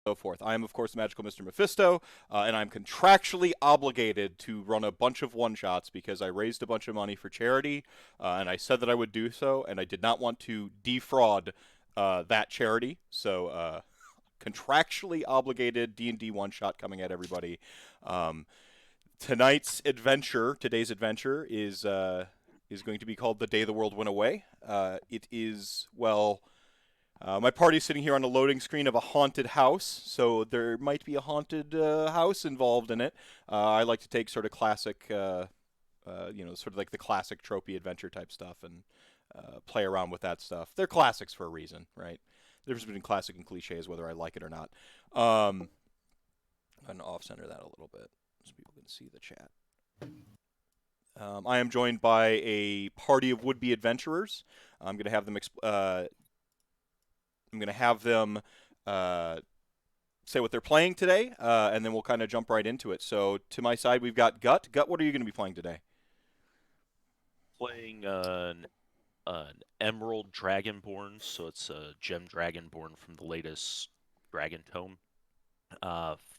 so forth. I am, of course, the magical Mr. Mephisto, and I'm contractually obligated to run a bunch of one-shots because I raised a bunch of money for charity, and I said that I would do so, and I did not want to defraud that charity. So contractually obligated D&D one-shot coming at everybody. Um, today's adventure is going to be called "The Day the World Went Away." It is my party's sitting here on a loading screen of a haunted house, so there might be a haunted house involved in it. I like to take sort of classic, sort of like the classic tropey adventure type stuff and play around with that stuff. They're classics for a reason, right? The difference between classic and cliche is whether I like it or not. I'm going to off-center that a little bit so people can see the chat. I am joined by a party of would-be adventurers. I'm going to have them say what they're playing today, and then we'll kind of jump right into it. So to my side, we've got Gut. Gut, what are you going to be playing today? Playing an Emerald Dragonborn, so it's a gem Dragonborn from the latest Dragon Tome.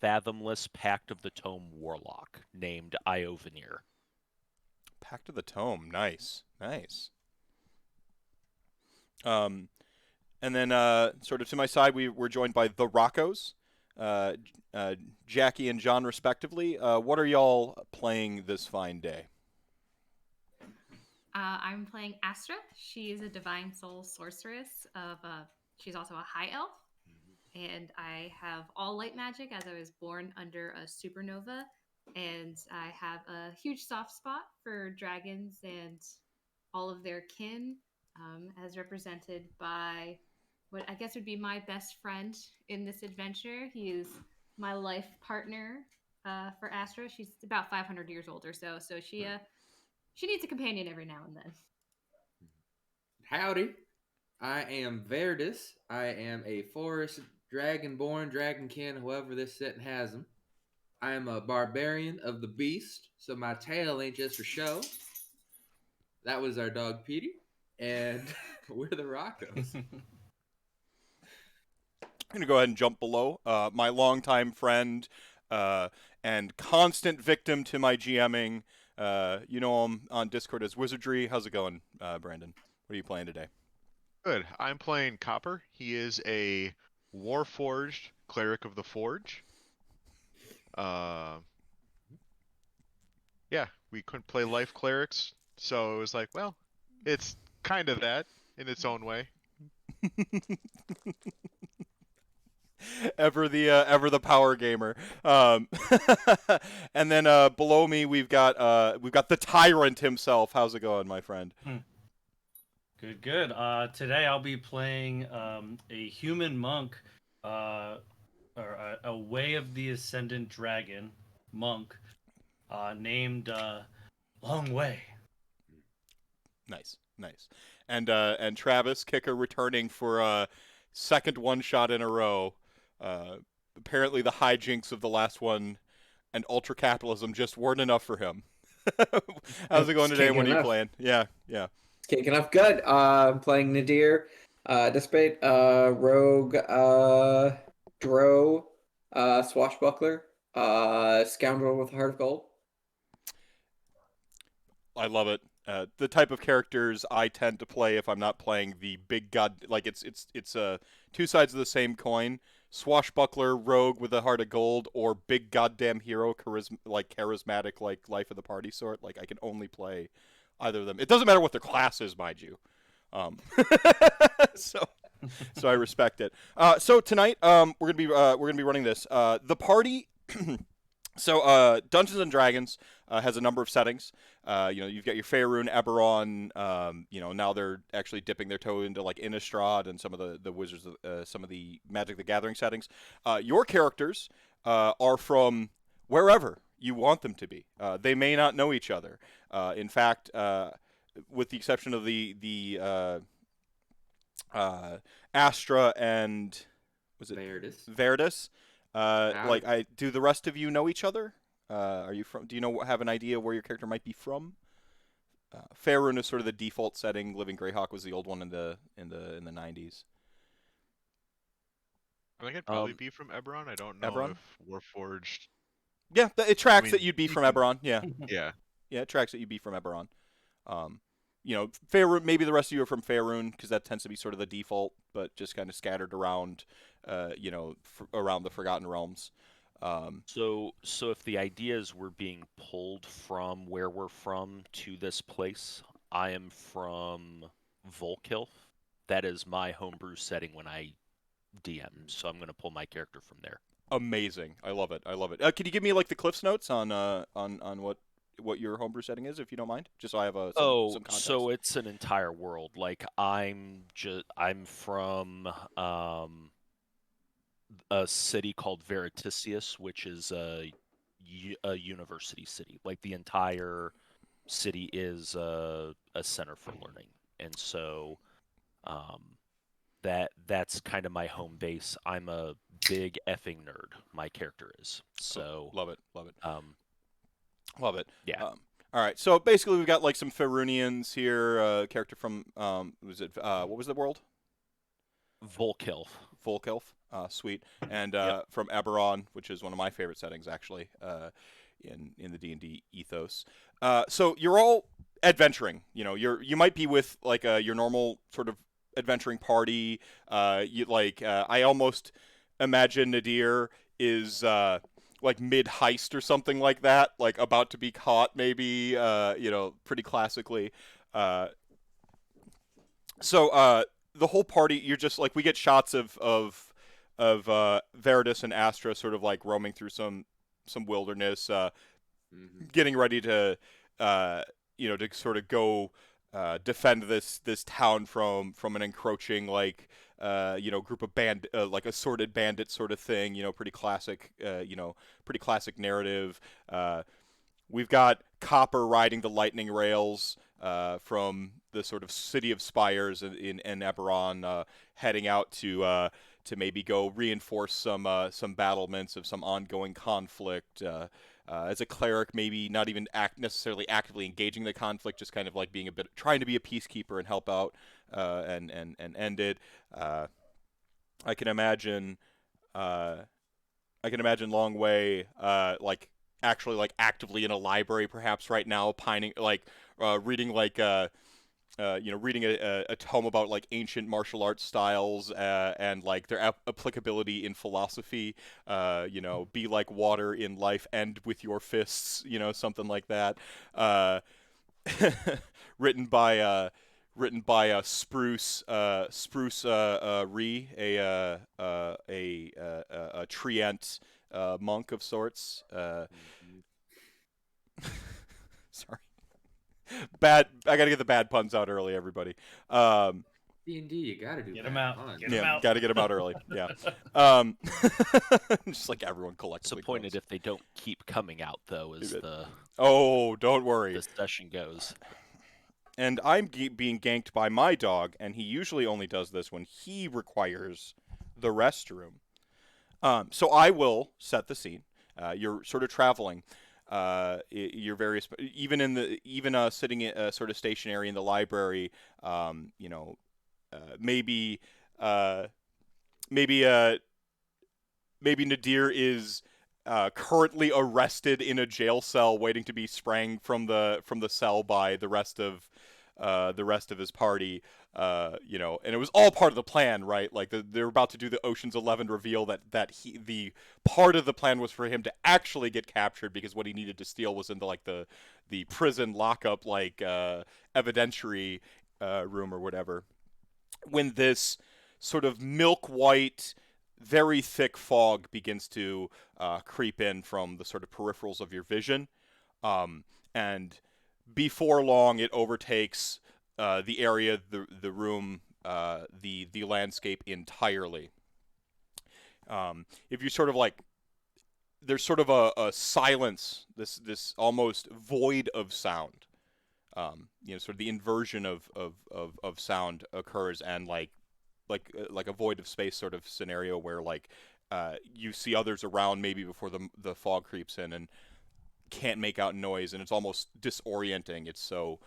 Fathomless Pact of the Tome Warlock, named Iovanir. Pact of the Tome, nice. And then sort of to my side, we're joined by the Roccos, Jackie and John, respectively. What are y'all playing this fine day? I'm playing Astra. She is a divine soul sorceress she's also a high elf. And I have all light magic as I was born under a supernova. And I have a huge soft spot for dragons and all of their kin, as represented by what I guess would be my best friend in this adventure. He is my life partner for Astra. She's about 500 years old or so. So she needs a companion every now and then. Howdy. I am Verdus. I am a forest dragonborn, dragonkin, however this setting has them. I am a barbarian of the beast, so my tail ain't just for show. That was our dog Petey, and we're the Roccos. I'm going to go ahead and jump below. My longtime friend and constant victim to my GMing. You know him on Discord as Wizardry. How's it going, Brandon? What are you playing today? Good. I'm playing Copper. He is a Warforged Cleric of the Forge. Yeah, we couldn't play Life Clerics, so it was like, well, it's kind of that in its own way. ever the power gamer. And then below me we've got the tyrant himself. How's it going, my friend? Good. Today I'll be playing a human monk, or a Way of the Ascendant Dragon monk, named Long Way. Nice. And Travis Kicker returning for a second one shot in a row. Apparently the hijinks of the last one and ultra capitalism just weren't enough for him. How's it going today? What are you playing? Yeah. Kicking off good. I'm playing Nadir, Despite, Rogue, Dro, Swashbuckler, Scoundrel with a Heart of Gold. I love it. The type of characters I tend to play if I'm not playing the big god, like it's two sides of the same coin. Swashbuckler, rogue with a heart of gold, or big goddamn hero, charismatic, like life of the party sort. Like I can only play either of them. It doesn't matter what their class is, mind you. So I respect it. So tonight, we're gonna be running this. The party. So Dungeons and Dragons has a number of settings. You've got your Faerun, Eberron. Now they're actually dipping their toe into like Innistrad and some of the Wizards, some of the Magic the Gathering settings. Your characters are from wherever you want them to be. They may not know each other. In fact, with the exception of the Astra and was it Verdus? Do the rest of you know each other? Are you from? Do you have an idea where your character might be from? Faerun is sort of the default setting. Living Greyhawk was the old one in the 90s. I think I'd probably be from Eberron. I don't know Eberron? if Warforged. Yeah, it tracks I that mean, you'd be you from can- Eberron. Yeah, Yeah. yeah, it tracks that you'd be from Eberron. You know, Faerun, maybe the rest of you are from Faerun because that tends to be sort of the default, but just kind of scattered around, you know, around the Forgotten Realms. So if the idea is we're being pulled from where we're from to this place, I am from Volkilf. That is my homebrew setting when I DM, so I'm going to pull my character from there. Amazing, I love it. I love it. Can you give me like the Cliff's notes on what your homebrew setting is, if you don't mind, just so I have some context. So it's an entire world. Like I'm from a city called Veritasius, which is a university city. Like the entire city is a center for learning, and so that's kind of my home base. I'm a big effing nerd. My character is so. Love it, love it, love it. Yeah. All right, so basically we've got like some Faerunians here. Character from what was the world? Volkilf. Volkilf. Sweet. And Yep. from Eberron, which is one of my favorite settings actually, in the D&D ethos. So you're all adventuring. You know, you might be with like your normal sort of adventuring party. I almost imagine Nadir is like mid heist or something like that, like about to be caught, maybe. You know, pretty classically. So the whole party, you're just like, we get shots of Veritas and Astra sort of like roaming through some wilderness, getting ready to you know, to sort of go defend this town from an encroaching like you know, group of like assorted bandits sort of thing. You know, pretty classic. You know, pretty classic narrative. We've got Copper riding the lightning rails from the sort of city of spires in Eberron, heading out to maybe go reinforce some battlements of some ongoing conflict. As a cleric, maybe not even necessarily actively engaging the conflict, just kind of like being trying to be a peacekeeper and help out and end it. I can imagine Long Way like actually like actively in a library perhaps right now, pining like reading like you know, reading a tome about like ancient martial arts styles and like their applicability in philosophy. You know, be like water in life, end with your fists. You know, something like that. Written by Spruce Ree, a treant monk of sorts. Sorry. Bad. I gotta get the bad puns out early, everybody. D&D, you gotta do Get that. 'em out. Fun. Get 'em Yeah, out. gotta get them out early. Yeah. Just like everyone collectively. Disappointed groans. if they don't keep coming out though, as the Oh, don't worry. session goes. And I'm being ganked by my dog, and he usually only does this when he requires the restroom. So I will set the scene. You're sort of traveling. You're various, even sitting sort of stationary in the library. You know, maybe Nadir is currently arrested in a jail cell, waiting to be sprang from the cell by the rest of his party. You know, and it was all part of the plan, right? Like they're about to do the Ocean's 11 reveal that the part of the plan was for him to actually get captured, because what he needed to steal was in the prison lockup, like evidentiary room or whatever. When this sort of milk white, very thick fog begins to creep in from the sort of peripherals of your vision, and before long it overtakes the area, the room, the landscape entirely. If you sort of like, there's sort of a silence, this almost void of sound. You know, sort of the inversion of sound occurs, and like a void of space sort of scenario where like you see others around maybe before the fog creeps in, and can't make out noise, and it's almost disorienting. It's so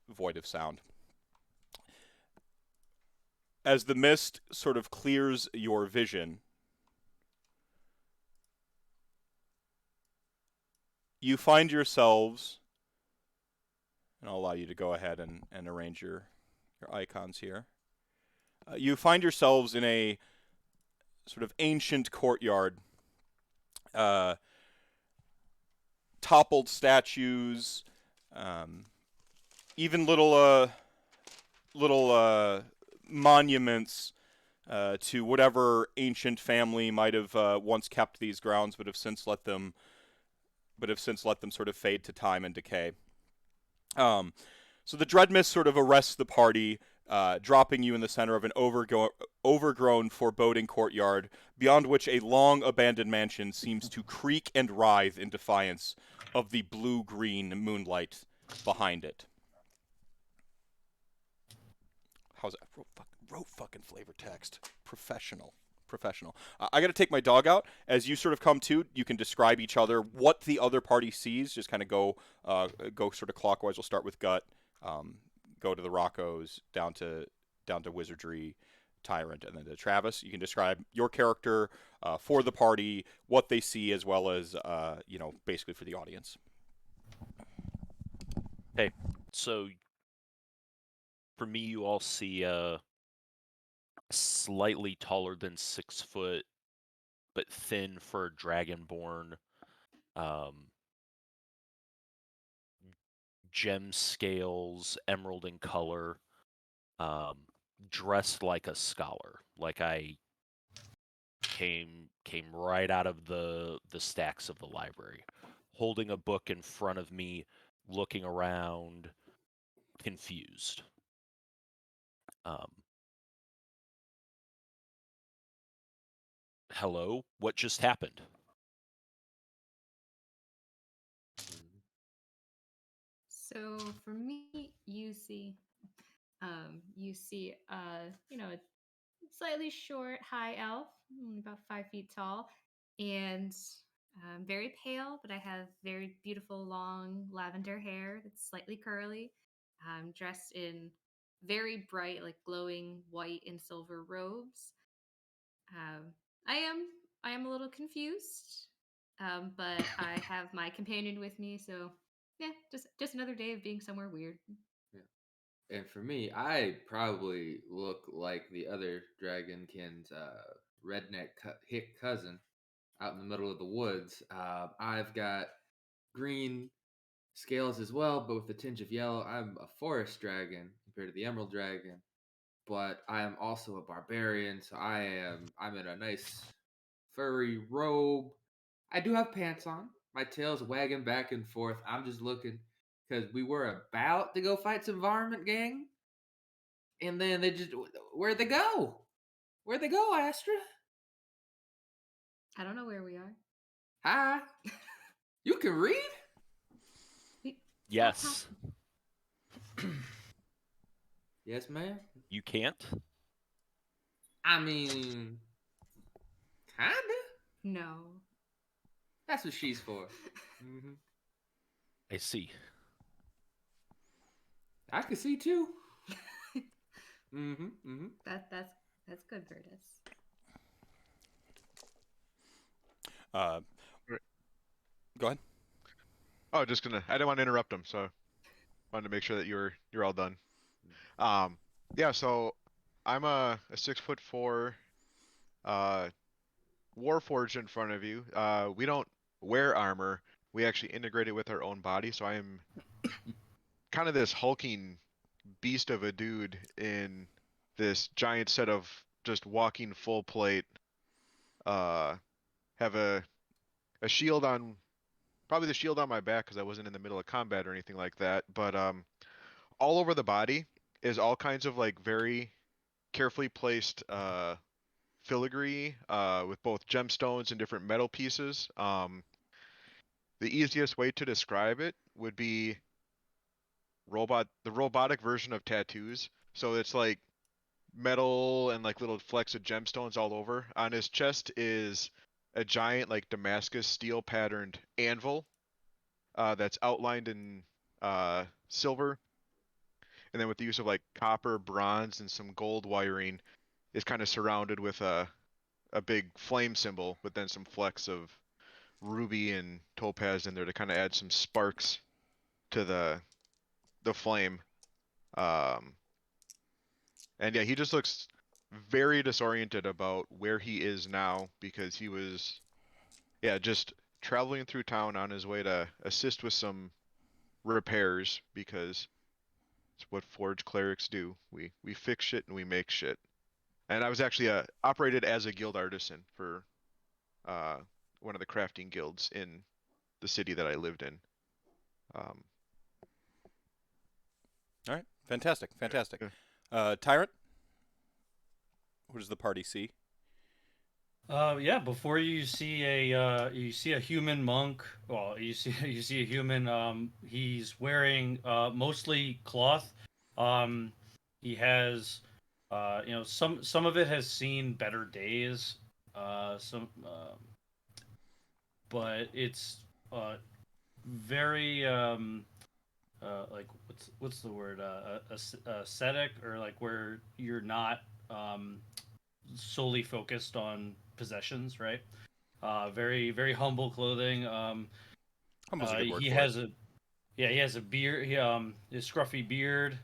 void of sound. as the mist sort of clears your vision, you find yourselves, and I'll allow you to go ahead and arrange your icons here. You find yourselves in a sort of ancient courtyard. Toppled statues, even little monuments to whatever ancient family might have once kept these grounds, but have since let them sort of fade to time and decay. So the dread mist sort of arrests the party, dropping you in the center of an overgrown, foreboding courtyard, beyond which a long abandoned mansion seems to creak and writhe in defiance of the blue-green moonlight behind it. How's that? Wrote fucking flavor text. Professional. I got to take my dog out. As you sort of come to, you can describe each other, what the other party sees. Just kind of go sort of clockwise. We'll start with Gut, go to the Roccos, down to Wizardry, Tyrant, and then to Travis. You can describe your character for the party, what they see, as well as basically for the audience. Hey, so for me, you all see slightly taller than 6 foot, but thin for dragonborn, gem scales, emerald in color, dressed like a scholar, like I came right out of the stacks of the library, holding a book in front of me, looking around, confused. Hello, what just happened? So for me, you see a slightly short, high elf, only about 5 feet tall, and very pale, but I have very beautiful, long lavender hair that's slightly curly. I'm dressed in very bright, like glowing white and silver robes. Um, I am I am a little confused, but I have my companion with me, so yeah, just another day of being somewhere weird. Yeah. And for me, I probably look like the other dragonkin's redneck hick cousin out in the middle of the woods. I've got green scales as well, but with a tinge of yellow. I'm a forest dragon compared to the emerald dragon, but I am also a barbarian, so I'm in a nice furry robe. I do have pants on. My tail's wagging back and forth. I'm just looking because we were about to go fight some varmint gang, and then where'd they go? Where'd they go, Astra? I don't know where we are. Hi. You can read? Yes. Yes, ma'am. You can't? I mean, kinda. No. That's what she's for. Mm-hmm. I see. I can see too. Mm-hmm. Mm-hmm. That's good, Vertus. Go ahead. Oh, I didn't want to interrupt him, so wanted to make sure that you're all done. Yeah, so I'm a 6'4" Warforged in front of you. We don't wear armor. We actually integrate it with our own body, so I am kind of this hulking beast of a dude in this giant set of just walking full plate. Have a shield on, probably the shield on my back because I wasn't in the middle of combat or anything like that. But all over the body is all kinds of like very carefully placed filigree with both gemstones and different metal pieces. The easiest way to describe it would be the robotic version of tattoos. So it's like metal and like little flecks of gemstones all over. On his chest is a giant like Damascus steel patterned anvil that's outlined in silver. and then with the use of like copper, bronze, and some gold wiring, is kind of surrounded with a big flame symbol, with then some flecks of ruby and topaz in there to kind of add some sparks to the flame. And yeah, he just looks very disoriented about where he is now, because he was, yeah, just traveling through town on his way to assist with some repairs, because it's what forge clerics do. We fix shit and we make shit. And I was actually operated as a guild artisan for one of the crafting guilds in the city that I lived in. All right, fantastic. Yeah. Tyrant, what does the party see? Yeah, before you see a human monk. Well, you see a human. He's wearing mostly cloth. He has some of it has seen better days. But it's very like what's the word, ascetic, or like where you're not solely focused on possessions, right? Very very humble clothing. Humble's a good word He for has it. he has a beard. His scruffy beard,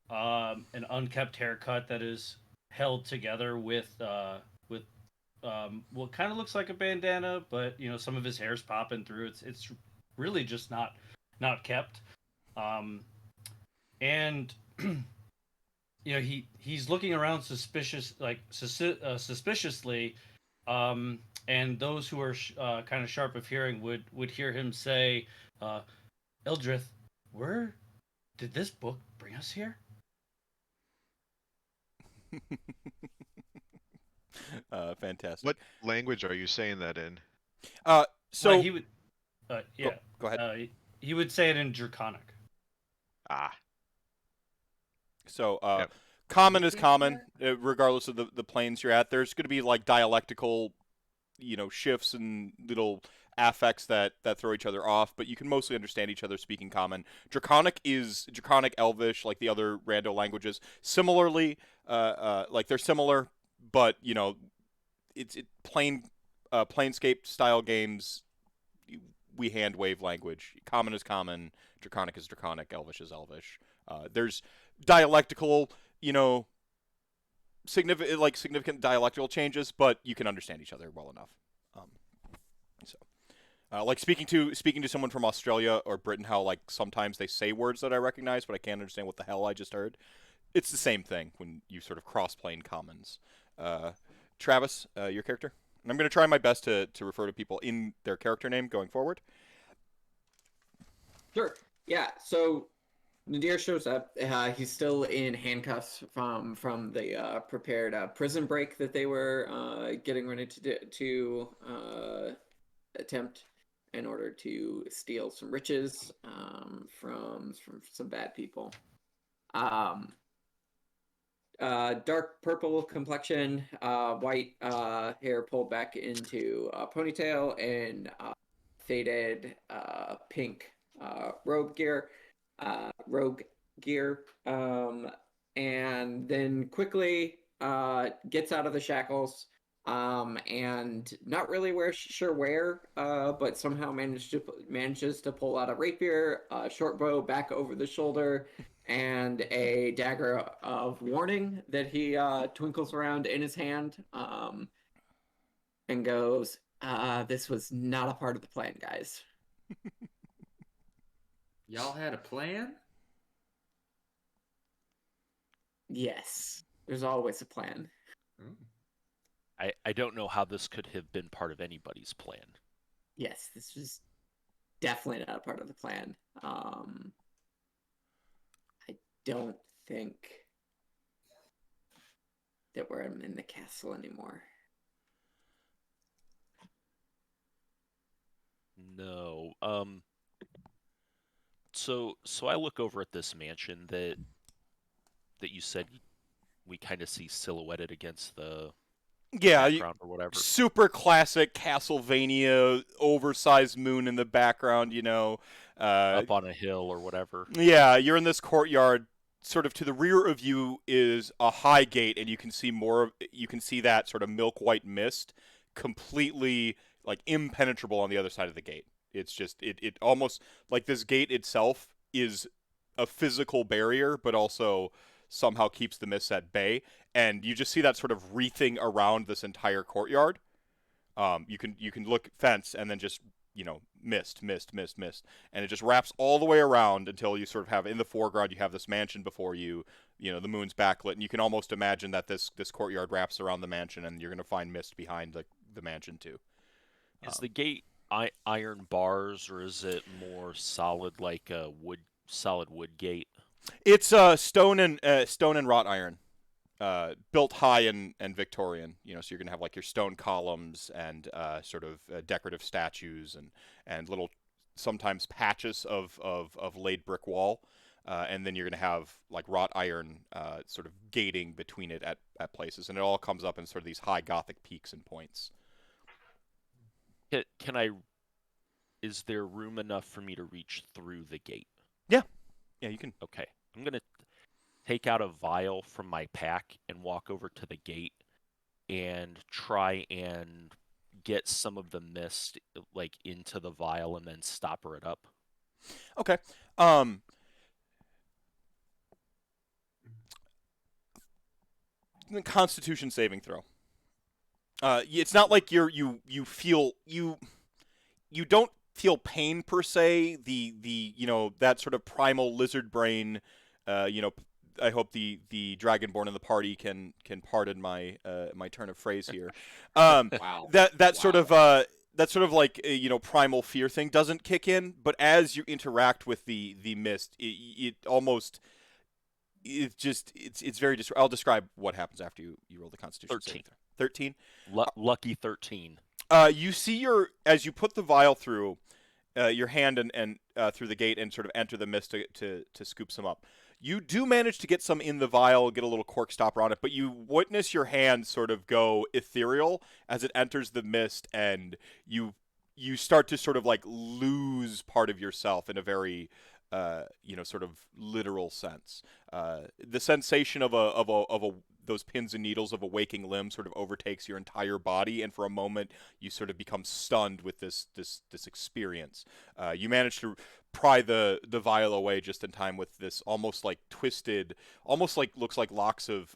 an unkept haircut that is held together with what kind of looks like a bandana, but some of his hair's popping through. It's really just not kept. And he's looking around suspiciously, and those who are kind of sharp of hearing would hear him say, Eldrith, where did this book bring us here? Fantastic. What language are you saying that in? So Well, he would go ahead. He would say it in Draconic. Ah. So Yep. common is common, regardless of the planes you're at. There's going to be like dialectical, shifts and little affects that throw each other off, but you can mostly understand each other speaking common. Draconic is Draconic Elvish, like the other rando languages. Similarly, like they're similar, but it's planescape style games. We hand wave language. Common is common. Draconic is Draconic. Elvish is Elvish. There's dialectical, significant dialectical changes, but you can understand each other well enough. Like speaking to someone from Australia or Britain, how like sometimes they say words that I recognize, but I can't understand what the hell I just heard. It's the same thing when you sort of cross-plane commons. Travis, your character? And I'm going to try my best to refer to people in their character name going forward. Sure. Yeah. So Nadir shows up. He's still in handcuffs from the prepared prison break that they were getting ready to attempt in order to steal some riches from some bad people. Dark purple complexion, white hair pulled back into a ponytail, and faded pink rogue gear, and then quickly gets out of the shackles, and not really sure where, but somehow manages to pull out a rapier, a short bow back over the shoulder, and a dagger of warning that he twinkles around in his hand, and goes, this was not a part of the plan, guys. Y'all had a plan? Yes, there's always a plan. I don't know how this could have been part of anybody's plan. Yes, this was definitely not a part of the plan. I don't think that we're in the castle anymore. No. So I look over at this mansion that you said we kind of see silhouetted against the background or whatever. Super classic Castlevania, oversized moon in the background, Up on a hill or whatever. Yeah, you're in this courtyard, sort of to the rear of you is a high gate, and you can see you can see that sort of milk white mist completely like impenetrable on the other side of the gate. It's just it almost like this gate itself is a physical barrier, but also somehow keeps the mists at bay. And you just see that sort of wreathing around this entire courtyard. You can look fence and then just mist, and it just wraps all the way around until you sort of have in the foreground you have this mansion before you. The moon's backlit, and you can almost imagine that this courtyard wraps around the mansion, and you're gonna find mist behind the mansion too. Is the gate iron bars, or is it more solid, like a solid wood gate? It's stone and wrought iron. Built high and Victorian, so you're gonna have like your stone columns and sort of decorative statues and little sometimes patches of laid brick wall, and then you're gonna have like wrought iron sort of gating between it at places, and it all comes up in sort of these high Gothic peaks and points. Can I? Is there room enough for me to reach through the gate? Yeah, you can. Okay, I'm gonna take out a vial from my pack and walk over to the gate and try and get some of the mist like into the vial and then stopper it up. Okay. Constitution saving throw. It's not like you don't feel pain per se. The that sort of primal lizard brain. I hope the Dragonborn in the party can pardon my my turn of phrase here. Wow. That sort of like primal fear thing doesn't kick in, but as you interact with the mist, it almost it's very I'll describe what happens after you roll the Constitution. 13. 13. Lucky 13. You see as you put the vial through your hand and through the gate and sort of enter the mist to scoop some up. You do manage to get some in the vial, get a little cork stopper on it, but you witness your hand sort of go ethereal as it enters the mist, and you start to sort of like lose part of yourself in a very sort of literal sense. The sensation of those pins and needles of a waking limb sort of overtakes your entire body, and for a moment you sort of become stunned with this experience. You manage to pry the vial away just in time with this almost like twisted, almost like looks like locks of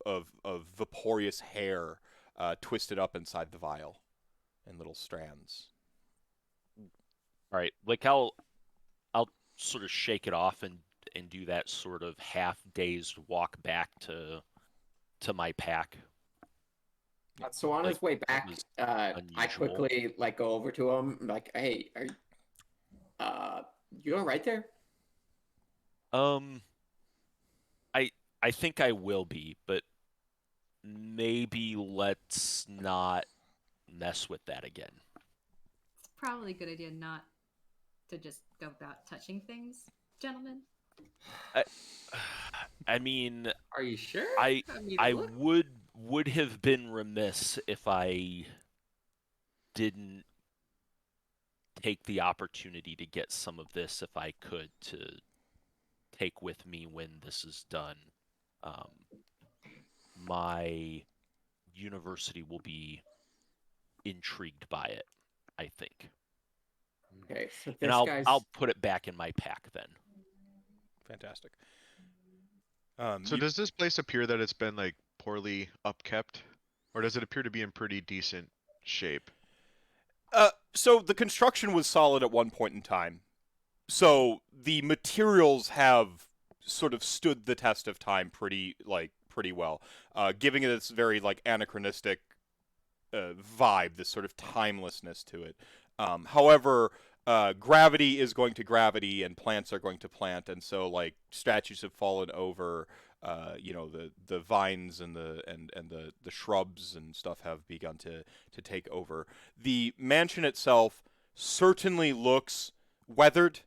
vaporous hair twisted up inside the vial in little strands. All right, like I'll sort of shake it off and do that sort of half dazed walk back to my pack. So on his way back, I unusual. quickly go over to him, like, "Hey, are you all right there?" I think I will be, but maybe let's not mess with that again. It's probably a good idea not to just go about touching things, gentlemen. I mean, Are you sure? I look. would have been remiss if I didn't take the opportunity to get some of this, if I could, to take with me when this is done. My university will be intrigued by it, I think. Okay, so this And I'll put it back in my pack then. Fantastic. So does this place appear that it's been like poorly upkept, or does it appear to be in pretty decent shape? So the construction was solid at one point in time. So the materials have sort of stood the test of time pretty well, giving it this very like anachronistic vibe, this sort of timelessness to it. However, gravity is going to gravity, and plants are going to plant, and so like statues have fallen over. The vines and the shrubs and stuff have begun to take over. The mansion itself certainly looks weathered,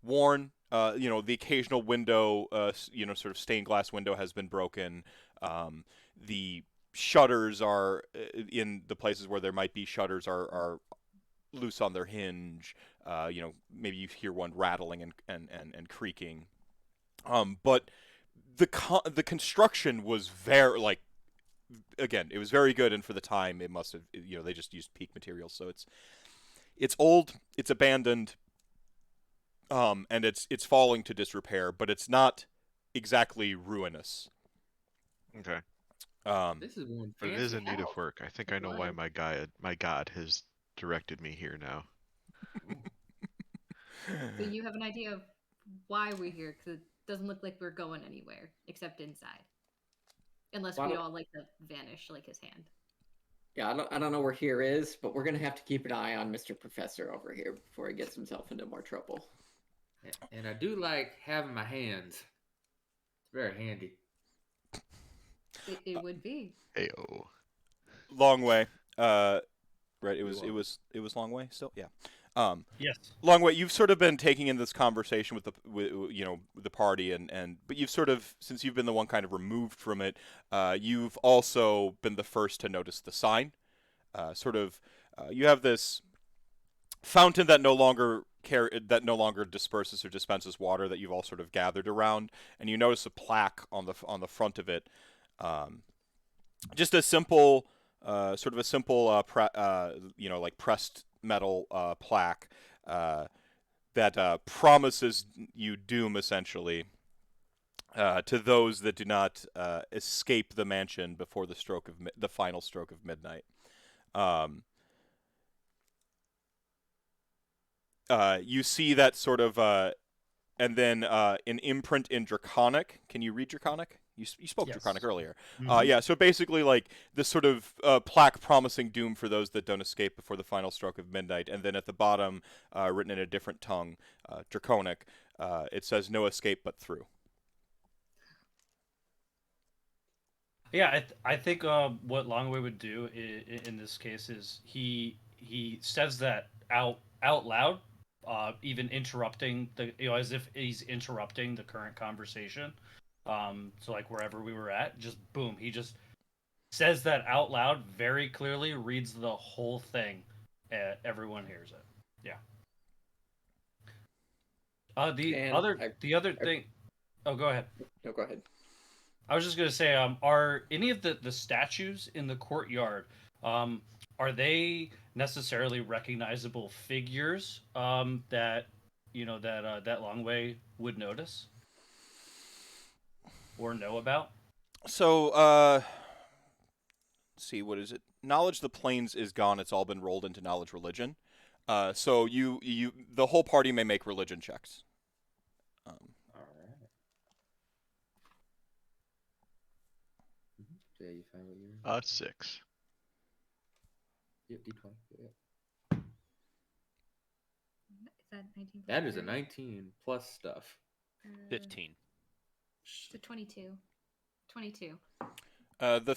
worn. The occasional window, sort of stained glass window has been broken. The shutters are in the places where there might be shutters are loose on their hinge. Maybe you hear one rattling and creaking. But the construction was very again, it was very good, and for the time, it must have they just used peak materials, so it's old, it's abandoned, and it's falling to disrepair, but it's not exactly ruinous. Okay. This is one But it fancy is in need of house. work. I think I know why my god has directed me here now. So you have an idea of why we're here, because it doesn't look like we're going anywhere except inside, unless Why we don't- all like to vanish like his hand. Yeah, I don't know where here is, but we're gonna have to keep an eye on Mr. Professor over here before he gets himself into more trouble. And I do like having my hands. It's very handy. It would be. Ayo. Long way. Right. It You was are. it was long way still. Yeah. Yes. Long way. You've sort of been taking in this conversation with the party, but you've sort of, since you've been the one kind of removed from it, you've also been the first to notice the sign. You have this fountain that no longer disperses or dispenses water that you've all sort of gathered around, and you notice a plaque on the front of it. Just a simple, like pressed metal plaque that promises you doom, essentially, to those that do not escape the mansion before the final stroke of midnight. You see that sort of, and then an imprint in Draconic. Can you read Draconic? You spoke Yes. Draconic earlier. Mhm. Yeah, so basically, like, this sort of plaque promising doom for those that don't escape before the final stroke of midnight. And then at the bottom, written in a different tongue, Draconic, it says, "No escape but through." Yeah, I think what Longway would do in this case is he says that out loud, even interrupting as if he's interrupting the current conversation. So like wherever we were at, just boom, he just says that out loud very clearly, reads the whole thing, everyone hears it. Yeah. The other thing. Oh, go ahead. No, go ahead. I was just gonna say, are any of the statues in the courtyard, are they necessarily recognizable figures that that Longway would notice or know about? So, let's see, what is it? Knowledge of the planes is gone. It's all been rolled into knowledge religion. So the whole party may make religion checks. All right. So yeah, you find what you're. 6. Yep, D20. Yep. Is that 19? That is a 19 plus stuff. 15. The 22. 22. The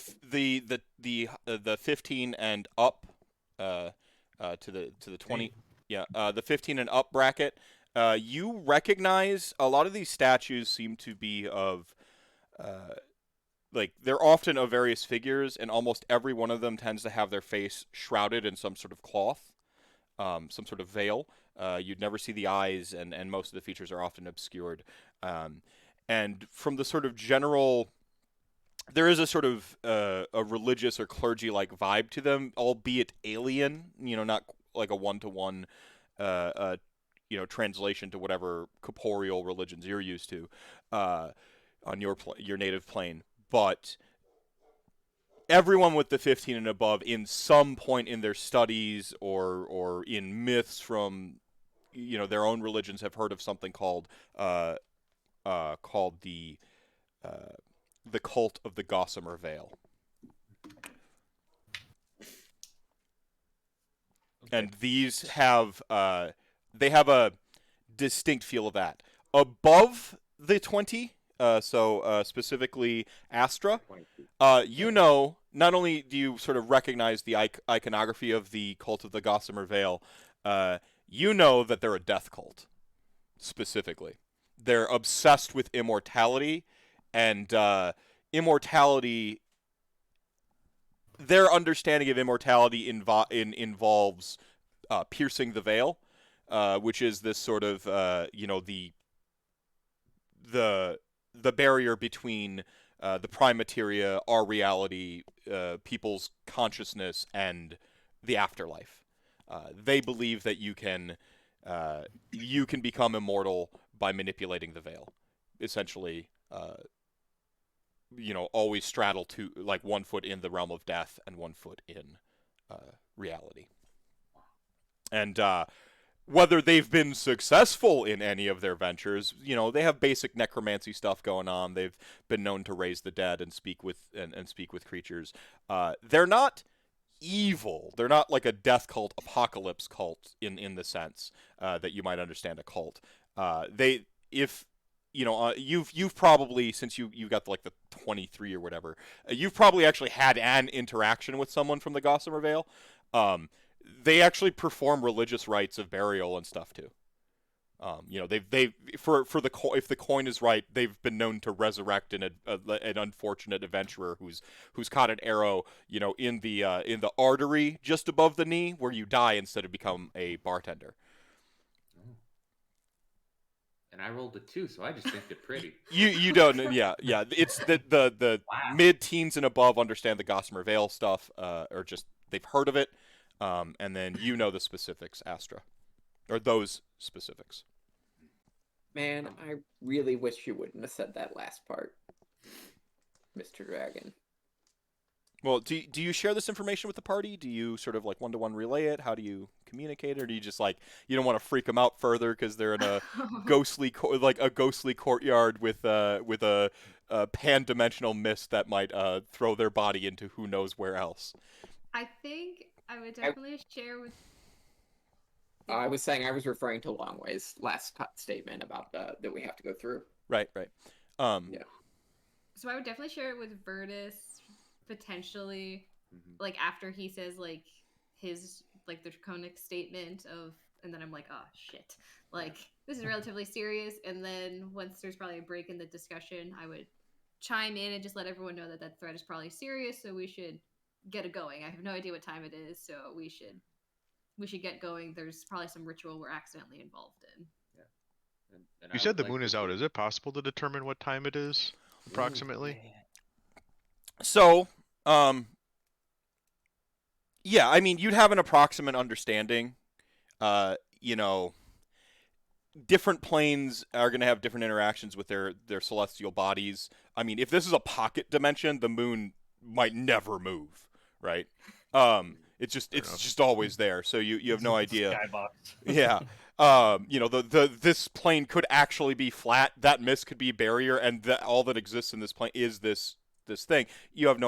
15 and up, to the 20. Yeah, the 15 and up bracket. You recognize a lot of these statues seem to be of, like, they're often of various figures, and almost every one of them tends to have their face shrouded in some sort of cloth, some sort of veil. You'd never see the eyes, and most of the features are often obscured. And from the sort of general, there is a sort of a religious or clergy-like vibe to them, albeit alien. Not like a one-to-one, translation to whatever corporeal religions you're used to, on your native plane. But everyone with the 15 and above, in some point in their studies or in myths from their own religions, have heard of something called the cult of the Gossamer Veil. And these have they have a distinct feel of that. Above the 20, specifically Astra, not only do you sort of recognize the iconography of the cult of the Gossamer Veil, you know that they're a death cult, specifically. They're obsessed with immortality, and immortality, their understanding of immortality involves piercing the veil, which is this sort of the the barrier between the prime materia, our reality, people's consciousness, and the afterlife. They believe that you can become immortal by manipulating the veil. Essentially, always straddle to like 1 foot in the realm of death and 1 foot in reality. And whether they've been successful in any of their ventures, they have basic necromancy stuff going on. They've been known to raise the dead and speak with speak with creatures. They're not evil. They're not like a death cult, apocalypse cult in the sense that you might understand a cult. You've probably, since you got like the 23 or whatever, you've probably actually had an interaction with someone from the Gossamer Vale. They actually perform religious rites of burial and stuff too. They've if the coin is right, they've been known to resurrect an unfortunate adventurer who's caught an arrow, in the artery just above the knee where you die instead of become a bartender. And I rolled a 2, so I just think they're pretty. You don't, yeah. It's the Wow. mid-teens and above understand the Gossamer Vale stuff, or just they've heard of it, and then the specifics, Astra, or those specifics. Man, I really wish you wouldn't have said that last part, Mr. Dragon. Well, do you share this information with the party? Do you sort of like one-to-one relay it? How do you communicate it? Or do you just you don't want to freak them out further because they're in a ghostly courtyard with a pan-dimensional mist that might throw their body into who knows where else? I think I would definitely share with. I was saying I was referring to Longway's last statement about that we have to go through. Right. Yeah. So I would definitely share it with Virtus, potentially, like after he says like his the draconic statement of, and then I'm like, oh shit, this is relatively serious. And then once there's probably a break in the discussion, I would chime in and just let everyone know that threat is probably serious, so we should get it going. I have no idea what time it is, so we should get going. There's probably some ritual we're accidentally involved in. Yeah. And You said the moon is out. Is it possible to determine what time it is, approximately? So, yeah, I mean, you'd have an approximate understanding. Different planes are going to have different interactions with their celestial bodies. I mean, if this is a pocket dimension, the moon might never move, right? It's just always there, so you have no idea. Skybox. Yeah. This plane could actually be flat. That mist could be a barrier, and all that exists in this plane is this thing. You have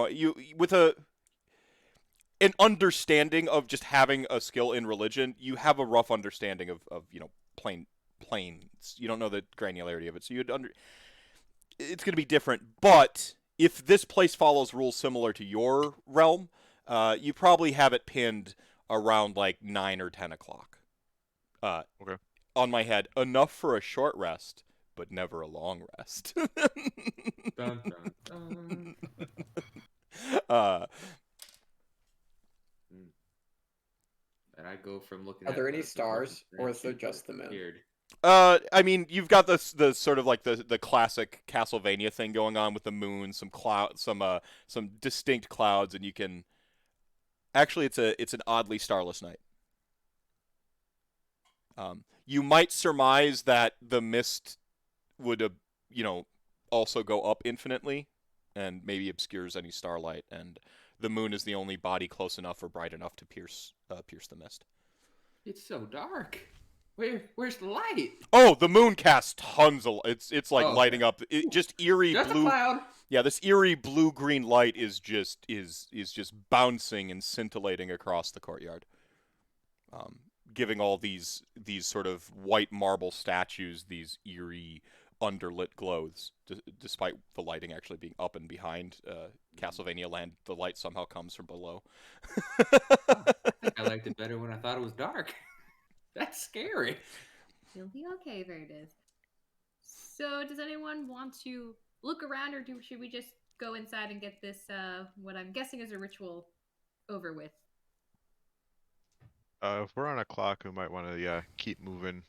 with an understanding of just having a skill in religion, you have a rough understanding of planes. You don't know the granularity of it, so it's going to be different. But if this place follows rules similar to your realm, you probably have it pinned around 9 or 10 o'clock. Okay. On my head, enough for a short rest, but never a long rest. Dun, dun, dun. And I go from looking. Are there any stars, or is there just the moon? Weird. I mean, you've got the sort of the classic Castlevania thing going on with the moon, some distinct clouds, and you can. Actually, it's an oddly starless night. You might surmise that the mist would, also go up infinitely, and maybe obscures any starlight, and the moon is the only body close enough or bright enough to pierce the mist. It's so dark. Where's the light? Oh, the moon casts tons of. It's lighting up. Just eerie Just blue. a cloud. Yeah, this eerie blue-green light is just bouncing and scintillating across the courtyard, giving all these sort of white marble statues these eerie underlit glows. Despite the lighting actually being up and behind Castlevania Land, the light somehow comes from below. I liked it better when I thought it was dark. That's scary. You'll be okay, Verdis. So, does anyone want to look around, or should we just go inside and get this, what I'm guessing is a ritual, over with? If we're on a clock, we might want to keep moving.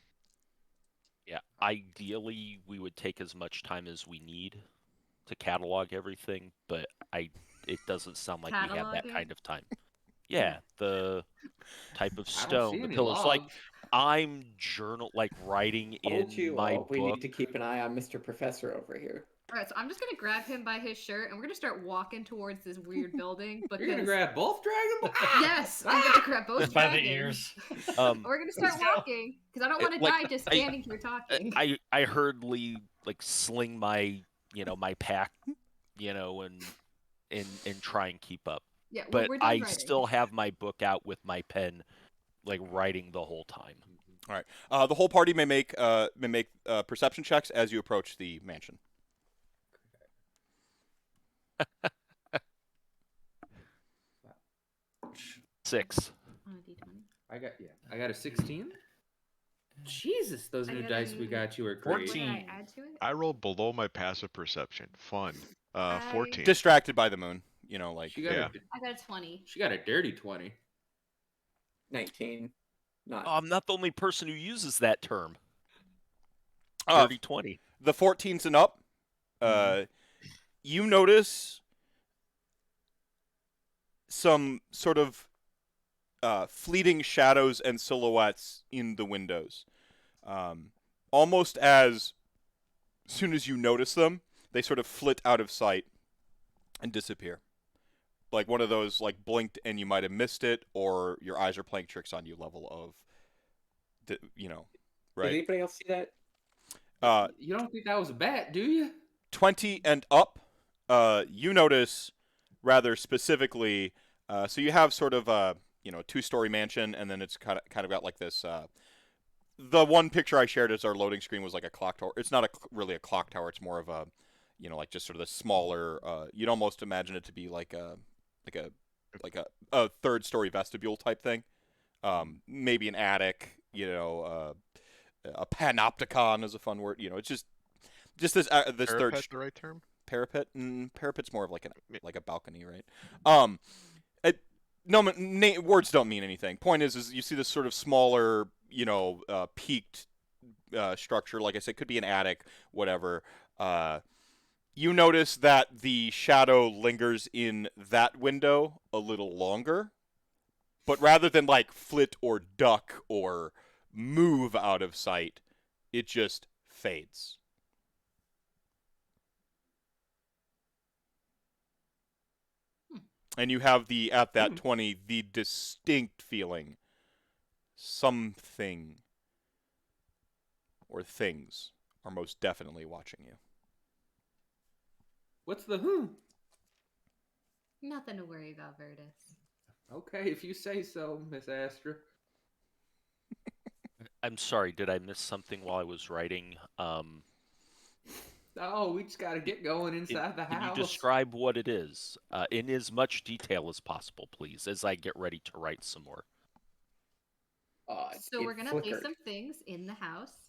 Yeah, ideally we would take as much time as we need to catalog everything, but it doesn't sound like we have that Cataloging? kind of time. Yeah, the type of I don't see stone, the any pillars. Like logs. I'm writing Told in you my all, we book. need to keep an eye on Mr. Professor over here. All right, so I'm just gonna grab him by his shirt, and we're gonna start walking towards this weird building. Because You're gonna grab both dragon? yes, I'm gonna grab both Just by the dragons. ears. We're gonna start Let's go. walking because I don't want to Like, die just standing here talking. I hurriedly sling my my pack, and try and keep up. Yeah, But we're done I writing. still have my book out with my pen, writing the whole time. All right. The whole party may make perception checks as you approach the mansion. Six. On a D20. I got a 16. Jesus, those I new got dice we a got you are What great. did 14. I add to it? I rolled below my passive perception. Fun. I- 14. Distracted by the moon. She got Yeah. I got a 20. she got a dirty 20. 19. Not. I'm not the only person who uses that term. Uh, Dirty 20. the 14s and up. You notice some sort of fleeting shadows and silhouettes in the windows. Almost as soon as you notice them, they sort of flit out of sight and disappear. Like one of those, blinked and you might have missed it, or your eyes are playing tricks on you level of, Did right? anybody else see that? You don't think that was a bat, do you? 20 and up, you notice rather specifically. So you have sort of a two-story mansion, and then it's kind of got like this. The one picture I shared as our loading screen was like a clock tower. It's not really a clock tower. It's more of a, just sort of the smaller. You'd almost imagine it to be like a third-story vestibule type thing. Maybe an attic. A panopticon is a fun word. It's just this Parapet, third the right term? parapet. Parapet's more of like a balcony, right? Words don't mean anything. Point is you see this sort of smaller, peaked structure. Like I said, could be an attic, whatever. You notice that the shadow lingers in that window a little longer, but rather than flit or duck or move out of sight, it just fades. And you have at that 20, the distinct feeling something or things are most definitely watching you. What's the who? Nothing to worry about, Virtus. Okay, if you say so, Miss Astra. I'm sorry, did I miss something while I was writing? Oh, we just gotta get going inside the Can house. you describe what it is in as much detail as possible, please, as I get ready to write some more? So It we're gonna place flickered. some things in the house,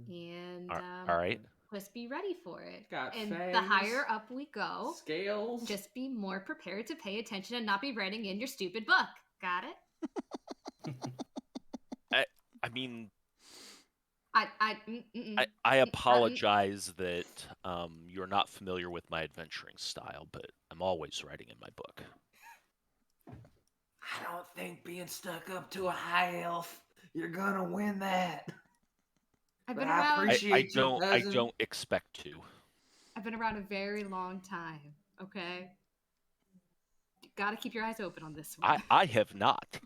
and All right. just be ready for it. Got and the fangs, higher up we go, Scales. just be more prepared to pay attention and not be writing in your stupid book. Got it? I mean, I I apologize that you're not familiar with my adventuring style, but I'm always writing in my book. I don't think being stuck up to a high elf, you're gonna win that. I've been But I around. appreciate you, I cousin. don't expect to. I've been around a very long time. Okay, you gotta keep your eyes open on this one. I have not.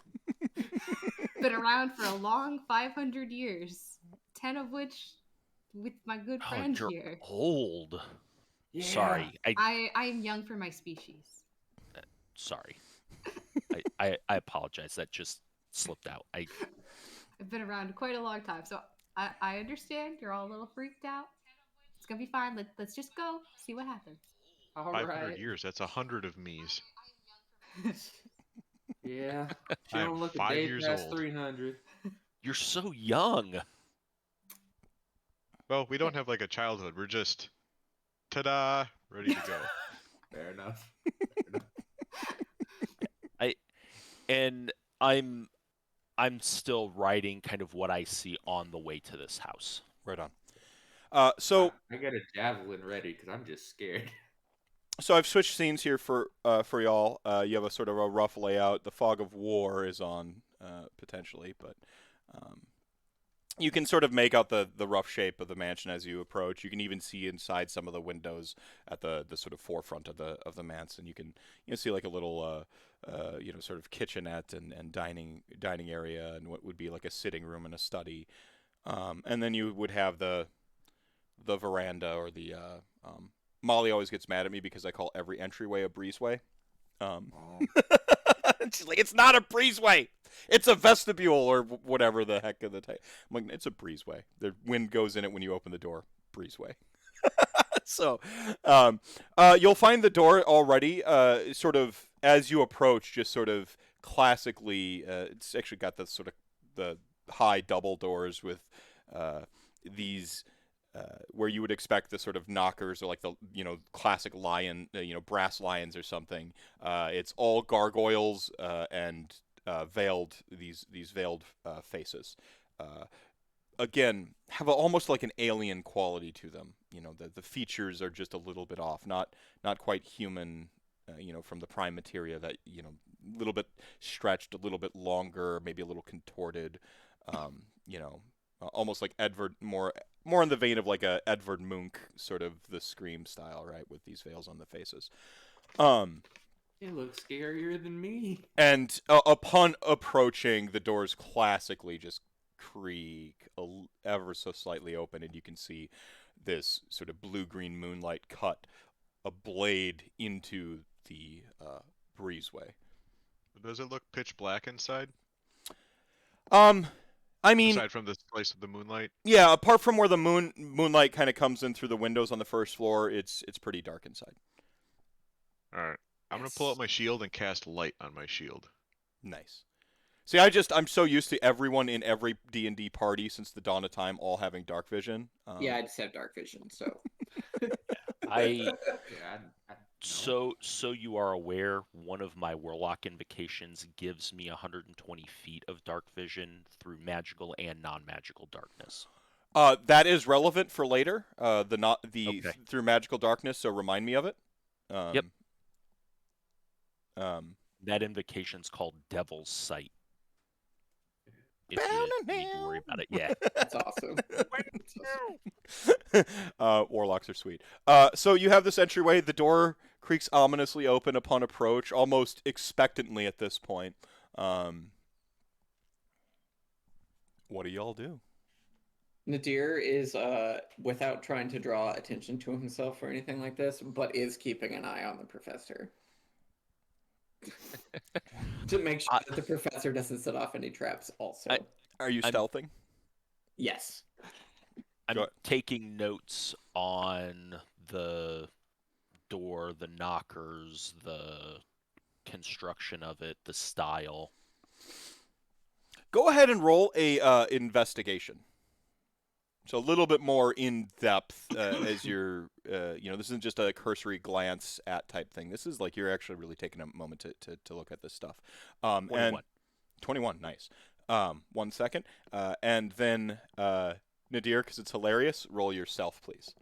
Been around for a long 500 years, 10 of which with my good Oh, friend you're here. old. Yeah. Sorry. I am young for my species. Sorry. I apologize. That just slipped out. I've been around quite a long time, so I understand you're all a little freaked out. It's gonna be fine. Let's just go see what happens. All 500 right. years. That's 100 of me's. Yeah. She I don't am look a 5 day years past old. 300. You're so young. Well, we don't have a childhood. We're just, ta-da, ready to go. Fair enough. And I'm still writing kind of what I see on the way to this house. Right on. So I got a javelin ready because I'm just scared. So I've switched scenes here for y'all. You have a sort of a rough layout. The fog of war is on potentially, but you can sort of make out the rough shape of the mansion as you approach. You can even see inside some of the windows at the sort of forefront of the mansion. You can see like a little sort of kitchenette and dining area and what would be like a sitting room and a study. And then you would have the veranda or the Molly always gets mad at me because I call every entryway a breezeway. She's like, it's not a breezeway. It's a vestibule or whatever the heck of the type. I'm like, it's a breezeway. The wind goes in it when you open the door. Breezeway. So, you'll find the door already, sort of as you approach, just sort of classically. It's actually got the sort of the high double doors with these. Where you would expect the sort of knockers or like the classic lion, brass lions or something. It's all gargoyles and veiled these veiled faces. Again, have almost like an alien quality to them. The features are just a little bit off, not quite human. From the prime materia that a little bit stretched, a little bit longer, maybe a little contorted. Almost like Edvard, more in the vein of like a Edvard Munch sort of the Scream style, right, with these veils on the faces. It looks scarier than me. And upon approaching, the doors classically just creak ever so slightly open, and you can see this sort of blue-green moonlight cut a blade into the breezeway. Does it look pitch black inside? I mean, aside from the place of the moonlight. Yeah, apart from where the moonlight kind of comes in through the windows on the first floor, it's pretty dark inside. All right, I'm gonna pull out my shield and cast light on my shield. Nice. See, I'm so used to everyone in every D&D party since the dawn of time all having dark vision. Yeah, I just have dark vision, so. So you are aware, one of my warlock invocations gives me 120 feet of dark vision through magical and non-magical darkness. That is relevant for later. Okay. Through magical darkness. So remind me of it. Yep. That invocation's called Devil's Sight. If you need to worry about it, yeah. That's awesome. Warlocks are sweet. So you have this entryway. The door creaks ominously open upon approach, almost expectantly at this point. What do y'all do? Nadir is, without trying to draw attention to himself or anything like this, but is keeping an eye on the professor. To make sure that the professor doesn't set off any traps also. Are you stealthing? Yes. I'm taking notes on the door, the knockers, the construction of it, the style. Go ahead and roll a investigation. So a little bit more in depth as you're, this isn't just a cursory glance at type thing. This is like you're actually really taking a moment to look at this stuff. 21. And 21, nice. 1 second. And then Nadir, because it's hilarious, roll yourself, please.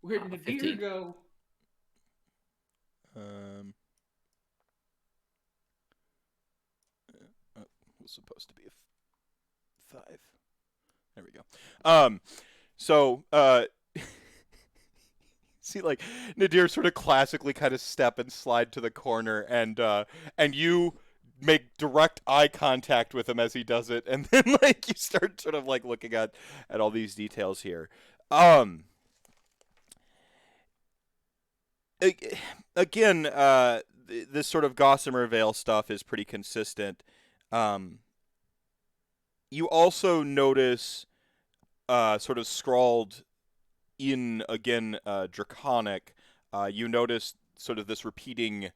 Where'd Nadir 15. go? It was supposed to be a 5. There we go. So see, like Nadir sort of classically kind of step and slide to the corner, and you make direct eye contact with him as he does it, and then like you start sort of like looking at all these details here. Again, this sort of Gossamer Veil stuff is pretty consistent. You also notice, sort of scrawled in, again, Draconic, you notice sort of this repeating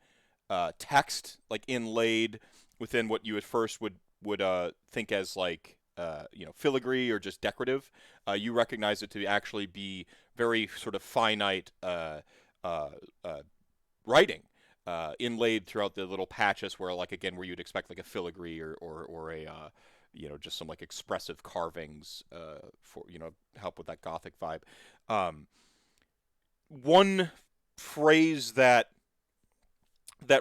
text, like inlaid within what you at first would think as like, filigree or just decorative. You recognize it to actually be very sort of finite writing. inlaid throughout the little patches where, like, again, where you'd expect like a filigree or a just some like expressive carvings for help with that gothic vibe. One phrase that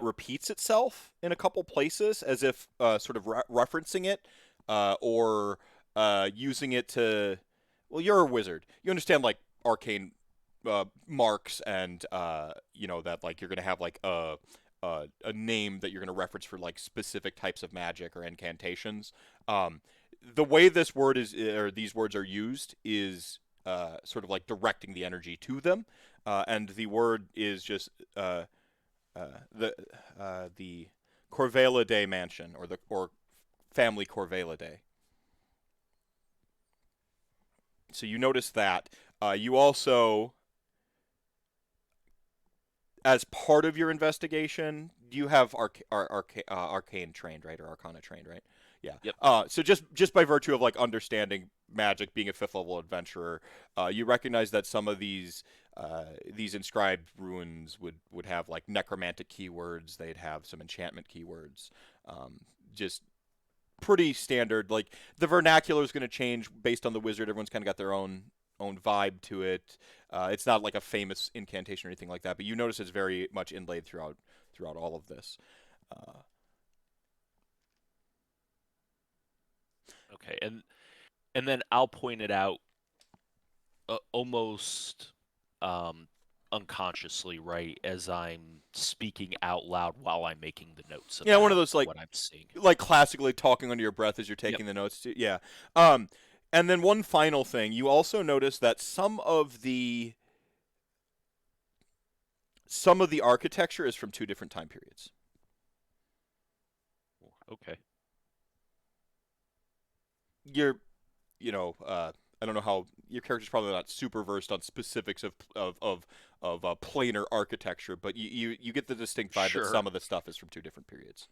repeats itself in a couple places, as if sort of referencing it or using it to. Well, you're a wizard. You understand like arcane marks and that like you're gonna have like a name that you're gonna reference for like specific types of magic or incantations. The way this word is or these words are used is sort of like directing the energy to them, and the word is just the Corvelidae mansion or family Corvelidae. So you notice that. You also, as part of your investigation, you have arcane trained, right, or arcana trained, right? Yeah. Yep. So just by virtue of like understanding magic, being a 5th level adventurer, you recognize that some of these inscribed runes would have like necromantic keywords. They'd have some enchantment keywords. Just pretty standard. Like the vernacular is going to change based on the wizard. Everyone's kind of got their own vibe to it. It's not like a famous incantation or anything like that, but you notice it's very much inlaid throughout all of this. Okay, and then I'll point it out almost unconsciously, right, as I'm speaking out loud while I'm making the notes about One of those like what I'm seeing. Like classically talking under your breath as you're taking the notes too. Yeah. And then one final thing, you also notice that some of the architecture is from 2 different time periods. Okay. I don't know how your character's probably not super versed on specifics of planar architecture, but you get the distinct vibe that some of the stuff is from 2 different periods.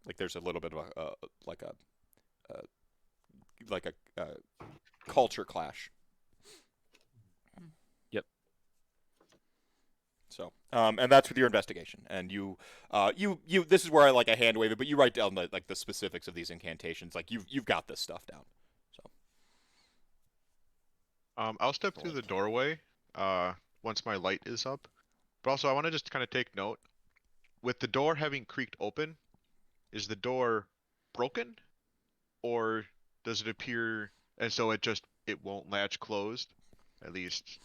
Like there's a little bit of a culture clash. Yep. So, and that's with your investigation, and you this is where I hand wave it, but you write down the specifics of these incantations. Like you've got this stuff down. So, I'll step through the doorway once my light is up, but also I want to just kind of take note. With the door having creaked open, is the door broken, or does it appear as though it won't latch closed, at least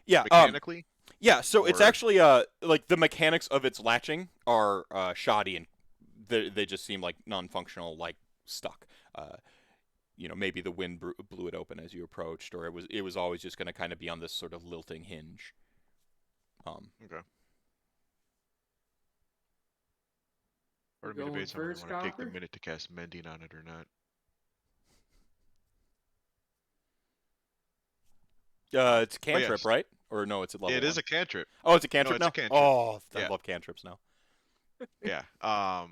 mechanically? Yeah, so it's actually like the mechanics of its latching are shoddy, and they just seem like non-functional, like stuck. Maybe the wind blew it open as you approached, or it was always just going to kind of be on this sort of lilting hinge. Okay. Part of me debates on whether I want to take the minute to cast mending on it or not. It's a cantrip, right? Or no, it's a level. It is a cantrip. Oh, it's a cantrip no, now? It's a cantrip. Oh, I love cantrips now. Yeah. I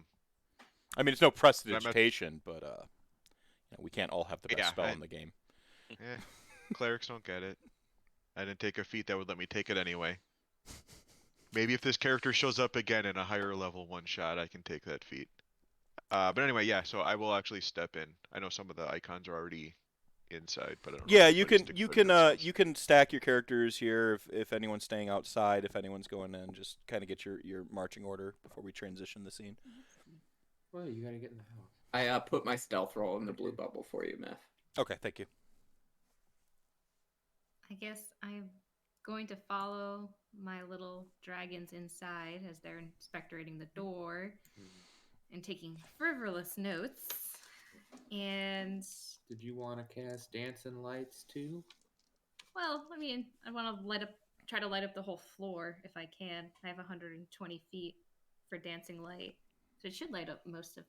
mean, it's no prestidigitation, but we can't all have the best spell in the game. Yeah, clerics don't get it. I didn't take a feat that would let me take it anyway. Maybe if this character shows up again in a higher level one-shot, I can take that feat. But anyway, yeah, so I will actually step in. I know some of the icons are already inside, but I don't know you can stack your characters here if anyone's staying outside, if anyone's going in, just kind of get your marching order before we transition the scene. Well, you gotta get in the house. I put my stealth roll in the blue bubble for you, Meph. Okay, thank you. I guess I'm going to follow my little dragons inside as they're inspectorating the door and taking frivolous notes. And did you want to cast dancing lights too? Well, I mean, I want to try to light up the whole floor if I can. I have 120 feet for dancing light, so it should light up most of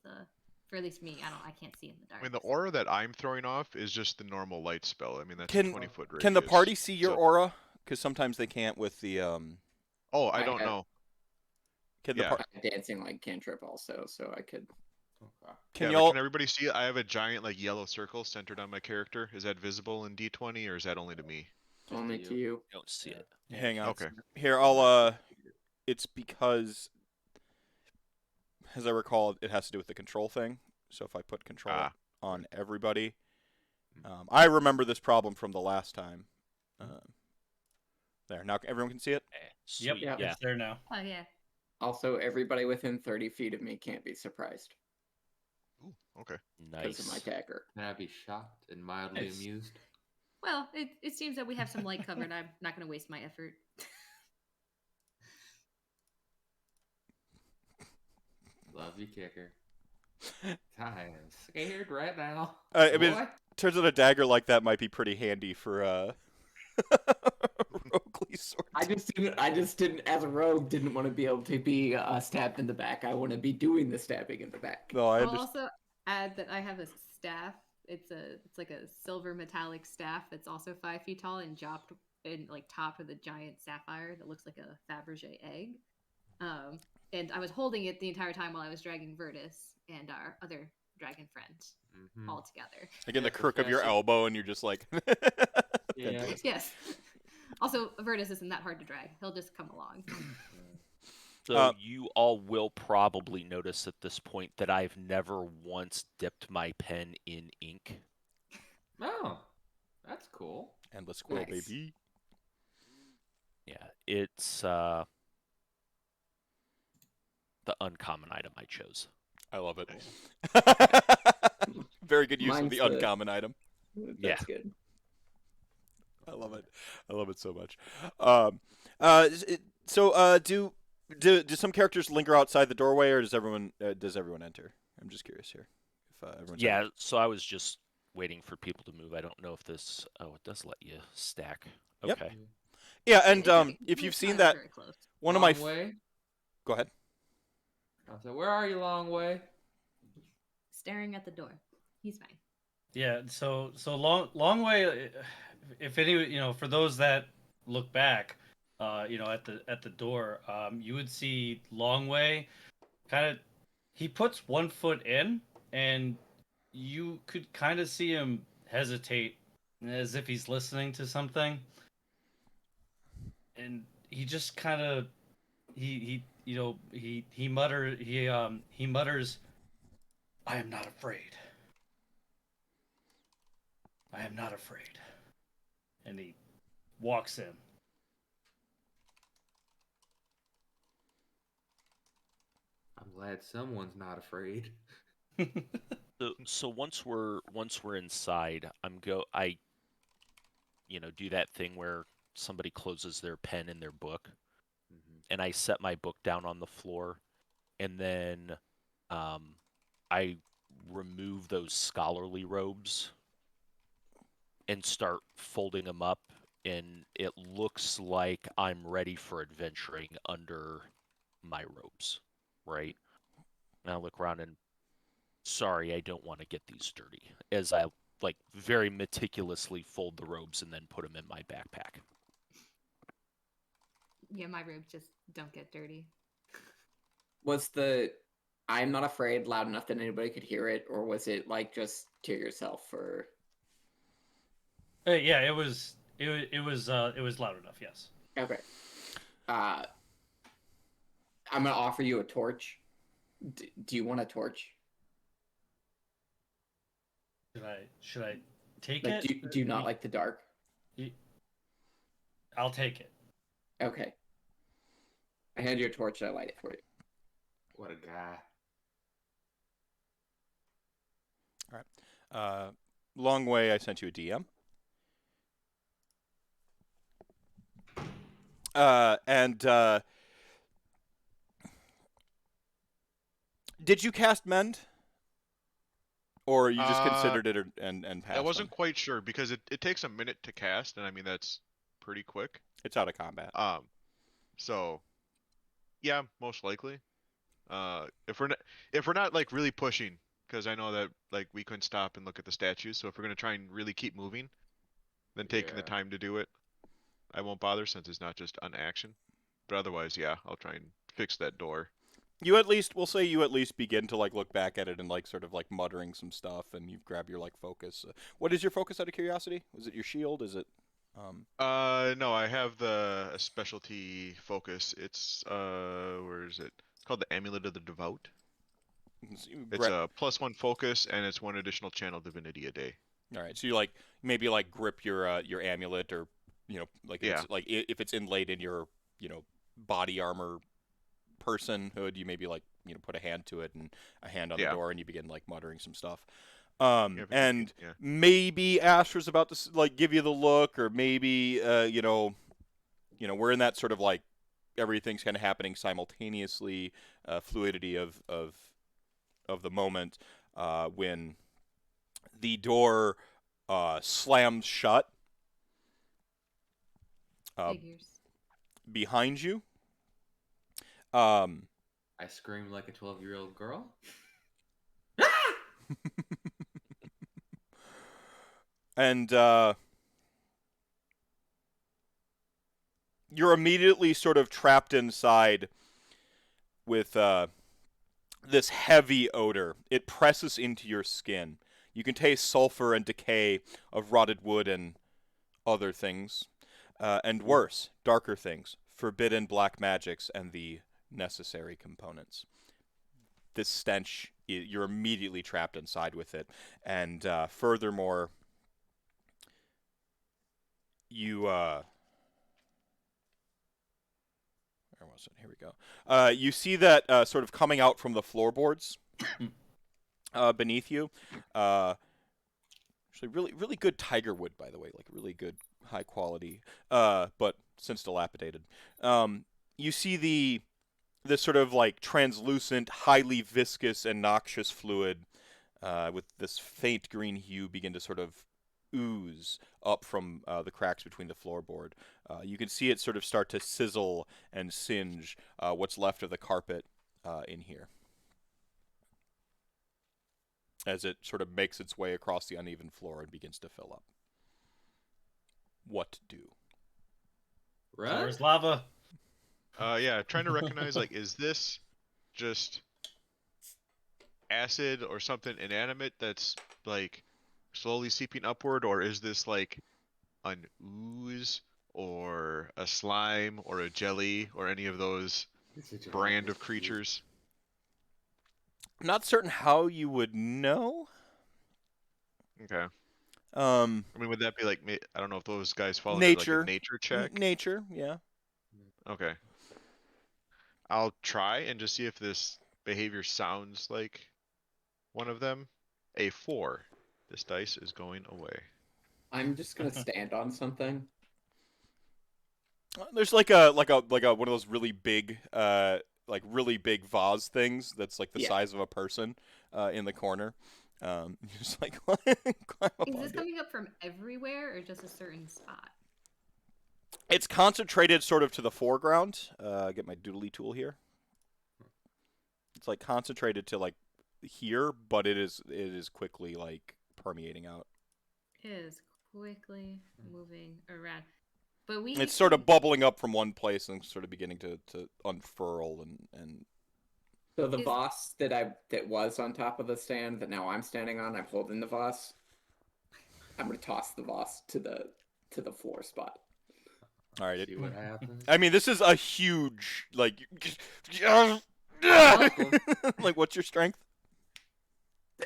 for at least me. I can't see in the dark. I mean, the aura that I'm throwing off is just the normal light spell. I mean, that's a 20-foot radius. Can the party see your aura? Because sometimes they can't with the Oh, I don't know. I have dancing light cantrip also, so I could. Can everybody see it? I have a giant yellow circle centered on my character. Is that visible in D20, or is that only to me? Only to you. Don't see it. Hang on. Okay. Here, I'll it's because, as I recall, it has to do with the control thing. So if I put control on everybody, I remember this problem from the last time. There, now everyone can see it? Sweet, Yep. yeah. It's there now. Oh yeah. Also, everybody within 30 feet of me can't be surprised Ooh, okay. because of my Nice. dagger. Can I be shocked and mildly Nice. amused? Well, it seems that we have some light covered. I'm not going to waste my effort. Love you, kicker. I am scared right now. I mean, Boy. turns out a dagger like that might be pretty handy for roguely swords. I just didn't, as a rogue, didn't want to be able to be stabbed in the back. I want to be doing the stabbing in the back. No, I I'll understand. also add that I have a staff. It's like a silver metallic staff that's also 5 feet tall and topped with a giant sapphire that looks like a Fabergé egg. And I was holding it the entire time while I was dragging Virtus and our other dragon friend all together. Again, the Yeah, crook of your professor. elbow, and you're just like. Yeah. Yes. Also, Virtus isn't that hard to drag. He'll just come along. So you all will probably notice at this point that I've never once dipped my pen in ink. Oh, that's cool. Endless squirrel, Nice. baby. Yeah, it's the uncommon item I chose. I love it. Very good use of Mine's the the- uncommon item. That's good. I love it. I love it so much. Do some characters linger outside the doorway, or does everyone enter? I'm just curious here. If everyone's Yeah, so I was just waiting for people to move. I don't know if this. Oh, it does let you stack. Yep. Okay. Yeah, and It's if you've not seen that, very close. one of my Long way. go ahead. I said, where are you, long way? Staring at the door. He's fine. Yeah, so long way. If any, for those that look back, at the door, you would see Longway. He puts 1 foot in, and you could kind of see him hesitate, as if he's listening to something. And he just kind of, he mutters, "I am not afraid. I am not afraid." And he walks in. I'm glad someone's not afraid. So once we're inside, I do that thing where somebody closes their pen in their book, and I set my book down on the floor, and then I remove those scholarly robes and start folding them up, and it looks like I'm ready for adventuring under my robes, right? And I look around and, sorry, I don't want to get these dirty, as I very meticulously fold the robes and then put them in my backpack. Yeah, my robes just don't get dirty. Was the "I'm not afraid" loud enough that anybody could hear it, or was it just to yourself? Or Yeah, it was loud enough. Yes. okay, I'm gonna offer you a torch. Do you want a torch? Should I take Like, it? do you not like the dark? I'll take it. Okay. I hand you a torch and I light it for you. What a guy. Long way. I sent you a DM. Did you cast Mend? Or you just considered it and passed I wasn't them? quite sure because it takes a minute to cast, and I mean that's pretty quick. It's out of combat. So yeah, most likely. If we're not really pushing, because I know that we couldn't stop and look at the statues. So if we're gonna try and really keep moving, then taking the Yeah. time to do it, I won't bother since it's not just an action. But otherwise, yeah, I'll try and fix that door. We'll say you at least begin to look back at it and sort of muttering some stuff, and you grab your focus. What is your focus out of curiosity? Was it your shield? Is it No, I have a specialty focus. It's where is it? It's called the Amulet of the Devout. It's a +1 focus, and it's 1 additional channel divinity a day. All right, so you like maybe like grip your amulet, or like if Yeah. it's like if it's inlaid in your body armor personhood, you maybe like put a hand to it and a hand on the Yeah. door, and you begin like muttering some stuff. Yeah, And yeah. maybe Astra's about to like give you the look, or maybe we're in that sort of like everything's kind of happening simultaneously, fluidity of the moment, when the door slams shut Figures. behind you. I screamed like a 12-year-old girl. And you're immediately sort of trapped inside with this heavy odor. It presses into your skin. You can taste sulfur and decay of rotted wood and other things. And worse, darker things, forbidden black magics and the necessary components. This stench, you're immediately trapped inside with it. And furthermore, you where was it? Here we go. You see that sort of coming out from the floorboards beneath you. Actually, really good tiger wood, by the way, like really good high quality, but since dilapidated. You see this sort of like translucent, highly viscous and noxious fluid with this faint green hue begin to sort of ooze up from the cracks between the floorboard. You can see it sort of start to sizzle and singe what's left of the carpet in here, as it sort of makes its way across the uneven floor and begins to fill up. What to do? Run? There's lava. Yeah, trying to recognize, like, is this just acid or something inanimate that's, like, slowly seeping upward, or is this, like, an ooze, or a slime, or a jelly, or any of those brand of creatures? I'm not certain how you would know. Okay. I mean, would that be, like, I don't know if those guys follow nature, like, a nature check? Nature, yeah. Okay. I'll try and just see if this behavior sounds like one of them. A 4. This dice is going away. I'm just gonna stand on something. There's like a one of those really big really big vase things that's like the size of a person in the corner. Just like climb up Is this onto it. coming up from everywhere or just a certain spot? It's concentrated sort of to the foreground. Get my doodly tool here. It's like concentrated to like here, but it is quickly like permeating out. It is quickly moving around. But it's sort of bubbling up from one place and sort of beginning to unfurl and So the vase that was on top of the stand that now I'm standing on, I'm holding the vase. I'm gonna toss the vase to the floor spot. All right. See what happens. I mean, this is a huge like. Like, what's your strength?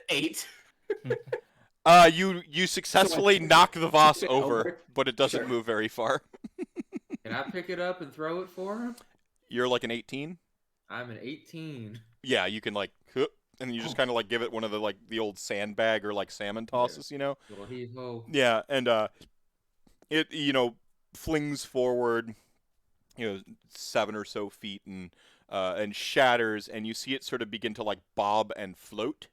8. You successfully knock the vase over, but it doesn't move very far. Can I pick it up and throw it for him? You're like an 18. I'm an 18. Yeah, you can like, and you just kind of like give it one of the like the old sandbag or like salmon tosses, Little heave-ho. Yeah, and it flings forward, 7 or so feet and shatters, and you see it sort of begin to like bob and float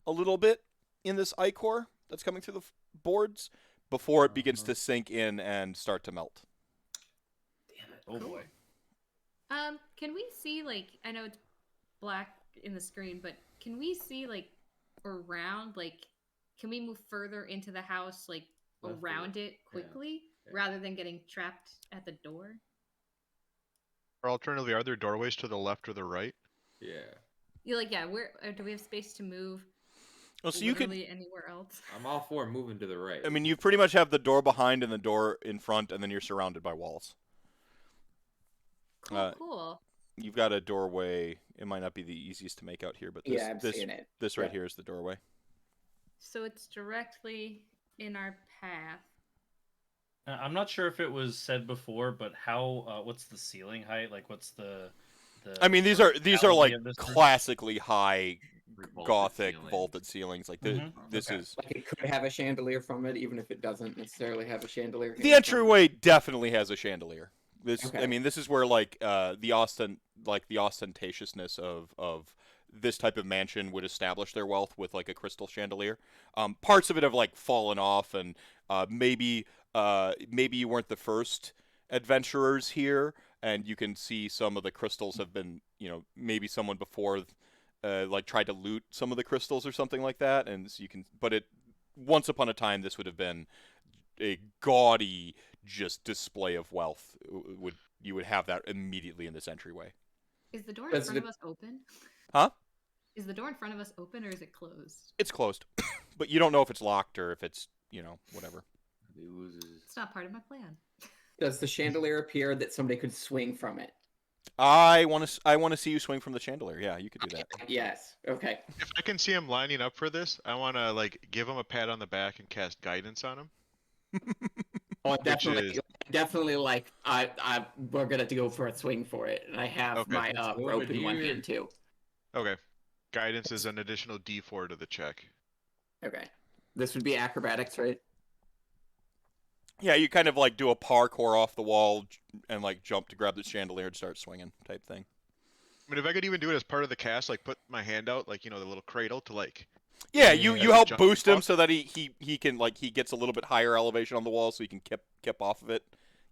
a little bit in this ichor that's coming through the boards before it begins to sink in and start to melt. Damn it. Oh boy. Can we see, like, I know it's black in the screen, but can we see, like, around, like, can we move further into the house, like, around it quickly rather than getting trapped at the door? Or alternatively, are there doorways to the left or the right? Yeah. You're like, where do we have space to move? Well, so you could. literally anywhere else. I'm all for moving to the right. I mean, you pretty much have the door behind and the door in front, and then you're surrounded by walls. Cool, cool. You've got a doorway. It might not be the easiest to make out here, but Yeah, I'm seeing it. this right Yeah. here is the doorway. So it's directly in our path. I'm not sure if it was said before, but how? What's the ceiling height? Like, what's the? I mean, these are like reality of this room? classically high Vaulted Gothic ceilings. vaulted ceilings. Like this Okay. is Like it could have a chandelier from it, even if it doesn't necessarily have a chandelier. the hanging from it. entryway definitely has a chandelier. This I Okay. mean, this is where like the ostentatiousness of this type of mansion would establish their wealth with like a crystal chandelier. Parts of it have like fallen off, and maybe you weren't the first adventurers here, and you can see some of the crystals have been, maybe someone before like tried to loot some of the crystals or something like that, and so you can. But once upon a time, this would have been a gaudy just display of wealth. You would have that immediately in this entryway. Is the door in Does front it- of us open? Huh? Is the door in front of us open or is it closed? It's closed, but you don't know if it's locked or if it's whatever. The oozes. It's not part of my plan. Does the chandelier appear that somebody could swing from it? I want to see you swing from the chandelier. Yeah, you could do that. Yes. Okay. If I can see him lining up for this, I want to like give him a pat on the back and cast guidance on him. Oh, Which definitely, is- definitely. Like we're gonna go for a swing for it, and I have Okay. my Let's go rope with in one you. hand too. Okay. Guidance is an additional D4 to the check. Okay. This would be acrobatics, right? Yeah, you kind of like do a parkour off the wall and like jump to grab the chandelier and start swinging type thing. I mean, if I could even do it as part of the cast, like put my hand out, like the little cradle to like. Yeah, Yeah, you help jump boost him up. so that he can like he gets a little bit higher elevation on the wall so he can kip off of it.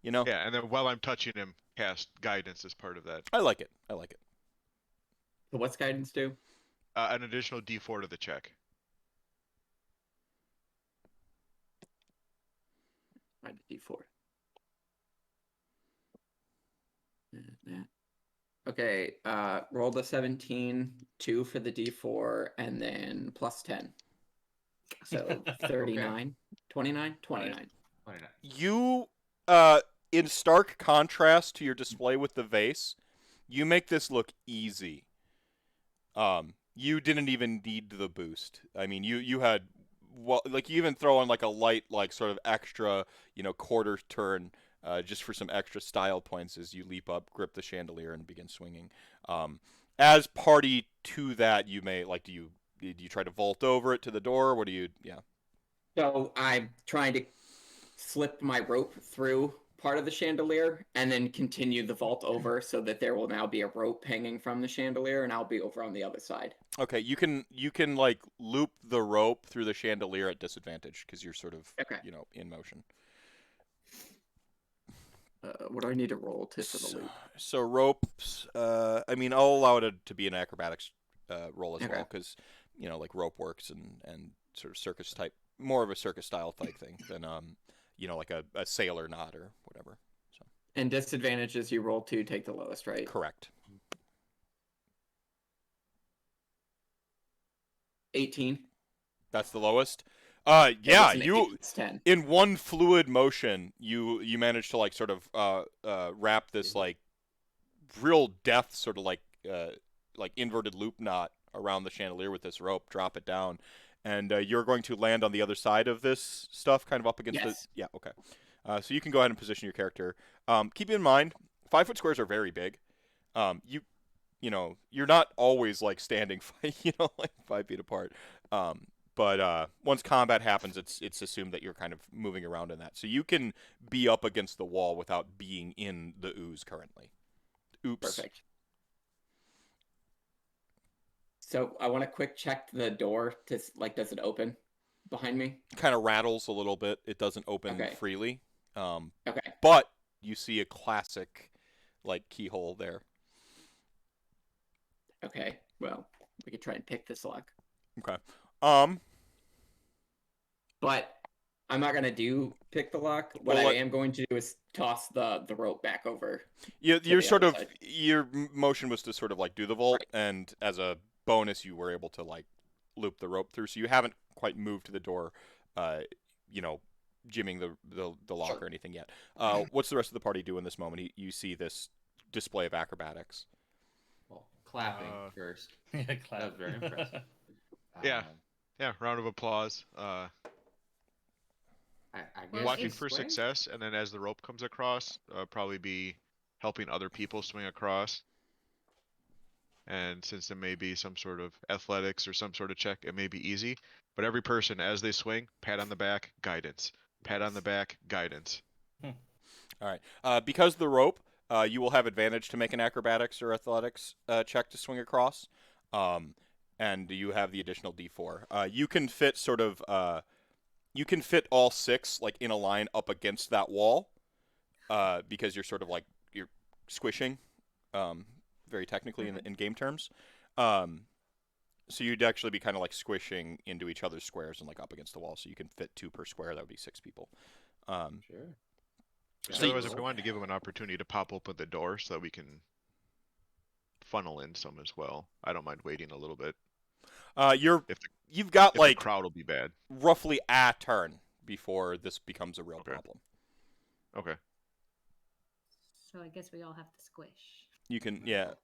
Yeah, and then while I'm touching him, cast guidance as part of that. I like it. So what's guidance do? An additional D4 to the check. I did D4. Okay, roll the 17, 2 for the D4, and then plus 10. So 39, 29, 29. 29. You in stark contrast to your display with the vase, you make this look easy. You didn't even need the boost. I mean, you had like you even throw on like a light like sort of extra, quarter turn just for some extra style points as you leap up, grip the chandelier, and begin swinging. As party to that, you may like do you try to vault over it to the door? What do you? Yeah. So I'm trying to slip my rope through part of the chandelier and then continue the vault over so that there will now be a rope hanging from the chandelier and I'll be over on the other side. Okay, you can like loop the rope through the chandelier at disadvantage because you're sort of Okay. in motion. What do I need to roll for the loop? So ropes. I mean, I'll allow it to be an acrobatics roll as Okay. well because like rope works and sort of circus type, more of a circus style type thing than like a sailor knot or whatever. So And disadvantages you roll to take the lowest, right? correct. 18. That's the lowest. That Yeah, was an 8, you it's 10. in one fluid motion, you manage to like sort of wrap this like real death sort of like inverted loop knot around the chandelier with this rope. Drop it down, and you're going to land on the other side of this stuff, kind of up against Yes. the. Yeah, okay. So you can go ahead and position your character. Keep in mind, 5-foot squares are very big. You're not always like standing, like 5 feet apart. But once combat happens, it's assumed that you're kind of moving around in that. So you can be up against the wall without being in the ooze currently. Oops. Perfect. So I want to quick check the door to does it open behind me? Kind of rattles a little bit. It doesn't open Okay. freely. Okay. But you see a classic like keyhole there. Okay. Well, we could try and pick this lock. Okay. But I'm not gonna pick the lock. What Well, I am going to do is toss the rope back over. You're the sort other of side. your motion was to sort of like do the vault, Right. and as a bonus, you were able to like loop the rope through, so you haven't quite moved to the door, jimming the lock Sure. or anything yet. What's the rest of the party do in this moment? You see this display of acrobatics. Well, clapping first. Yeah, That clap. was very impressive. Yeah. Um, Yeah, round of applause. I Well, guess Watching it's- for swing? success, and then as the rope comes across, probably be helping other people swing across. And since there may be some sort of athletics or some sort of check, it may be easy. But every person, as they swing, pat on the back, guidance. Pat on the back, guidance. All right. Because of the rope, you will have advantage to make an acrobatics or athletics check to swing across, and you have the additional D4. You can fit you can fit all 6 like in a line up against that wall, because you're sort of like you're squishing, very technically in game terms. So you'd actually be kind of like squishing into each other's squares and like up against the wall. So you can fit 2 per square. That would be 6 people. Sure. So otherwise, if we wanted to give them an opportunity to pop open the door so that we can funnel in some as well, I don't mind waiting a little bit. You've got If like the crowd will be bad. roughly a turn before this becomes a real Okay. problem. Okay. So I guess we all have to squish. You can, yeah.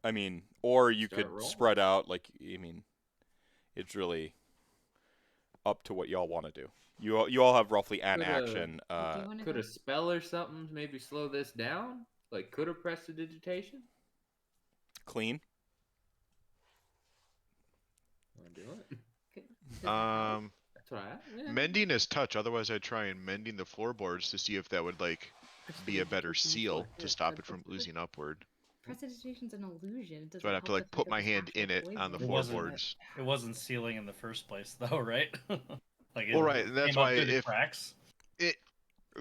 I mean, or you Start could rolling. spread out. Like, I mean, it's up to what y'all want to do. You all have roughly an Could, action. Do you wanna Could go- a spell or something maybe slow this down? Like, could a prestidigitation? Clean. Want to do it? does that help? That's what I. Mending is touch. Otherwise, I'd try and mending the floorboards to see if that would like be a better seal to stop it from oozing upward. Prestidigitation's an illusion. It doesn't So I'd have to help like think put of my its hand in actual it on the poison. It wasn't- floorboards. It wasn't sealing in the first place, though, right? Like it Well, right, and that's came up why through the if- cracks.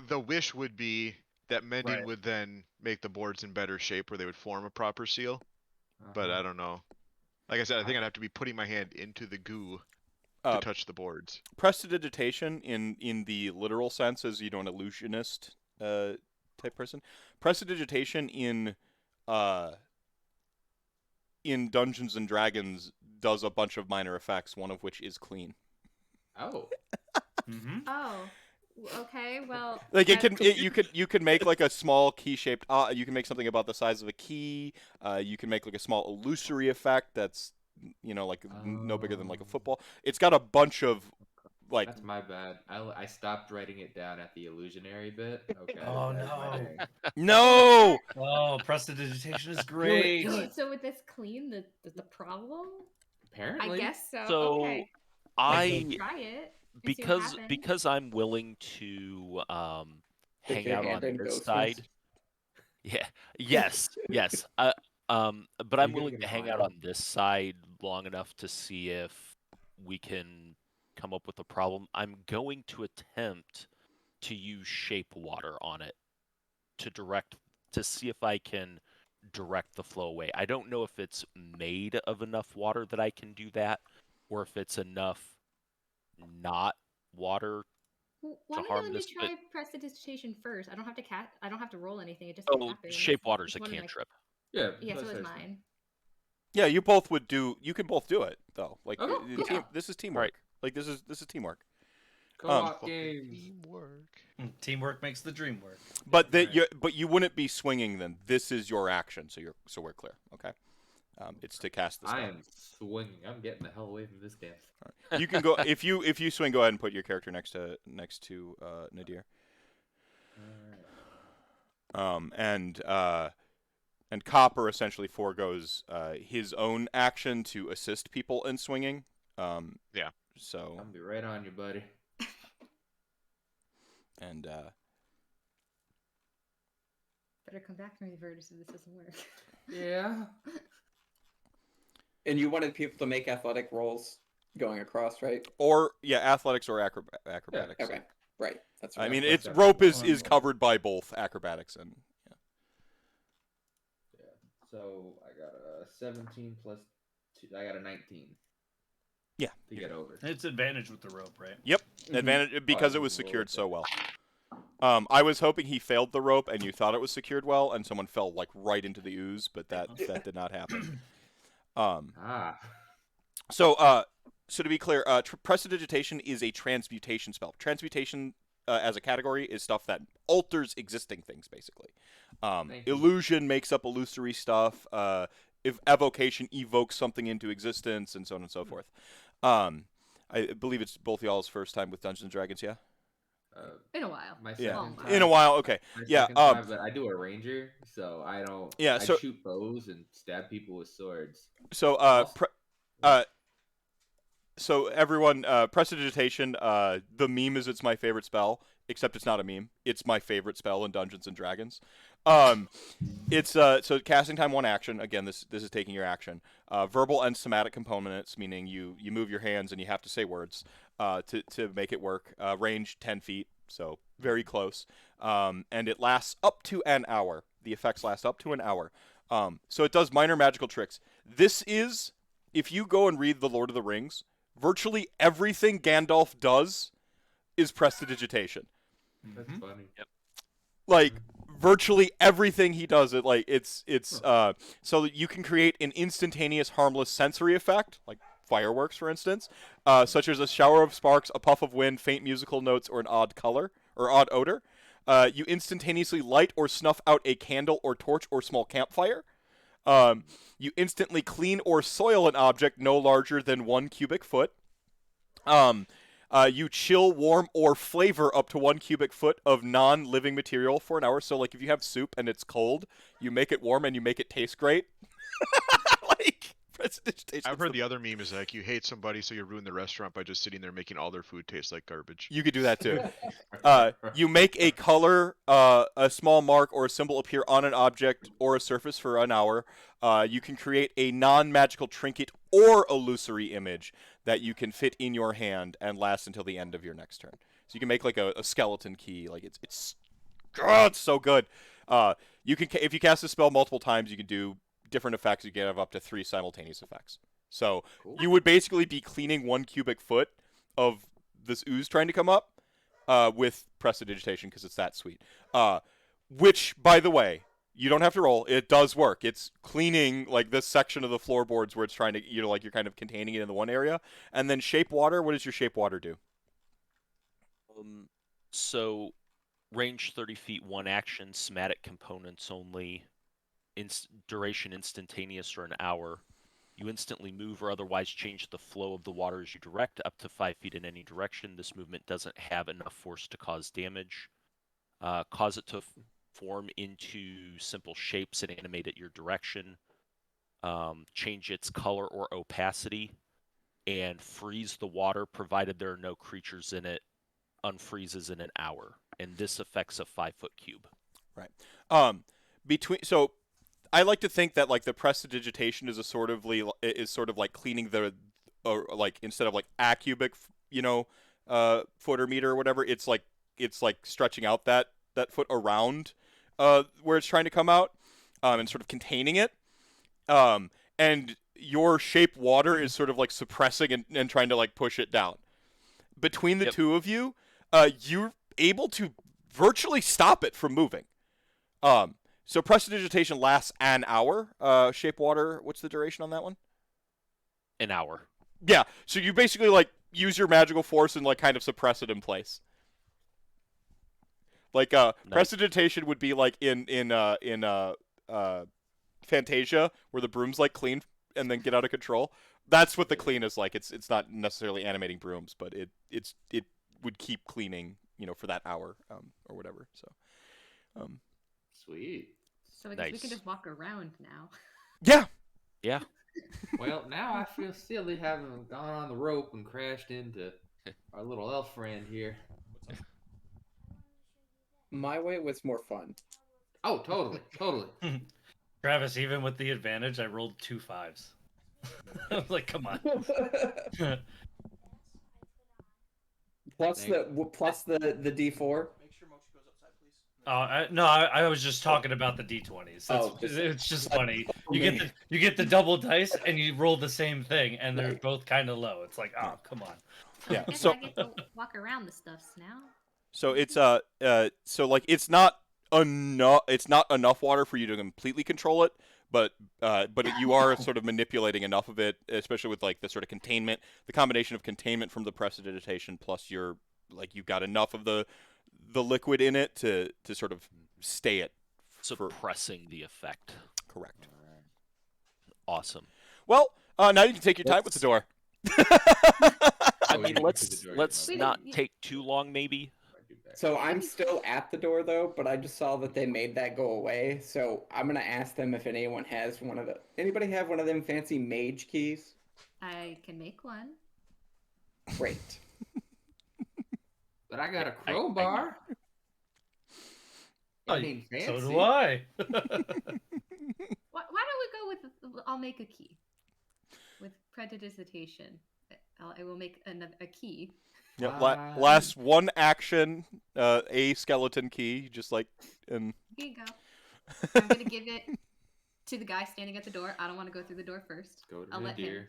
The wish would be that mending Right. would then make the boards in better shape where they would form a proper seal. But I don't know. Like I said, I think I'd have to be putting my hand into the goo to Uh, touch the boards. Prestidigitation in the literal sense as an illusionist type person. Prestidigitation in Dungeons and Dragons does a bunch of minor effects, one of which is clean. Oh. Mm-hmm. Oh, okay. Well, Like that- you could make like a small key shaped. You can make something about the size of a key. You can make like a small illusory effect that's like no bigger than like a football. It's got a bunch of like That's my bad. I stopped writing it down at the illusionary bit. Okay. Oh, that's my no. thing. no. Oh, prestidigitation is Do it, great. do it. So with this clean, the problem? Apparently. I guess so. So okay. I Try it. and see what happens. because I'm willing to Stick hang your out hand on in this Ghostface. side. Yeah. Yes. Yes. But I'm You're gonna willing get to hang fired. out on this side long enough to see if we can come up with a problem. I'm going to attempt to use shape water on it to see if I can direct the flow away. I don't know if it's made of enough water that I can do that, or if it's enough not water. Well, why to don't you harm let me this, but- try prestidigitation first? I don't have to I don't have to roll anything. It just Oh, happens. shape water's It's a one of my- cantrip. Yeah. Yeah, so that's is nice. mine. Yeah, you both would do. You can both do it though. Like Okay, yeah. this is teamwork. Right. Like this is teamwork. Co-op Fucking games. Teamwork. Teamwork makes the dream work. But Right. you wouldn't be swinging then. This is your action, so we're clear. Okay. It's to cast the spell. I am swinging. I'm getting the hell away from this damn. You can go if you swing. Go ahead and put your character next to Nadir. And Copper essentially foregoes his own action to assist people in swinging. Yeah. So I'll be right on you, buddy. and Better come back to me, Virtus, if this doesn't work. Yeah. And you wanted people to make athletic rolls going across, right? athletics or acrobatics. Okay, right. That's I right. mean, Plus it's that rope one is more. covered by both acrobatics and Yeah. So I got a 17 plus 2. I got a 19. Yeah. To get over. It's advantage with the rope, right? advantage because Oh, it was roll secured it so down. well. I was hoping he failed the rope and you thought it was secured well, and someone fell like right into the ooze, but that did not happen. Ah. So So to be clear, prestidigitation is a transmutation spell. Transmutation as a category is stuff that alters existing things, basically. Thank you. Illusion makes up illusory stuff. If evocation evokes something into existence, and so on and so forth. I believe it's both y'all's first time with Dungeons and Dragons, yeah? In a while. My Yeah. second time. In a while, okay. My Yeah, second time, but I do a ranger, so I don't. Yeah, I so- shoot bows and stab people with swords. So, Also- so everyone, prestidigitation, the meme is it's my favorite spell, except it's not a meme. It's my favorite spell in Dungeons and Dragons. It's so casting time 1 action. Again, this is taking your action. Verbal and somatic components, meaning you move your hands and you have to say words to make it work. Range 10 feet, so very close. And it lasts up to an hour. The effects last up to an hour. So it does minor magical tricks. This is, if you go and read The Lord of the Rings, virtually everything Gandalf does is prestidigitation. That's funny. Like virtually everything he does, it's so that you can create an instantaneous harmless sensory effect, like fireworks, for instance, such as a shower of sparks, a puff of wind, faint musical notes, or an odd color or odd odor. You instantaneously light or snuff out a candle or torch or small campfire. You instantly clean or soil an object no larger than 1 cubic foot. You chill, warm, or flavor up to 1 cubic foot of non-living material for an hour. So, like, if you have soup and it's cold, you make it warm and you make it taste great. Like, prestidigitation. I've heard the other meme is like you hate somebody, so you ruin the restaurant by just sitting there making all their food taste like garbage. You could do that too. You make a color, a small mark, or a symbol appear on an object or a surface for an hour. You can create a non-magical trinket or illusory image that you can fit in your hand and last until the end of your next turn. So you can make like a skeleton key. Like it's so good. You can if you cast a spell multiple times, you can do different effects. You can have up to 3 simultaneous effects. So you would basically be cleaning 1 cubic foot of this ooze trying to come up with prestidigitation because it's that sweet. Which, by the way, you don't have to roll. It does work. It's cleaning like this section of the floorboards where it's trying to, like you're kind of containing it in the one area. And then shape water. What does your shape water do? So, range 30 feet, 1 action, somatic components only, duration instantaneous or an hour. You instantly move or otherwise change the flow of the water as you direct up to 5 feet in any direction. This movement doesn't have enough force to cause damage. Cause it to form into simple shapes and animate at your direction. Change its color or opacity. And freeze the water provided there are no creatures in it. Unfreezes in an hour. And this affects a 5-foot cube. Right. So I like to think that like the prestidigitation is sort of like cleaning the like instead of like a cubic foot or meter or whatever, it's like stretching out that foot around where it's trying to come out and sort of containing it. And your shape water is sort of like suppressing and trying to like push it down. Between the two of you, you're able to virtually stop it from moving. So prestidigitation lasts an hour. Shape water, what's the duration on that one? An hour. Yeah. So you basically like use your magical force and like kind of suppress it in place. Like Nice. prestidigitation would be like in Fantasia where the brooms like clean and then get out of control. That's what the clean is like. It's not necessarily animating brooms, but it would keep cleaning, for that hour or whatever. So Sweet. So I guess we Nice. can just walk around now. yeah. Yeah. Well, now I feel silly having gone on the rope and crashed into our little elf friend here. My way was more fun. Oh, totally, totally. Travis, even with the advantage, I rolled 2 5s. I was like, come on. Plus the D4. Make sure Mochi goes outside, please. No, I was just talking about the D20s. It's just funny. You get the double dice and you roll the same thing, and they're both kind of low. It's like, oh, come on. Yeah. I guess So I get to walk around the stuffs now. so it's so like it's not enough water for you to completely control it, but you are sort of manipulating enough of it, especially with like the sort of containment, the combination of containment from the prestidigitation plus you've got enough of the liquid in it to sort of stay it. Suppressing the effect. Correct. Awesome. Well, now you can take your time with the door. I mean, let's Wait, not take too long, maybe. So I'm still at the door though, but I just saw that they made that go away. So I'm gonna ask them if anyone has anybody have one of them fancy mage keys? I can make one. Great. But I got a I- crowbar. Oh, It ain't fancy. so do I. Why don't we go with? I'll make a key. With prestidigitation, I will make a key. Yep. Last one action, a skeleton key, just like in. Here you go. I'm gonna give it to the guy standing at the door. I don't want to go through the door first. Go to I'll the let him. deer.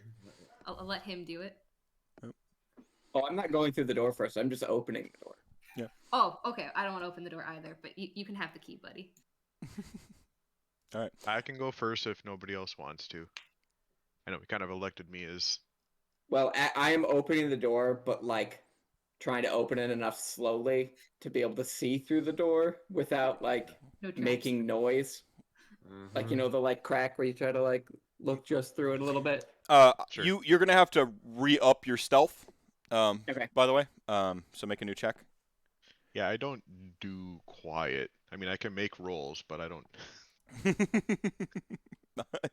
I'll let him do it. Oh, I'm not going through the door first. I'm just opening the door. Oh, okay. I don't want to open the door either, but you can have the key, buddy. All right. I can go first if nobody else wants to. I know we kind of elected me as. Well, I am opening the door, but like trying to open it enough slowly to be able to see through the door without like No traps. making noise. Like you know the like crack where you try to like look just through it a little bit. Sure. You're gonna have to re-up your stealth. Okay. By the way, so make a new check. Yeah, I don't do quiet. I mean, I can make rolls, but I don't.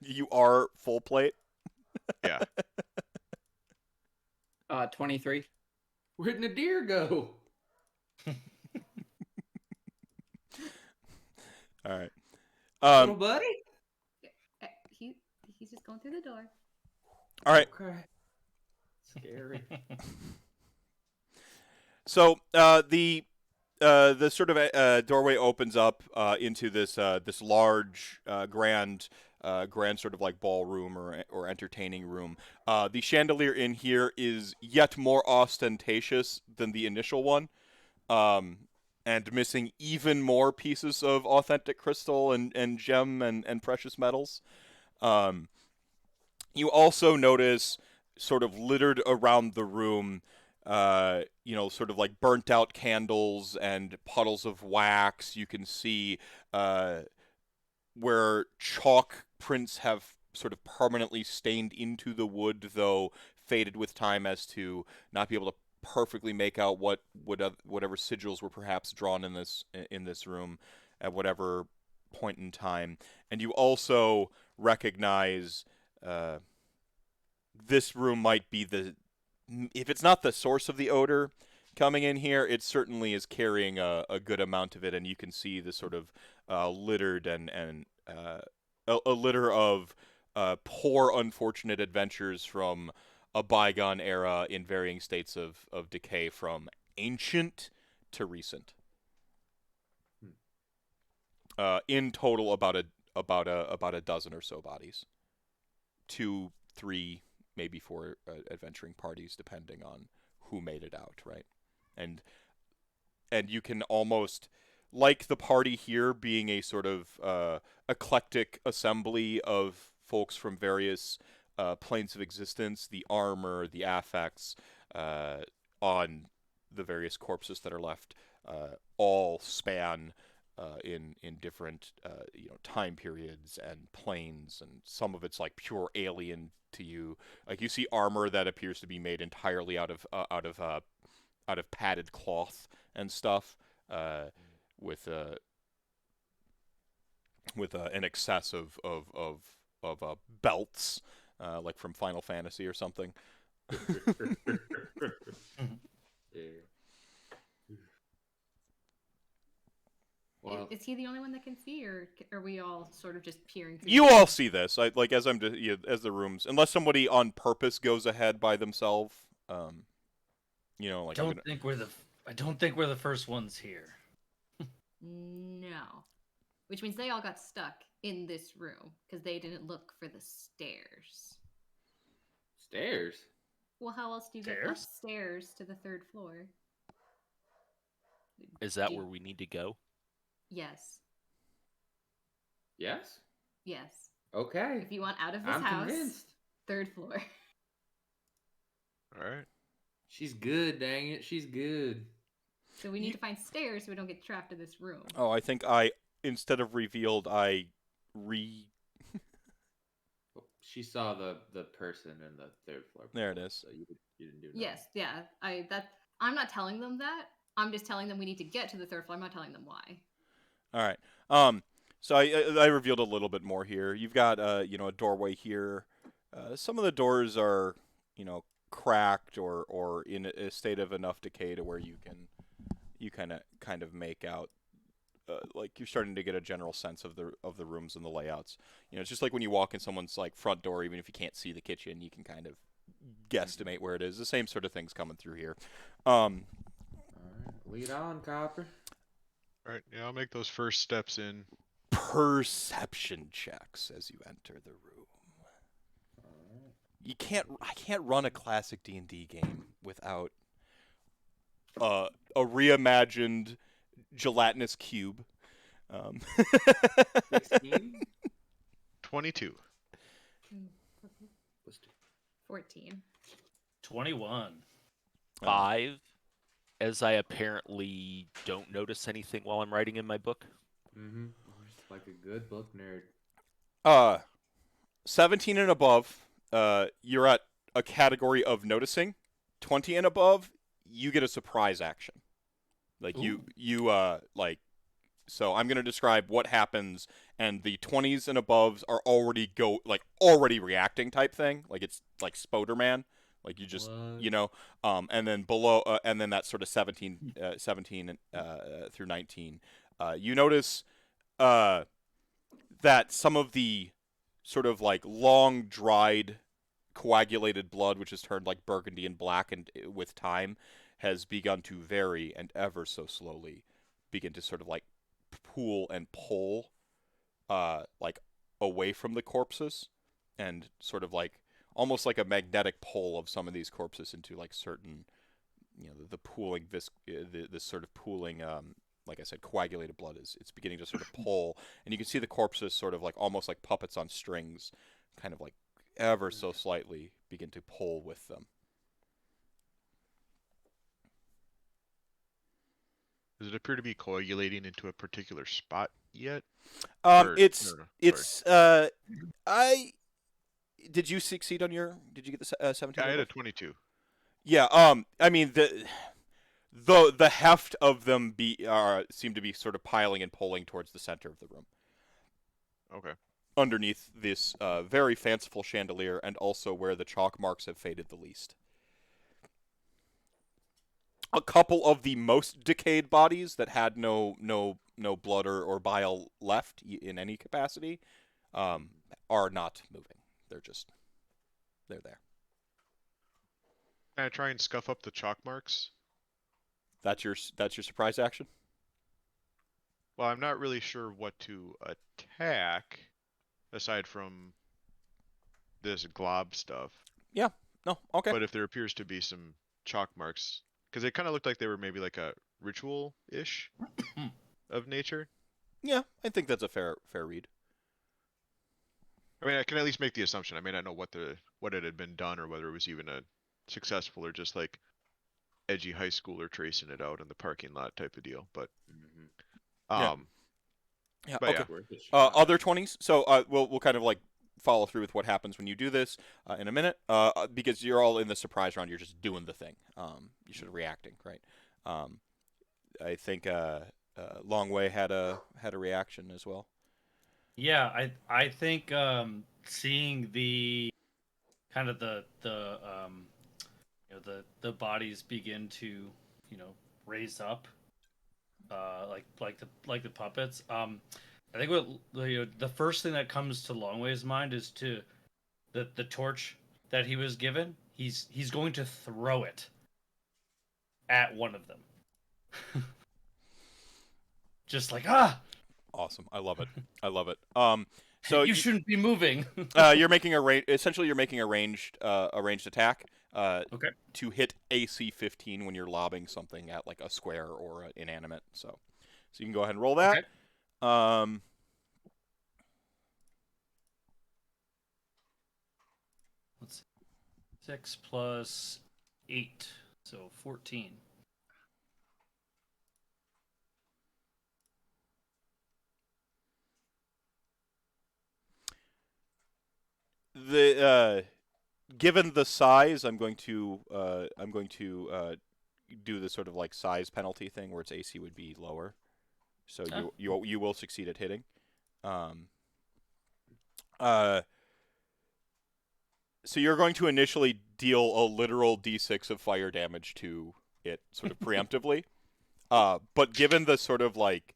You are full plate. Yeah. 23. Where'd the deer go? All right. Little buddy? He's just going through the door. All right. Okay. Scary. So the sort of doorway opens up into this large grand sort of like ballroom or entertaining room. The chandelier in here is yet more ostentatious than the initial one, and missing even more pieces of authentic crystal and gem and precious metals. You also notice sort of littered around the room, sort of like burnt out candles and puddles of wax. You can see where chalk prints have sort of permanently stained into the wood, though faded with time as to not be able to perfectly make out whatever sigils were perhaps drawn in this room at whatever point in time. And you also recognize this room might be if it's not the source of the odor coming in here, it certainly is carrying a good amount of it, and you can see the sort of littered and a litter of poor, unfortunate adventures from a bygone era in varying states of decay, from ancient to recent. In total, about a dozen or so bodies, 2, 3, maybe 4 adventuring parties, depending on who made it out, right? And you can almost, like the party here being a sort of eclectic assembly of folks from various planes of existence, the armor, the affects on the various corpses that are left all span in different time periods and planes, and some of it's like pure alien to you. Like you see armor that appears to be made entirely out of padded cloth and stuff, with an excess of belts, like from Final Fantasy or something. Yeah. Well, Is he the only one that can see, or are we all sort of just peering through? You all see this, as as the rooms, unless somebody on purpose goes ahead by themselves. Like I don't think we're the first ones here. No. Which means they all got stuck in this room because they didn't look for the stairs. stairs? Well, how else do you get Stairs? upstairs to the 3rd floor? Is that where we need to go? Yes. Yes? Yes. Okay. If you want out of this I'm house, convinced. 3rd floor. All right. She's good, dang it. She's good. So we need to find stairs so we don't get trapped in this room. Oh, I think instead of revealed, I She saw the person in the 3rd floor. There it before, is. So you didn't do nothing. Yes, yeah. I'm not telling them that. I'm just telling them we need to get to the 3rd floor. I'm not telling them why. All right. So I revealed a little bit more here. You've got a doorway here. Some of the doors are cracked or in a state of enough decay to where you kind of make out like you're starting to get a general sense of the rooms and the layouts. It's just like when you walk in someone's like front door, even if you can't see the kitchen, you can kind of guesstimate where it is. The same sort of things coming through here. All right. Lead on, Copper. All right. Yeah, I'll make those first steps in. Perception checks as you enter the room. I can't run a classic D&D game without a reimagined gelatinous cube. 16? 22. 14. 21. 5, as I apparently don't notice anything while I'm writing in my book. Mm-hmm. Just like a good book nerd. 17 and above, you're at a category of noticing. 20 and above, you get a surprise action. Like Ooh. So I'm going to describe what happens, and the 20s and aboves are already reacting type thing. Like it's like Spoderman. Like you just, What? and then below, and then that sort of 17 through 19. You notice that some of the sort of like long dried coagulated blood, which has turned like burgundy and black and with time, has begun to vary and ever so slowly begin to sort of like pool and pull like away from the corpses, and sort of like almost like a magnetic pull of some of these corpses into like certain the pooling this sort of pooling like I said, coagulated blood it's beginning to sort of pull, and you can see the corpses sort of like almost like puppets on strings, kind of like ever so slightly begin to pull with them. Does it appear to be coagulating into a particular spot yet? It's sorry. I did you succeed on your? Did you get the 17? I had a 22. Yeah. I mean the heft of them seem to be sort of piling and pulling towards the center of the room. Okay. Underneath this very fanciful chandelier, and also where the chalk marks have faded the least. A couple of the most decayed bodies that had no blood or bile left in any capacity are not moving. They're there. Can I try and scuff up the chalk marks? That's your surprise action? Well, I'm not really sure what to attack aside from this glob stuff. Yeah. No. Okay. But if there appears to be some chalk marks, because they kind of looked like they were maybe like a ritual-ish of nature. Yeah, I think that's a fair read. I mean, I can at least make the assumption. I may not know what it had been done, or whether it was even a successful or just like edgy high schooler tracing it out in the parking lot type of deal. But Yeah. but Okay. yeah. Other 20s. So we'll kind of like follow through with what happens when you do this in a minute, because you're all in the surprise round. You're just doing the thing. You're sort of reacting, right? I think Long Way had a reaction as well. Yeah, I think seeing the kind of the bodies begin to raise up, like the puppets. I think what the first thing that comes to Longway's mind is the torch that he was given. He's going to throw it at one of them. Just like Awesome. I love it. So you shouldn't be moving. you're making essentially you're making a ranged attack Okay. to hit AC 15 when you're lobbing something at like a square or an inanimate. So you can go ahead and roll that. Okay. 6 plus 8, so 14. The given the size, I'm going to do the sort of like size penalty thing where its AC would be lower, so Oh. you will succeed at hitting. So you're going to initially deal a literal d6 of fire damage to it, sort of preemptively. But given the sort of like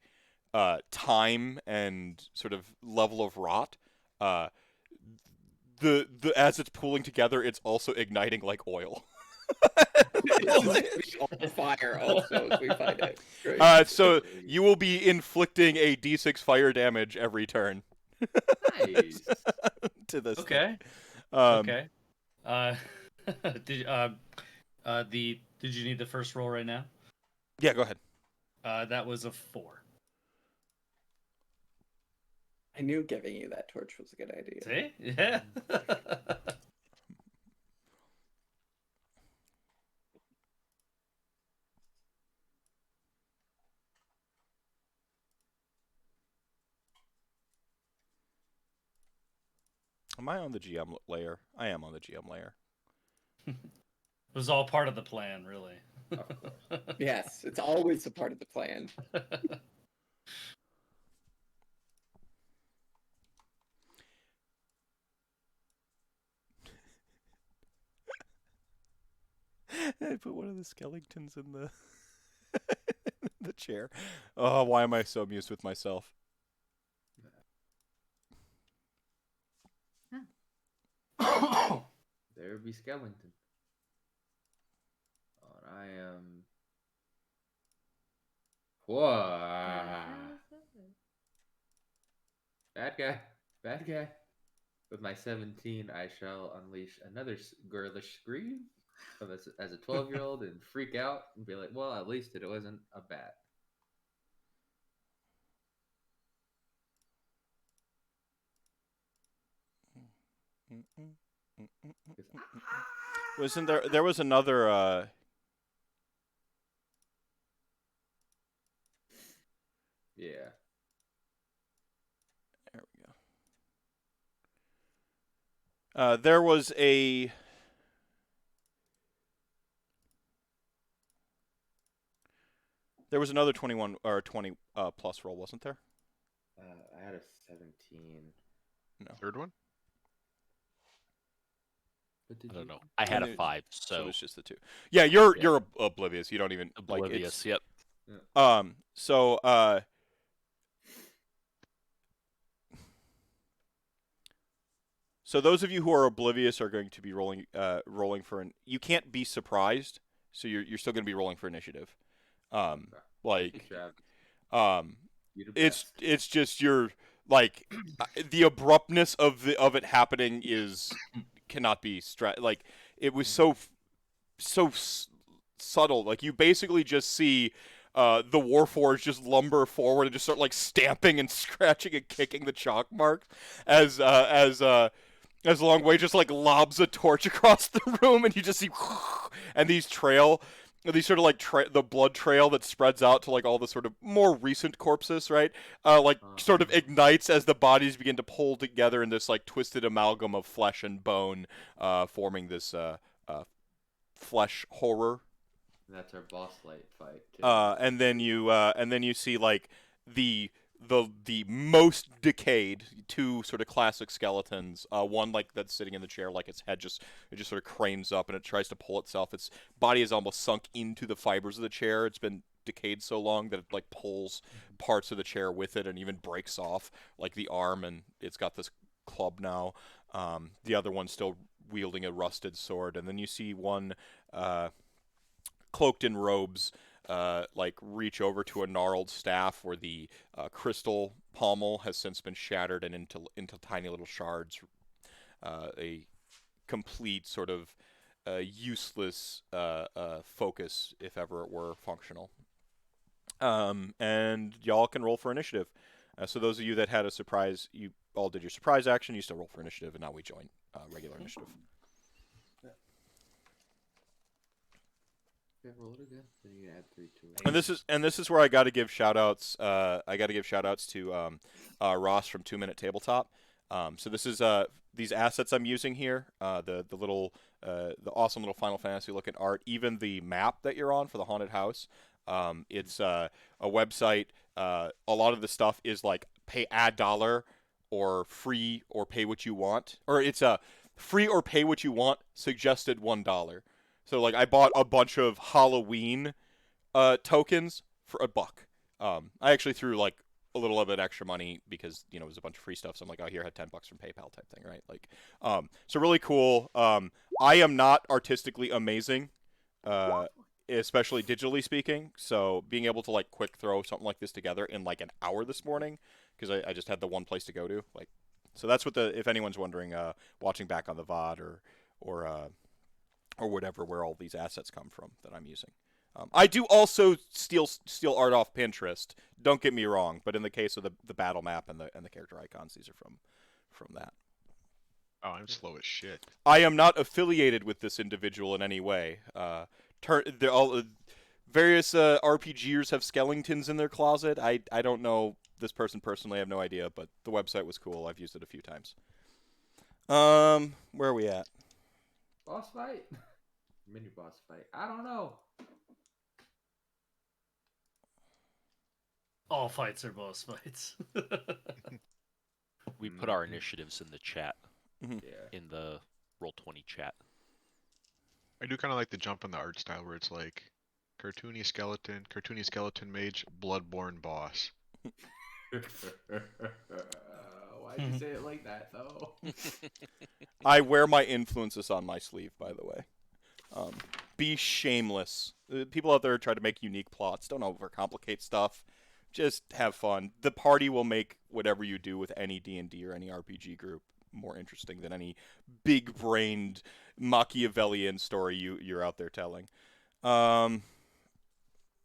time and sort of level of rot, the as it's pooling together, it's also igniting like oil. It's on fire also, as we find out. Great. So you will be inflicting a d6 fire damage every turn Nice. to this. Okay. Thing. Okay. Did did you need the first roll right now? Yeah, go ahead. That was a 4. I knew giving you that torch was a good idea. See? Yeah. Am I on the GM layer? I am on the GM layer. It was all part of the plan, really. Yes, it's always a part of the plan. I put one of the skeletons in the the chair. Oh, why am I so amused with myself? There be skeleton. Oh, I am. Whoa. Bad guy. Bad guy. With my 17, I shall unleash another girlish scream as a 12-year-old and freak out and be like, well, at least it wasn't a bat. Wasn't there? There was another. Yeah. There we go. There was a. There was another 21 or 20 plus roll, wasn't there? I had a 17. No. Third one? What did I don't you- know. I had a it- 5, So so it's just the two. Yeah, you're Yeah. you're oblivious. You don't even oblivious. Like, Yep. So so those of you who are oblivious are going to be rolling for an. You can't be surprised, so you're still going to be rolling for initiative. Like Good job. You the it's best. just your like the abruptness of it happening cannot be like it was so subtle. Like you basically just see the Warforged just lumber forward and just start like stamping and scratching and kicking the chalk marks as Longway just like lobs a torch across the room, and you just see and these sort of like the blood trail that spreads out to like all the sort of more recent corpses, right? Sort of ignites as the bodies begin to pull together in this like twisted amalgam of flesh and bone, forming this flesh horror. That's our boss light fight. Too. And then you see like the most decayed two sort of classic skeletons. One like that's sitting in the chair, like its head just sort of cranes up and it tries to pull itself. Its body is almost sunk into the fibers of the chair. It's been decayed so long that it like pulls parts of the chair with it and even breaks off like the arm, and it's got this club now. The other one's still wielding a rusted sword, and then you see one cloaked in robes like reach over to a gnarled staff where the crystal pommel has since been shattered and into tiny little shards. A complete sort of useless focus if ever it were functional. And y'all can roll for initiative. So those of you that had a surprise, you all did your surprise action. You still roll for initiative, and now we join regular initiative. Yeah, roll it again. Then you can add 3 to it. And this is where I got to give shout outs. I got to give shout outs to Ross from 2 Minute Tabletop. So this is these assets I'm using here. The little the awesome little Final Fantasy looking art. Even the map that you're on for the haunted house. It's a website. A lot of the stuff is like add dollar or free or pay what you want, or it's a free or pay what you want suggested $1. So like I bought a bunch of Halloween tokens for $1. I actually threw like a little bit extra money because it was a bunch of free stuff. So I'm like, oh, here, I had $10 from PayPal type thing, right? Like, so really cool. I am not artistically amazing, especially digitally speaking. So being able to like quick throw something like this together in like an hour this morning because I just had the one place to go to. Like, so that's what if anyone's wondering, watching back on the VOD or whatever, where all these assets come from that I'm using. I do also steal art off Pinterest. Don't get me wrong, but in the case of the battle map and the character icons, these are from that. Oh, I'm slow as shit. I am not affiliated with this individual in any way. Various RPGers have skeletons in their closet. I don't know this person personally. I have no idea, but the website was cool. I've used it a few times. Where are we at? Boss fight? Mini boss fight. I don't know. All fights are boss fights. We put our initiatives in the chat, Mhm. Yeah. in the Roll20 chat. I do kind of like the jump in the art style where it's like cartoony skeleton mage, bloodborne boss. Why'd you say it like that, though? I wear my influences on my sleeve, by the way. Be shameless. People out there try to make unique plots. Don't overcomplicate stuff. Just have fun. The party will make whatever you do with any D&D or any RPG group more interesting than any big-brained Machiavellian story you're out there telling. I'm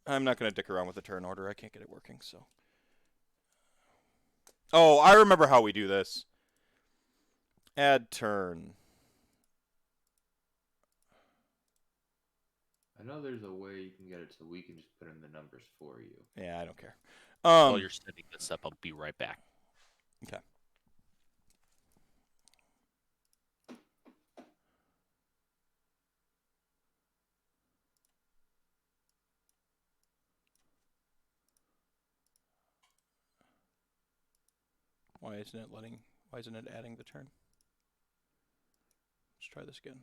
not going to dick around with the turn order. I can't get it working, so. Oh, I remember how we do this. Add turn. I know there's a way you can get it so we can just put in the numbers for you. Yeah, I don't care. While you're setting this up, I'll be right back. Okay. Why isn't it adding the turn? Let's try this again.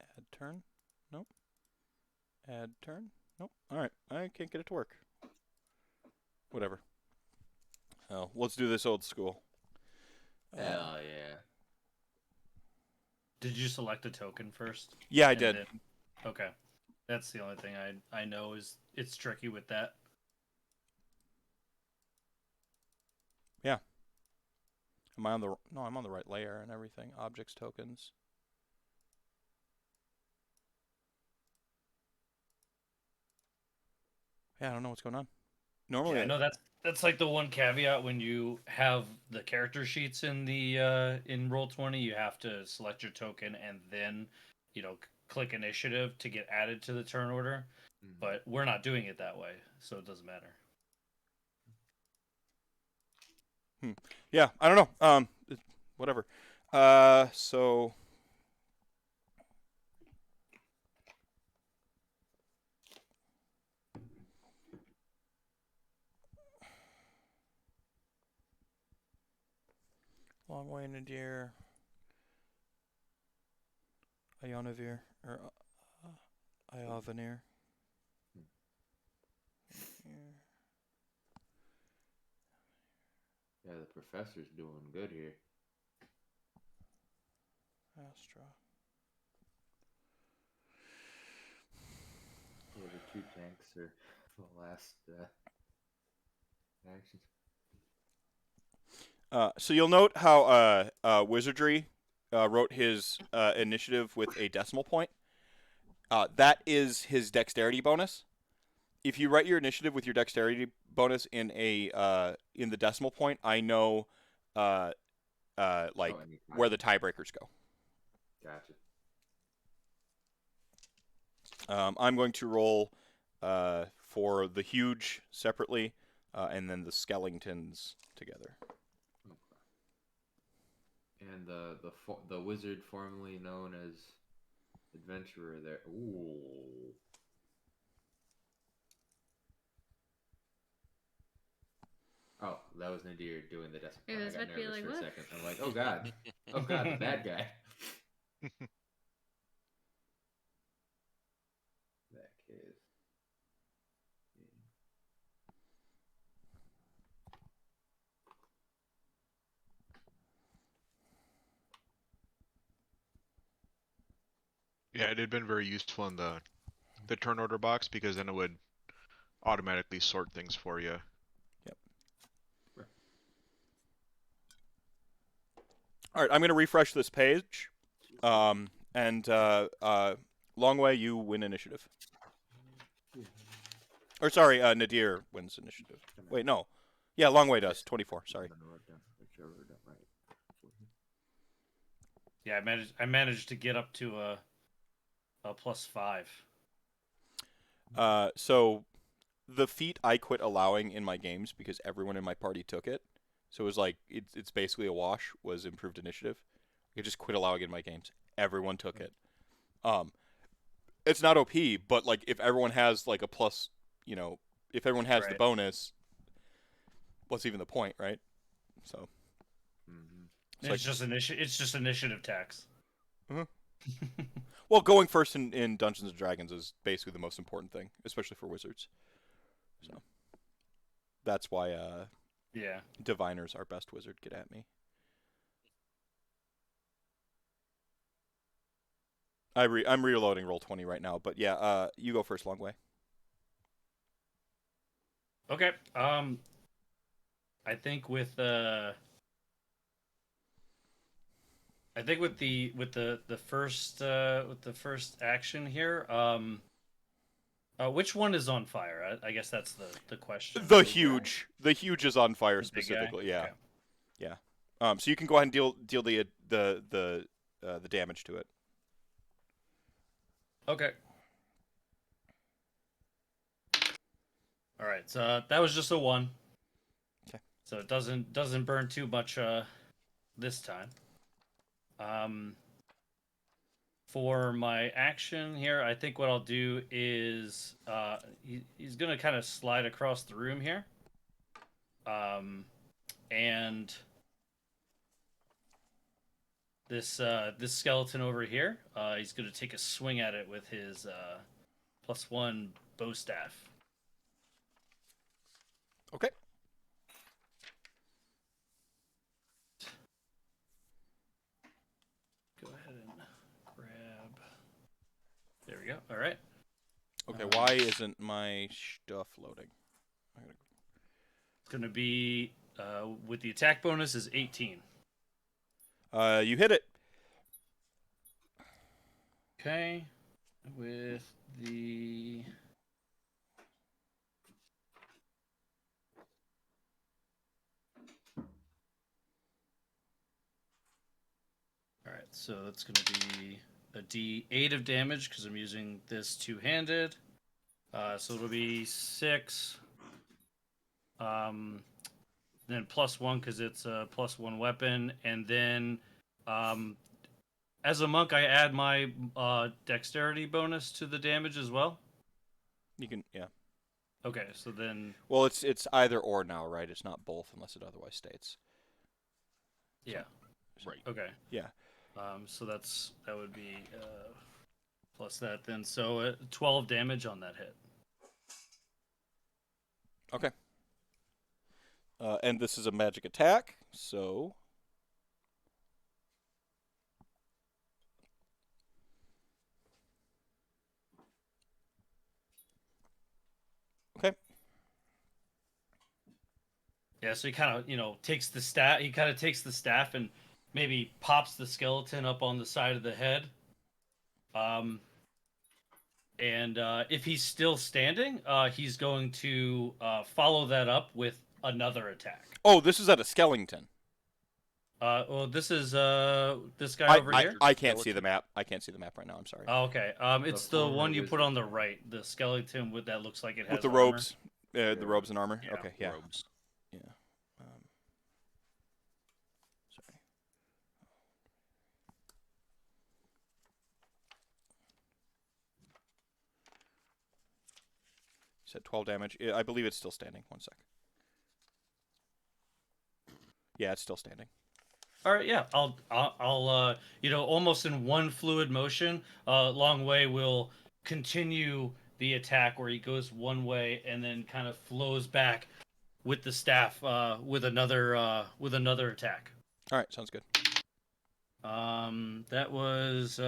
Add turn? Nope. Add turn? Nope. Alright, I can't get it to work. Whatever. Oh, let's do this old school. Hell yeah. Did you select a token first? Yeah, I And did. then- okay. That's the only thing I know is it's tricky with that. Yeah. Am I on the... No, I'm on the right layer and everything. Objects, tokens. Yeah, I don't know what's going on. Normally, Yeah, I know that's like the one caveat when you have the character sheets in the in Roll20, you have to select your token and then click initiative to get added to the turn order. But we're not doing it that way, so it doesn't matter. Yeah, I don't know. Whatever. So... Long way in a deer. Ionavir. Or Iovenir. Yeah, the professor's doing good here. Astra. Yeah, the 2 tanks are the last actions. So you'll note how Wizardry wrote his initiative with a decimal point. That is his dexterity bonus. If you write your initiative with your dexterity bonus in the decimal point, I know like any where the tiebreakers go. Gotcha. I'm going to roll for the huge separately, and then the skeletons together. And the wizard formerly known as adventurer there. Ooh. Oh, that was Nadir doing the decimal. It I was got about to be nervous like, for a what? second. I'm like, oh god, oh god, the bad guy. That case. Yeah, it had been very useful in the turn order box because then it would automatically sort things for you. Yep. All right, I'm going to refresh this page, and Longway, you win initiative. Or sorry, Nadir wins initiative. Wait, no. Yeah, Longway does. 24. Sorry. Yeah, I managed to get up to a +5. So the feat I quit allowing in my games because everyone in my party took it. So it was like it's basically a wash. Was improved initiative. I just quit allowing it in my games. Everyone took it. It's not OP, but like if everyone has like a plus, if everyone has the Right. bonus, what's even the point, right? So It's just initiative tax. well, going first in Dungeons and Dragons is basically the most important thing, especially for wizards. So that's why Yeah. diviners are best wizard. Get at me. I'm reloading Roll20 right now, but yeah, you go first, Longway. Okay. I think with the first action here, which one is on fire? I guess that's the question. The huge is on fire The big guy? specifically. Yeah, Okay. yeah. So you can go ahead and deal the damage to it. Okay. All right. So that was just a 1. Okay. So it doesn't burn too much this time. For my action here, I think what I'll do is he's gonna kind of slide across the room here. And this skeleton over here, he's gonna take a swing at it with his +1 bow staff. Okay. Go ahead and grab. There we go. All right. Okay. Why isn't my stuff loading? It's gonna be with the attack bonus is 18. You hit it. Okay. With the all right, so that's going to be a D8 of damage because I'm using this two-handed. So it'll be 6. Then +1 because it's a +1 weapon, and then as a monk, I add my dexterity bonus to the damage as well. You can, yeah. Okay, so then Well, it's either or now, right? It's not both unless it otherwise states. yeah, Right. okay, Yeah. so that would be plus that then. So 12 damage on that hit. Okay. And this is a magic attack, so okay. Yeah, so he kind of takes the staff. He kind of takes the staff and maybe pops the skeleton up on the side of the head. And if he's still standing, he's going to follow that up with another attack. Oh, this is at a skeleton. Well, this is this guy over here. I can't see the map. I can't see the map right now. I'm sorry. Oh, okay. It's the former one you put wizard. on the right, the skeleton with that looks like it has With the armor. robes, the robes and armor. Yeah, Okay, yeah, Robes. yeah. Sorry. You said 12 damage. I believe it's still standing. One sec. Yeah, it's still standing. All right, yeah, I'll almost in one fluid motion, Long Way will continue the attack where he goes one way and then kind of flows back with the staff with another attack. All right, sounds good. That was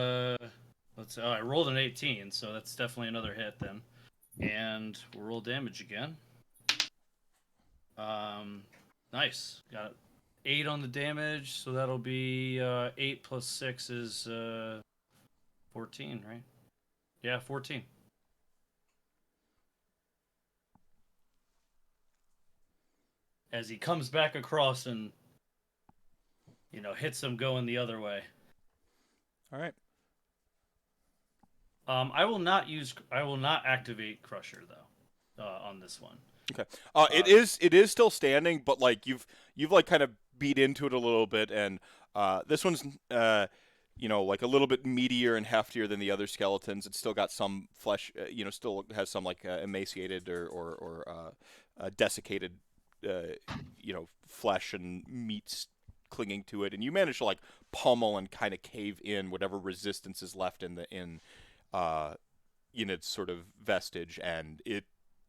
let's see, I rolled an 18, so that's definitely another hit then, and we'll roll damage again. Nice, got 8 on the damage, so that'll be 8 plus 6 is 14, right? Yeah, 14. As he comes back across and hits him going the other way. All right. I will not activate Crusher though on this one. Okay. It is still standing, but like you've like kind of beat into it a little bit, and this one's like a little bit meatier and heftier than the other skeletons. It's still got some flesh, still has some like emaciated or desiccated flesh and meats clinging to it, and you manage to like pummel and kind of cave in whatever resistance is left in its sort of vestige, and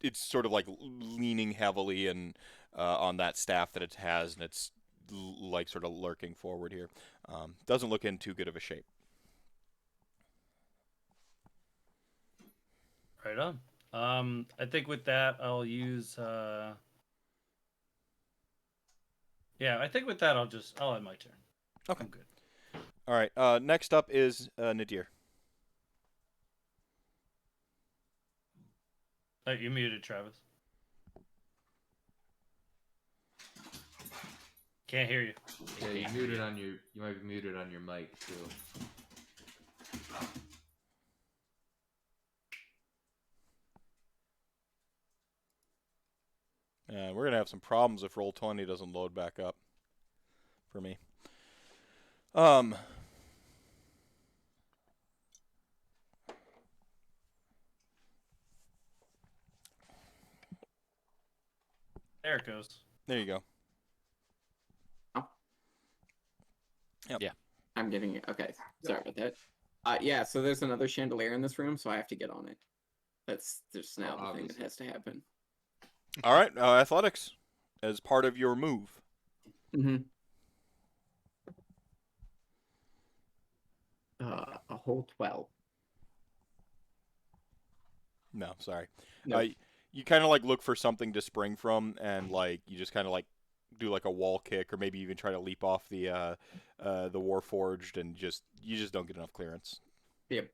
it's sort of like leaning heavily and on that staff that it has, and it's like sort of lurking forward here. Doesn't look in too good of a shape. Right on. I think with that I'll use I think with that I'll end my turn. Okay. I'm good. All right. Next up is Nadir. You muted, Travis. Can't hear you. Yeah, you might be muted on your mic too. We're gonna have some problems if Roll20 doesn't load back up for me. There it goes. There you go. Oh. Yep. Yeah. I'm getting it. Okay, sorry about that. Yeah, so there's another chandelier in this room, so I have to get on it. That's just now the thing that obviously. has to happen. All right. Athletics as part of your move. Mm-hmm. A whole 12. No, sorry. No. You kind of like look for something to spring from, and like you just kind of like do like a wall kick, or maybe even try to leap off the Warforged, and you just don't get enough clearance. Yep.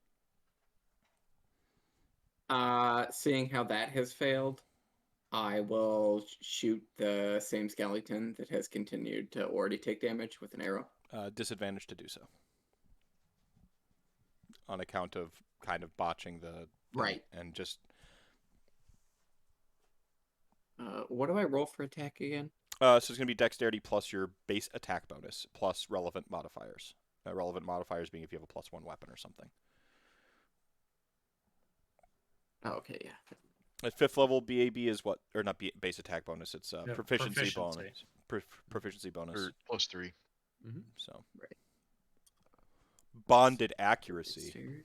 Seeing how that has failed, I will shoot the same skeleton that has continued to already take damage with an arrow. Disadvantage to do so. On account of kind of botching the thing, Right. and just What do I roll for attack again? so it's gonna be dexterity plus your base attack bonus plus relevant modifiers. Relevant modifiers being if you have a +1 weapon or something. Oh, okay, yeah. At 5th level, BAB is what, or not base attack bonus. It's Yeah, proficiency proficiency. bonus. Proficiency bonus. Or +3. Mm-hmm. So Right. bonded accuracy. Dexterity.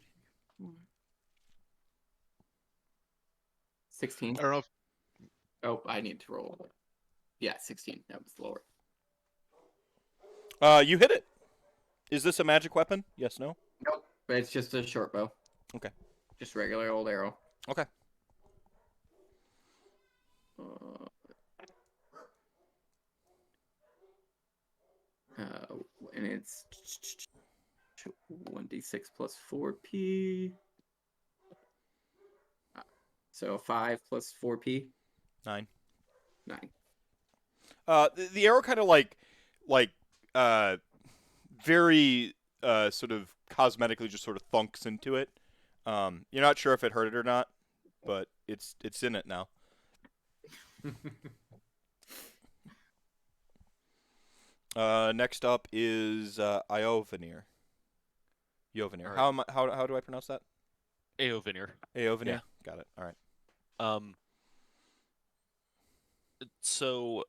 16. I don't know if Oh, I need to roll. Yeah, 16. That was lower. You hit it. Is this a magic weapon? Yes, no? Nope. But it's just a short bow. Okay. Just regular old arrow. Okay. And it's 1d6 plus 4p. So 5 plus 4p, 9. 9. The arrow kind of very sort of cosmetically just sort of thunks into it. You're not sure if it hurt it or not, but it's in it now. Next up is Iovanir. Iovanir. All right. How do I pronounce that? Aovanir. Iovanir. Yeah. Got it. All right. So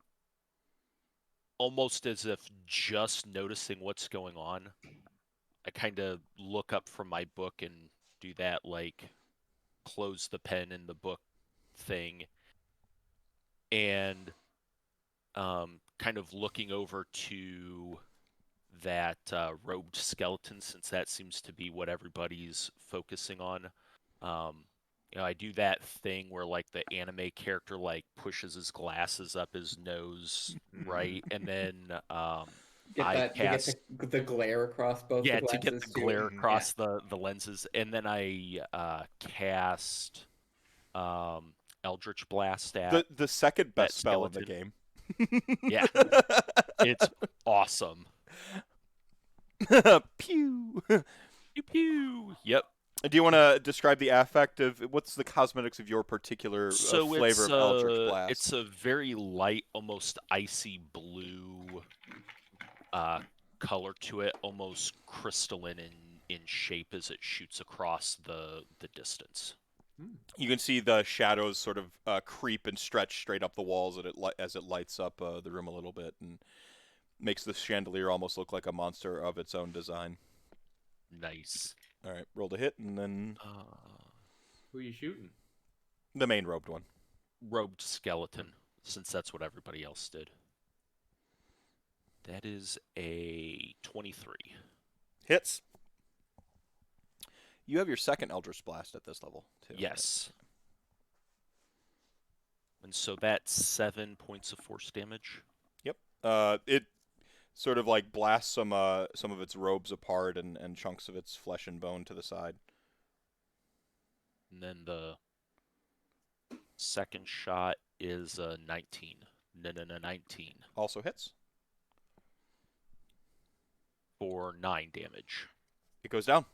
almost as if just noticing what's going on, I kind of look up from my book and do that, like, close the pen in the book thing, and kind of looking over to that robed skeleton, since that seems to be what everybody's focusing on. I do that thing where, like, the anime character, like, pushes his glasses up his nose, right? And then I cast... To get the glare across both the Yeah, glasses. to get the too. glare across the lenses. And then I cast Eldridge Blast at The second best that spell in the skeleton. game. Yeah. It's awesome. Pew. Pew pew. Yep. Do you want to describe the affect of what's the cosmetics of your particular flavor of Eldritch Blast? It's a very light, almost icy blue color to it, almost crystalline in shape as it shoots across the distance. You can see the shadows sort of creep and stretch straight up the walls as it lights up the room a little bit and makes the chandelier almost look like a monster of its own design. Nice. All right, roll to hit, and then Who are you shooting? the main robed one. Robed skeleton, since that's what everybody else did. That is a 23. Hits. You have your second Eldritch Blast at this level, too. Yes. And so that's 7 points of force damage. Yep. It sort of like blasts some of its robes apart and chunks of its flesh and bone to the side. And then the second shot is 19. No, 19. Also hits. For 9 damage. It goes down.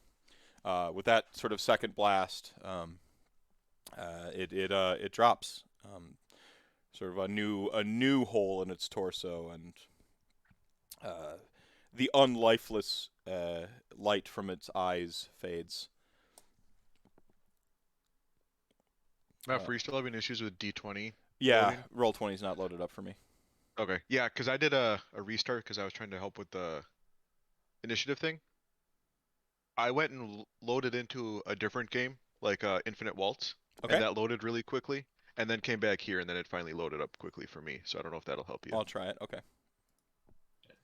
With that sort of second blast, it drops. Sort of a new hole in its torso, and the unlifeless light from its eyes fades. Matt, were you still having issues with D20? Yeah, loading? Roll20 is not loaded up for me. Okay, yeah, because I did a restart because I was trying to help with the initiative thing. I went and loaded into a different game, like Infinite Waltz, Okay. and that loaded really quickly, and then came back here, and then it finally loaded up quickly for me. So I don't know if that'll help you. I'll try it. Okay.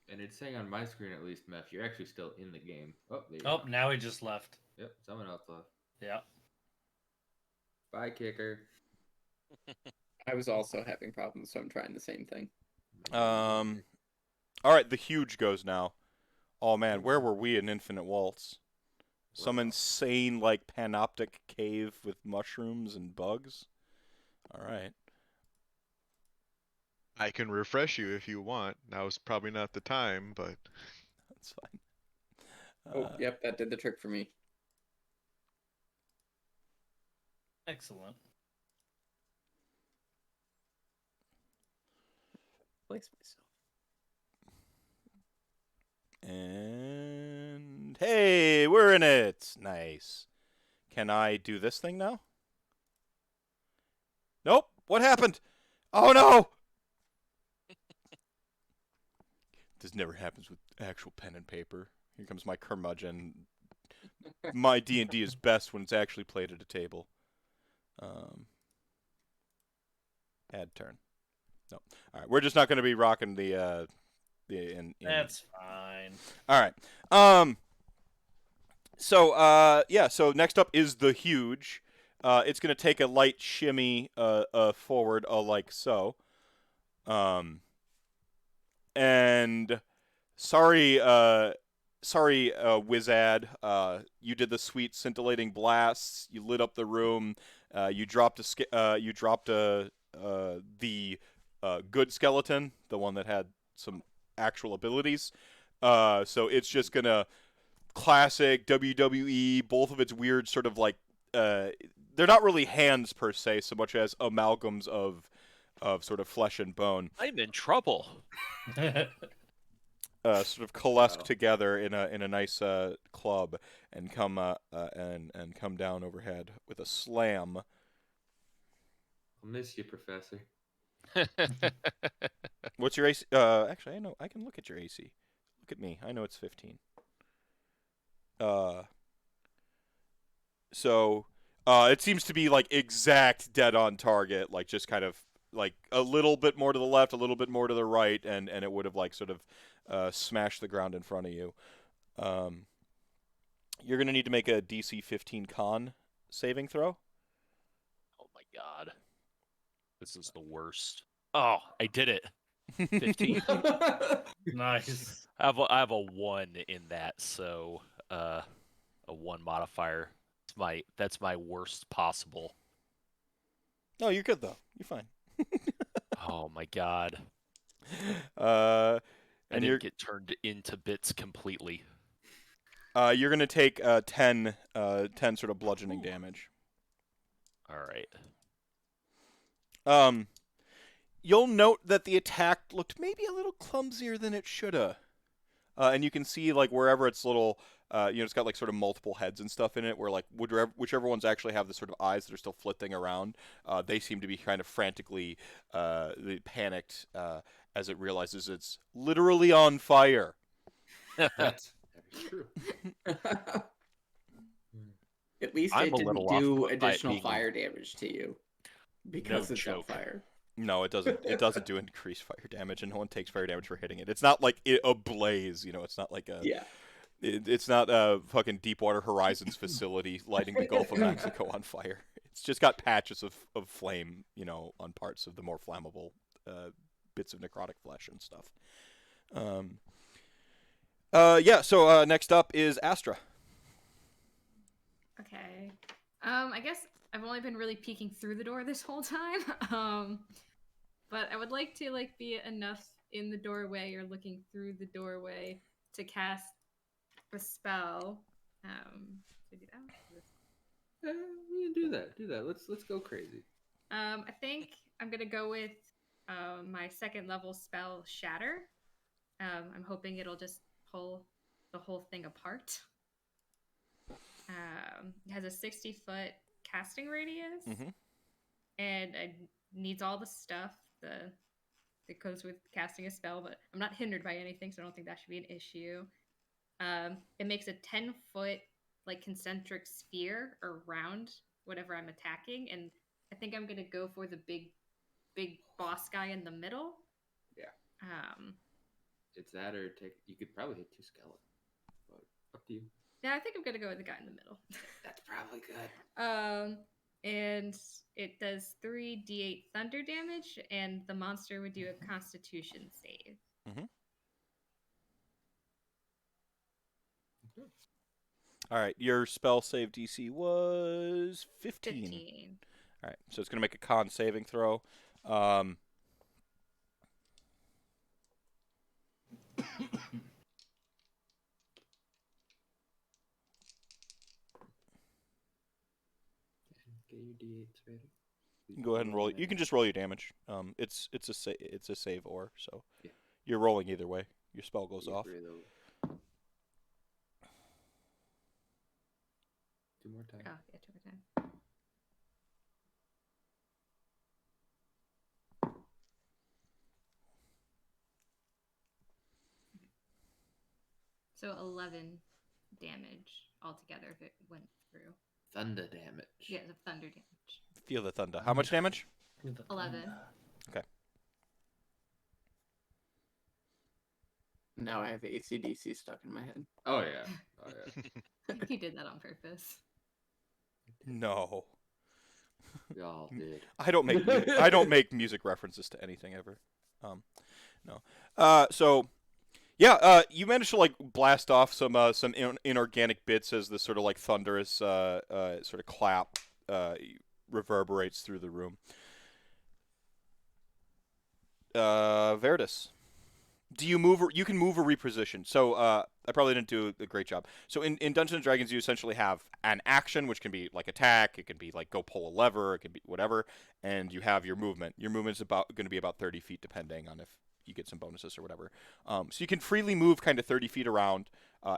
And it's saying on my screen at least, Meph, you're actually still in the game. Oh, there you Oh, go. now he just left. Yep, someone else left. Yeah. Bye, kicker. I was also having problems, so I'm trying the same thing. All right, the huge goes now. Oh man, where were we in Infinite Waltz? Some insane like panoptic cave with mushrooms and bugs. All right. I can refresh you if you want. Now's probably not the time, but That's fine. Oh, yep, that did the trick for me. Excellent. Place myself. And hey, we're in it. Nice. Can I do this thing now? Nope. What happened? Oh no! This never happens with actual pen and paper. Here comes my curmudgeon. My D&D is best when it's actually played at a table. Add turn. No. All right. We're just not going to be rocking the That's fine. All right. So next up is the huge. It's going to take a light shimmy forward, like so. And sorry, sorry, Wizad. You did the sweet scintillating blasts. You lit up the room. You dropped the good skeleton, the one that had some actual abilities. So it's just gonna classic WWE. Both of its weird sort of like they're not really hands per se, so much as amalgams of sort of flesh and bone. I'm in trouble. Sort of coalesce Wow. together in a nice club and come come down overhead with a slam. I'll miss you, Professor. What's your AC? Actually, I know I can look at your AC. Look at me. I know it's 15. So it seems to be like exact dead on target, like just kind of like a little bit more to the left, a little bit more to the right, and it would have like sort of smashed the ground in front of you. You're gonna need to make a DC 15 con saving throw. Oh my god. This is the worst. Oh, I did it. 15. Nice. I have a 1 in that, so a 1 modifier. That's my worst possible. No, you're good though. You're fine. Oh my god. And I you're didn't get turned into bits completely. you're gonna take 10 sort of bludgeoning damage. Alright. You'll note that the attack looked maybe a little clumsier than it shoulda. And you can see like wherever it's little, it's got like sort of multiple heads and stuff in it. Where like whichever ones actually have the sort of eyes that are still flitting around, they seem to be kind of frantically panicked as it realizes it's literally on fire. That's true. At least I'm it a didn't little off do put by it additional being- fire damage to you because No it's on joke. fire. No, it doesn't. It doesn't do increased fire damage, and no one takes fire damage for hitting it. It's not like a blaze. It's not like a. Yeah. It's not a fucking Deepwater Horizons facility lighting the Gulf of Mexico on fire. It's just got patches of flame, on parts of the more flammable bits of necrotic flesh and stuff. So next up is Astra. Okay. I guess I've only been really peeking through the door this whole time. But I would like to be enough in the doorway or looking through the doorway to cast a spell. To do that. We can do that. Do that. Let's go crazy. I think I'm gonna go with my second level spell, Shatter. I'm hoping it'll just pull the whole thing apart. It has a 60-foot casting radius, and it needs all the stuff that goes with casting a spell, but I'm not hindered by anything, so I don't think that should be an issue. It makes a 10-foot concentric sphere around whatever I'm attacking, and I think I'm gonna go for the big boss guy in the middle. Yeah. It's that, or you could probably hit 2 skeletons, but up to you. Yeah, I think I'm gonna go with the guy in the middle. That's probably good. And it does 3d8 thunder damage, and the monster would do a Constitution save. All right, your spell save DC was 15. 15. All right, so it's going to make a con saving throw. Get your d8s ready. You can go ahead and roll. You can just roll your damage. It's a save or so. Yeah. You're rolling either way. Your spell goes Get off. 3 of those. 2 more times. Oh, yeah, 2 more times. So 11 damage altogether if it went through. Thunder damage. Yeah, the thunder damage. Feel the thunder. How much damage? 11. Okay. Now I have AC/DC stuck in my head. Oh yeah. Oh yeah. He did that on purpose. No. We all did. I don't make music references to anything ever. No. So Yeah, you managed to like blast off some inorganic bits as this sort of like thunderous sort of clap reverberates through the room. Verdus, do you move? You can move or reposition. So I probably didn't do a great job. So in Dungeons and Dragons, you essentially have an action, which can be like attack. It can be like go pull a lever. It can be whatever. And you have your movement. Your movement's going to be about 30 feet, depending on if you get some bonuses or whatever. So you can freely move kind of 30 feet around,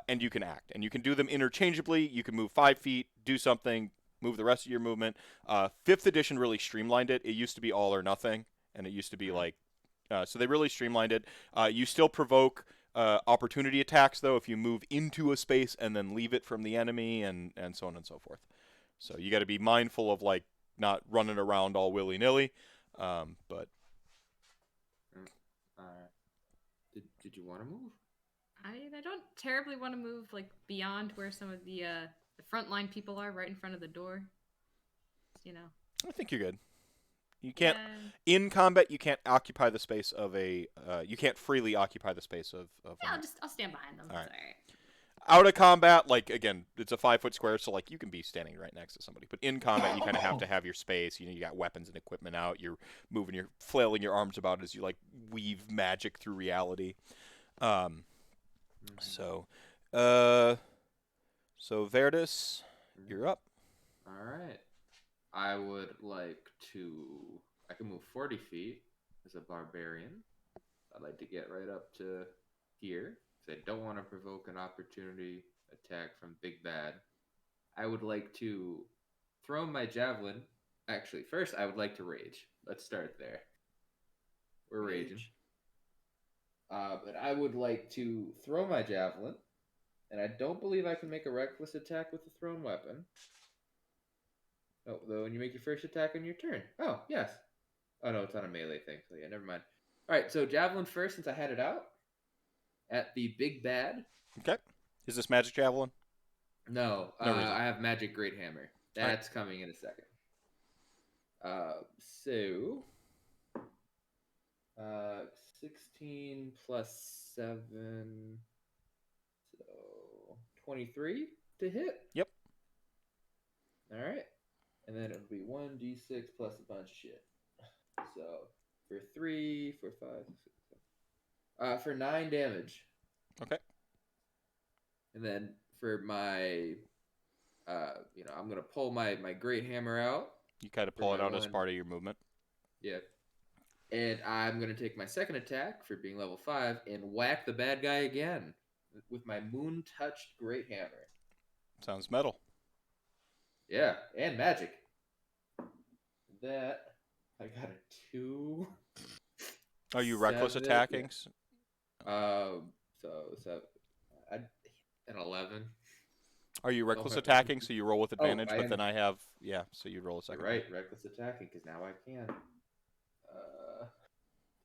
and you can act. And you can do them interchangeably. You can move 5 feet, do something, move the rest of your movement. 5th edition really streamlined it. It used to be all or nothing, and it used to be like so they really streamlined it. You still provoke opportunity attacks, though, if you move into a space and then leave it from the enemy, and so on and so forth. So you got to be mindful of like not running around all willy nilly. But did you want to move? I don't terribly want to move like beyond where some of the frontline people are, right in front of the door. You know. I think you're good. You can't in combat. You can't occupy the space of a. You can't freely occupy the space of. Yeah, I'll stand behind them. All right. It's all right. Out of combat, like again, it's a 5-foot square, so like you can be standing right next to somebody. But in combat, you kind of have to have your space. You know, you got weapons and equipment out. You're moving, you're flailing your arms about as you like weave magic through reality. So Verdus, you're up. All right. I would like to. I can move 40 feet as a barbarian. I'd like to get right up to here. I don't want to provoke an opportunity attack from Big Bad. I would like to throw my javelin. Actually, first I would like to rage. Let's start there. We're raging. But I would like to throw my javelin, and I don't believe I can make a reckless attack with a thrown weapon. Oh, though when you make your first attack on your turn. Oh, yes. Oh, no, it's on a melee thing. So, yeah, never mind. All right, so javelin first since I had it out. At the Big Bad. Okay. Is this magic javelin? No, I have magic great hammer. That's coming in a second. So 16 plus 7, so 23 to hit. Yep. All right, and then it'll be 1d6 plus a bunch of shit. So for 3, for 5, 6, 7. For 9 damage. Okay. And then for my, I'm gonna pull my great hammer out. You kind of pull it out as part of your movement. Yeah. And I'm gonna take my second attack for being level 5 and whack the bad guy again with my moon-touched great hammer. Sounds metal. Yeah, and magic. That I got a 2. Are you reckless attacking? So an 11. Are you reckless attacking? So you roll with advantage, but then so you roll a second. Right, reckless attacking because now I can.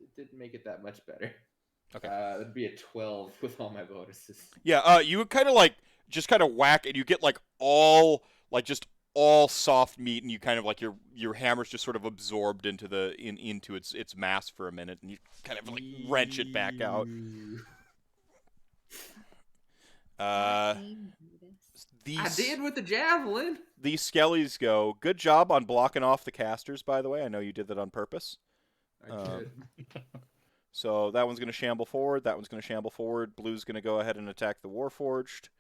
It didn't make it that much better. Okay. It'd be a 12 with all my bonuses. Yeah. You would kind of like just kind of whack, and you get like all soft meat, and you kind of like your hammer's just sort of absorbed into into its mass for a minute, and you kind of like wrench it back out. I did with the javelin. These skellies go. Good job on blocking off the casters, by the way. I know you did that on purpose. I did. So that one's going to shamble forward. That one's going to shamble forward. Blue's going to go ahead and attack the Warforged.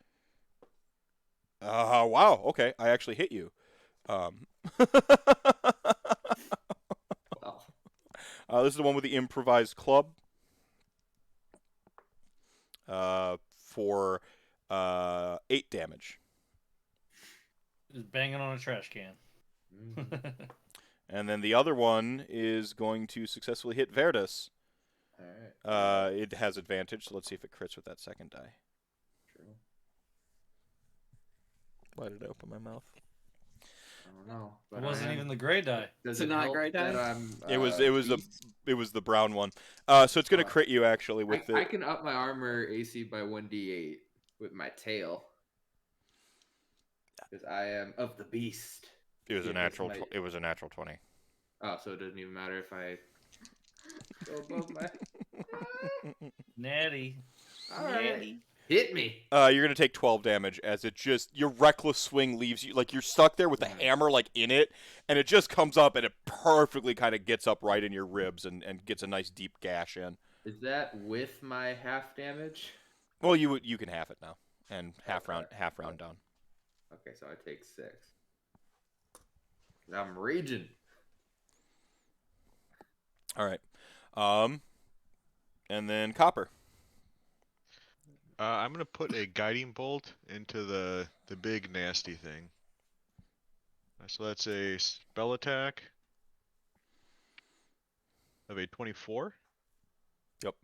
Wow. Okay, I actually hit you. Wow. This is the one with the improvised club. For 8 damage. Just banging on a trash can. And then the other one is going to successfully hit Verdus. All right. It has advantage, so let's see if it crits with that second die. True. Why did I open my mouth? I don't know. It wasn't even the gray die. Does It's it not help gray die? that I'm, It was beast? the brown one. So it's going to crit you actually with I can up my armor AC by 1d8 with my tail. Because I am of the beast. It was Yeah, a natural. that's my- It was a natural 20. Oh, so it doesn't even matter if I go above my. Natty. All right. Nearly. Hit me. You're gonna take 12 damage as it just your reckless swing leaves you like you're stuck there with the hammer like in it, and it just comes up and it perfectly kind of gets up right in your ribs and gets a nice deep gash in. Is that with my half damage? Well, you can half it now and half Okay. round down. Okay, so I take 6. I'm raging. All right, and then Copper. I'm gonna put a guiding bolt into the big nasty thing. So that's a spell attack of a 24. Yep.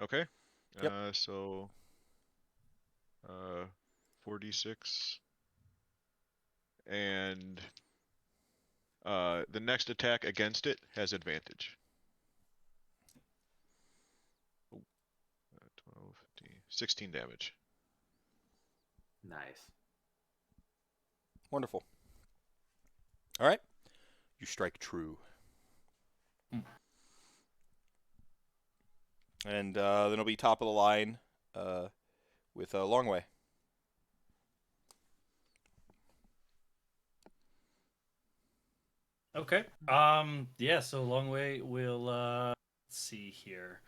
Okay. Yep. So 4d6, and the next attack against it has advantage. 12, 15, 16 damage. Nice. Wonderful. All right, you strike true. And then it'll be top of the line with a long way. Okay. Yeah. So long way. We'll let's see here.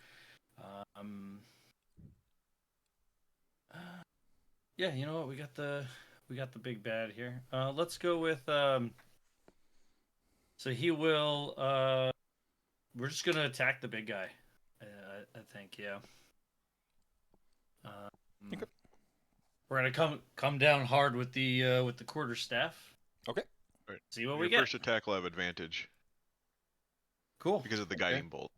Yeah. You know what? We got the big bad here. Let's go with So he will. We're just gonna attack the big guy. I think. Yeah. Okay. We're gonna come down hard with the quarterstaff. Okay. Right. See what Your we get. first attack will have advantage Cool. because of the Okay. guiding bolt.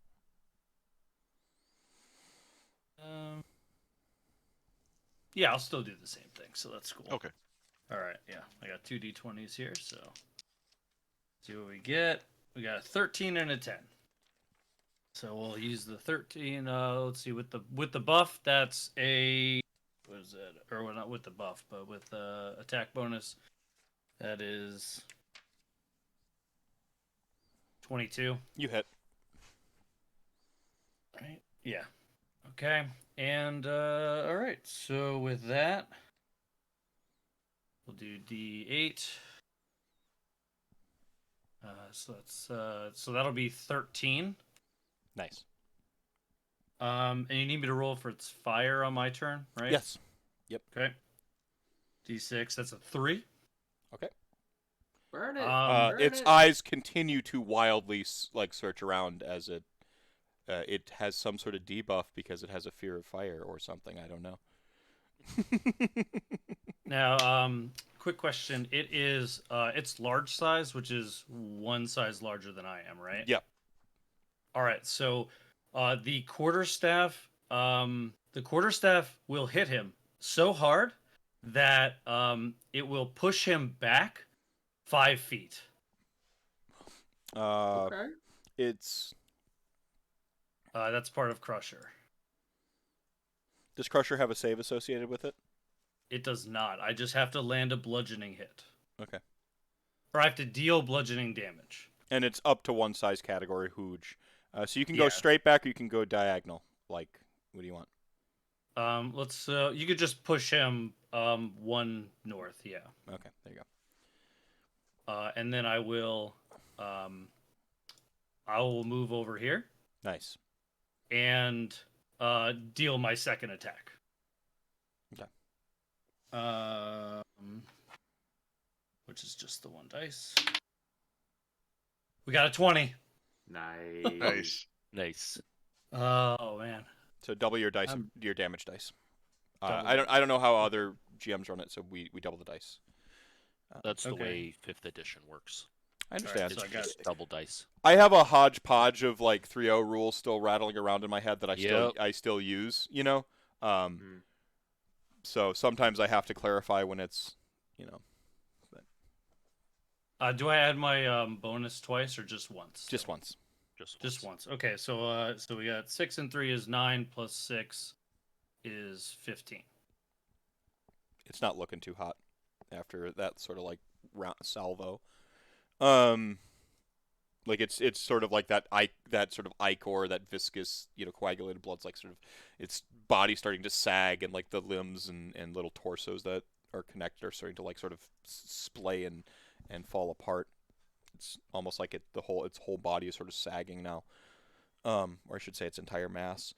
Yeah, I'll still do the same thing, so that's cool. Okay. All right, yeah. I got 2 d20s here, so see what we get. We got a 13 and a 10. So we'll use the 13. Let's see, with the buff, that's a what is it? Or well, not with the buff, but with attack bonus, that is 22. You hit. Right? Yeah. Okay. And all right. So with that, we'll do D8. So that's so that'll be 13. Nice. And you need me to roll for its fire on my turn, right? Yes. Yep. Okay. D6. That's a 3. Okay. Burn it. Um, Its it. eyes continue to wildly search around as it has some sort of debuff because it has a fear of fire or something. I don't know. Now, quick question. It is it's large size, which is one size larger than I am, right? Yep. All right. So, the quarterstaff will hit him so hard that it will push him back 5 feet. Okay. It's That's part of Crusher. does Crusher have a save associated with it? It does not. I just have to land a bludgeoning hit. Okay. Or I have to deal bludgeoning damage. And it's up to one size category, huge. So you can go Yeah. straight back or you can go diagonal. Like, what do you want? Let's you could just push him 1 north, yeah. Okay, there you go. And then I will move over here Nice. and deal my second attack. Okay. Which is just the 1 dice. We got a 20. Nice. Nice. Oh man. So double your dice, I'm- your damage dice. Double I don't know how other GMs run it, so we double the dice. That's the Okay. way 5th edition works. I understand. so It's I got- just double dice. I have a hodgepodge of like 3-0 rules still rattling around in my head that Yep. I still use, you know. Mhm. So sometimes I have to clarify when it's, you know, Do I add my bonus twice or just once? just once. Just once. Okay, so we got 6 and 3 is 9 plus 6 is 15. It's not looking too hot after that sort of like round salvo. Like it's sort of like that sort of ichor, that viscous, coagulated blood's like sort of its body starting to sag, and like the limbs and little torsos that are connected are starting to like sort of splay and fall apart. It's almost like its whole body is sort of sagging now. Or I should say its entire mass.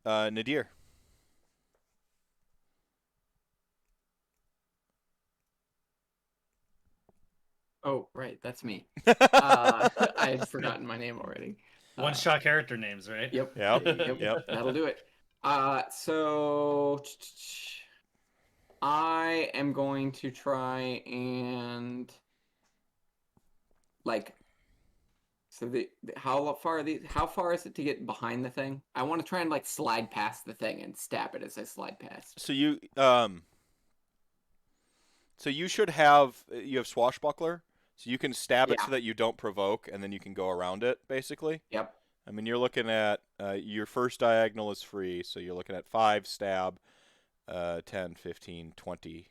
Nadir. Oh, right, that's me. I had forgotten my name already. One-shot character names, right? Yep. Yep. Yep. That'll do it. So I am going to try and like. So how far is it to get behind the thing? I want to try and like slide past the thing and stab it as I slide past. So you should have swashbuckler, so you can stab it Yeah. so that you don't provoke, and then you can go around it basically. Yep. I mean, you're looking at your first diagonal is free, so you're looking at 5 stab, 10, 15, 20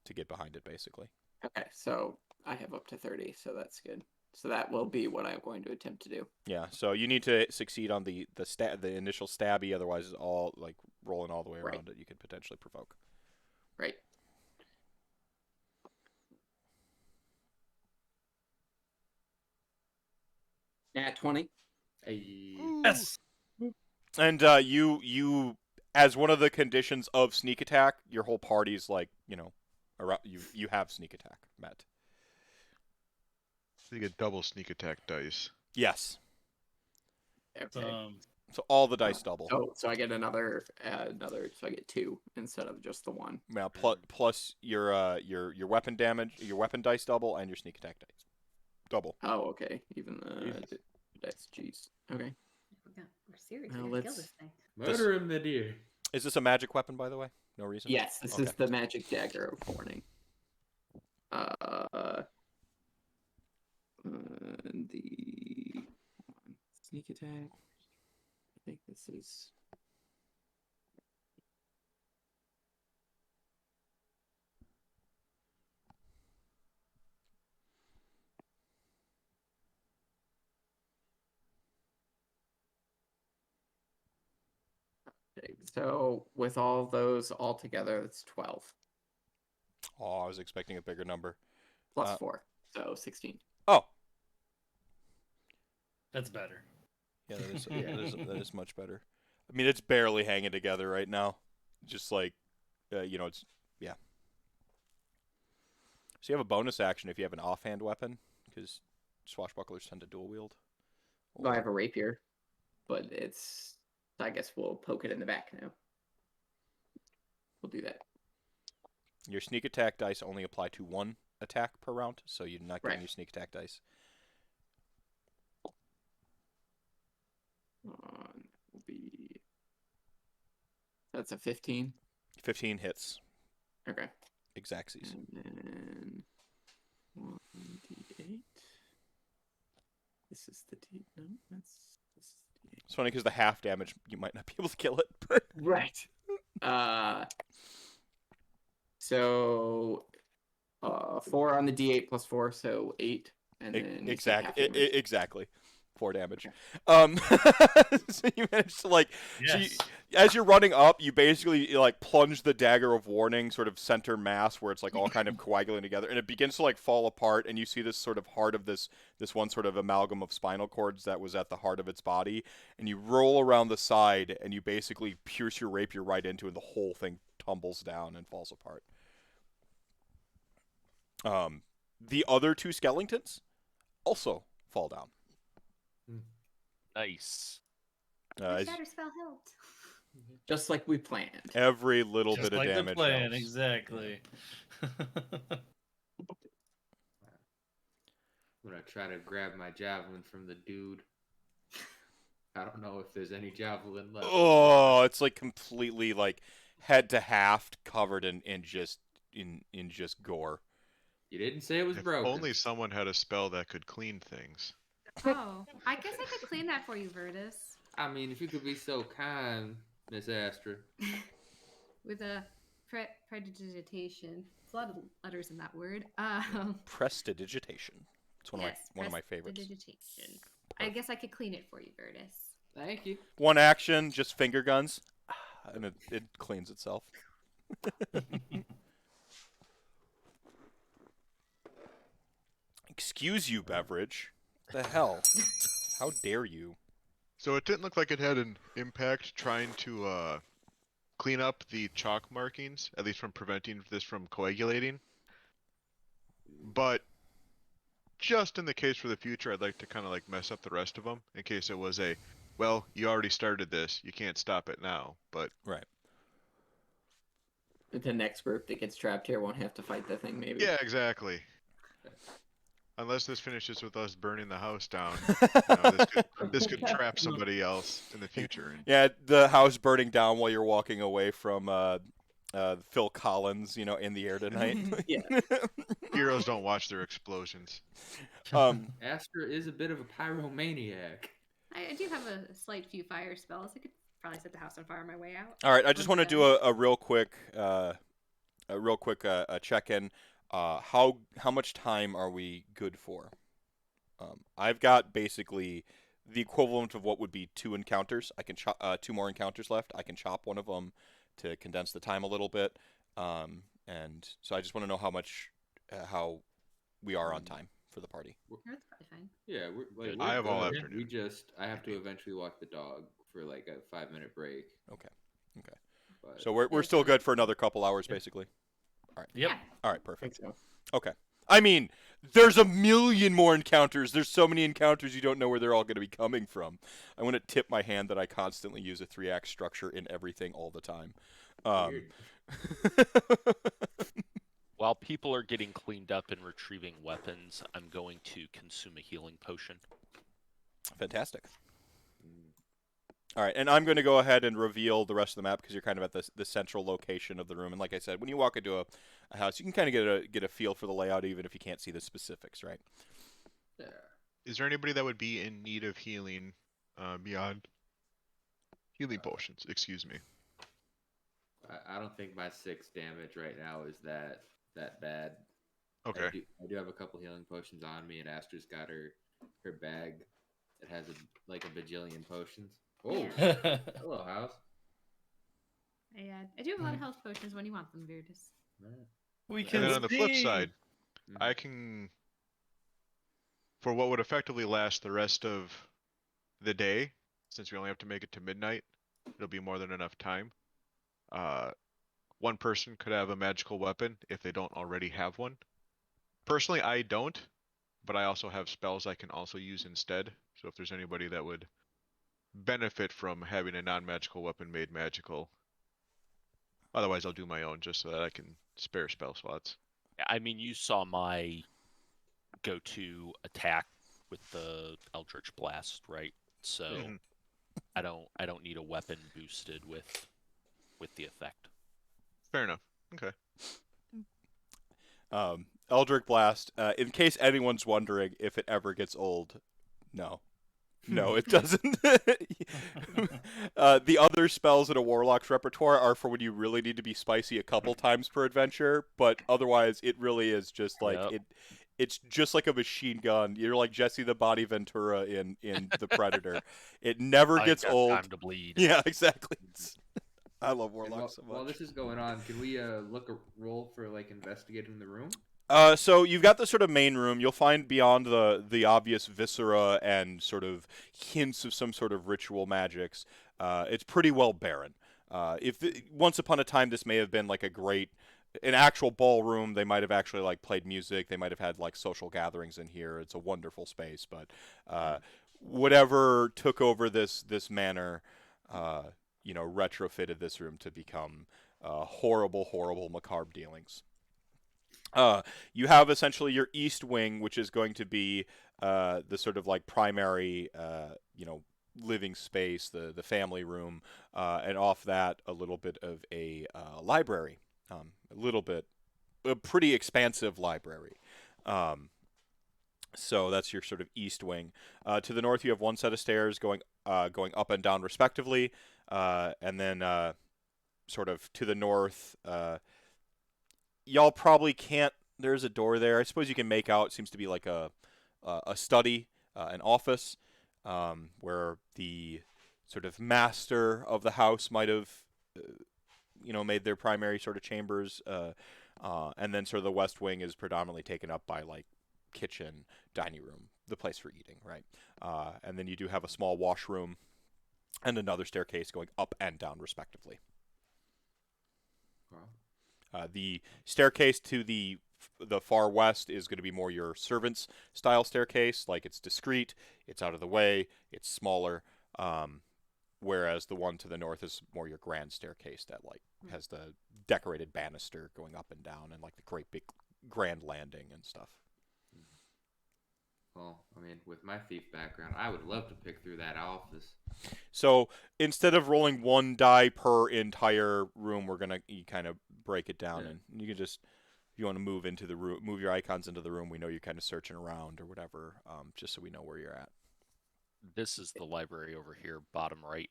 to get behind it basically. Okay, so I have up to 30, so that's good. So that will be what I'm going to attempt to do. Yeah, so you need to succeed on the initial stabby, otherwise it's all like rolling all the way around it. You could potentially provoke. Right. At 20. Yes. And you as one of the conditions of sneak attack, your whole party's like, around, you have sneak attack met. So you get double sneak attack dice. Yes. Okay. So all the dice double. Oh, so I get another, so I get 2 instead of just the 1. Yeah, plus your weapon damage, your weapon dice double, and your sneak attack dice double. Oh, okay. Even the dice. Jeez. Okay. We're serious. Now We gotta kill let's- this thing. Murder him, the deer. Is this a magic weapon, by the way? No reason. Yes, this is the magic dagger of warning. The sneak attack. I think this is. Okay, so with all those all together, it's 12 Oh, I was expecting a bigger number. plus 4, so 16. Oh, That's better. yeah, that is much better. I mean, it's barely hanging together right now. Just like, it's yeah. So you have a bonus action if you have an offhand weapon, because swashbucklers tend to dual wield. Well, I have a rapier, but it's. I guess we'll poke it in the back now. We'll do that. Your sneak attack dice only apply to 1 attack per round, so you're not getting Right. your sneak attack dice. That will be. That's a 15. 15 hits. Okay. Exactsies. And then 1d8. This is the D. No, this is the D8. It's funny because the half damage, you might not be able to kill it. But Right. So 4 on the D8 plus 4, so 8, and then you said half damage. Exactly. 4 damage. Okay. So you managed to like, Yes. as you're running up, you basically like plunge the dagger of warning sort of center mass where it's like all kind of coagulating together, and it begins to like fall apart, and you see this sort of heart of this one sort of amalgam of spinal cords that was at the heart of its body, and you roll around the side, and you basically pierce your rapier right into it, and the whole thing tumbles down and falls apart. The other 2 skeletons also fall down. Nice. The As shatter spell helped. Just like we planned. every little Just bit like of damage the plan, helps. exactly. I'm gonna try to grab my javelin from the dude. I don't know if there's any javelin left. Oh, it's like completely like head to haft, covered in just gore. You didn't say it was If broken. only someone had a spell that could clean things. Oh, I guess I could clean that for you, Virtus. I mean, if you could be so kind, Miss Astra. With a prestidigitation. There's a lot of letters in that word. Prestidigitation. It's one of my favorites. Prestidigitation. I guess I could clean it for you, Virtus. Thank you. One action, just finger guns, and it cleans itself. Excuse you, beverage. The hell? How dare you? So it didn't look like it had an impact trying to clean up the chalk markings, at least from preventing this from coagulating. But just in the case for the future, I'd like to kind of like mess up the rest of them in case it was a, well, you already started this, you can't stop it now. But Right. The next group that gets trapped here won't have to fight the thing, maybe. yeah, exactly. Unless this finishes with us burning the house down, you know, this could trap somebody else in the future. Yeah, the house burning down while you're walking away from Phil Collins, in the air tonight. Yeah. Heroes don't watch their explosions. Astra is a bit of a pyromaniac. I do have a slight few fire spells. I could probably set the house on fire on my way out. All right, I just want to do Okay. a real quick check-in. How much time are we good for? I've got basically the equivalent of what would be 2 encounters. I can chop 2 more encounters left. I can chop one of them to condense the time a little bit. And so I just want to know how we are on time for the party. That's probably fine. Yeah, Good. we're I have all good. afternoon. I have to eventually walk the dog for like a 5-minute break. Okay. But So we're still good for another couple hours, basically. Yep. Yeah. All right, I think perfect. so. Okay. I mean, there's a million more encounters. There's so many encounters you don't know where they're all going to be coming from. I want to tip my hand that I constantly use a 3-act structure in everything all the time. weird. While people are getting cleaned up and retrieving weapons, I'm going to consume a healing potion. Fantastic. All right, and I'm going to go ahead and reveal the rest of the map because you're kind of at the central location of the room. And like I said, when you walk into a house, you can kind of get a feel for the layout even if you can't see the specifics, right? Yeah. Is there anybody that would be in need of healing beyond healing potions? Excuse me. I don't think my 6 damage right now is that bad. Okay. I do have a couple healing potions on me, and Astra's got her bag that has a bajillion potions. Oh, hello, house. I do have a lot of health potions when you want them, Virtus. We And can then on the flip see. side, I can, for what would effectively last the rest of the day, since we only have to make it to midnight, it'll be more than enough time. One person could have a magical weapon if they don't already have one. Personally, I don't, but I also have spells I can also use instead. So if there's anybody that would benefit from having a non-magical weapon made magical, otherwise I'll do my own just so that I can spare spell slots. I mean, you saw my go-to attack with the Eldridge Blast, right? So Mhm. I don't need a weapon boosted with the effect. Fair enough. Okay. Eldritch Blast, in case anyone's wondering if it ever gets old, no. No, it doesn't. The other spells in a warlock's repertoire are for when you really need to be spicy a couple times per adventure, but otherwise it really is just like Yep. it's just like a machine gun. You're like Jesse the Body Ventura in The Predator. It never I gets got old. time to bleed. Yeah, exactly. I love And warlocks so while much. this is going on, can we roll for like investigating the room? So you've got the sort of main room. You'll find beyond the obvious viscera and sort of hints of some sort of ritual magics, it's pretty well barren. Once upon a time this may have been like an actual ballroom, they might have actually like played music. They might have had like social gatherings in here. It's a wonderful space, but whatever took over this manor, retrofitted this room to become horrible macabre dealings. You have essentially your east wing, which is going to be the sort of like primary, living space, the family room, and off that a little bit of a library, a pretty expansive library. So that's your sort of east wing. To the north, you have one set of stairs going up and down respectively, and then sort of to the north. Y'all probably can't. There's a door there. I suppose you can make out. It seems to be like a a study, an office, where the sort of master of the house might have, made their primary sort of chambers, and then sort of the west wing is predominantly taken up by like kitchen, dining room, the place for eating, right? And then you do have a small washroom and another staircase going up and down respectively. Wow. The staircase to the far west is going to be more your servants style staircase, like it's discreet, it's out of the way, it's smaller, whereas the one to the north is more your grand staircase that like has the decorated banister going up and down and like the great big grand landing and stuff. Well, I mean, with my thief background, I would love to pick through that office. So instead of rolling one die per entire room, we're gonna kind of break it down, Yeah. and you can just, if you want to move into the room, move your icons into the room. We know you're kind of searching around or whatever, just so we know where you're at. This is the library over here, bottom right.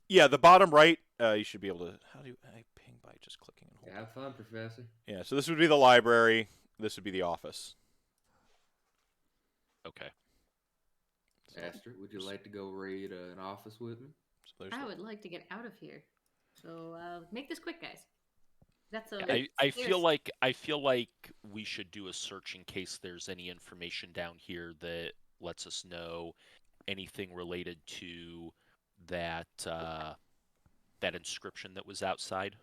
Yeah, the bottom right, you should be able to. How do I ping by just clicking and holding? Have fun, Professor. Yeah, so this would be the library. This would be the office. Okay. Aster, would you like to go raid an office with me? So there's I would like to get out of here. So make this quick, guys. That's a. I feel like we should do a search in case there's any information down here that lets us know anything related to that that inscription that was outside,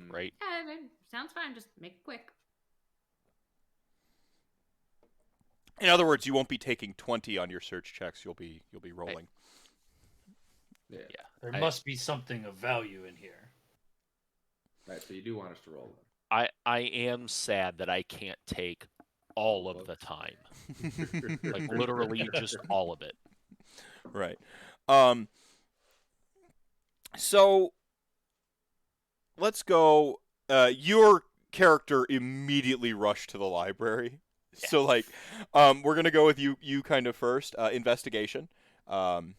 right? Yeah, sounds fine. Just make it quick. In other words, you won't be taking 20 on your search checks. You'll be rolling. Yeah. There must be something of value in here. Right, so you do want us to roll them. I am sad that I can't take all of the time. Like literally just all of it. Right. So let's go. Your character immediately rushed to the library. Yeah. So like, we're gonna go with you kind of first. Investigation. And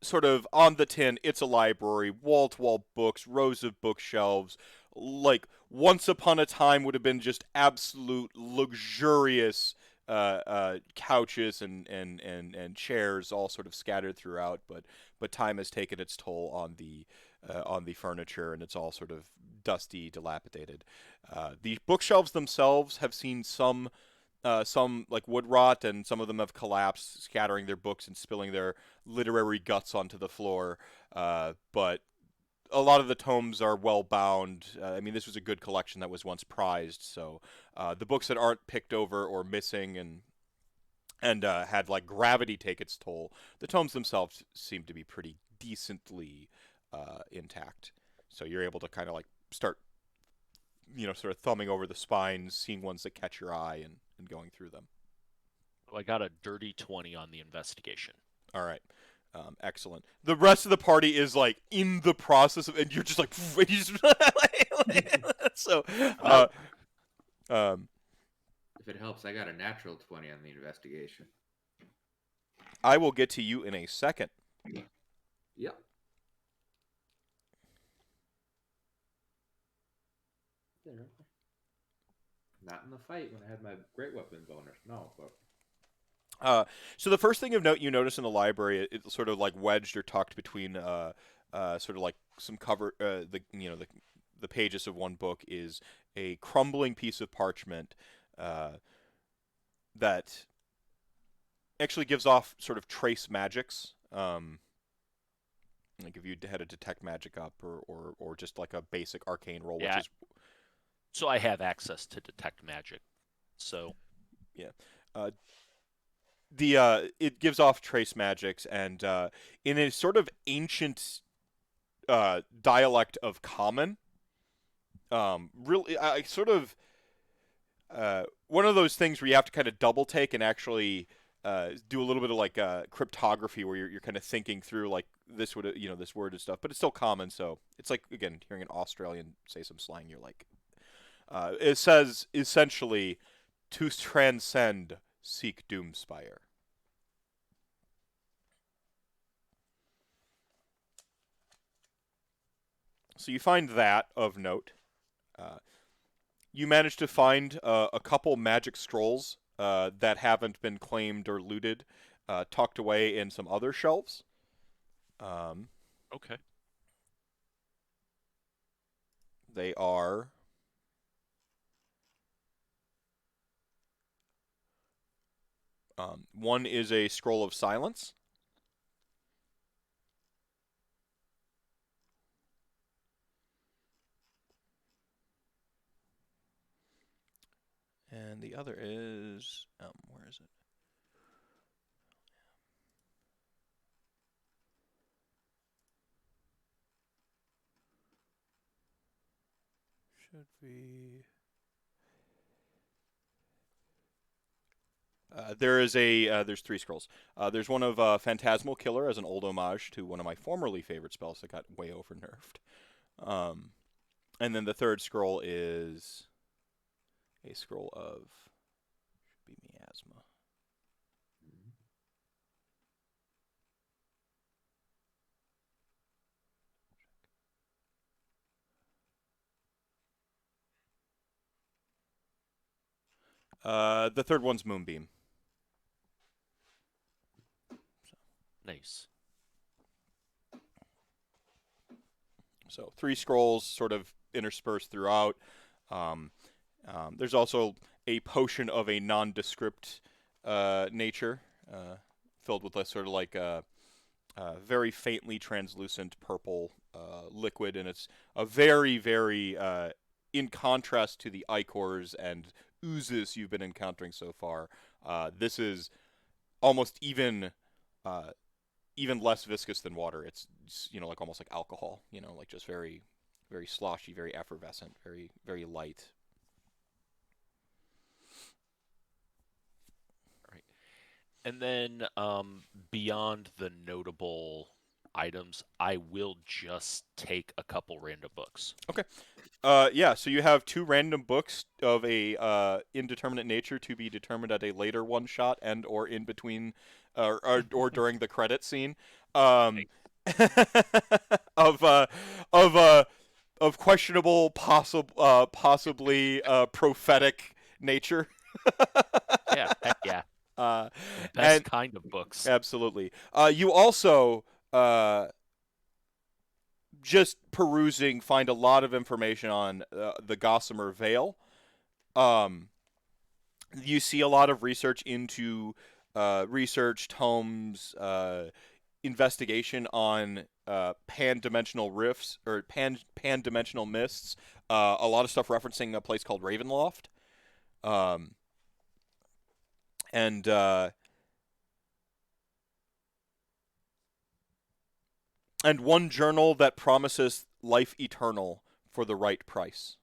sort of on the tin, it's a library, wall-to-wall books, rows of bookshelves. Like once upon a time would have been just absolute luxurious couches and chairs all sort of scattered throughout, but time has taken its toll on the furniture, and it's all sort of dusty, dilapidated. The bookshelves themselves have seen some like wood rot, and some of them have collapsed, scattering their books and spilling their literary guts onto the floor. But a lot of the tomes are well bound. I mean, this was a good collection that was once prized. So the books that aren't picked over or missing and had like gravity take its toll, the tomes themselves seem to be pretty decently intact. So you're able to kind of like start, sort of thumbing over the spines, seeing ones that catch your eye, and going through them. Well, I got a dirty 20 on the investigation. All right. Excellent. The rest of the party is like in the process of, and you're just like, and you just, so, if it helps, I got a natural 20 on the investigation. I will get to you in a second. Yep. Not in the fight when I had my great weapon bonus. No, but so the first thing of note you notice in the library, it's sort of like wedged or tucked between sort of like some cover, the pages of one book, is a crumbling piece of parchment that actually gives off sort of trace magics. Like if you had a detect magic up, or just like a basic arcane roll, Yeah. which is. So I have access to detect magic. So yeah. It gives off trace magics, and in a sort of ancient dialect of common, really, sort of one of those things where you have to kind of double take and actually do a little bit of like cryptography, where you're kind of thinking through like this would this word and stuff, but it's still common. So it's like, again, hearing an Australian say some slang, you're like, it says essentially, to transcend, seek Doomspire. So you find that of note. You managed to find a couple magic scrolls that haven't been claimed or looted, tucked away in some other shelves. Okay. They are one is a scroll of silence. And the other is where is it? Should be. There's three scrolls. There's one of Phantasmal Killer as an old homage to one of my formerly favorite spells that got way over nerfed. And then the third scroll is a scroll of should be miasma. The third one's Moonbeam. Nice. So 3 scrolls sort of interspersed throughout. There's also a potion of a nondescript nature, filled with a sort of like a very faintly translucent purple liquid, and it's a very, very, in contrast to the ichors and oozes you've been encountering so far, this is almost even less viscous than water. It's like almost like alcohol, like just very, very sloshy, very effervescent, very, very light. Right. And then beyond the notable items, I will just take a couple random books. Okay. Yeah, so you have 2 random books of a indeterminate nature to be determined at a later one-shot and or in between or during the credit scene. Of questionable possibly prophetic nature. Yeah, heck yeah. Uh, The best and kind of books. absolutely. You also just perusing, find a lot of information on the Gossamer Veil. You see a lot of research into research tomes, investigation on pan-dimensional rifts or pan-dimensional mists. A lot of stuff referencing a place called Ravenloft. And one journal that promises life eternal for the right price.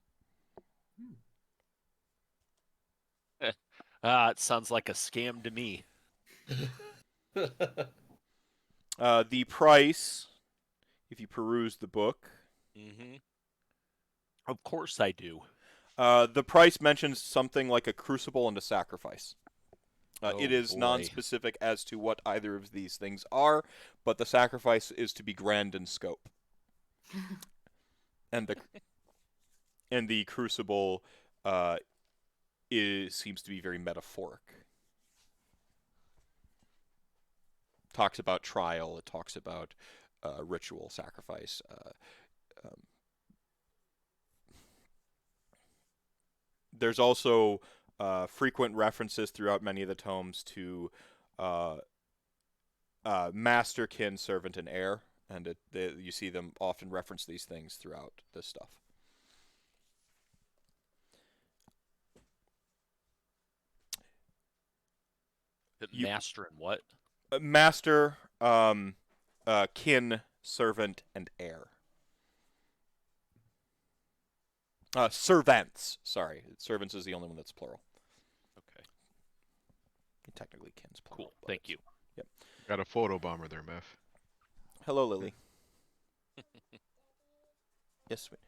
It sounds like a scam to me. The price, if you peruse the book. Mm-hmm. Of course I do. The price mentions something like a crucible and a sacrifice. It is boy. non-specific as to what either of these things are, but the sacrifice is to be grand in scope. And the crucible seems to be very metaphoric. Talks about trial. It talks about ritual sacrifice. There's also frequent references throughout many of the tomes to masterkin, servant, and heir, and you see them often reference these things throughout this stuff. Master and what? Master, kin, servant, and heir. Servants. Sorry, servants is the only one that's plural. Okay. Technically, kin's plural. Cool. Thank you. Yep. Got a photo bomber there, Meph. Hello, Lily. Yes, sweet.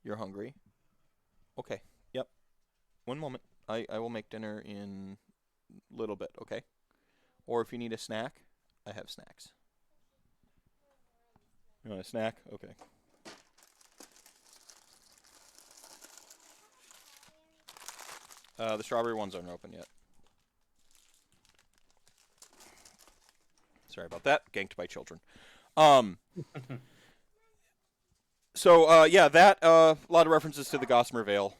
You're hungry? Okay. Yep. One moment. I will make dinner in a little bit, okay? Or if you need a snack, I have snacks. You want a snack? Okay. The strawberry ones aren't open yet. Sorry about that. Ganked by children. So yeah, that a lot of references to the Gossamer Vale.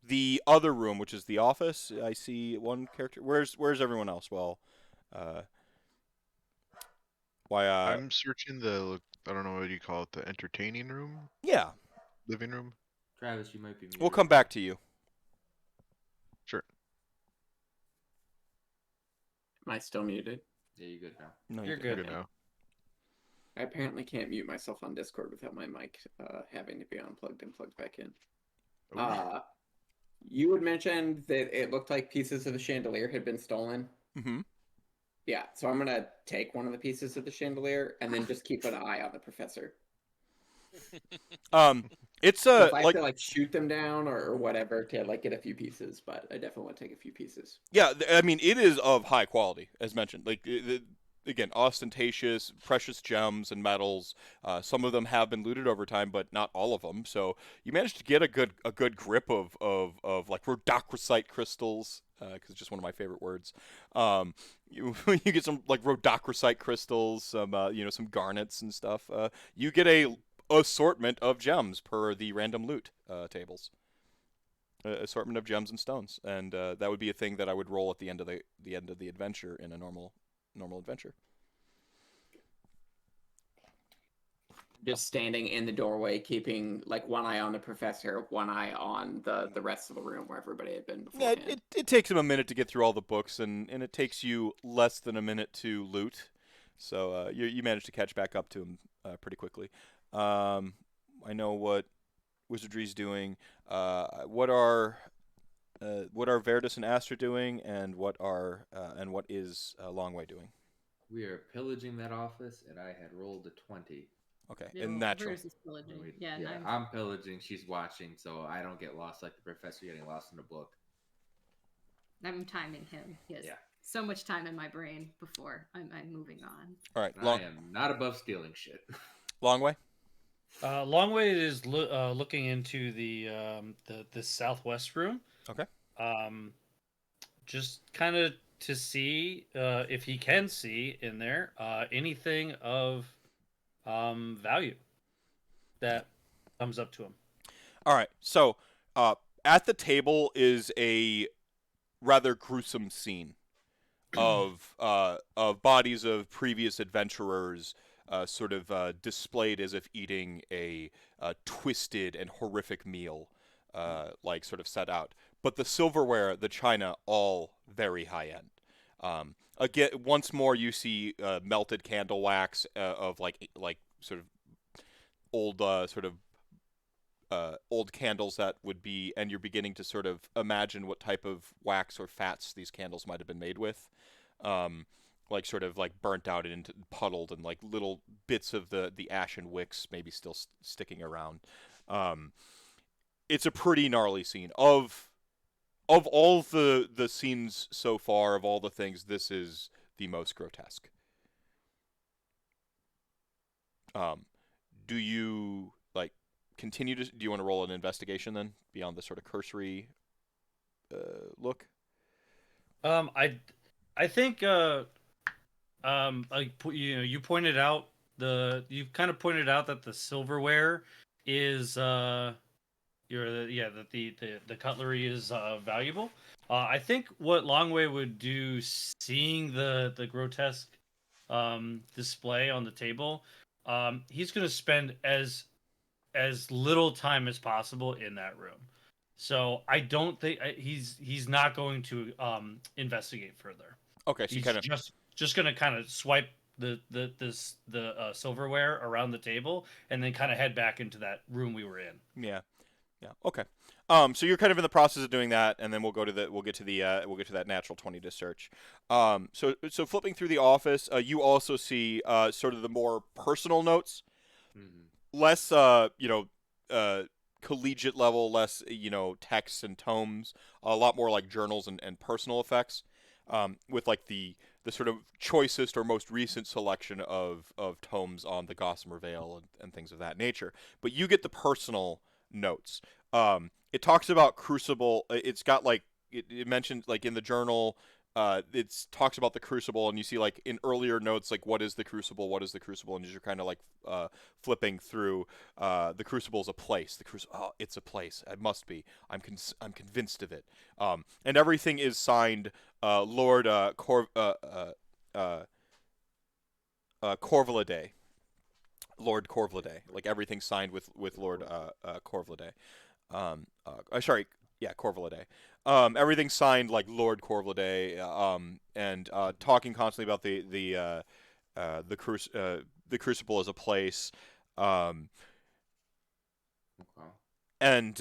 The other room, which is the office, I see one character. Where's everyone else? Well, why? I'm searching the, I don't know what you call it, the entertaining room, Yeah, living room. Travis, you might be muted. we'll come back to you. Sure. Am I still muted? Yeah, you good now. No, You're Good good. now. I apparently can't mute myself on Discord without my mic having to be unplugged and plugged back in. Oh, You had mentioned that it looked like pieces of the chandelier had been stolen. Mm-hmm. Yeah, so I'm gonna take one of the pieces of the chandelier and then just keep an eye on the professor. It's So if I like have to like shoot them down or whatever to like get a few pieces, but I definitely want to take a few pieces. yeah. I mean, it is of high quality, as mentioned. Like again, ostentatious, precious gems and metals. Some of them have been looted over time, but not all of them. So you managed to get a good grip of like rhodochrosite crystals, because it's just one of my favorite words. You get some like rhodochrosite crystals, some some garnets and stuff. You get a assortment of gems per the random loot tables. Assortment of gems and stones, and that would be a thing that I would roll at the end of the adventure in a normal adventure. Just standing in the doorway, keeping like one eye on the professor, one eye on the rest of the room where everybody had been Yeah, beforehand. it takes him a minute to get through all the books, and it takes you less than a minute to loot. So you manage to catch back up to him pretty quickly. I know what Wizardry's doing. What are Verdus and Astra doing, and what is Longway doing? We are pillaging that office, and I had rolled a 20. Okay, Yeah, and well, natural. Versus pillaging. Wait, Yeah, and I'm pillaging. She's watching, so I don't get lost like the professor getting lost in the book. I'm timing him. He has Yeah. so much time in my brain before I'm moving on. All right, I am not above stealing shit. Longway. Longway is looking into the southwest room. Okay. Just kind of to see if he can see in there anything of value that comes up to him. All right. So, at the table is a rather gruesome scene of bodies of previous adventurers, sort of displayed as if eating a twisted and horrific meal, like sort of set out. But the silverware, the china, all very high end. Again, once more, you see melted candle wax of like sort of old old candles that would be, and you're beginning to sort of imagine what type of wax or fats these candles might have been made with. Like sort of like burnt out and into puddled, and like little bits of the ashen wicks maybe still sticking around. It's a pretty gnarly scene. Of all the scenes so far, of all the things, this is the most grotesque. Do you like continue to? Do you want to roll an investigation then beyond the sort of cursory look? I think like you pointed out you've kind of pointed out that the silverware is that the cutlery is valuable. I think what Longway would do, seeing the grotesque display on the table, he's going to spend as little time as possible in that room. So I don't think he's not going to investigate further. Okay, so you He's kind of just going to kind of swipe the silverware around the table and then kind of head back into that room we were in. yeah. Okay. So you're kind of in the process of doing that, and then we'll get to that natural 20 to search. So flipping through the office, you also see sort of the more personal notes, less collegiate level, less texts and tomes, a lot more like journals and personal effects, with like the sort of choicest or most recent selection of tomes on the Gossamer Vale and things of that nature. But you get the personal notes. it talks about Crucible. It's got like it mentioned like in the journal. It talks about the Crucible, and you see like in earlier notes like what is the Crucible, what is the Crucible, and you're kind of like flipping through. The Crucible is a place. The Crucible, oh, it's a place. It must be. I'm convinced of it. And everything is signed Lord Corvalidae. Lord Corvalidae. Like everything's signed with Lord Corvalidae. Sorry, yeah, Corvalidae. Everything's signed like Lord Corvalidae, and talking constantly about the Crucible as a place, Okay. and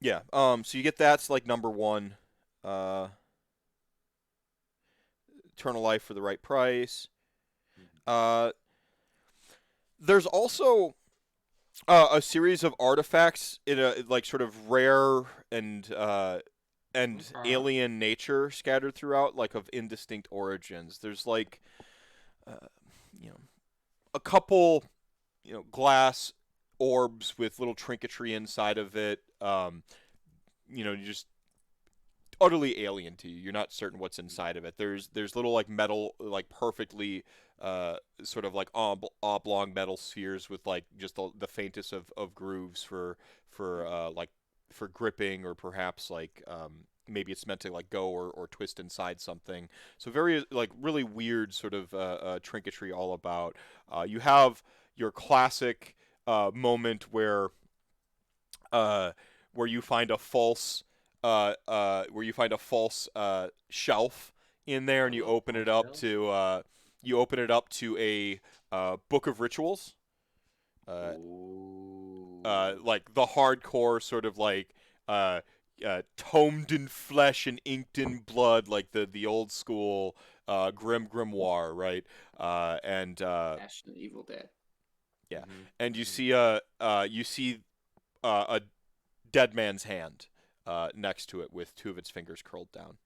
yeah. So you get that's like number one. Eternal life for the right price. There's also a series of artifacts in a like sort of rare and alien nature scattered throughout, like of indistinct origins. There's like, uh, you know, a couple, glass orbs with little trinketry inside of it. Just utterly alien to you. You're not certain what's inside of it. There's little like metal, like perfectly sort of like oblong metal spheres with like just the faintest of grooves for gripping, or perhaps like maybe it's meant to like go or twist inside something. So very like really weird sort of trinketry all about. You have your classic moment where you find a false shelf in there, and you open it up to a book of rituals, like the hardcore sort of like tomed in flesh and inked in blood, like the old school grimoire, right? And Ash and Evil Dead. yeah, Mhm. and you see a dead man's hand next to it with two of its fingers curled down.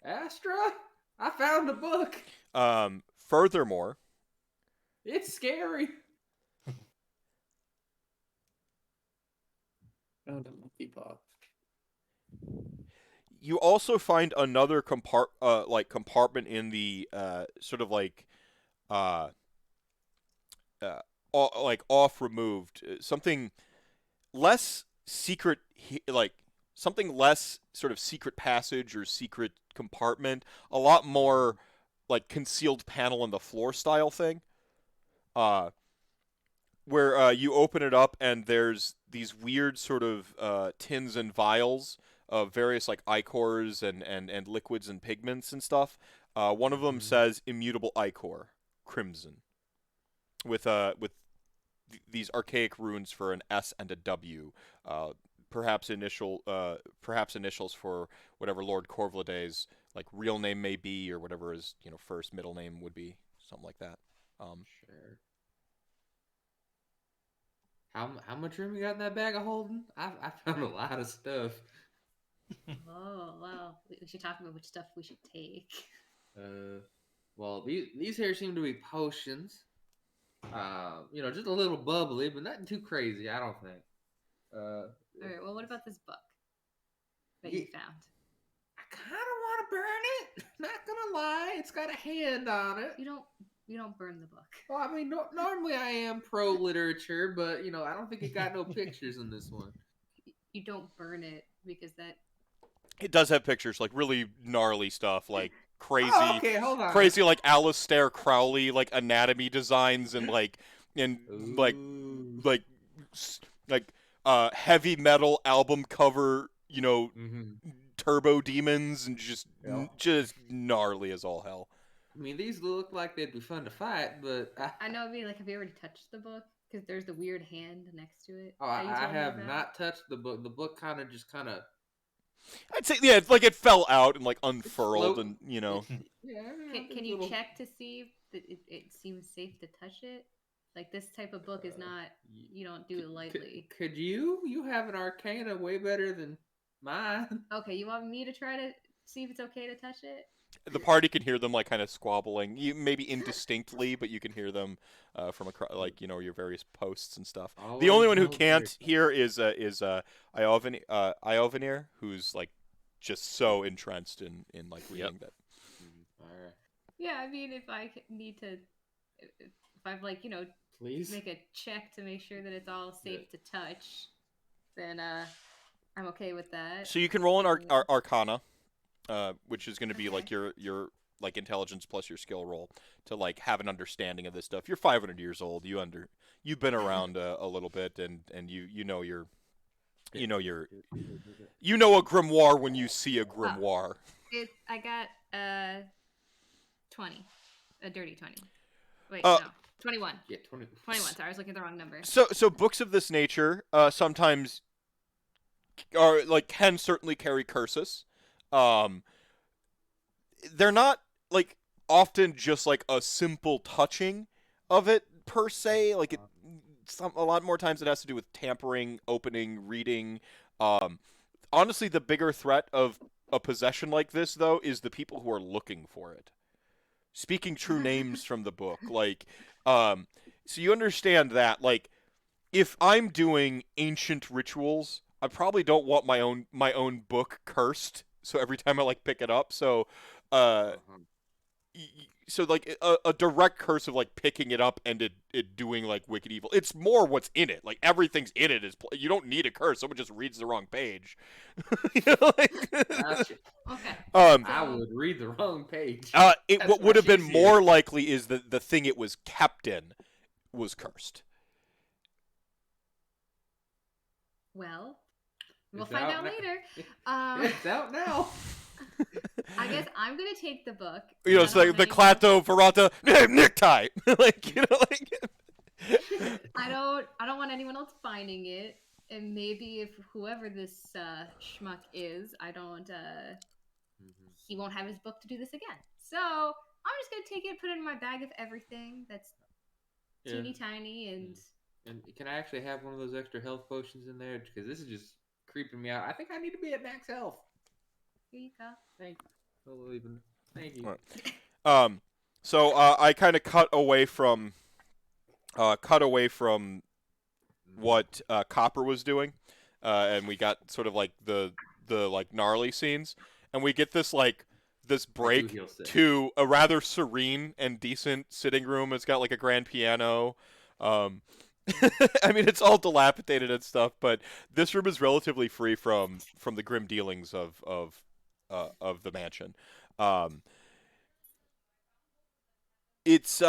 Astra, I found a book. Furthermore, It's scary. Found a monkey paw. you also find another compartment in the sort of like uh, like off removed, something less secret, like something less sort of secret passage or secret compartment, a lot more like concealed panel in the floor style thing, where you open it up and there's these weird sort of tins and vials of various like ichors and liquids and pigments and stuff. One of them says immutable ichor, crimson, with these archaic runes for an S and a W, perhaps initials for whatever Lord Corvladay's like real name may be, or whatever his first middle name would be, something like that. Sure. How much room you got in that bag of holding? I found a lot of stuff. Oh, wow. We should talk about which stuff we should take. Well, these here seem to be potions. Just a little bubbly, but nothing too crazy, I don't think. All right, well, what about this book that you found? I kind of want to burn it. Not gonna lie, it's got a hand on it. You don't burn the book. Well, I mean, normally I am pro literature, but I don't think it got no pictures in this one. You don't burn it because that. It does have pictures, like really gnarly stuff, like crazy, Oh, okay, hold on. crazy like Aleister Crowley like anatomy designs and like Ooh. heavy metal album cover, Mm-hmm. turbo demons and just Yeah. just gnarly as all hell. I mean, these look like they'd be fun to fight, but I know it'd be like, have you already touched the book? Because there's the weird hand next to it. Oh, that you I told me have about. not touched the book. The book kind of I'd say, yeah, it's like it fell out and like unfurled, and Yeah. Can you check to see if it seems safe to touch it? Like this type of book is not. You don't do it lightly. Could you? You have an arcana way better than mine. Okay, you want me to try to see if it's okay to touch it? The party can hear them like kind of squabbling, maybe indistinctly, but you can hear them from like your various posts and stuff. The only one who can't hear is Iovanir, who's like just so entrenched in like reading that. All right. Yeah, I mean, if I need to, if I've like Please. make a check to make sure that it's all safe to touch, then I'm okay with that. So you can roll an Arcana, which is going to be like your like intelligence plus your skill roll to like have an understanding of this stuff. You're 500 years old. You've been around a little bit, and you know a grimoire when you see a grimoire. I got 20, a dirty 20. Wait, no, 21. Yeah, 20. 21. Sorry, I was looking at the wrong number. So books of this nature sometimes are like can certainly carry curses. They're not like often just like a simple touching of it per se. Like a lot more times it has to do with tampering, opening, reading. Honestly, the bigger threat of a possession like this, though, is the people who are looking for it. Speaking true names from the book, like, so you understand that, like, if I'm doing ancient rituals, I probably don't want my own book cursed. So every time I like pick it up, so like a direct curse of like picking it up and it doing like wicked evil. It's more what's in it. Like everything's in it is. You don't need a curse. Someone just reads the wrong page. Gotcha. Okay. I would read the wrong page. What would have been more likely is that the thing it was kept in was cursed. Well, we'll find out later. It's out now. I guess I'm gonna take the book. It's like the Clato Verata necktie. Like I don't want anyone else finding it, and maybe if whoever this schmuck is, he won't have his book to do this again. So I'm just gonna take it, put it in my bag of everything that's teeny tiny, and can I actually have one of those extra health potions in there? Because this is just creeping me out. I think I need to be at max health. Here you go. Thank you. Right. So I kind of cut away from what Copper was doing, and we got sort of like the like gnarly scenes, and we get this break to a rather serene and decent sitting room. It's got like a grand piano. I mean, it's all dilapidated and stuff, but this room is relatively free from the grim dealings of the mansion. It's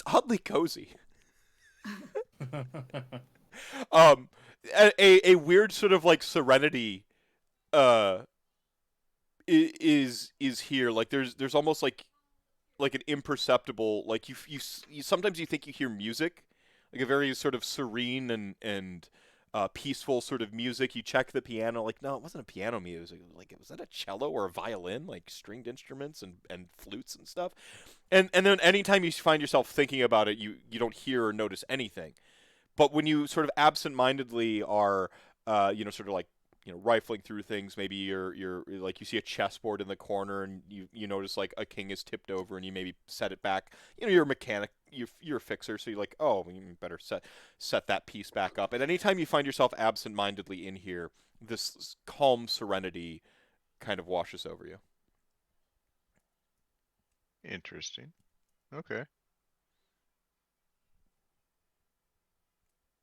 oddly cozy. A weird sort of like serenity is here. Like there's almost like an imperceptible, like you sometimes you think you hear music, like a very sort of serene and peaceful sort of music. You check the piano, like no, it wasn't a piano music. Like was that a cello or a violin? Like stringed instruments and flutes and stuff. And then anytime you find yourself thinking about it, you don't hear or notice anything. But when you sort of absentmindedly are, sort of like, rifling through things, maybe you're like you see a chessboard in the corner and you notice like a king is tipped over and you maybe set it back. You're a mechanic, you're a fixer, so you're like, oh, you better set that piece back up. And anytime you find yourself absentmindedly in here, this calm serenity kind of washes over you. Interesting. Okay.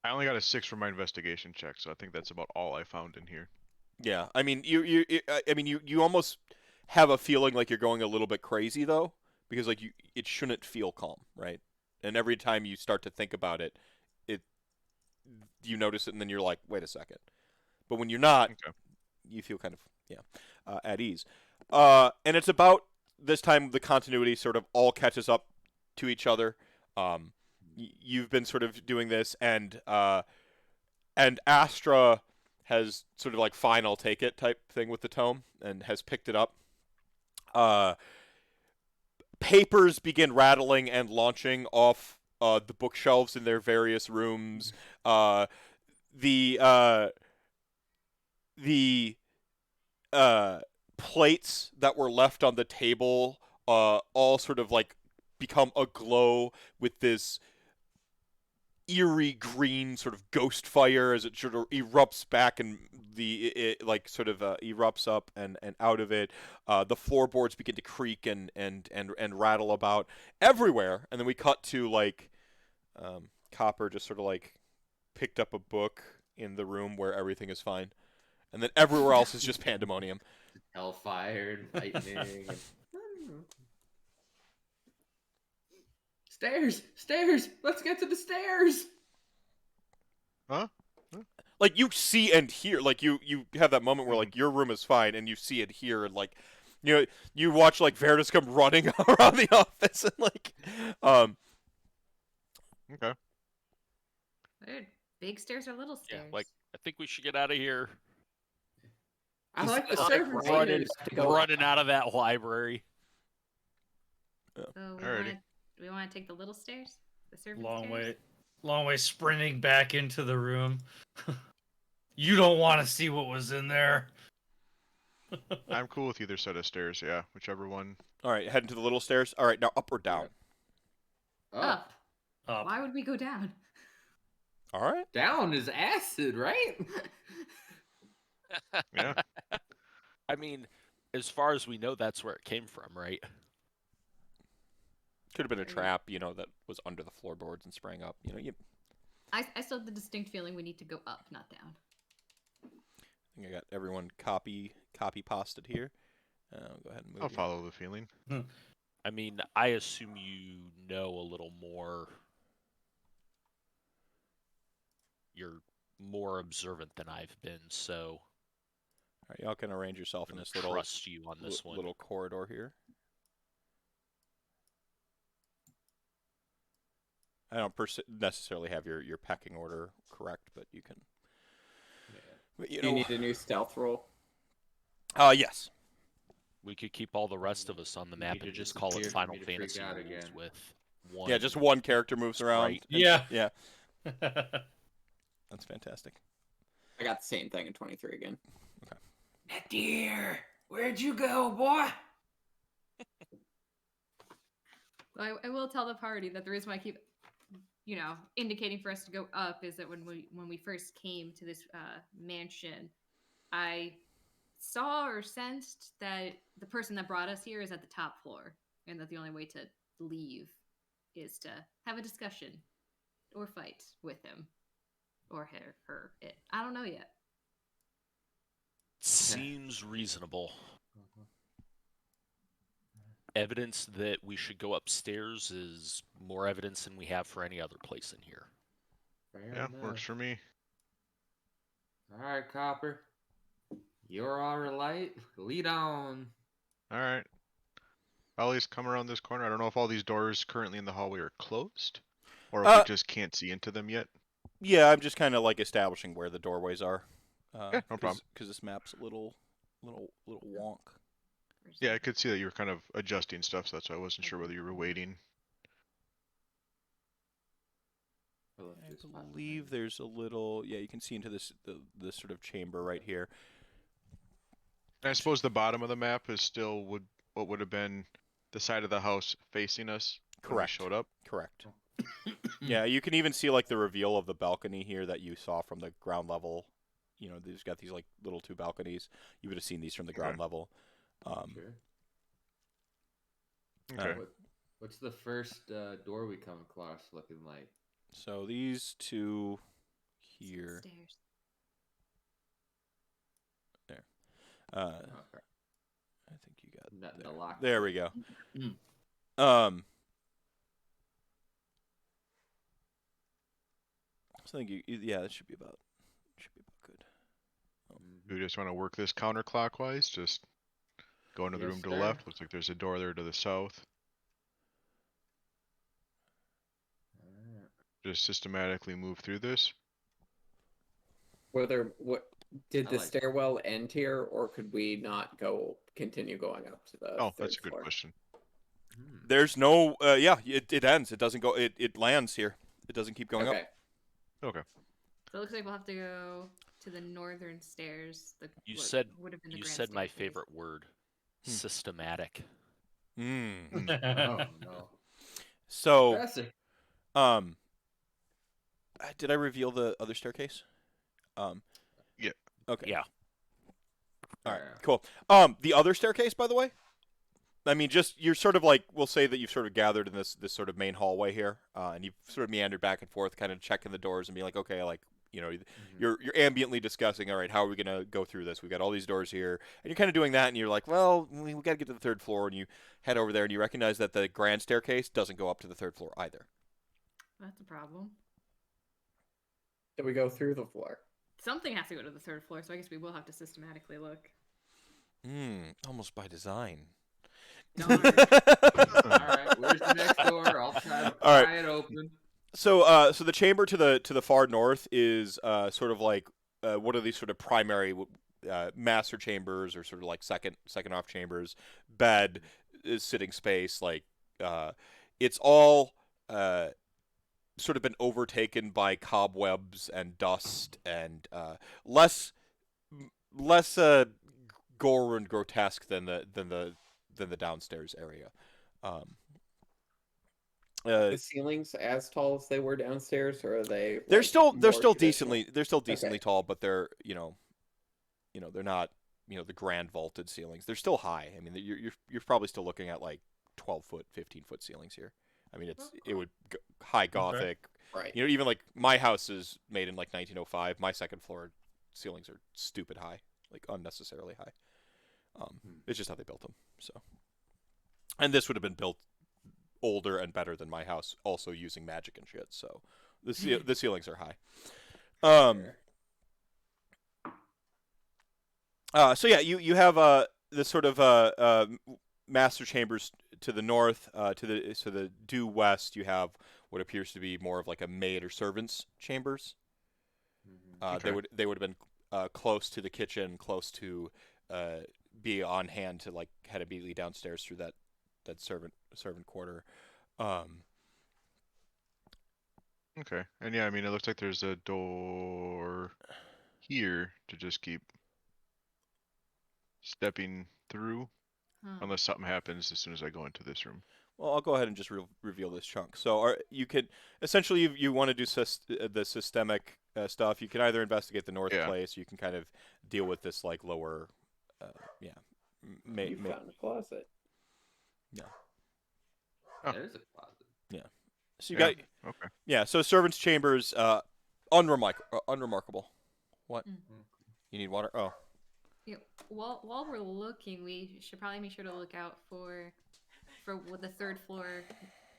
I only got a 6 for my investigation check, so I think that's about all I found in here. Yeah, I mean, you almost have a feeling like you're going a little bit crazy though, because like it shouldn't feel calm, right? And every time you start to think about it, you notice it, and then you're like, wait a second. But when you're not, you feel kind of at ease. And it's about this time the continuity sort of all catches up to each other. You've been sort of doing this, and Astra has sort of like fine, I'll take it type thing with the tome, and has picked it up. Papers begin rattling and launching off the bookshelves in their various rooms. The plates that were left on the table all sort of like become aglow with this eerie green sort of ghost fire as it sort of erupts back and it like sort of erupts up and out of it. The floorboards begin to creak and rattle about everywhere. And then we cut to like Copper just sort of like picked up a book in the room where everything is fine. And then everywhere else is just pandemonium. Hellfire and lightning. Stairs! Stairs! Let's get to the stairs! Huh? Like you see and hear, like you have that moment where like your room is fine and you see and hear and like you watch like Veritas come running around the office and like Okay. Dude, big stairs or little stairs? Yeah, like I think we should get out of here. I like the Like servants' running, stairs. to go Running out of that library. So Alrighty. we want to take the little stairs? The servant Long stairs? way sprinting back into the room. You don't want to see what was in there. I'm cool with either set of stairs. Yeah, whichever one. all right, heading to the little stairs. All right, now up or down? Up. Up. Why would we go down? All right. Down is acid, right? Yeah. I mean, as far as we know, that's where it came from, right? Could have been a trap, that was under the floorboards and sprang up. I still have the distinct feeling we need to go up, not down. I think I got everyone copy pasted here. I'll go ahead and move. I'll you. follow the feeling. I mean, I assume you know a little more. You're more observant than I've been, so All right, y'all can arrange yourself in I this little trust you on this one. little corridor here. I don't necessarily have your pecking order correct, but you can. But, Do you need a new stealth roll? Yes. We could keep all the rest of us on the map need to and just call it disappear for Final me to freak Fantasy out rules again. with one. Yeah, just one character moves around. Right. and- Yeah. Yeah. That's fantastic. I got the same thing in 23 again. Dear, where'd you go, boy? I will tell the party that the reason why I keep, indicating for us to go up is that when we first came to this mansion, I saw or sensed that the person that brought us here is at the top floor, and that the only way to leave is to have a discussion or fight with him or her. I don't know yet. Seems reasonable. Evidence that we should go upstairs is more evidence than we have for any other place in here. Yeah, works for me. All right, Copper. You're our light. Lead on. All right. I'll at least come around this corner. I don't know if all these doors currently in the hallway are closed, or if we just can't see into them yet. Yeah, I'm just kind of like establishing where the doorways are. Yeah, no problem. Because this map's a little wonk. Yeah, I could see that you were kind of adjusting stuff, so that's why I wasn't sure whether you were waiting. I believe there's a little. Yeah, you can see into this sort of chamber right here. And I suppose the bottom of the map is still what would have been the side of the house facing us when we Correct. showed up. Correct. Yeah, you can even see like the reveal of the balcony here that you saw from the ground level. They've got these like little two balconies. You would have seen these from the ground level. Sure. Okay. What's the first door we come across looking like? So these two here. Stairs. There. Okay. I think you got Nothing there. to lock. There we go. Mm. So I think that should be about good. Do we just want to work this counterclockwise? Just go into the Yes, room to the sir. left. Looks like there's a door there to the south. Alright. Just systematically move through this. What did I the like- stairwell end here, or could we not continue going up to the Oh, third that's a good floor? question. There's no. It ends. It doesn't go. It lands here. It doesn't keep going Okay. up. Okay. So it looks like we'll have to go to the northern stairs. You what said would have been the you grand said my staircase. favorite word, systematic. Oh no. So, Professor. did I reveal the other staircase? Yeah. Okay. Yeah. All right. Yeah. Cool. The other staircase, by the way. I mean, just you're sort of like we'll say that you've sort of gathered in this sort of main hallway here, and you've sort of meandered back and forth, kind of checking the doors and being like, okay, like you're ambiently discussing, all right, how are we gonna go through this? We've got all these doors here, and you're kind of doing that, and you're like, well, we got to get to the third floor, and you head over there, and you recognize that the grand staircase doesn't go up to the third floor either. That's a problem. Did we go through the floor? Something has to go to the third floor, so I guess we will have to systematically look. Almost by design. All right, where's the next door? I'll try to pry it open. So the chamber to the far north is sort of like one of these sort of primary master chambers, or sort of like second off chambers. Bed is sitting space. Like it's all sort of been overtaken by cobwebs and dust and less gore and grotesque than the downstairs area. The ceilings as tall as they were downstairs, or are they? They're like, still more decently Okay. tall, but they're they're not the grand vaulted ceilings. They're still high. I mean, you're probably still looking at like 12-foot, 15-foot ceilings here. I mean, it would high Gothic. Right. Even like my house is made in like 1905. My second floor ceilings are stupid high, like unnecessarily high. It's just how they built them. So, and this would have been built older and better than my house, also using magic and shit. So, the ceilings are high. So yeah, you have this sort of master chambers to the north. To the due west, you have what appears to be more of like a maid or servants chambers. Okay. They would have been close to the kitchen, close to be on hand to like head immediately downstairs through that servant quarter. Okay. And yeah, I mean, it looks like there's a door here to just keep stepping through, unless something happens as soon as I go into this room. Well, I'll go ahead and just reveal this chunk. So you could essentially you want to do the systemic stuff. You can either investigate the north place, you can kind of deal with this like lower, You found a closet. Yeah. Oh. There's a closet. Yeah. So you got okay. Yeah. So servants' chambers, unremarkable. What? You need water? Oh. Yeah. While we're looking, we should probably make sure to look out for what the third floor,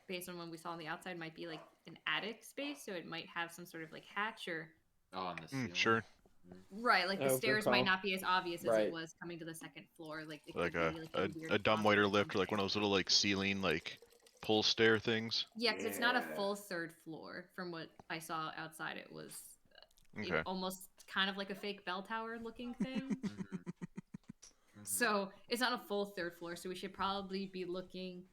based on what we saw on the outside, might be like an attic space. So it might have some sort of like hatch or. Oh, on the ceiling. Sure. Right, like the Oh, stairs good might call. not be as obvious as Right. it was coming to the second floor. Like it Like could be like a weird a dumbwaiter closet or lift, or like one of those little like ceiling like pull stair things. Yeah, because it's not a Yeah. full third floor. From what I saw outside, it was Okay. almost kind of like a fake bell tower looking thing. Mhm. So it's not a full third floor. So we should probably be looking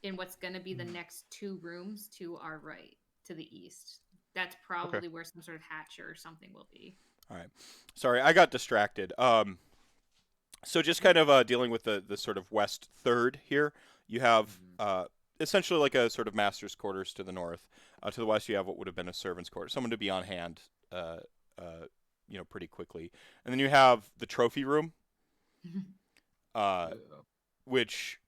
in what's going to be the next two rooms to our right, to the east. That's probably where some sort of hatch or something will be. All right. Sorry, I got distracted. So just kind of dealing with the sort of west third here, you have essentially like a sort of master's quarters to the north. To the west, you have what would have been a servant's quarters, someone to be on hand, pretty quickly. And then you have the trophy room, which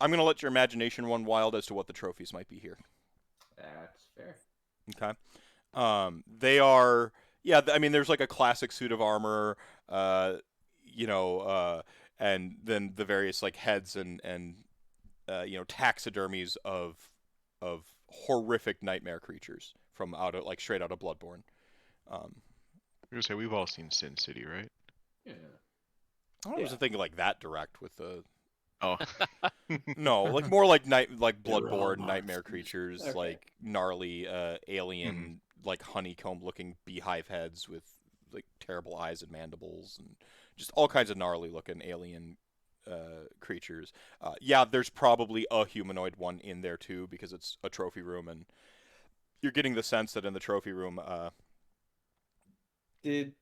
I'm going to let your imagination run wild as to what the trophies might be here. That's fair. Okay. They are, I mean, there's like a classic suit of armor, and then the various like heads and taxidermies of horrific nightmare creatures from straight out of Bloodborne. I'm gonna say we've all seen Sin City, right? Yeah. I don't was thinking like that direct with the. Oh. No, like more like Bloodborne all nightmare creatures, Okay. like gnarly alien, like honeycomb-looking beehive heads with like terrible eyes and mandibles, and just all kinds of gnarly looking alien creatures. There's probably a humanoid one in there too, because it's a trophy room, and you're getting the sense that in the trophy room, Did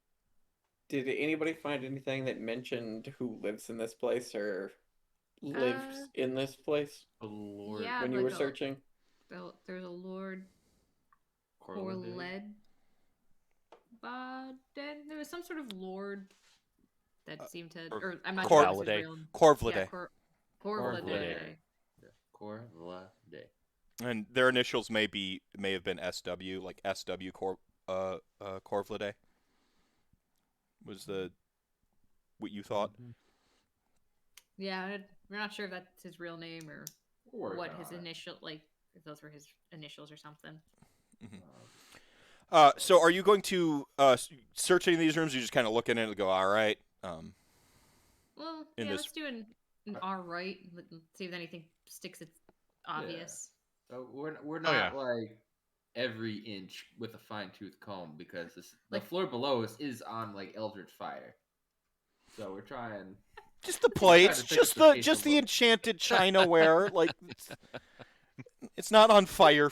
Did anybody find anything that mentioned who lives in this place or lives in this place A lord. Yeah, when you like were searching? there's a Lord Corled. There was some sort of lord that seemed to, or I'm not sure if it's his real. Corvlidae. Yeah, Corvlidae. Corvlidae. And their initials may have been SW, like SW Corvlidae. Was what you thought? Yeah, we're not sure if that's his real name or We're what working his on it. initial, like, if those were his initials or something. So are you going to search any of these rooms? Or you just kind of look in it and go, all right. Well, in yeah, this- let's do an R right. Let's see if anything sticks. It's obvious. So we're Oh, not yeah. like every inch with a fine tooth comb because the Like- floor below us is on like Eldritch fire. So we're trying. Just the try to plates, pick up just the the pace just of the both. enchanted chinaware. Like it's not on fire.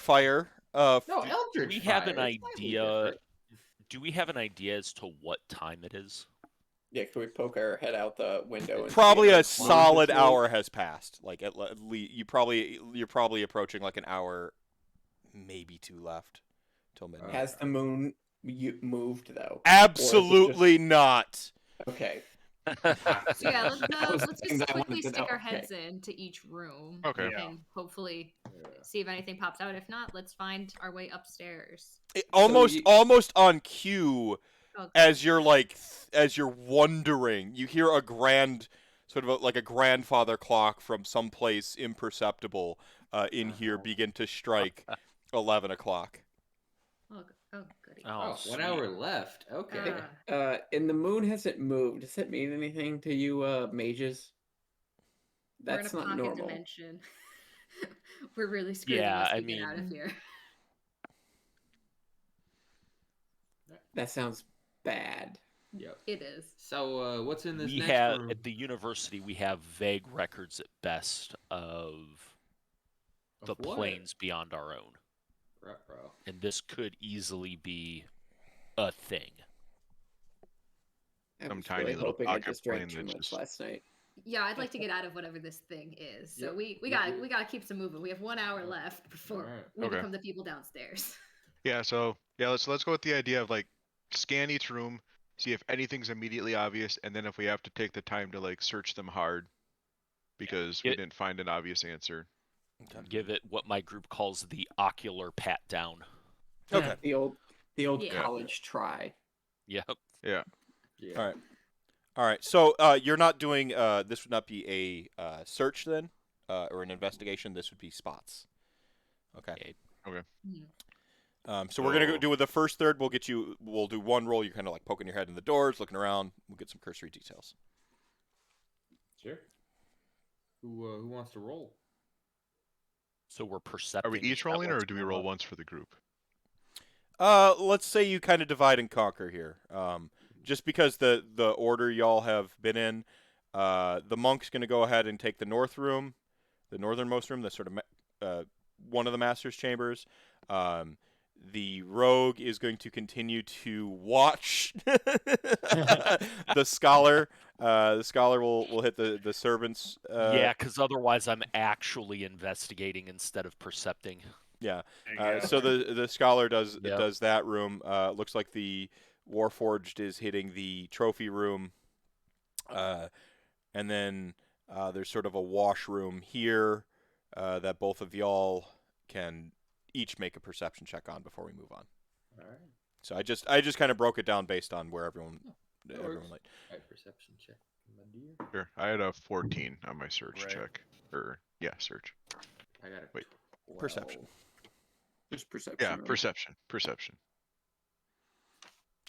No, Do Eldritch we fire. have an it's slightly idea? different. Do we have an idea as to what time it is? Yeah, can we poke our head out the window? And Probably see a if it's solid longitude? hour has passed. Like at least you're probably approaching like an hour, maybe two left till midnight. Has the moon moved though? Absolutely not. Okay. So yeah, That was let's the thing just that I quickly wanted to stick know. our heads into each room. Okay. Yeah. And hopefully see if anything pops out. If not, let's find our way upstairs. Almost on cue. Okay. As you're wondering, you hear a grand, sort of like a grandfather clock from someplace imperceptible in here begin to strike 11 o'clock. Oh, goody. Oh, 1 sweet. hour left. Okay. And the moon hasn't moved. Does that mean anything to you, mages? That's We're in a not pocket normal. dimension. We're really screwed Yeah, unless I we get out of mean- here. That sounds bad. Yep. It is. So what's in this We next have room? at the university we have vague records at best of the Of what? planes beyond our own, Ruh-roh. and this could easily be a thing. I Some was tiny really little hoping I pocket just drank plane too that much just- last night. Yeah, I'd like to get out of whatever this thing is. So Yep. we Yep. gotta keep some moving. We have 1 hour left before Alright. we Okay. become the people downstairs. Yeah, let's go with the idea of like scan each room, see if anything's immediately obvious, and then if we have to take the time to like search them hard because we It- didn't find an obvious answer. Give it what my group calls the ocular pat down. Okay. The old Yeah. college try. Yep. Yeah. All right. So you're not doing. This would not be a search then, or an investigation. This would be spots. Okay. So we're gonna go do with the first third. We'll do one roll. You're kind of like poking your head in the doors, looking around. We'll get some cursory details. Sure. Who wants to roll? So we're percepting. Are we each that rolling, or what's do we going roll on. once for the group? Let's say you kind of divide and conquer here. Just because the order y'all have been in, the monk's gonna go ahead and take the north room, the northernmost room, the sort of one of the master's chambers. The rogue is going to continue to watch the scholar. The scholar will hit the servants. Yeah, because otherwise I'm actually investigating instead of percepting. Yeah. There you go. So the scholar does Yep. that room. Looks like the Warforged is hitting the trophy room. And then there's sort of a washroom here that both of y'all can each make a perception check on before we move on. All right. So I just kind of broke it down based on where everyone that everyone works. like. All right, perception check, my dear. Sure. I had a 14 on my search Right. check. Search. I got a Wait. 12. Perception. Just perception. Yeah, right? perception.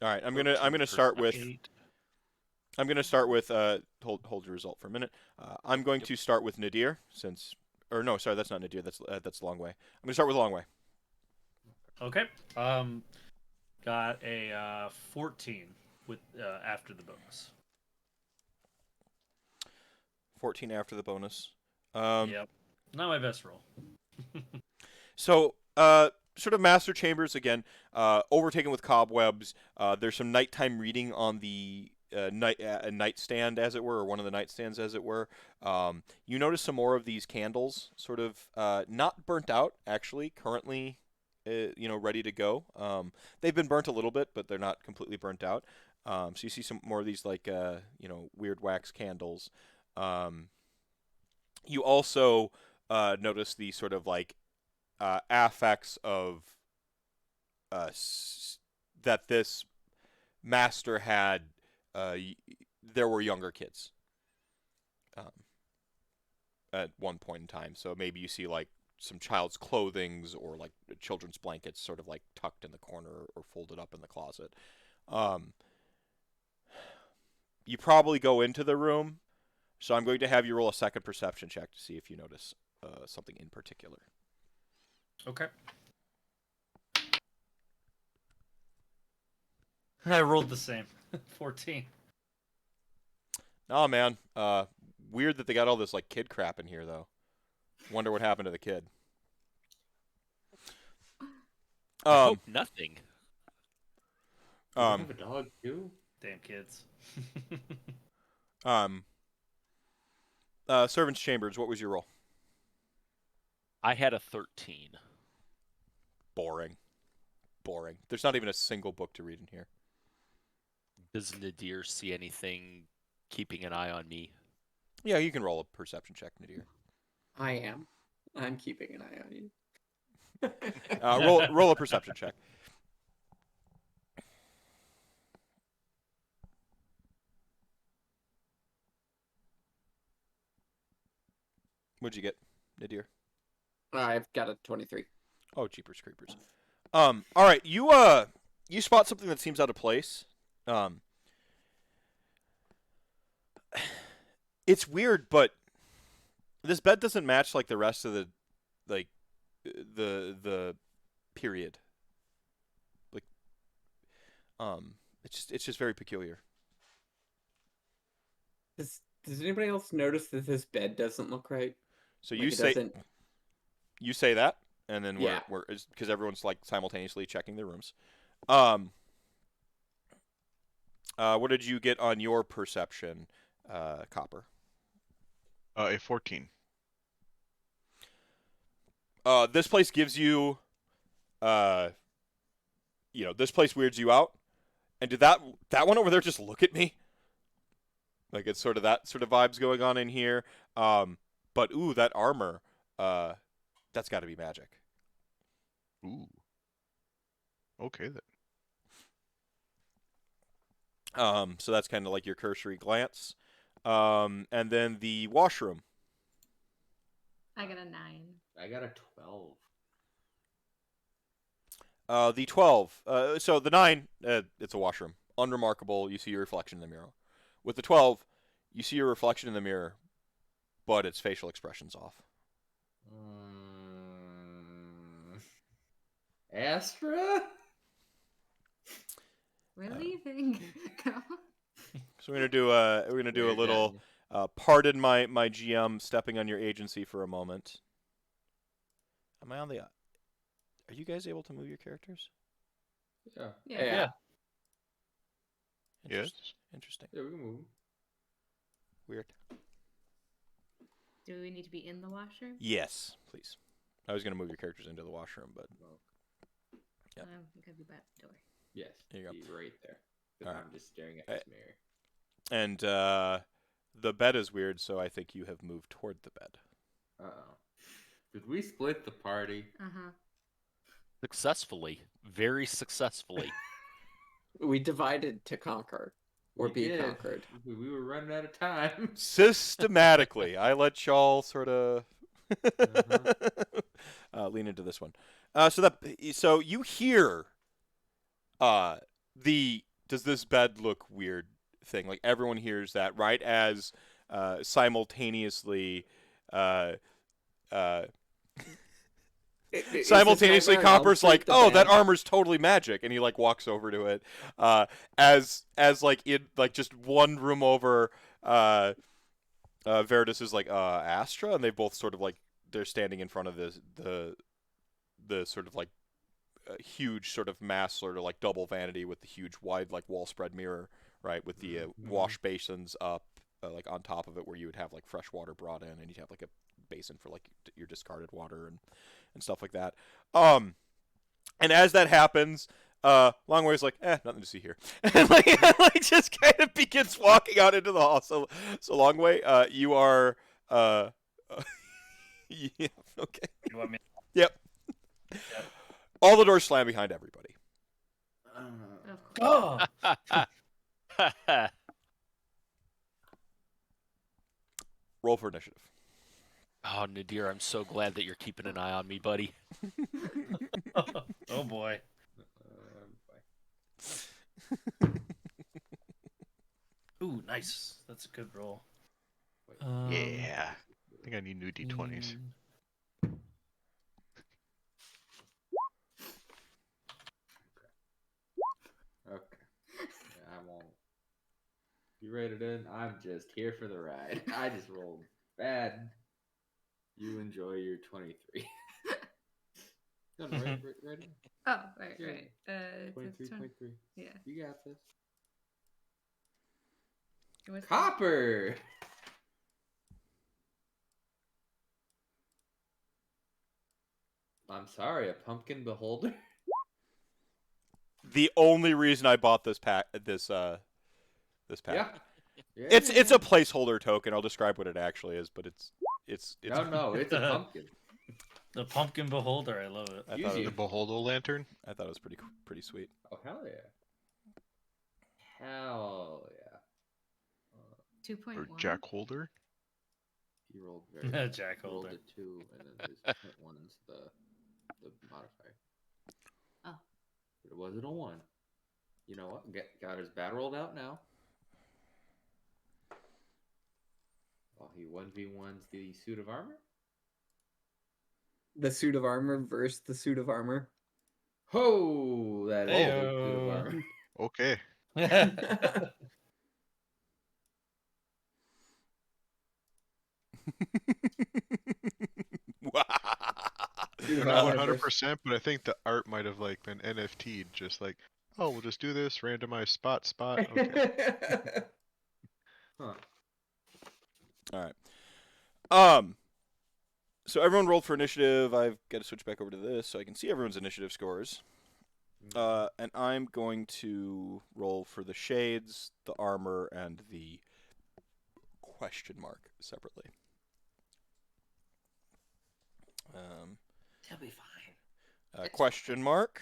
All right, I'm gonna start with. 8. I'm going to start with hold your result for a minute. I'm going to start with Nadir no, sorry, that's not Nadir. That's Long Way. I'm going to start with Long Way. Okay. Got a 14 with after the bonus. 14 after the bonus. Yep. Not my best roll. So, sort of master chambers again, overtaken with cobwebs. There's some nighttime reading on the a nightstand, as it were, or one of the nightstands, as it were. You notice some more of these candles, sort of not burnt out, actually, currently, ready to go. They've been burnt a little bit, but they're not completely burnt out. So you see some more of these, like, weird wax candles. You also notice the sort of, like, affects of that this master had. There were younger kids at one point in time. So maybe you see, like, some child's clothings or, like, children's blankets sort of, like, tucked in the corner or folded up in the closet. You probably go into the room, so I'm going to have you roll a second perception check to see if you notice something in particular. Okay. I rolled the same. 14. Oh, man. Weird that they got all this, like, kid crap in here, though. Wonder what happened to the kid. I hope nothing. Do you have a dog too? Damn kids. Servants' Chambers, what was your roll? I had a 13. Boring. There's not even a single book to read in here. Does Nadir see anything keeping an eye on me? Yeah, you can roll a perception check, Nadir. I am. I'm keeping an eye on you. Roll a perception check. What'd you get, Nadir? I've got a 23. Oh, jeepers creepers. All right, you spot something that seems out of place. It's weird, but this bed doesn't match, like, the rest of the period. Like, it's just very peculiar. Does anybody else notice that this bed doesn't look right? So Like, you it say doesn't- you say that, and then Yeah. we're because everyone's, like, simultaneously checking their rooms. What did you get on your perception, Copper? A 14. This place gives you, this place weirds you out. And did that one over there just look at me? Like, it's sort of that sort of vibes going on in here. But ooh, that armor, that's got to be magic. Ooh. Okay then. So that's kind of like your cursory glance. And then the washroom. I got a 9. I got a 12. The 12. So the 9, it's a washroom. Unremarkable. You see your reflection in the mirror. With the 12, you see your reflection in the mirror, but its facial expression's off. Astra? We're leaving. So we're gonna do a little. Pardon my GM stepping on your agency for a moment. Am I on the? Are you guys able to move your characters? Yeah. Yeah. Yes. Interesting. Yeah, we can move. Weird. Do we need to be in the washroom? Yes, please. I was gonna move your characters into the washroom, but Yep. We could be by the door. Yes. There you go. He's right there. 'Cause All right. I'm just staring at this mirror. and the bed is weird, so I think you have moved toward the bed. Uh-oh. Did we split the party? Uh-huh. Successfully. Very successfully. We divided to conquer or We be did. conquered. We were running out of time. Systematically, I let y'all sort of lean into this one. So you hear the "does this bed look weird" thing. Like, everyone hears that right as simultaneously simultaneously Copper's like, "Oh, that armor's totally magic," and he, like, walks over to it. As like, in, like, just one room over, Veritas is like, Astra, and they both sort of, like, they're standing in front of the sort of, like, huge sort of mass, sort of like double vanity with the huge wide, like, wall spread mirror right? With the wash basins up, like on top of it, where you would have like fresh water brought in, and you'd have like a basin for like your discarded water and stuff like that. And as that happens, Longway's like, nothing to see here, and like just kind of begins walking out into the hall. So Longway, you are, yeah, okay, You want me? yep. All the doors slam behind everybody. Of course. Oh, Roll for initiative. Oh, Nadir, I'm so glad that you're keeping an eye on me, buddy. oh boy. Ooh, nice. That's a good roll. Yeah. I think I need new d20s. Okay. Yeah, I won't. You rated in? I'm just here for the ride. I just rolled bad. You enjoy your 23. No, right. Oh, right, Yeah. right. It's 23, 20 23. Yeah. You got this. What's the- Copper! I'm sorry, a pumpkin beholder? The only reason I bought this pack. Yeah. It's a placeholder token. I'll describe what it actually is, but it's No, it's a pumpkin. The pumpkin beholder. I love it. I Use thought it you. The Beholdo Lantern? I thought it was pretty sweet. Oh, hell yeah. Hell yeah. 2.1. Or Jack Holder? He rolled very well. Jack He rolled Holder. a 2, and then his 0.1 is the modifier. Oh. But it wasn't a 1. You know what? Got his bat rolled out now. Well, he 1v1s the suit of armor. The suit of armor versus the suit of armor. Ho! That is a big suit of Heyo. armor. Okay. Suit of Not armor 100%, but I think the art might have like been NFT'd, just like, oh, we'll just do this, randomized spot. Okay. Huh. All right. So everyone rolled for initiative. I've got to switch back over to this so I can see everyone's initiative scores. And I'm going to roll for the shades, the armor, and the question mark separately. He'll be fine. Question mark.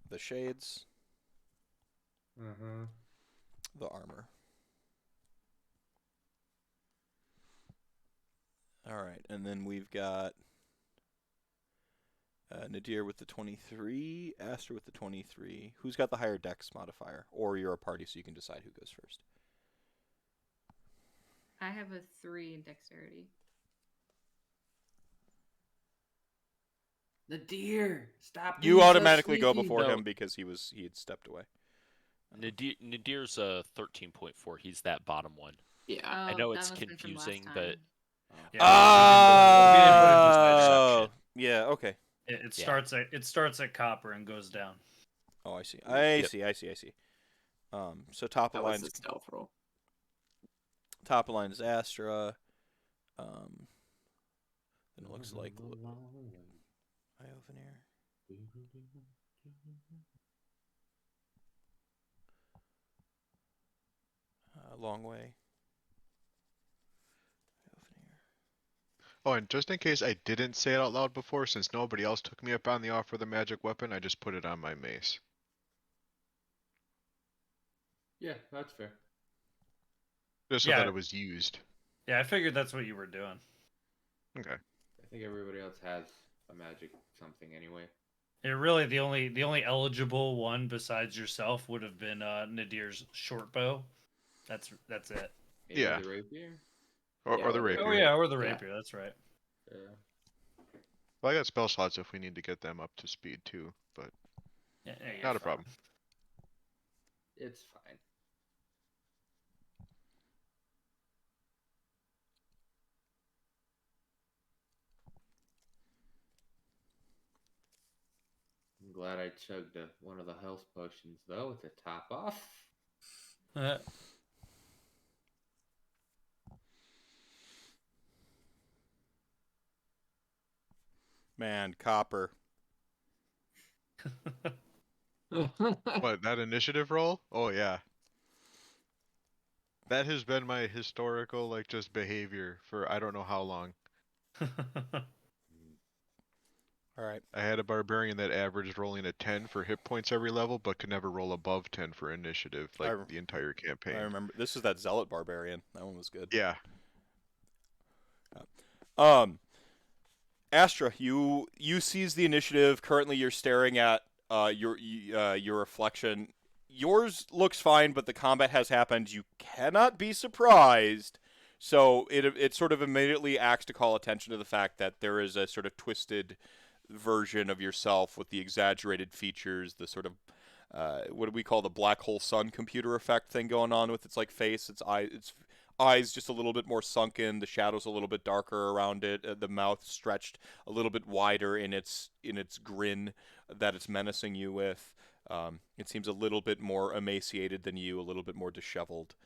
The shades, the armor. All right, and then we've got Nadir with the 23, Aster with the 23. Who's got the higher dex modifier? Or you're a party, so you can decide who goes first. I have a 3 in dexterity. The deer! Stop You being so automatically go sneaky. before No. him because he had stepped away. Nadir's a 13.4. He's that bottom one. Yeah. I Oh, know that it's must've been from last confusing, time. but Oh, yeah. Okay. It Yeah. starts at copper and goes down. Oh, I see. Yep. I see. So top That of was line, the stealth roll. top of line is Astra. Then it looks like Iovenir. Long way. Oh, and just in case I didn't say it out loud before, since nobody else took me up on the offer of the magic weapon, I just put it on my mace. Yeah, that's fair. Just so Yeah. that it was used. Yeah, I figured that's what you were doing. Okay. I think everybody else has a magic something anyway. It really the only eligible one besides yourself would have been Nadir's short bow. That's it. Maybe Yeah. the rapier? Or the rapier. Oh yeah, or the Yeah. rapier. That's right. Yeah. Well, I got spell slots if we need to get them up to speed too, but Yeah, you're not a fine. problem. It's fine. I'm glad I chugged one of the health potions, though, with the top off. Man, Copper. What, that initiative roll? Oh yeah. That has been my historical like just behavior for I don't know how long. All right. I had a barbarian that averaged rolling a 10 for hit points every level, but could never roll above 10 for initiative, like the entire campaign. I remember. This is that Zealot Barbarian. That one was good. Yeah. Astra, you seize the initiative. Currently, you're staring at your reflection. Yours looks fine, but the combat has happened. You cannot be surprised. So it sort of immediately acts to call attention to the fact that there is a sort of twisted version of yourself with the exaggerated features, the sort of what do we call the black hole sun computer effect thing going on with its like face, its eyes just a little bit more sunken, the shadows a little bit darker around it, the mouth stretched a little bit wider in its grin that it's menacing you with. It seems a little bit more emaciated than you, a little bit more disheveled,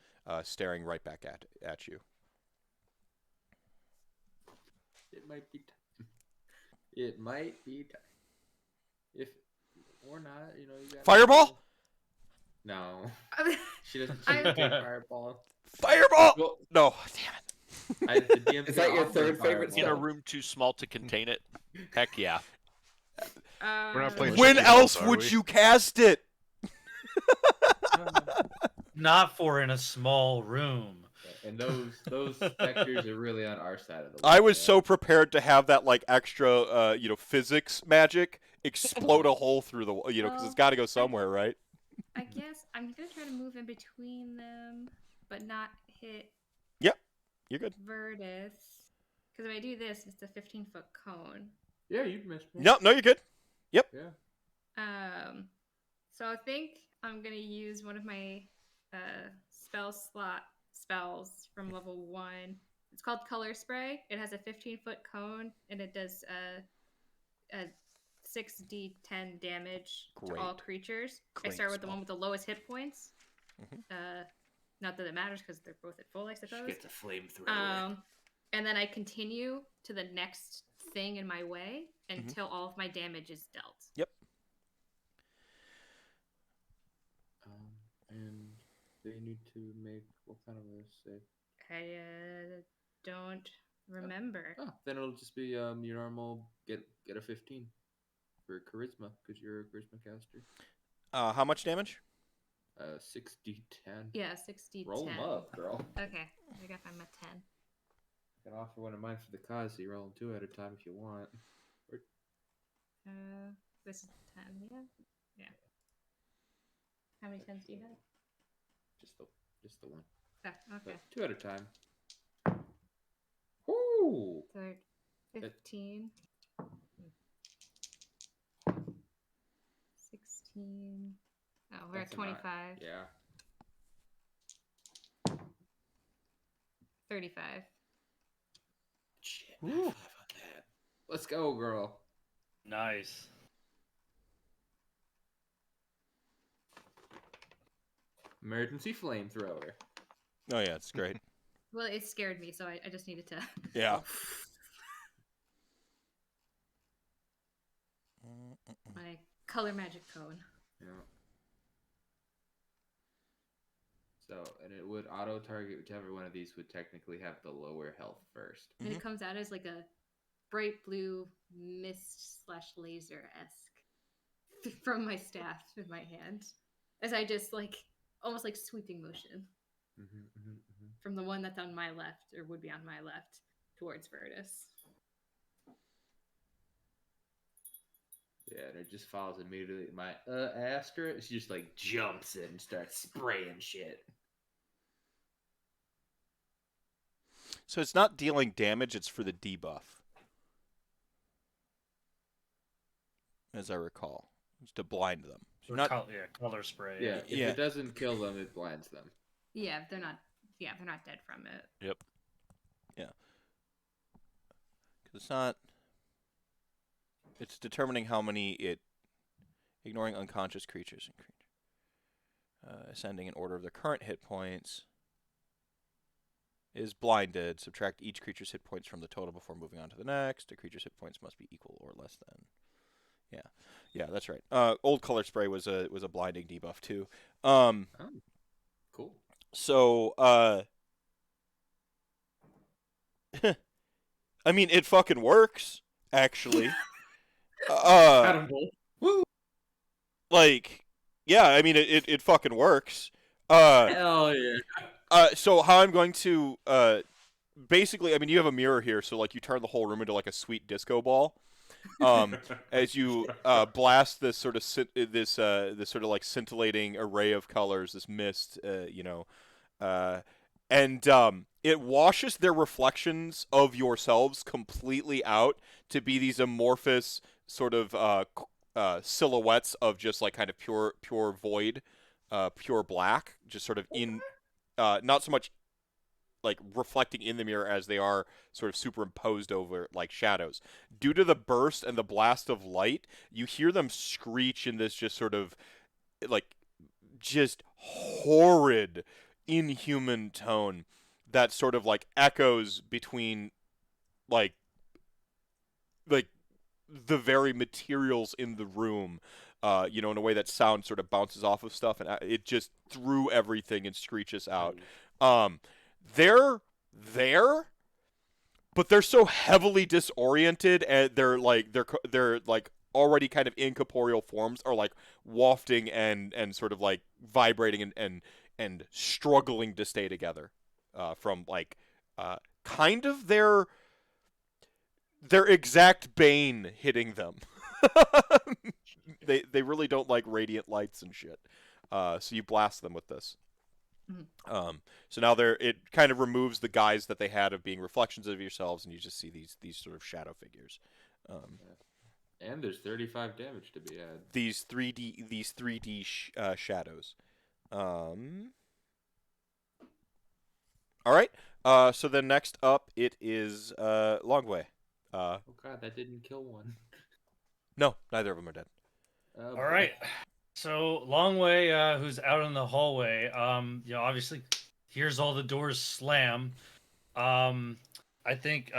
staring right back at you. It might be time. It might be time. If or not, you know, you got Fireball? No. She doesn't take fireball. Fireball! Well, No, damn it. the DM's Is that gonna your offer third favorite fireball. In a room too small to contain it? Heck yeah. We're not playing When Chicken else Balls, are would we? you cast it? Not for in a small room. And those specters are really on our side of the I wall, was yeah. so prepared to have that like extra, physics magic explode a hole through the, because it's got to go somewhere, right? I guess I'm gonna try to move in between them, but not hit Yep, you're good. Virtus. Because if I do this, it's a 15-foot cone. Yeah, you'd miss me. No, you're good. Yeah. So I think I'm gonna use one of my spell slot spells from level 1. It's called Color Spray. It has a 15-foot cone, and it does a 6d10 damage to all Great. creatures. I Great start with the spell. one with the lowest hit points. Mhm. Not that it matters because they're both at full, I She suppose. gets a flamethrower. And then I continue to the next thing in my way until all of my damage is dealt. Yep. And they need to make what kind of a save? I don't remember. Oh, then it'll just be your normal get a 15 for charisma because you're a charisma caster. How much damage? 6d10. Yeah, 60. Roll 'em up, girl. Okay, I got I'm at 10. I can offer one of mine for the cause. So you roll them 2 at a time if you want. Or, This is 10. Yeah. How many 10s do you have? just the one. Oh, okay. But 2 at a time. Ooh. Third, 15. 16. Oh, we're That's at a lot. 25. Yeah. 35. Shit. High five on that. Let's go, girl. Nice. Emergency flamethrower. Oh yeah, it's great. Well, it scared me, so I just needed to. Yeah. My color magic cone. Yeah. So, and it would auto target whichever one of these would technically have the lower health first. And it comes out as like a bright blue mist / laser esque from my staff in my hand, as I just like almost like sweeping motion from the one that's on my left or would be on my left towards Virtus. Yeah, and it just follows immediately. My Astra, she just like jumps in and starts spraying shit. So it's not dealing damage; it's for the debuff, as I recall. It's to blind them. So not. Color spray. Yeah, if Yeah. it doesn't kill them, it blinds them. Yeah, they're not dead from it. Yep. Yeah. Because it's not. It's determining how many it ignoring unconscious creatures and ascending in order of their current hit points. Is blinded. Subtract each creature's hit points from the total before moving on to the next. A creature's hit points must be equal or less than. Yeah, that's right. Old color spray was a blinding debuff too. Oh, cool. So I mean, it fucking works, actually. Got 'em both. Woo! Like, yeah, I mean, it fucking works. Hell yeah. So how I'm going to, basically, I mean, you have a mirror here, so, like, you turn the whole room into, like, a sweet disco ball. As you blast this sort of this sort of like scintillating array of colors, this mist, and it washes their reflections of yourselves completely out to be these amorphous sort of silhouettes of just like kind of pure void, pure black, just sort of in not so much like reflecting in the mirror as they are sort of superimposed over like shadows. Due to the burst and the blast of light, you hear them screech in this just sort of like just horrid inhuman tone that sort of like echoes between like the very materials in the room, in a way that sound sort of bounces off of stuff, and it just threw everything and screeches out. They're there, but they're so heavily disoriented, and they're like already kind of incorporeal forms are like wafting and sort of like vibrating and struggling to stay together, from like kind of their exact bane hitting them. They really don't like radiant lights and shit. So you blast them with this. So now it kind of removes the guise that they had of being reflections of yourselves, and you just see these sort of shadow figures. And there's 35 damage to be had. These 3D shadows. All right. So then next up it is Longway. Oh god, that didn't kill one. No, neither of them are dead. All right. So Longway, who's out in the hallway, obviously hears all the doors slam. I think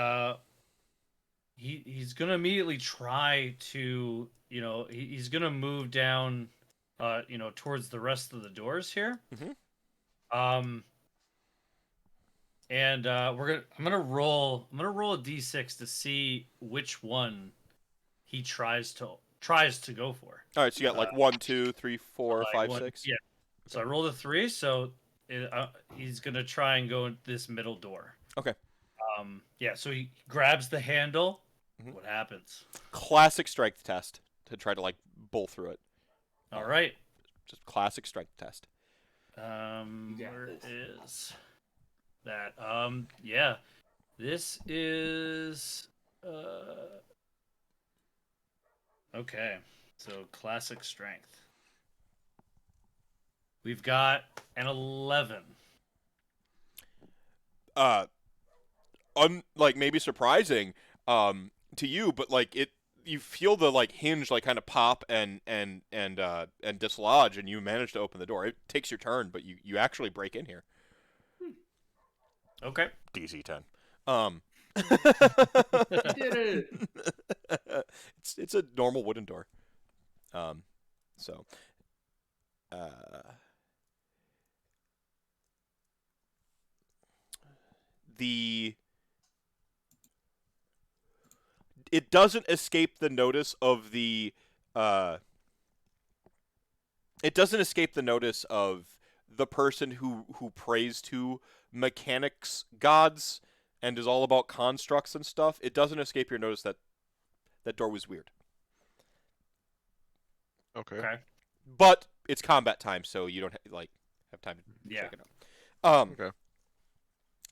he's gonna immediately try to, he's gonna move down, towards the rest of the doors here. Mm-hmm. And I'm gonna roll a d6 to see which one he tries to go for. All right, so you got like 1, 2, 3, 4, 5, 6. Yeah. So I rolled a 3, so he's gonna try and go in this middle door. Okay. Yeah. So he grabs the handle. Mm-hmm. What happens? Classic strength test to try to like bull through it. All right. Just classic strength test. Where is that? Yeah. This is okay. So classic strength. We've got an 11. Like maybe surprising to you, but like you feel the like hinge like kind of pop and dislodge, and you manage to open the door. It takes your turn, but you actually break in here. Okay. DC 10. Did it. It's a normal wooden door. So it doesn't escape the notice of the person who prays to mechanics gods and is all about constructs and stuff. It doesn't escape your notice that that door was weird. Okay. But it's combat time, so you don't have time to check it out. Okay.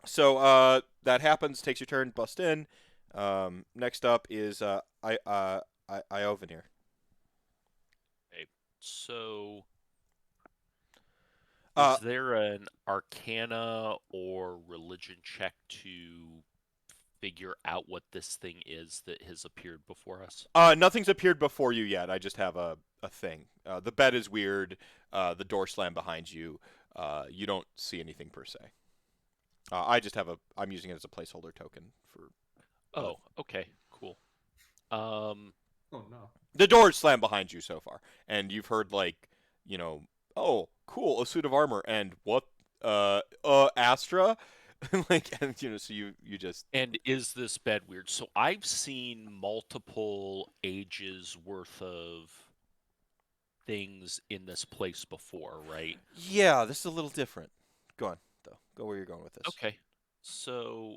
So that happens. Takes your turn. Bust in. Next up is Iovanir. Okay, so Uh, is there an Arcana or Religion check to figure out what this thing is that has appeared before us? Nothing's appeared before you yet. I just have a thing. The bed is weird. The door slammed behind you. You don't see anything per se. I just have I'm using it as a placeholder token for. Oh, okay, cool. Oh no. The door is slammed behind you so far, and you've heard oh, cool, a suit of armor, and what? Astra, and so you just. And is this bed weird? So I've seen multiple ages worth of things in this place before, right? Yeah, this is a little different. Go on, though. Go where you're going with this. Okay. So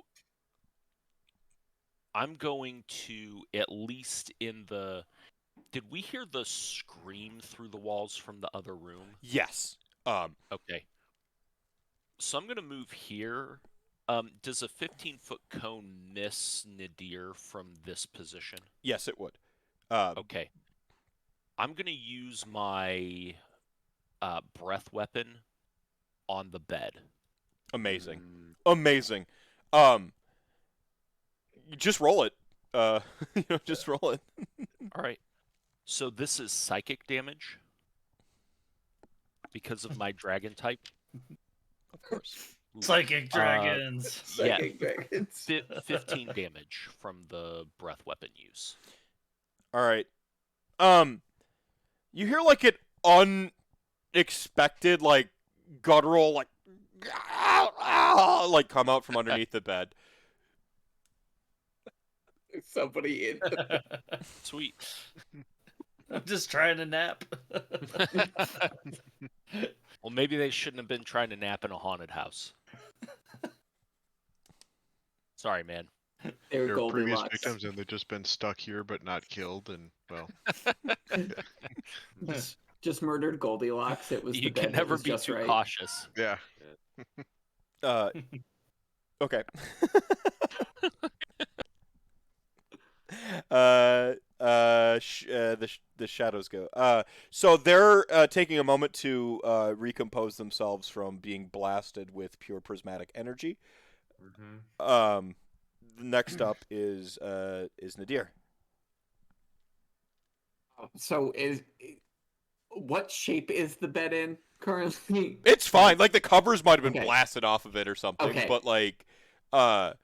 I'm going to, at least in the... Did we hear the scream through the walls from the other room? Yes. Okay. So I'm going to move here. Does a 15-foot cone miss Nadir from this position? Yes, it would. Okay. I'm going to use my breath weapon on the bed. Amazing. Amazing. Just roll it. Just roll it. All right. So this is psychic damage because of my dragon type. Of course. Psychic dragons. Psychic dragons. 15 damage from the breath weapon use. All right. You hear like an unexpected, like guttural, like come out from underneath the bed. Somebody in. Sweet. I'm just trying to nap. Well, maybe they shouldn't have been trying to nap in a haunted house. Sorry, man. They were There are previous Goldilocks. victims, and they've just been stuck here but not killed, and well, Just murdered Goldilocks. It was You the bed can that never was be just too right. cautious. yeah. Okay. The shadows go. So they're taking a moment to recompose themselves from being blasted with pure prismatic energy. Next up is Nadir. So what shape is the bed in currently? It's fine. Like the covers might have been Okay. blasted off of it or something, Okay. but like, but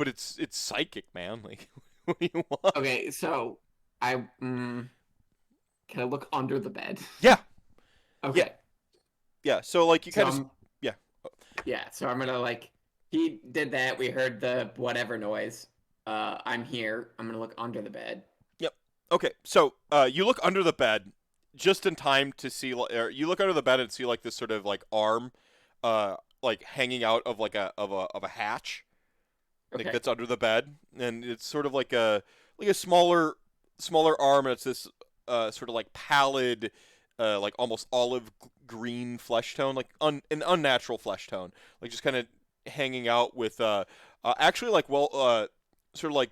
it's psychic, man. Like, what do you want? Okay, so can I look under the bed? Yeah. Okay. Yeah. So like you So kind of. I'm- Yeah, so I'm gonna he did that, we heard the whatever noise. I'm here. I'm gonna look under the bed. Okay, so you look under the bed just in time to see. You look under the bed and see like this sort of like arm, like hanging out of like a hatch, like Okay. that's under the bed, and it's sort of like a smaller arm, and it's this sort of like pallid, like almost olive green flesh tone, like an unnatural flesh tone, like just kind of hanging out with actually like sort of like.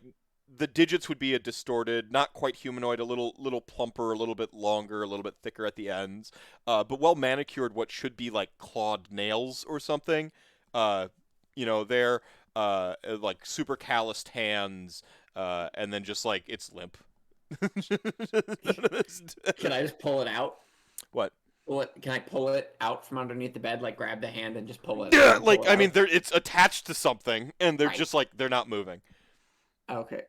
The digits would be a distorted, not quite humanoid, a little plumper, a little bit longer, a little bit thicker at the ends, but well manicured. What should be like clawed nails or something. They're like super calloused hands, and then just like it's limp. Can I just pull it out? What? Can I pull it out from underneath the bed? Like grab the hand and just pull it? Yeah, pull like it I mean, out? it's attached to something, and they're Right. just like they're not moving. Okay.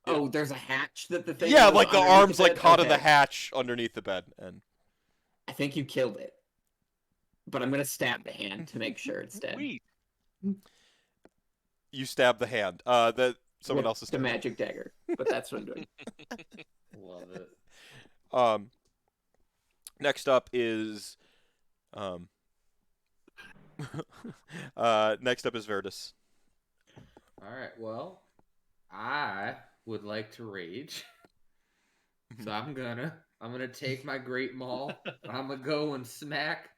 Oh, there's a hatch that the thing. Yeah, goes like the underneath arms like bed? caught in the Okay. hatch underneath the bed, and I think you killed it, but I'm gonna stab the hand to make sure it's dead. Sweet. you stab the hand. That someone With else is the magic dagger, but that's what I'm doing. Love it. Next up is next up is Verdus. All right. Well, I would like to rage, so I'm gonna take my great maul. I'm gonna go and smack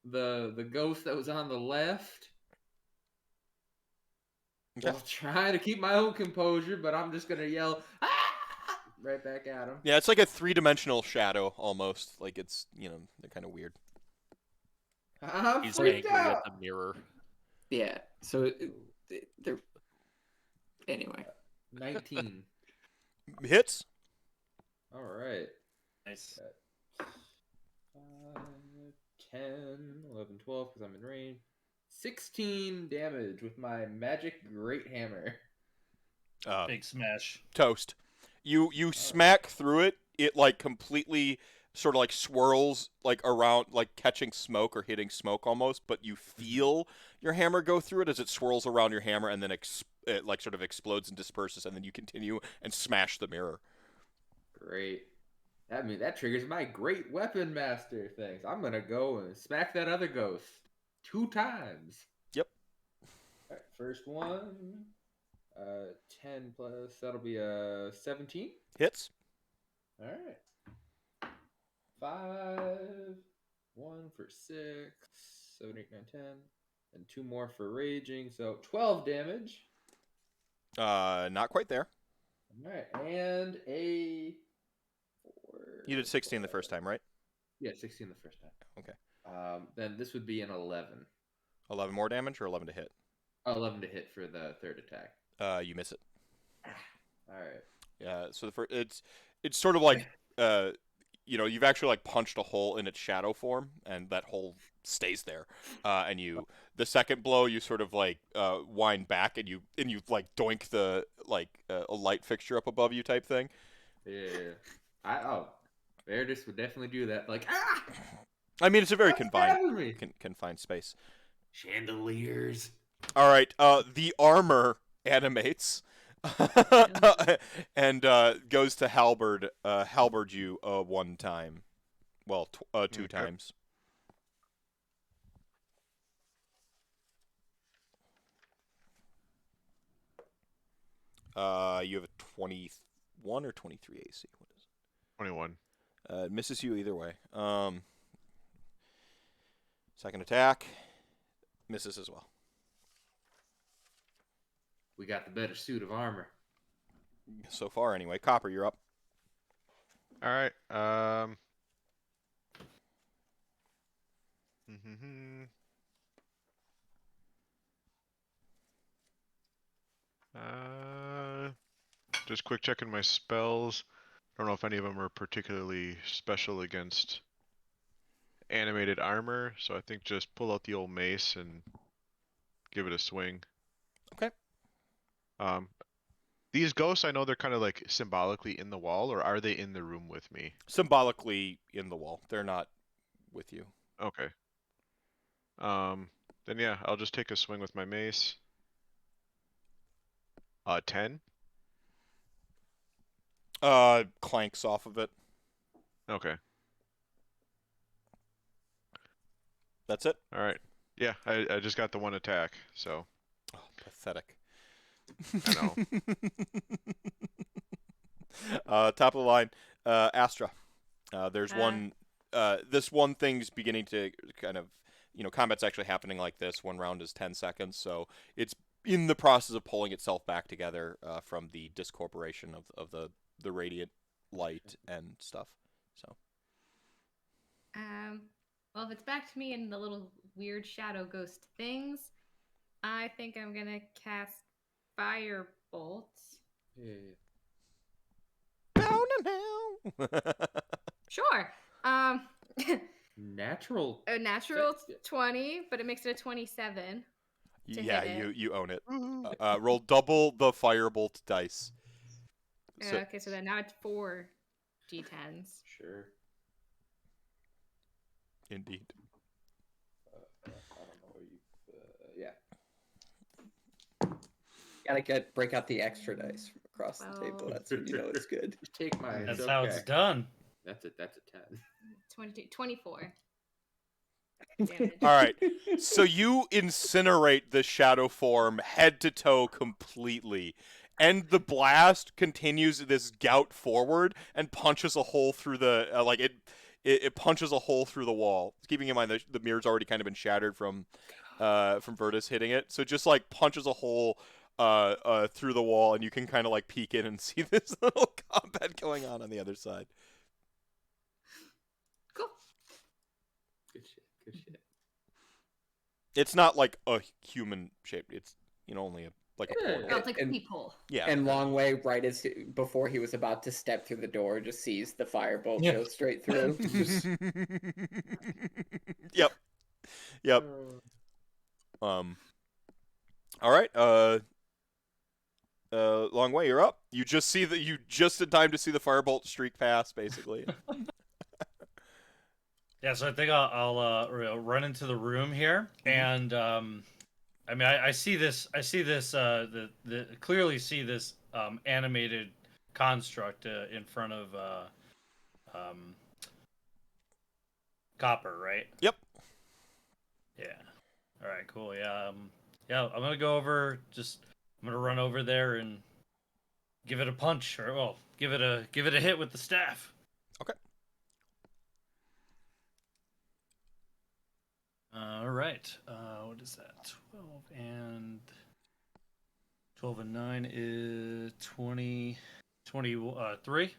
the ghost that was on the left. Okay. I'll try to keep my own composure, but I'm just gonna yell "Ah!" right back at him. Yeah, it's like a 3-dimensional shadow almost. Like it's they're kind of weird. I'm He's freaked angry out. at the mirror. Yeah. So Anyway. 19. Hits. All right. Nice. 5, 10, 11, 12, because I'm in range. 16 damage with my magic great hammer. Big smash. Toast. You smack through it. It like completely sort of like swirls like around, like catching smoke or hitting smoke almost. But you feel your hammer go through it as it swirls around your hammer, and then it like sort of explodes and disperses, and then you continue and smash the mirror. Great. That triggers my great weapon master things. I'm gonna go and smack that other ghost 2 times. Yep. All right, first one. 10 plus, that'll be a 17. Hits. All right. 5, 1 for 6, 7, 8, 9, 10, and 2 more for raging, so 12 damage. Not quite there. All right, and a 4. You did 16 the first time, right? Yeah, 16 the first time. Okay. Then this would be an 11. 11 more damage or 11 to hit? 11 to hit for the third attack. You miss it. All right. Yeah. So it's sort of like you've actually like punched a hole in its shadow form, and that hole stays there. And the second blow, you sort of like wind back, and you like doink the a light fixture up above you type thing. Yeah. Verdus would definitely do that. Like, I mean, it's a very What's stabbing me? confined space. Chandeliers. All right. The armor animates and goes to halberd you one time. Well, 2 times. You have a 21 or 23 AC. What is it? 21. It misses you either way. Second attack misses as well. We got the better suit of armor. So far, anyway. Copper, you're up. All right. Just quick checking my spells. I don't know if any of them are particularly special against animated armor, so I think just pull out the old mace and give it a swing. Okay. These ghosts, I know they're kind of like symbolically in the wall, or are they in the room with me? Symbolically in the wall. They're not with you. Okay. Then yeah, I'll just take a swing with my mace. 10. Clanks off of it. Okay. That's it? All right. Yeah, I just got the one attack, so. Oh, pathetic. I know. Top of the line, Astra. There's one. This one thing's beginning to kind of, combat's actually happening like this. One round is 10 seconds, so it's in the process of pulling itself back together from the discorporation of the radiant light and stuff. So. Well, if it's back to me and the little weird shadow ghost things, I think I'm gonna cast Firebolt. Yeah. Sure. Natural. A natural 20, but it makes it a 27. Yeah, hit it. you own it. Roll double the firebolt dice. Okay, so then now it's 4 d10s. Sure. Indeed. I don't know where you. Yeah. Gotta break out the extra dice from across the table. That's when you know it's good. Just take mine. That's it's how okay. it's done. That's a 10. 24. Damage. All right. So you incinerate the shadow form head to toe completely. And the blast continues this gout forward and punches a hole through the it punches a hole through the wall. Keeping in mind the mirror's already kind of been shattered from Verdus hitting it, so it just like punches a hole through the wall, and you can kind of like peek in and see this little combat going on the other side. Cool. Good shit. It's not like a human shape. It's only like a Yeah. portal. Oh, it's like a And- peephole. Yeah. And Longway, right as before he was about to step through the door, just sees the firebolt Yeah. go straight through. Just Yep. Yep. All right. Long way. You're up. You just in time to see the firebolt streak past, basically. Yeah, so I think I'll run into the room here, and I mean, I see this. I see this. Clearly see this animated construct in front of Copper, right? Yep. Yeah. All right. Cool. Yeah. Yeah. I'm gonna go over. I'm gonna run over there and give it a punch, or well, give it a hit with the staff. Okay. All right. What is that? 12 and 9 is 20, 23.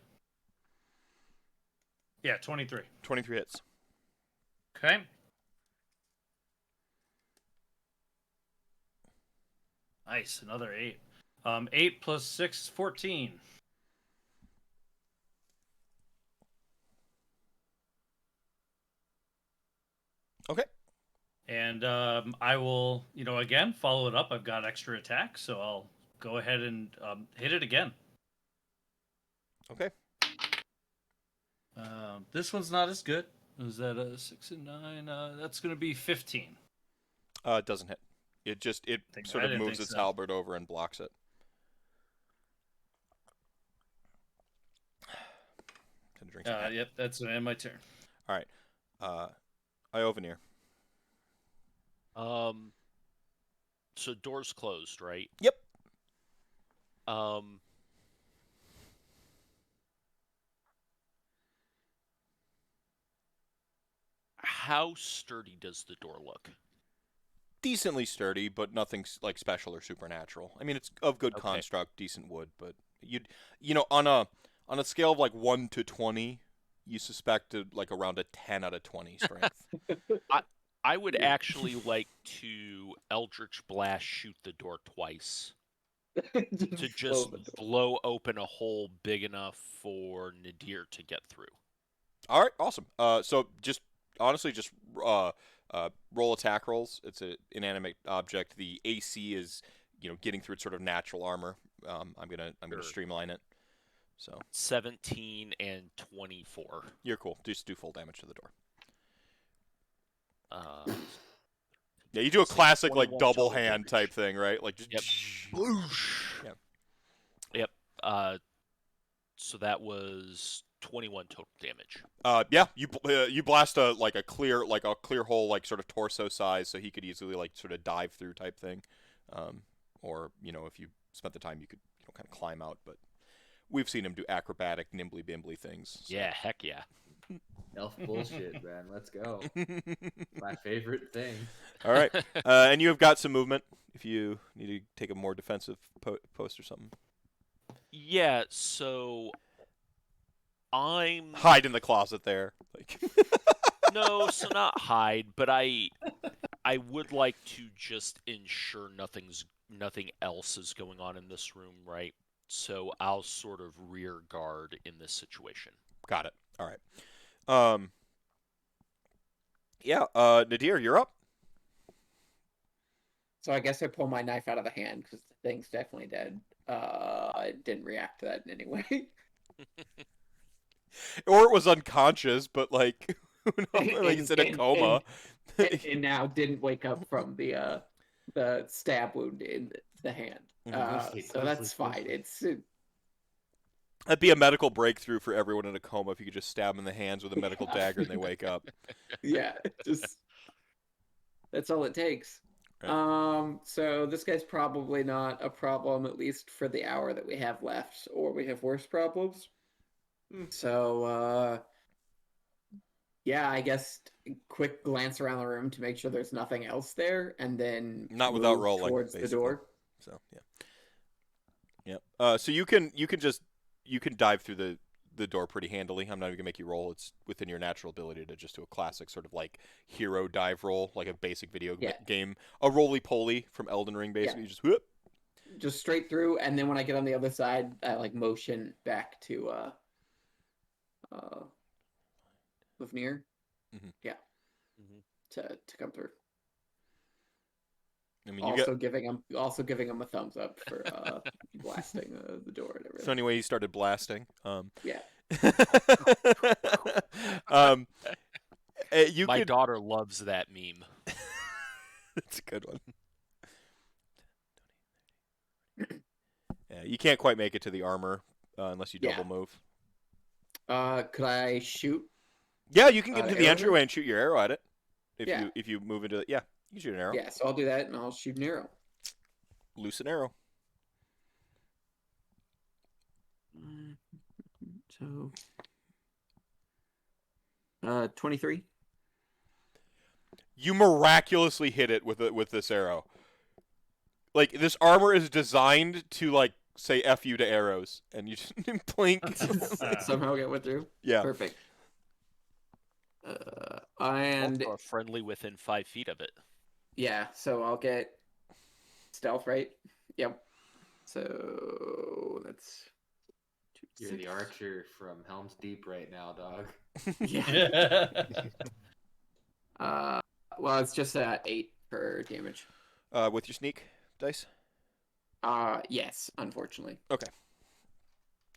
Yeah, 23. 23 hits. Okay. Nice, another 8. 8 plus 6 is 14. Okay. And I will, again, follow it up. I've got extra attack, so I'll go ahead and hit it again. Okay. This one's not as good. Is that a 6 and 9? That's going to be 15. It doesn't hit. It I sort of didn't moves think its so. halberd over and blocks it. Gonna drink some Yep, that's going to end my turn. All right. Iovanir. So doors closed, right? Yep. How sturdy does the door look? Decently sturdy, but nothing like special or supernatural. I mean, it's of good Okay. construct, decent wood, but on a scale of like 1 to 20, you suspected like around a 10 out of 20 strength. I would actually like to Eldridge Blast shoot the door twice to just blow open a hole big enough for Nadir to get through. All right, awesome. So just honestly, just roll attack rolls. It's an inanimate object. The AC is getting through its sort of natural armor. I'm gonna Sure. streamline it. So 17 and 24. you're cool. Just do full damage to the door. Yeah, you do a classic like 21 double total hand damage. type thing, right? Like just Yep. Whoosh. Yep. So that was 21 total damage. Yeah, you blast a clear hole, like sort of torso size, so he could easily like sort of dive through type thing, or if you spent the time, you could kind of climb out. But we've seen him do acrobatic, nimbly bimbly things. So. Yeah, heck yeah. Elf bullshit, man. Let's go. My favorite thing. All right, and you have got some movement if you need to take a more defensive post or something. Yeah, so I'm Hide in the closet there. Like no, so not hide, but I would like to just ensure nothing else is going on in this room, right? So I'll sort of rear guard in this situation. Got it. All right. Yeah, Nadir, you're up. So I guess I pull my knife out of the hand because the thing's definitely dead. I didn't react to that in any way. Or it was unconscious, but like, like it's in a coma. and now didn't wake up from the stab wound in the hand. So that's fine. That'd be a medical breakthrough for everyone in a coma if you could just stab them in the hands with a medical dagger and they wake up. Yeah, just that's all it takes. Right. So this guy's probably not a problem, at least for the hour that we have left, or we have worse problems. So yeah, I guess quick glance around the room to make sure there's nothing else there, and then Not without move rolling, towards the basically. door. So yeah. So you can dive through the door pretty handily. I'm not even gonna make you roll. It's within your natural ability to just do a classic sort of like hero dive roll, like a basic video game, a roly poly from Elden Ring, basically. You just whoop. just straight through, and then when I get on the other side, I like motion back to Livnir. Mhm. Yeah. Mhm. To come through. I mean, Also giving him a thumbs up for blasting the door and everything. So anyway, he started blasting. Yeah. My could. daughter loves that meme. That's a good one. Yeah, you can't quite make it to the armor unless you double move. Could I shoot? Yeah, you can get into the arrow entryway and shoot your arrow at it. Yeah. If you move into it, yeah, you can shoot an arrow. Yeah, so I'll do that and I'll shoot an arrow. Loose an arrow. So 23. You miraculously hit it with this arrow. Like, this armor is designed to, like, say F you to arrows, and you just blink. Somehow get went through. Yeah. Perfect. And Also a friendly within 5 feet of it. yeah, so I'll get stealth, right? Yep. So that's You're the archer from Helm's Deep right now, dog. Yeah. Well, it's just 8 per damage. With your sneak dice? Yes, unfortunately. Okay.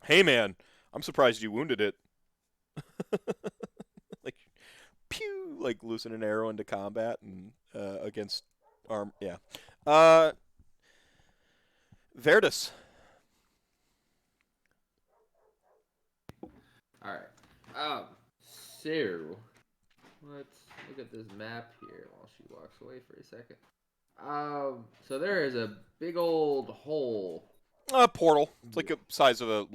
Hey, man, I'm surprised you wounded it. Like, pew! Like, loosen an arrow into combat and against arm. Yeah. Verdus. Alright. So let's look at this map here while she walks away for a second. So there is a big old hole. Portal. It's like a size of a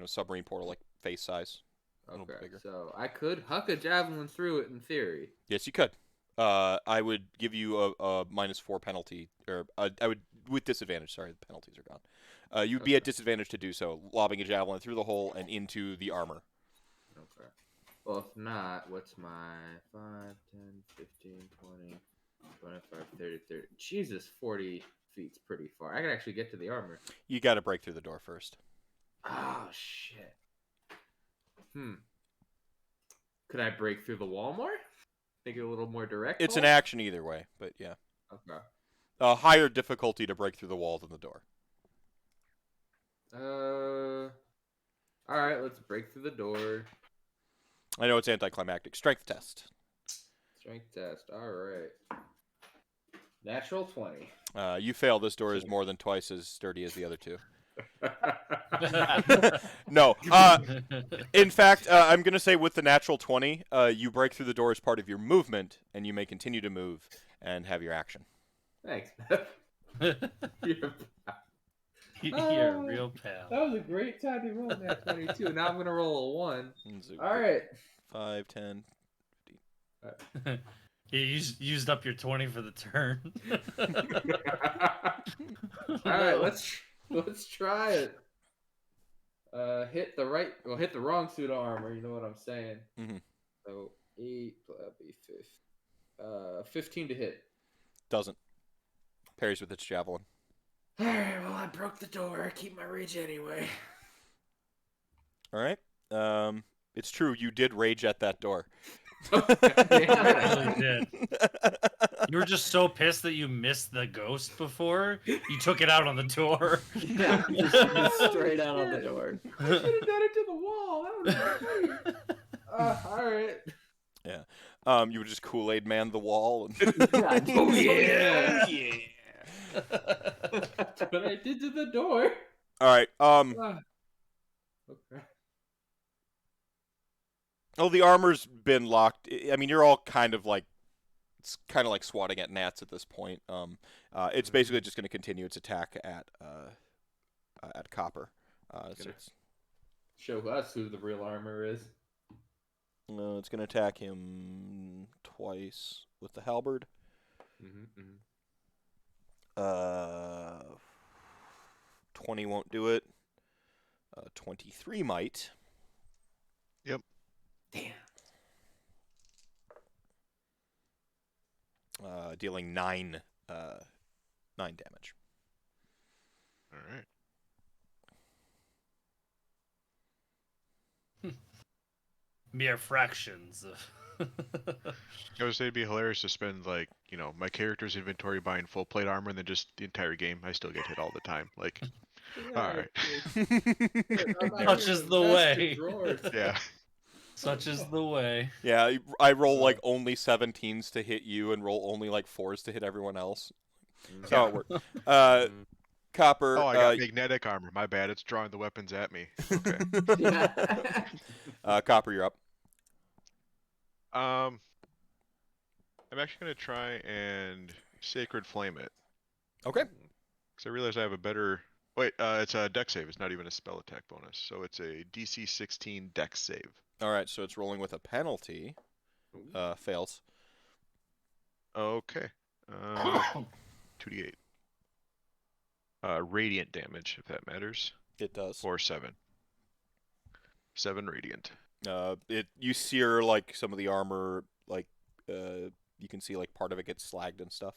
submarine portal, like face size. A little Okay, bigger. so I could huck a javelin through it in theory. Yes, you could. I would give you a -4 penalty, or I would with disadvantage. Sorry, the penalties are gone. You'd be at disadvantage to do so, lobbing a javelin through the hole and into the armor. Okay. Well, if not, what's my 5, 10, 15, 20, 25, 30, 30? Jesus, 40 feet's pretty far. I could actually get to the armor. You got to break through the door first. Oh, shit. Could I break through the wall more? Make it a little more direct? It's an action either way, but yeah. Okay. Higher difficulty to break through the wall than the door. Alright, let's break through the door. I know it's anticlimactic. Strength test. Strength test. Alright. Natural 20. You fail. This door is more than twice as sturdy as the other two. No. In fact, I'm going to say with the natural 20, you break through the door as part of your movement, and you may continue to move and have your action. Thanks. You're a real pal. That was a great time to roll that 22. Now I'm going to roll a 1. So Alright. 5, 10. You used up your 20 for the turn. Alright, let's try it. Hit the wrong suit of armor, you know what I'm saying. Mhm. So 8, that'd be 15 to hit. Doesn't. Parries with its javelin. Alright, well I broke the door. Keep my rage anyway. All right. It's true. You did rage at that door. You really did. You were just so pissed that you missed the ghost before. You took it out on the door. Yeah, just straight out on the door. I should have done it to the wall. That would have been great. Alright. Yeah. You would just Kool-Aid man the wall. And Oh yeah. That's what I did to the door. All right. Okay. Oh, the armor's been locked. I mean, you're all kind of like swatting at gnats at this point. It's basically just going to continue its attack at Copper. So Show us who the real armor is. it's going to attack him twice with the halberd. 20 won't do it. 23 might. Yep. Damn. Dealing 9 damage. All right. Mere fractions of. I would say it'd be hilarious to spend like, my character's inventory buying full plate armor and then just the entire game I still get hit all the time. Like, all right. Such is the way. Yeah. Such is the way. Yeah, I roll like only 17s to hit you and roll only like 4s to hit everyone else. That's how it works. Copper. Oh, I got magnetic armor. My bad. It's drawing the weapons at me. Okay. Copper, you're up. I'm actually gonna try and Sacred Flame it. Okay. Because I realize I have a better. Wait, it's a dex save. It's not even a spell attack bonus, so it's a DC 16 dex save. All right, so it's rolling with a penalty. Fails. Okay. 2d8. Radiant damage, if that matters. It does. Or 7. 7 radiant. You sear like some of the armor, like you can see like part of it gets slagged and stuff.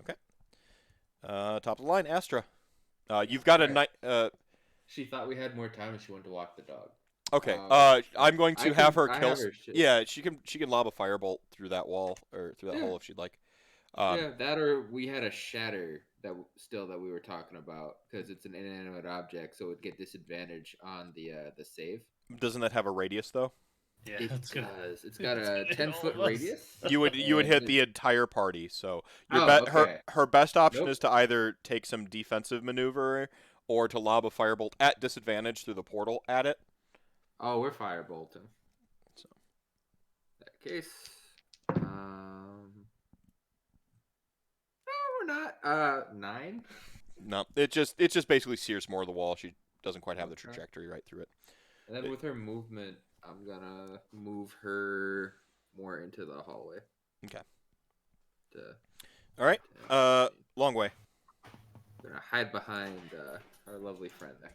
Okay. Top of the line, Astra. You've got a night. She thought we had more time and she went to walk the dog. Okay. I'm going to have her kill. Yeah, she can lob a firebolt through that wall or through that hole if she'd like. Yeah, that or we had a shatter that we were talking about because it's an inanimate object, so it would get disadvantage on the save. Doesn't that have a radius though? Yeah, it does. It's got a 10-foot radius. You would hit the entire party. So her best option is to either take some defensive maneuver or to lob a firebolt at disadvantage through the portal at it. Oh, we're firebolting. So in that case, no, we're not. 9. No, it just basically sears more of the wall. She doesn't quite have the trajectory right through it. And then with her movement, I'm gonna move her more into the hallway. Okay. All right. Long way. I'm gonna hide behind our lovely friend there.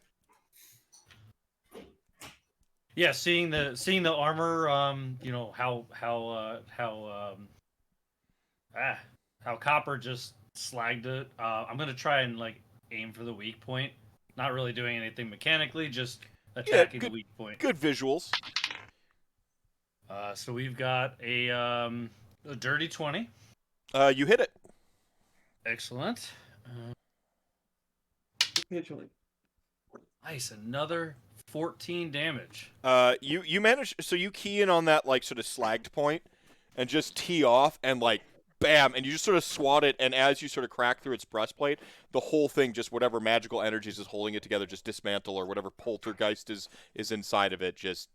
Yeah, seeing the armor, how Copper just slagged it. I'm gonna try and like aim for the weak point. Not really doing anything mechanically, just attacking the weak point. Good visuals. So we've got a dirty 20. You hit it. Excellent. Nice, another 14 damage. You manage, so you key in on that like sort of slagged point and just tee off and like bam, and you just sort of swat it, and as you sort of crack through its breastplate, the whole thing, just whatever magical energies is holding it together, just dismantle, or whatever poltergeist is inside of it just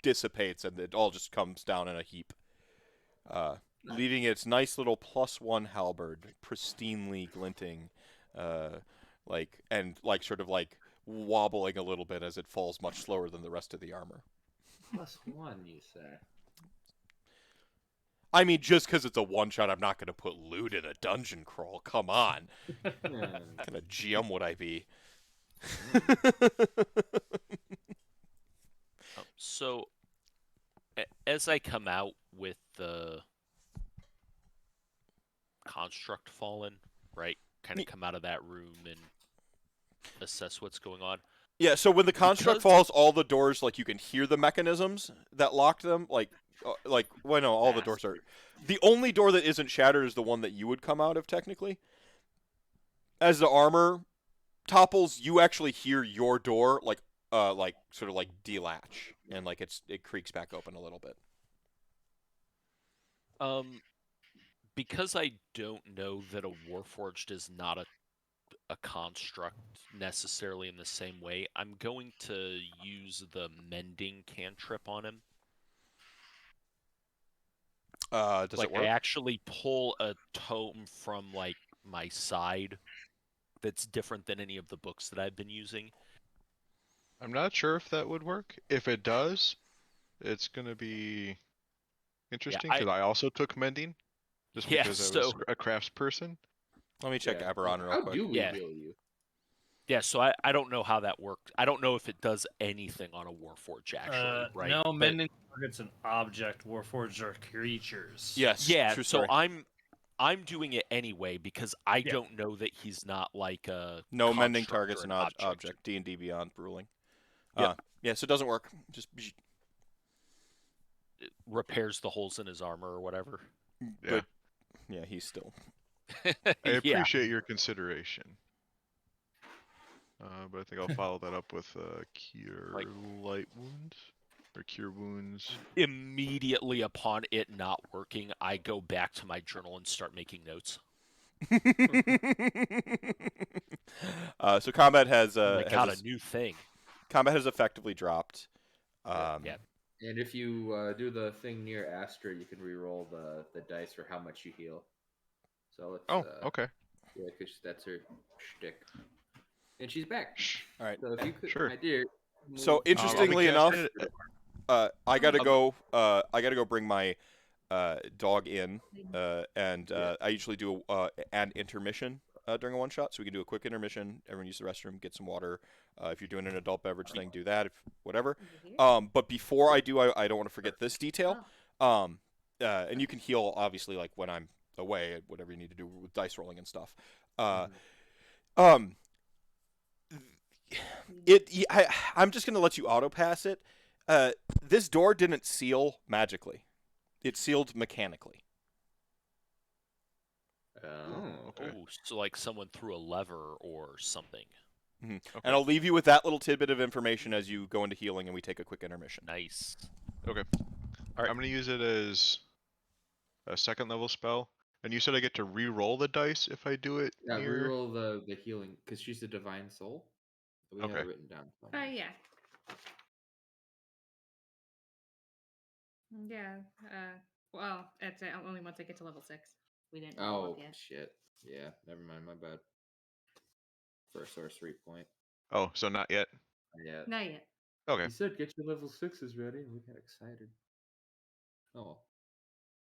dissipates, and it all just comes down in a heap, leaving its nice little +1 halberd, pristinely glinting, sort of wobbling a little bit as it falls much slower than the rest of the armor. +1, you say? I mean, just because it's a one-shot, I'm not going to put loot in a dungeon crawl. Come on. What kind of GM would I be? So, as I come out with the construct fallen, right? Kind of come out of that room and assess what's going on. Yeah, so when the construct falls, all the doors, you can hear the mechanisms that locked them. All the doors are... The only door that isn't shattered is the one that you would come out of, technically. As the armor topples, you actually hear your door, delatch. And, it creaks back open a little bit. Because I don't know that a Warforged is not a construct necessarily in the same way, I'm going to use the mending cantrip on him. Does it work? I actually pull a tome from my side that's different than any of the books that I've been using. I'm not sure if that would work. If it does, it's gonna be interesting because I also took mending just because I was a crafts person. Let me check Aberon real quick. How do we heal you? Yeah, so I don't know how that works. I don't know if it does anything on a Warforged, actually, right? No, mending targets an object. Warforged are creatures. Yes. Yeah, true so story. I'm doing it anyway because I Yeah. don't know that he's not like a No mending construct targets or and an object. D&D Beyond ruling. Yep. Yeah, so it doesn't work. Just repairs the holes in his armor or whatever. but yeah, he's still. I Yeah. appreciate your consideration. But I think I'll follow that up with cure Like- light wounds or cure wounds. Immediately upon it not working, I go back to my journal and start making notes. So combat has I got a new thing. combat has effectively dropped. Yeah. And if you do the thing near Astra, you can re-roll the dice for how much you heal. So it's Oh, okay. yeah, because that's her shtick. And she's back. All right. So if you could, Sure. my dear. So move- interestingly I'll be enough, casting I gotta go. I gotta go bring my dog in, and Yeah. I usually do an intermission during a one shot, so we can do a quick intermission. Everyone use the restroom, get some water. If you're doing an adult beverage thing, do that. If whatever. But before I do, I don't want to forget this detail. And you can heal obviously like when I'm away, whatever you need to do with dice rolling and stuff. I'm just gonna let you auto pass it. This door didn't seal magically; it sealed mechanically. Oh. Okay. Oh, so like someone threw a lever or something. And Okay. I'll leave you with that little tidbit of information as you go into healing and we take a quick intermission. Nice. Okay. Alright. I'm gonna use it as a second level spell. And you said I get to re-roll the dice if I do it Yeah, near. reroll the healing because she's the divine soul. We have Okay. it written down. somewhere. Yeah. Yeah. Well, it's only once I get to level 6. We didn't level Oh up yet. shit. Yeah, never mind. My bad. For a sorcery point. Oh, so not yet. Yeah. Not yet. Okay. You said get your level 6s ready, and we got excited. Oh.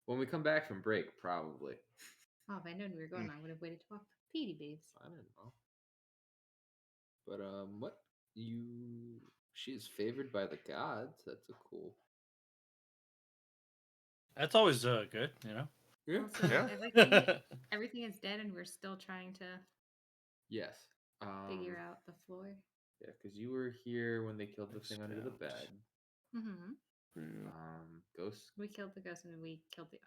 When we come back from break, probably. Oh, if I known we were going, I would have waited to walk Petey babes. I don't know. But what you? She is favored by the gods. That's a cool. That's always good, you know. Yeah. Also, Yeah. everything is dead, and we're still trying to Yes. figure out the floor. Yeah, because you were here when they killed the thing under the bed. Mm-hmm. Ghost. We killed the ghost, and they killed the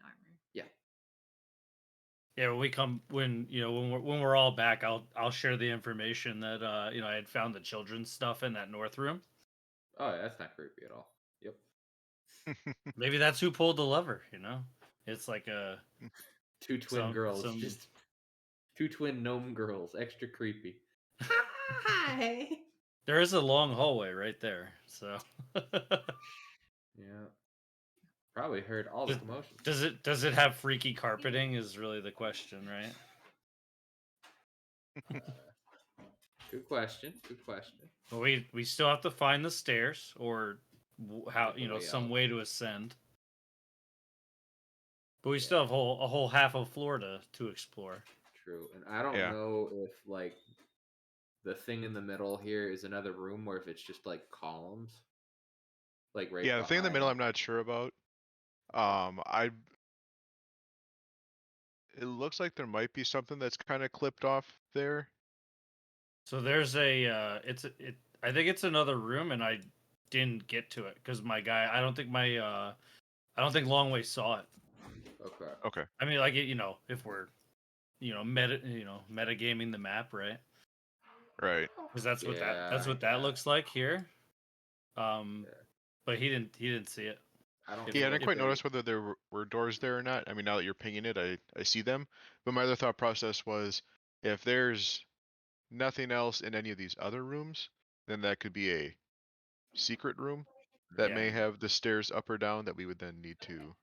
armor. Yeah. Yeah, when we come when we're all back, I'll share the information that I had found the children's stuff in that north room. Oh, yeah, that's not creepy at all. Yep. Maybe that's who pulled the lever. You know, it's like a Two twin girls. some- Just two twin gnome girls. Extra creepy. Hi. There is a long hallway right there, so. Yeah. Probably heard all the commotion. Does it have freaky carpeting? Is really the question, right? Good question. Good question. Well, we still have to find the stairs or how Like a way some out. way to ascend. But we still have a whole half of floor to explore. True. And I don't Yeah. know if like the thing in the middle here is another room or if it's just like columns. Like right. Yeah, the thing in the middle behind. I'm not sure about. It looks like there might be something that's kind of clipped off there. So there's I think it's another room, and I didn't get to it because my guy. I don't think Longway saw it. Okay. Okay. I mean, like if we're metagaming the map, right? Right. Because that's what Yeah, that looks like here. Yeah. But he didn't see it. I don't. Yeah, I know didn't quite if notice whether there were doors there or not. I mean, now that you're pinging it, I see them. But my other thought process was, if there's nothing else in any of these other rooms, then that could be a secret room that may Yeah. have the stairs up or down that we would then need to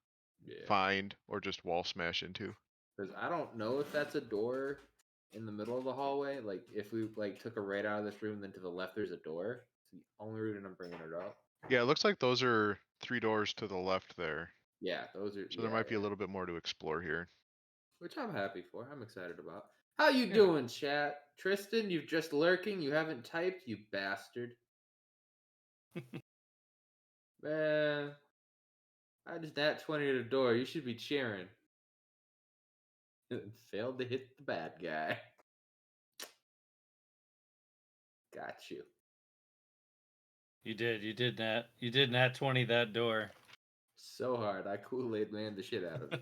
Yeah. find or just wall smash into. Because I don't know if that's a door in the middle of the hallway. Like if we like took a right out of this room, then to the left there's a door. It's the only reason I'm bringing it up. Yeah, it looks like those are 3 doors to the left there. Yeah, those are. So there might be a little bit more to explore here. Which I'm happy for. I'm excited about. How you doing, chat? Tristan, you've just lurking. You haven't typed, you bastard. Man, I just nat 20 at a door. You should be cheering. Failed to hit the bad guy. Got you. You did nat 20 that door. So hard. I Kool-Aid man the shit out of it.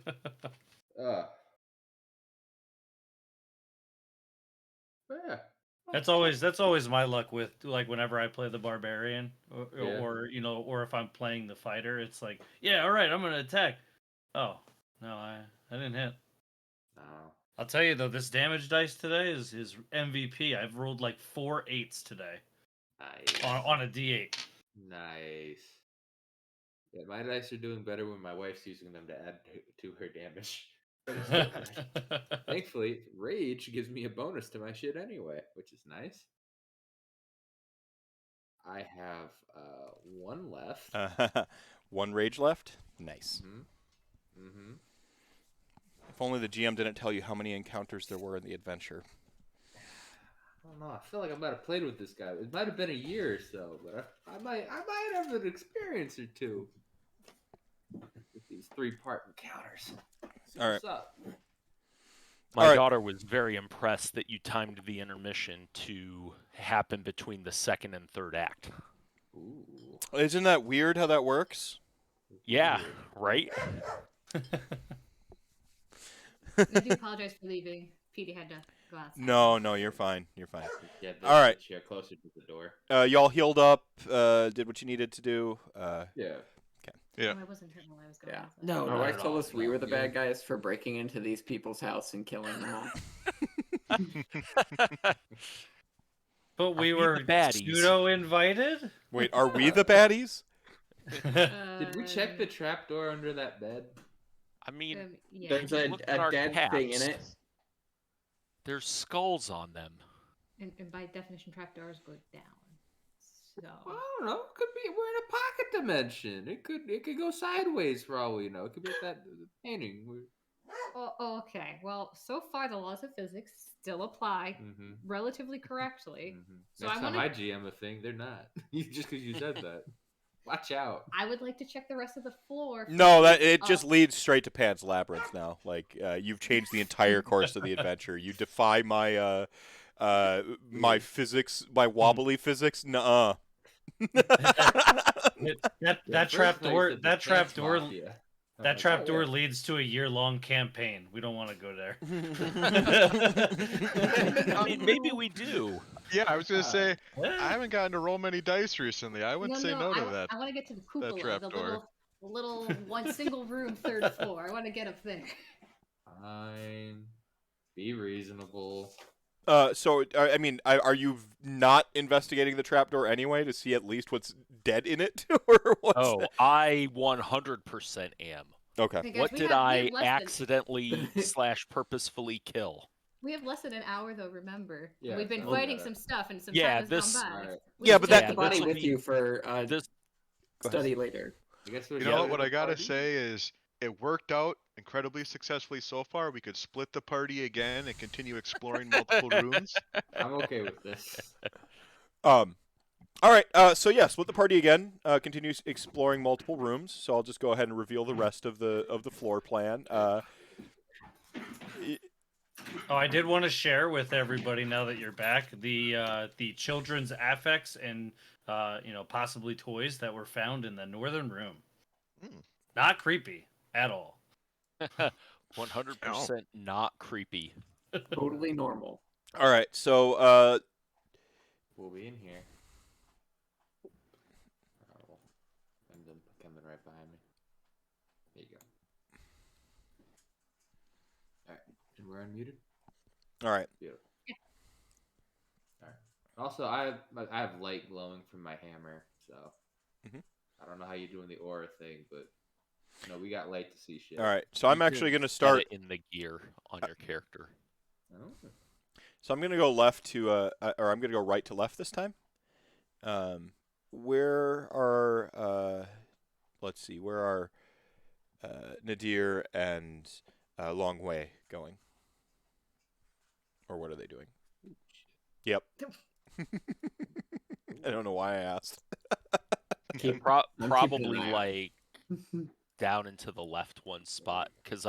Ugh. But yeah. That's always my luck with, like, whenever I play the barbarian Yeah. or or if I'm playing the fighter, it's like, yeah, all right, I'm gonna attack. Oh no, I didn't hit. No. I'll tell you though, this damage dice today is MVP. I've rolled like 4 8s today Nice. on a D8. Nice. Yeah, my dice are doing better when my wife's using them to add to her damage. But it's still good. Thankfully, rage gives me a bonus to my shit anyway, which is nice. I have one left. One rage left. Nice. Mm-hmm. If only the GM didn't tell you how many encounters there were in the adventure. I don't know. I feel like I might have played with this guy. It might have been a year or so, but I might have an experience or two with these 3-part encounters. See All what's up. My All right. daughter was very impressed that you timed the intermission to happen between the second and third act. Ooh. Isn't that weird how that works? Yeah, Weird. right? We do apologize for leaving. Petey had to go outside. No, you're fine. You're fine. Yeah, All right. Chair closer to the door. Y'all healed up. Did what you needed to do. Yeah. Yeah. Oh, I wasn't hurt while I was going. Yeah. outside. No, Not my at wife told all. us we were the Yeah. bad guys for breaking into these people's house and killing them all. But we Are we were the baddies? pseudo invited. Wait, are we the baddies? Did we check the trapdoor under that bed? I mean, Yeah. There's look at our a dead thing in caps. it. There's skulls on them. And by definition, trapdoors go down. So Well, I don't know. It could be we're in a pocket dimension. It could go sideways for all we know. It could be like that the painting. Oh, okay. Well, so far the laws of physics still apply Mm-hmm. relatively correctly. So Next I time wanna- I GM a thing, they're not. Just because you said that. Watch out. I would like to check the rest of the floor. No, for that it up. just leads straight to Pan's Labyrinth now. Like you've changed the entire course of the adventure. You defy my my physics, my wobbly physics. Nuh-uh. That trapdoor that trapdoor yeah. leads to a year-long campaign. We don't want to go there. I mean, maybe we do. Yeah, I was gonna say I haven't gotten to roll many dice recently. I wouldn't say no to that. I want to get to the cupola, the trapdoor. little one single room third floor. I want to get up there. Fine. Be reasonable. So I mean, are you not investigating the trapdoor anyway to see at least what's dead in it, or what's Oh, that? I 100% am. Okay. Okay, guys, What we did have I less than- accidentally / purposefully kill? We have less than an hour though. Remember, Yeah, we've been so- fighting some stuff and some Yeah, time has this- gone by. Alright. We Yeah, should but check that- the Buddy this'll with be- you for This study later. I guess You know what I gotta say is it worked out incredibly successfully so far. We could split the party again and continue exploring multiple rooms. I'm okay with this. All right. So yeah, split the party again. Continues exploring multiple rooms. So I'll just go ahead and reveal the rest of the floor plan. Oh, I did want to share with everybody now that you're back the children's affects and possibly toys that were found in the northern room. Not creepy at all. 100% not creepy. Totally normal. All right. So We'll be in here. Oh, and then coming right behind me. There you go. All right, and we're unmuted. all right. Beautiful. All right. Also, I have light glowing from my hammer, so I don't know how you doing the aura thing, but we got light to see shit. All right. So I'm You actually can going to set start. it in the gear on your character. Oh. So I'm going to go left to, or I'm going to go right to left this time. Where are, let's see, where are Nadir and Long Way going? Or what are they doing? Yep. I don't know why I asked. I'm Probably keeping an eye out. like down into the left one spot, because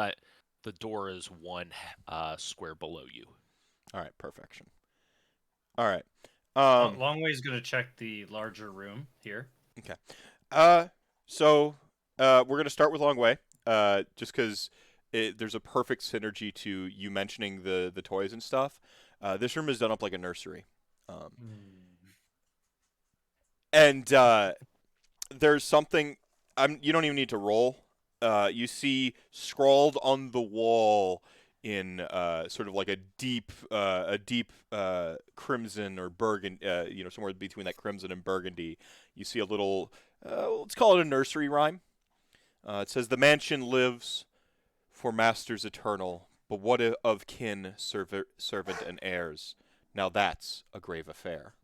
The door is one square below you. All right, perfection. All right. Longway is going to check the larger room here. Okay. So we're gonna start with Longway, just because there's a perfect synergy to you mentioning the toys and stuff. This room is done up like a nursery, and there's something. You don't even need to roll. You see scrawled on the wall in sort of like a deep crimson or burgundy, somewhere between that crimson and burgundy. You see a little, let's call it a nursery rhyme. It says, "The mansion lives for masters eternal, but what of kin, servant, and heirs? Now that's a grave affair."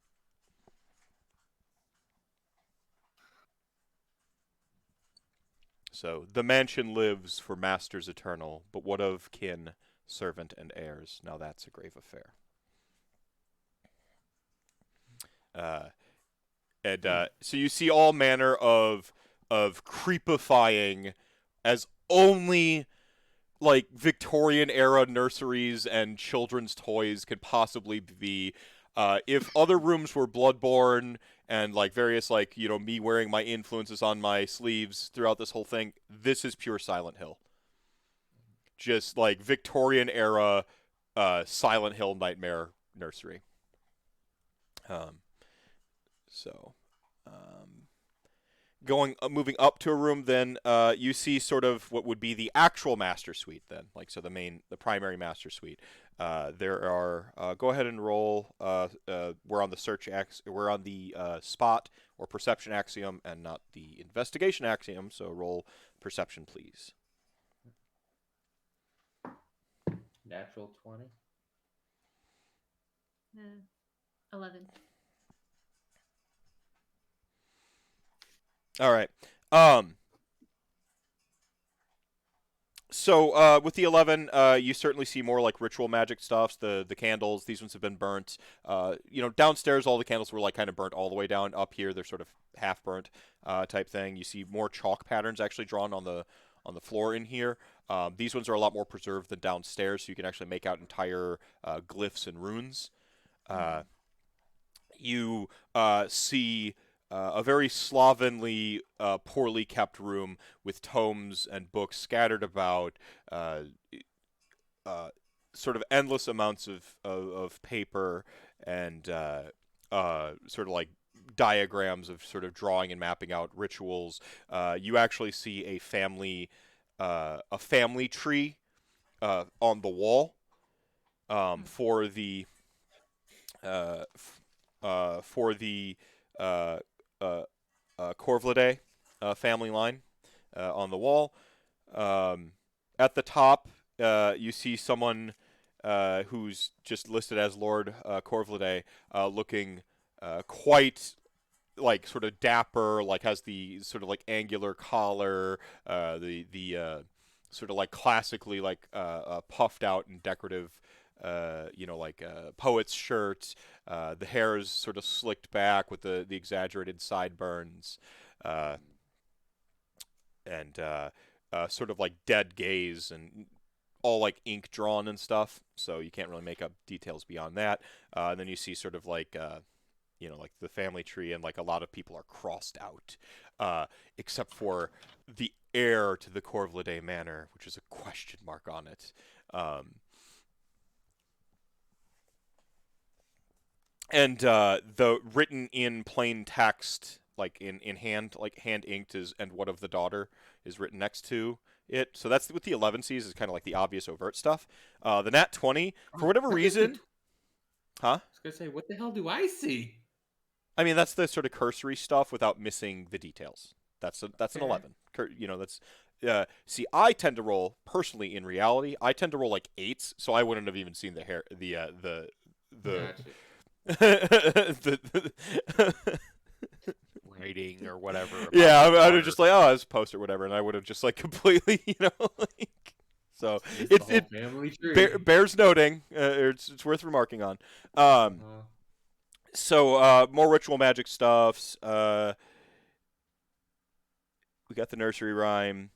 So, the mansion lives for masters eternal, but what of kin, servant, and heirs? Now that's a grave affair. So you see all manner of creepifying, as only like Victorian era nurseries and children's toys could possibly be. If other rooms were Bloodborne and like various me wearing my influences on my sleeves throughout this whole thing, this is pure Silent Hill. Just like Victorian era Silent Hill nightmare nursery. Moving up to a room, then you see sort of what would be the actual master suite. Then, the primary master suite. There are. Go ahead and roll. We're on the we're on the spot or perception axiom, and not the investigation axiom. So roll perception, please. Natural 20. 11. All right. With the 11, you certainly see more like ritual magic stuffs. The candles, these ones have been burnt. Downstairs, all the candles were like kind of burnt all the way down. Up here, they're sort of half burnt type thing. You see more chalk patterns actually drawn on the floor in here. These ones are a lot more preserved than downstairs, so you can actually make out entire glyphs and runes. You see a very slovenly, poorly kept room with tomes and books scattered about, sort of endless amounts of paper and sort of like diagrams of sort of drawing and mapping out rituals. You actually see a family tree on the wall for the Corvlidae family line on the wall. At the top, you see someone who's just listed as Lord Corvlidae, looking quite like sort of dapper, like has the sort of like angular collar, the sort of like classically like puffed out and decorative, poet's shirt. The hair is sort of slicked back with the exaggerated sideburns, and sort of like dead gaze and all like ink drawn and stuff. So you can't really make up details beyond that. And then you see sort of like like the family tree, and like a lot of people are crossed out, except for the heir to the Corvlidae Manor, which is a question mark on it. And the written in plain text, like in hand, like hand inked, is "and what of the daughter" is written next to it. So that's what the 11 sees, is kind of like the obvious overt stuff. The nat 20, for whatever reason, huh? I was gonna say, what the hell do I see? I mean, that's the sort of cursory stuff without missing the details. That's an 11. See, I tend to roll personally in reality. I tend to roll like 8s, so I wouldn't have even seen the hair, the Gotcha. Writing or whatever. Yeah, I would have just like, oh, it's a post or whatever, and I would have just like completely, like. So It's the whole family tree. bears noting. It's worth remarking on. So more ritual magic stuffs. We got the nursery rhyme,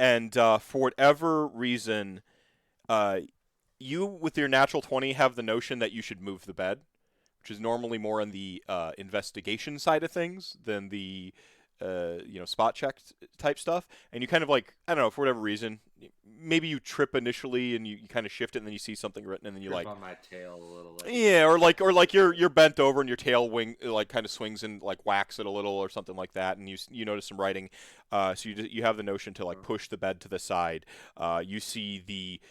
and for whatever reason, you with your natural 20 have the notion that you should move the bed, which is normally more on the investigation side of things than the spot check type stuff. And you kind of like, I don't know, for whatever reason, maybe you trip initially and you kind of shift it and then you see something written and then you Grip like on my tail a little. yeah, or like you're bent over and your tail wing like kind of swings and like whacks it a little or something like that, and you notice some writing. So you have the notion to like push the bed to the side. You see the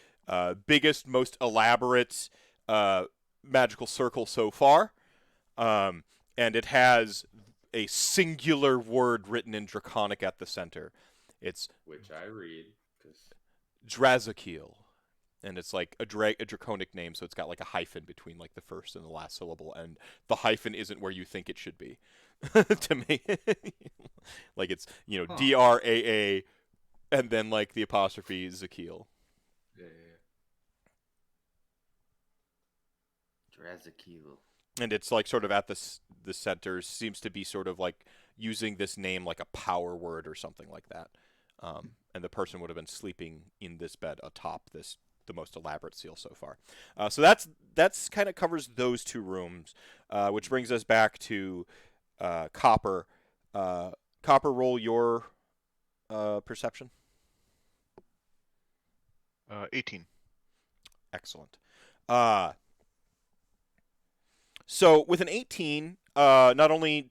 biggest, most elaborate magical circle so far, and it has a singular word written in Draconic at the center. It's which I read because Drazakiel. And it's like a draconic name, so it's got like a hyphen between like the first and the last syllable, and the hyphen isn't where you think it should be. To me, like it's Draa, and then like the apostrophe Zakiel. Yeah. Drazakiel. And it's like sort of at the center, seems to be sort of like using this name like a power word or something like that. And the person would have been sleeping in this bed atop the most elaborate seal so far. So that's kind of covers those two rooms, which brings us back to Copper. Copper, roll your perception. 18. Excellent. So with an 18, not only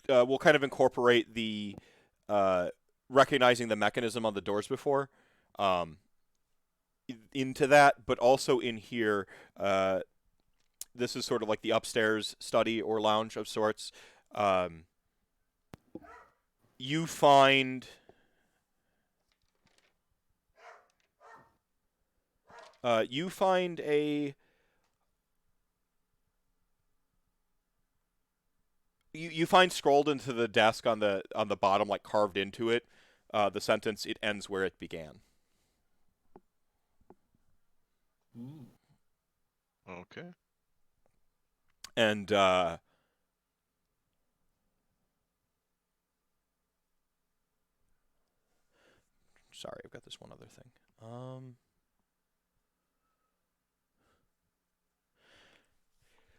we'll kind of incorporate the recognizing the mechanism on the doors before into that, but also in here, this is sort of like the upstairs study or lounge of sorts. You find a you find scrolled into the desk on the bottom, like carved into it, the sentence, "It ends where it began." Okay. And sorry, I've got this one other thing.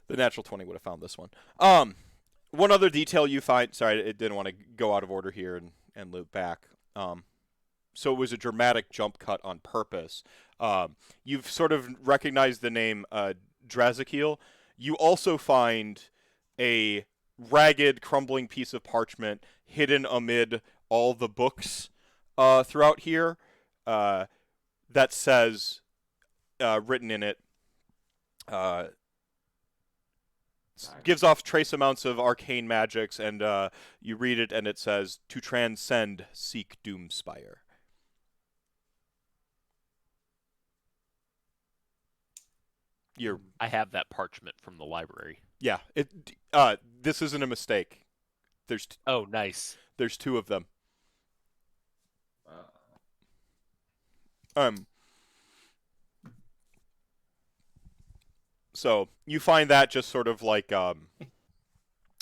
The natural 20 would have found this one. One other detail you find. Sorry, it didn't want to go out of order here and loop back. So it was a dramatic jump cut on purpose. You've sort of recognized the name Drazakiel. You also find a ragged, crumbling piece of parchment hidden amid all the books throughout here that says, written in it, gives off trace amounts of arcane magics, and you read it and it says, "To transcend, seek Doomspire." I have that parchment from the library. Yeah, this isn't a mistake. Oh, nice. There's two of them. So you find that just sort of like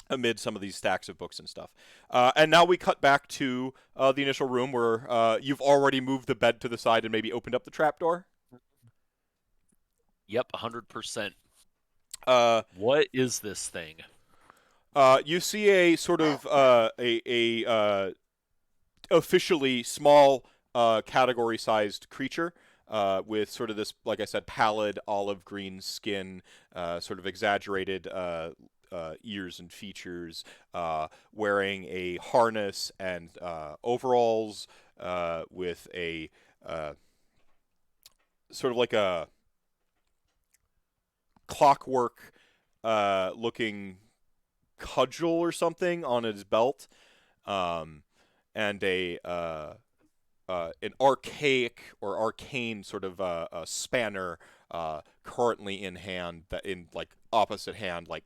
amid some of these stacks of books and stuff. And now we cut back to the initial room where you've already moved the bed to the side and maybe opened up the trapdoor. Yep, 100%. What is this thing? You see a sort of a officially small category-sized creature with sort of this, like I said, pallid olive green skin, sort of exaggerated ears and features, wearing a harness and overalls with a sort of like a clockwork looking cudgel or something on his belt, and an archaic or arcane sort of a spanner currently in hand, that in like opposite hand, like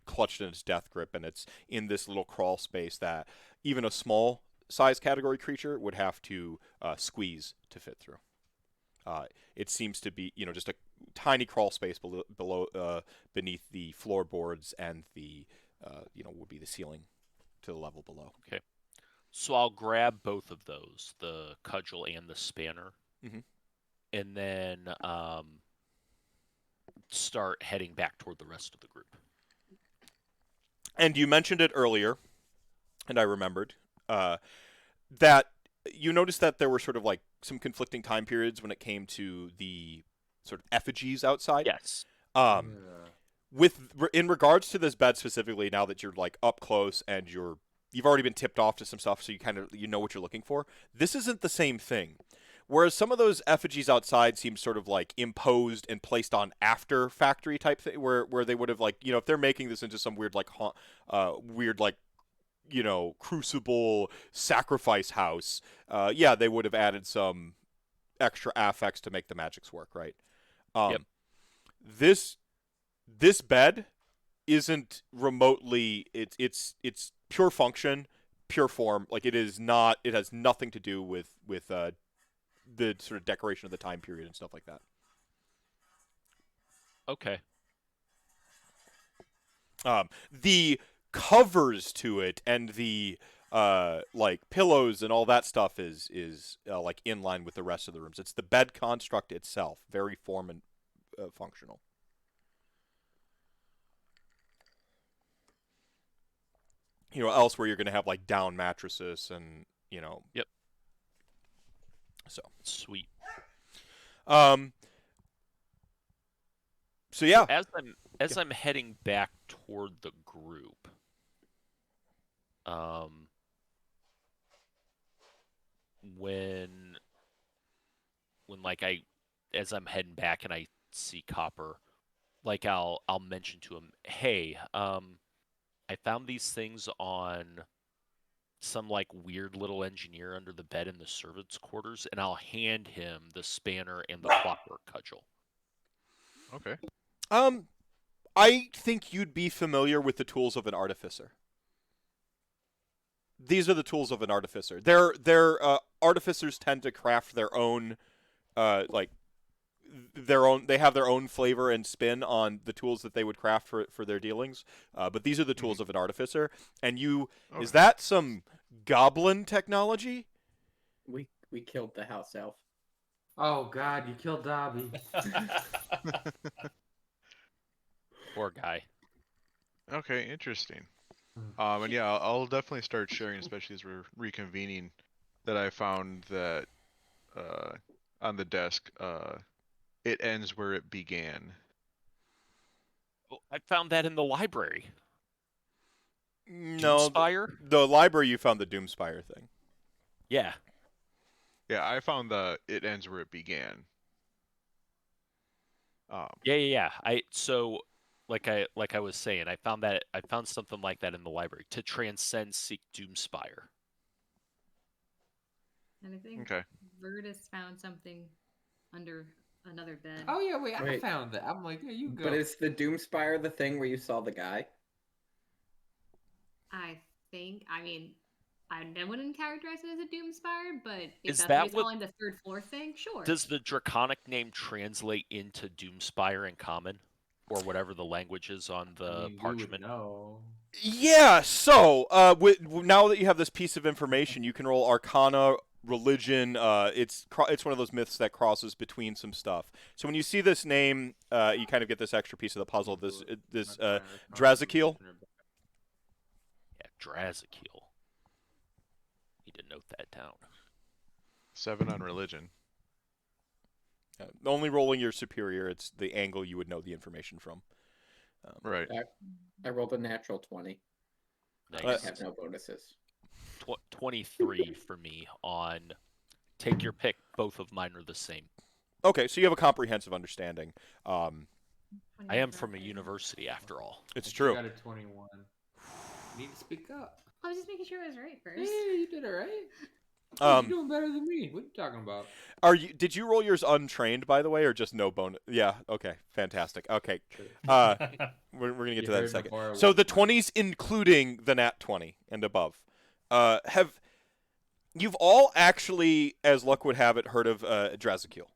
clutched in its death grip, and it's in this little crawl space that even a small size category creature would have to squeeze to fit through. It seems to be, just a tiny crawl space below beneath the floorboards and the, would be the ceiling to the level below. Okay. So I'll grab both of those, the cudgel and the spanner, Mhm. and then start heading back toward the rest of the group. And you mentioned it earlier, and I remembered that you noticed that there were sort of like some conflicting time periods when it came to the sort of effigies outside. Yes. Um, in regards to this bed specifically, now that you're like up close and you've already been tipped off to some stuff, so you know what you're looking for. This isn't the same thing. Whereas some of those effigies outside seem sort of like imposed and placed on after factory type thing, where they would have like, if they're making this into some weird like crucible sacrifice house, yeah, they would have added some extra affects to make the magics work, right? Yep. This bed isn't remotely. It's pure function, pure form. Like it is not. It has nothing to do with the sort of decoration of the time period and stuff like that. Okay. The covers to it and the like pillows and all that stuff is like in line with the rest of the rooms. It's the bed construct itself, very form and functional. Elsewhere you're going to have like down mattresses and Yep. So Sweet. So yeah. As I'm heading back toward the group, when like as I'm heading back and I see Copper, like I'll mention to him, hey, I found these things on some like weird little engineer under the bed in the servants' quarters, and I'll hand him the spanner and the clockwork cudgel. Okay. I think you'd be familiar with the tools of an artificer. These are the tools of an artificer. Artificers tend to craft their own, they have their own flavor and spin on the tools that they would craft for their dealings. But these are the tools of an artificer. And is that some goblin technology? We killed the house elf. Oh God, you killed Dobby. Poor guy. Okay, interesting. And yeah, I'll definitely start sharing, especially as we're reconvening, that I found that on the desk, it ends where it began. Oh, I found that in the library. No, Doomspire? the library you found the Doomspire thing. Yeah. Yeah, I found it ends where it began. Yeah. Like I was saying, I found something like that in the library. To transcend, seek Doomspire. And I think Okay. Virtus found something under another bed. Oh yeah, wait, I Wait. found that. I'm like, yeah, you go. But is the Doomspire the thing where you saw the guy? I think. I mean, I wouldn't characterize it as a Doomspire, but if Is that's that what he's what- calling the third floor thing, sure. Does the draconic name translate into Doomspire in common? Or whatever the language is on the parchment? No. Yeah, so now that you have this piece of information, you can roll Arcana, Religion. It's one of those myths that crosses between some stuff. So when you see this name, you kind of get this extra piece of the puzzle. This Drazakiel. Yeah, Drazakiel. Need to note that down. 7 on religion. Only rolling your superior, it's the angle you would know the information from. Right. I rolled a natural 20. Nice. I have no bonuses. 23 for me on take your pick. Both of mine are the same. Okay, so you have a comprehensive understanding. I am from a university after all. It's true. You got a 21. You need to speak up. I was just making sure I was right first. Yeah, you did it right. You're doing better than me. What are you talking about? Did you roll yours untrained, by the way, or just no bonus? Yeah. Okay. Fantastic. Okay. We're gonna get to that in a second. So the 20s, including the nat 20 and above, you've all actually, as luck would have it, heard of Drazakiel.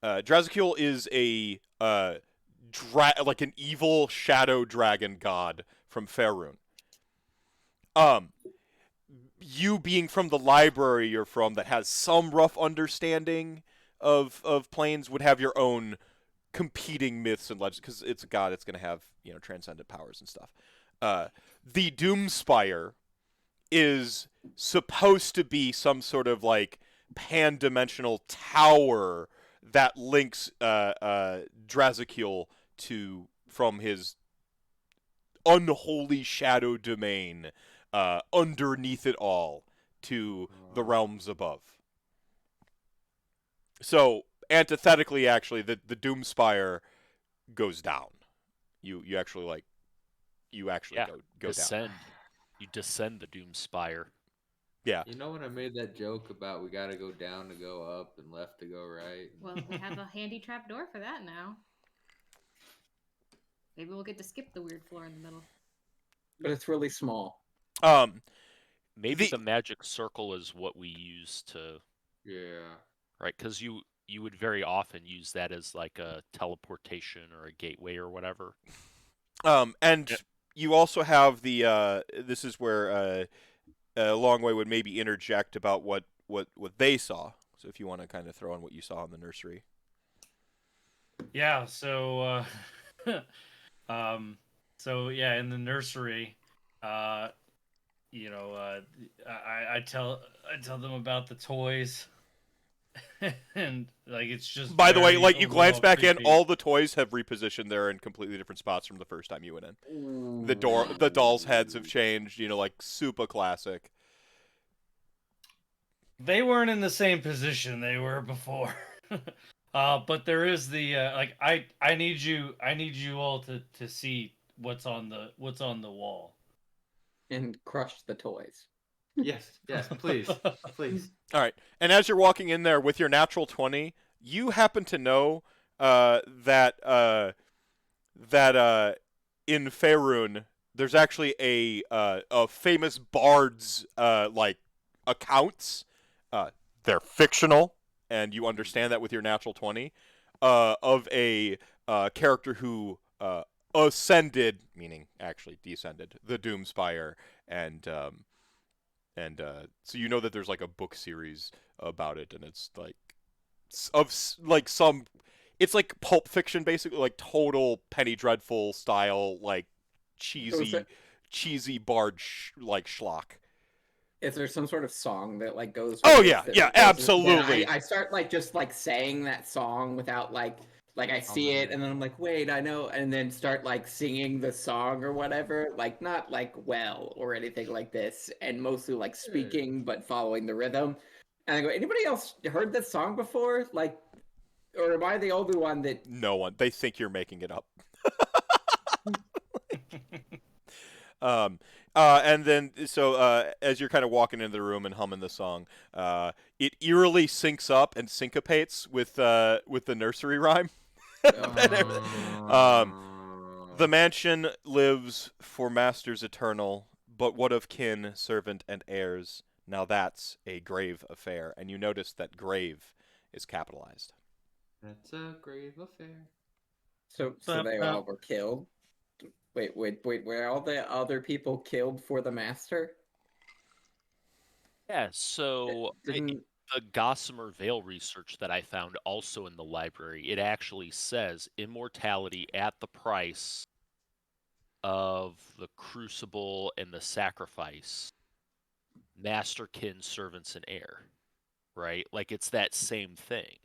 Drazakiel is a like an evil shadow dragon god from Faerun. you being from the library you're from that has some rough understanding of planes would have your own competing myths and legends because it's a god. It's going to have transcendent powers and stuff. The Doomspire is supposed to be some sort of like pan-dimensional tower that links Drazikul from his unholy shadow domain underneath it all to the realms above. So antithetically, actually, the Doomspire goes down. You actually go descend. down. You descend the Doomspire. Yeah. You know when I made that joke about we gotta go down to go up and left to go right? Well, we have a handy trap door for that now. Maybe we'll get to skip the weird floor in the middle. But it's really small. Maybe the magic circle is what we use to. Yeah. Right, because you would very often use that as like a teleportation or a gateway or whatever. And you also have the. This is where Longway would maybe interject about what they saw. So if you want to kind of throw in what you saw in the nursery. Yeah. So. So yeah, in the nursery, I tell them about the toys. And like it's just. By the way, very like you glance overall back in, creepy. all the toys have repositioned. They're in completely different spots from the first time you went in. The dolls' heads have changed. Like super classic. They weren't in the same position they were before. But there is the I need you all to see what's on the wall. And crush the toys. Yes, please. Please. All right, and as you're walking in there with your natural 20, you happen to know that in Faerun there's actually a famous bard's like accounts. They're fictional, and you understand that with your natural 20 of a character who ascended, meaning actually descended, the Doomspire, and so you know that there's like a book series about it, and it's like some, it's like Pulp Fiction basically, like total Penny Dreadful style, like cheesy bard like schlock. Is there some sort of song that like goes? Oh with yeah, it that yeah, goes with- absolutely. Then I start like just like saying that song without like I see it and then I'm like, wait, I know, and then start like singing the song or whatever, like not like well or anything like this, and mostly like speaking but following the rhythm. And I go, anybody else heard this song before? Like, or am I the only one that? No one. They think you're making it up. And then so as you're kind of walking into the room and humming the song, it eerily syncs up and syncopates with the nursery rhyme. The mansion lives for masters eternal, but what of kin, servant, and heirs? Now that's a grave affair. And you notice that grave is capitalized. That's a grave affair. So they all were killed. Wait, were all the other people killed for the master? Yeah, so Didn't the Gossamer Veil research that I found also in the library, it actually says immortality at the price of the crucible and the sacrifice, masterkin, servants, and heir. Right? Like it's that same thing.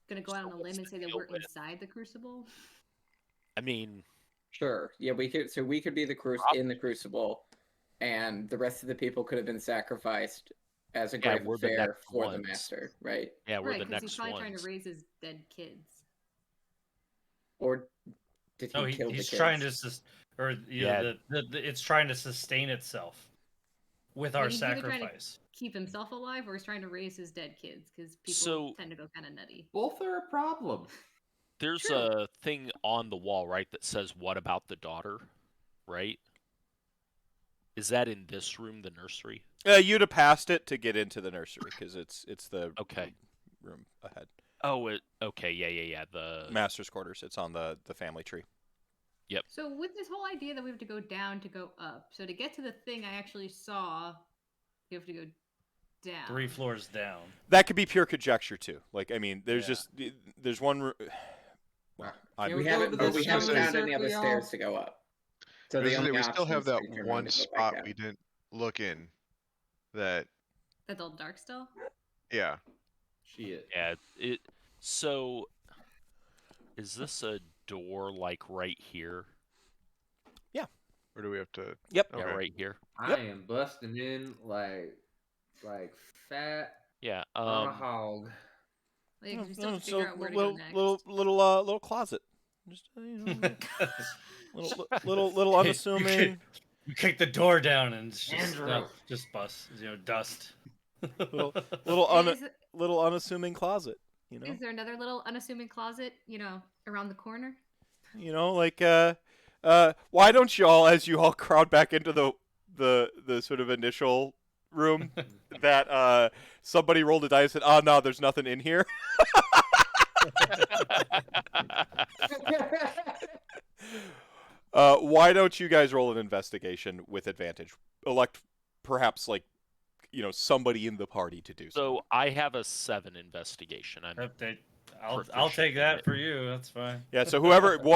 Gonna go out on a limb and say that we're inside the crucible. I mean, sure. Yeah, we could. So we could be the in the crucible, and the rest of the people could have been sacrificed as a grave we're the affair next for the ones. master, right? Yeah, we're Right, the because he's next probably ones. trying to raise his dead kids. Or did he kill the he's kids? trying to it's trying to sustain itself with our Like, he's either trying to sacrifice. keep himself alive, or he's trying to raise his dead kids because people So- tend to go kind of nutty. Both are a problem. There's True. a thing on the wall, right, that says, "What about the daughter?" Right? Is that in this room, the nursery? You'd have passed it to get into the nursery because it's the Okay. room ahead. Oh, okay, yeah. The Master's quarters. It's on the family tree. So with this whole idea that we have to go down to go up, so to get to the thing I actually saw You have to go down. 3 floors down. That could be pure conjecture too. Like, I mean, there's Yeah. there's one. Well, Can We go haven't, to but the we haven't swimming found any circle, other y'all? stairs to go up. So the only we still option have is that to turn around one and go back spot down. we didn't look in. That That's all dark still. yeah. Shit. Yeah. So, is this a door like right here? Or do we have to? Yep. Yeah, Okay. right here. I Yep. am busting in like fat Yeah. on a hog. Well, yeah, 'cause we still have to So figure out where to little, go next. little closet. Just little unassuming. You kick the door down and it's just Andrew. just bust, dust. little Hey, little unassuming closet. You know. is there another little unassuming closet, around the corner? You know, like why don't you all, as you all crowd back into the sort of initial room, that somebody rolled a dice and said, "Oh no, there's nothing in here." Why don't you guys roll an investigation with advantage? Elect perhaps somebody in the party to do so. So I have a 7 investigation. I'll proficient take in that it. for you. That's fine. Yeah, so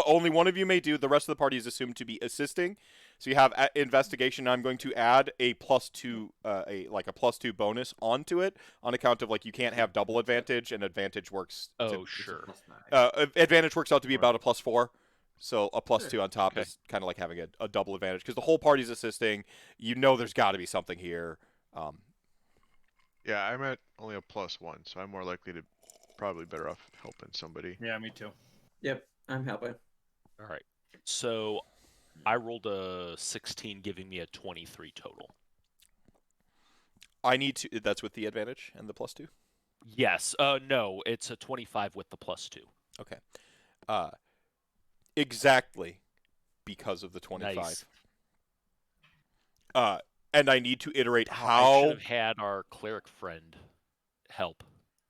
only one of you may do. The rest of the party is assumed to be assisting. So you have investigation. I'm going to add a +2, a +2 bonus onto it on account of you can't have double advantage, and advantage works. Oh, sure. Advantage works out to be about a +4. So a +2 on top Okay. is kind of like having a double advantage because the whole party's assisting. There's got to be something here. Yeah, I'm at only a +1, so I'm more likely to probably better off helping somebody. Yeah, me too. Yep, I'm helping. All right. So I rolled a 16, giving me a 23 total. I need to. That's with the advantage and the +2. Yes. No, it's a 25 with the +2. Okay. Exactly, because of the 25. Nice. And I need to iterate I how. should have had our cleric friend help.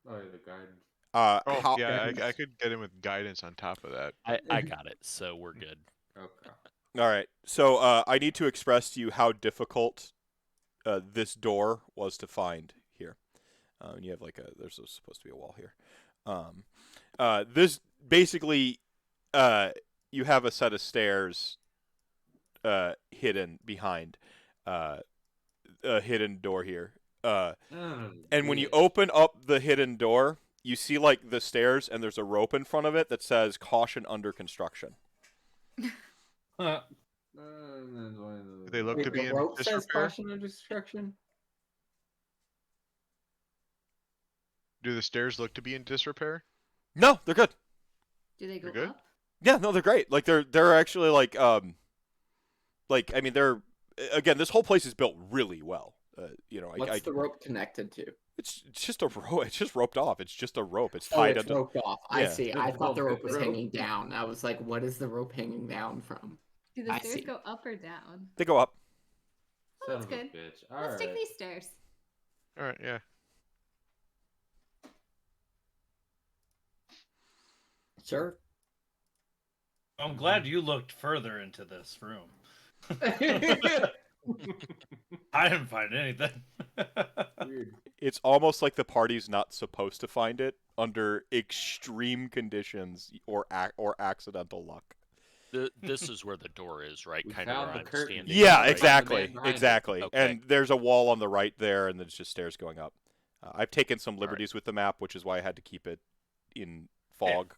Oh, yeah, the garden. Oh How. yeah, I could get in with guidance on top of that. I got it, so we're good. Okay. All right. So I need to express to you how difficult this door was to find here. And you have there's supposed to be a wall here. This basically, you have a set of stairs hidden behind a hidden door here. And when you open up the hidden door, you see the stairs, and there's a rope in front of it that says "Caution under construction." Do they look Wait, to be the in rope says disrepair? caution of destruction. Do the stairs look to be in disrepair? No, they're good. Do they go You're good? up? Yeah, no, they're great. They're actually I mean, they're again, this whole place is built really well. What's the rope connected to? It's just a rope. It's just roped off. It's just a rope. It's Oh, tied it's under. roped off. I Yeah. see. I thought the rope was Rope. hanging down. I was like, what is the rope hanging down from? Do the I stairs see. go up or down? They go up. Oh, that's good. Bitch. Let's take these stairs. All right, yeah. Sure. I'm glad you looked further into this room. I didn't find anything. Weird. It's almost like the party's not supposed to find it under extreme conditions or accidental luck. This is where the door is, right? We Kind of found where the I'm curtain. standing. Yeah, right? exactly, behind it. exactly. Okay. And there's a wall on the right there, and there's just stairs going up. I've taken some right. liberties with the map, which is why I had to keep it in fog.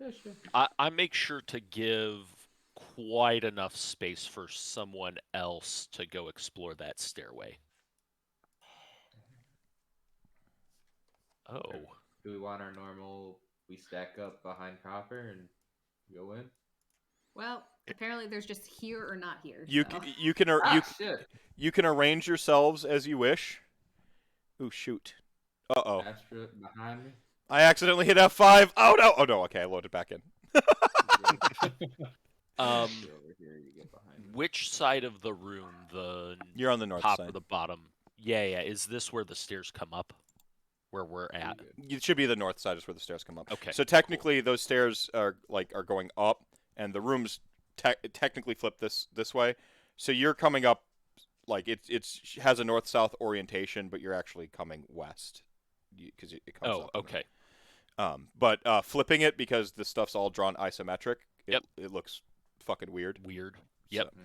Yeah, sure. I make sure to give quite enough space for someone else to go explore that stairway. Oh. Do we want our normal? We stack up behind Copper and go in. Well, apparently there's just here or not here. You so. you can ar- you Shit! you can arrange yourselves as you wish. Ooh, shoot. Uh-oh. Astra behind me. I accidentally hit F5. Oh no. Oh no. Okay, I loaded back in. Um, Over here, you get behind me. which side of the room? The You're on the north top side. or the bottom? Yeah. Is this where the stairs come up? Where we're at? It should be the north side is where the stairs come up. Okay. So technically, those stairs are going up, and the rooms technically flip this way. So you're coming up like it has a north-south orientation, but you're actually coming west because it comes Oh, up. okay. But flipping it, because the stuff's all drawn isometric, Yep. it looks fucking weird. Weird. Yep. So,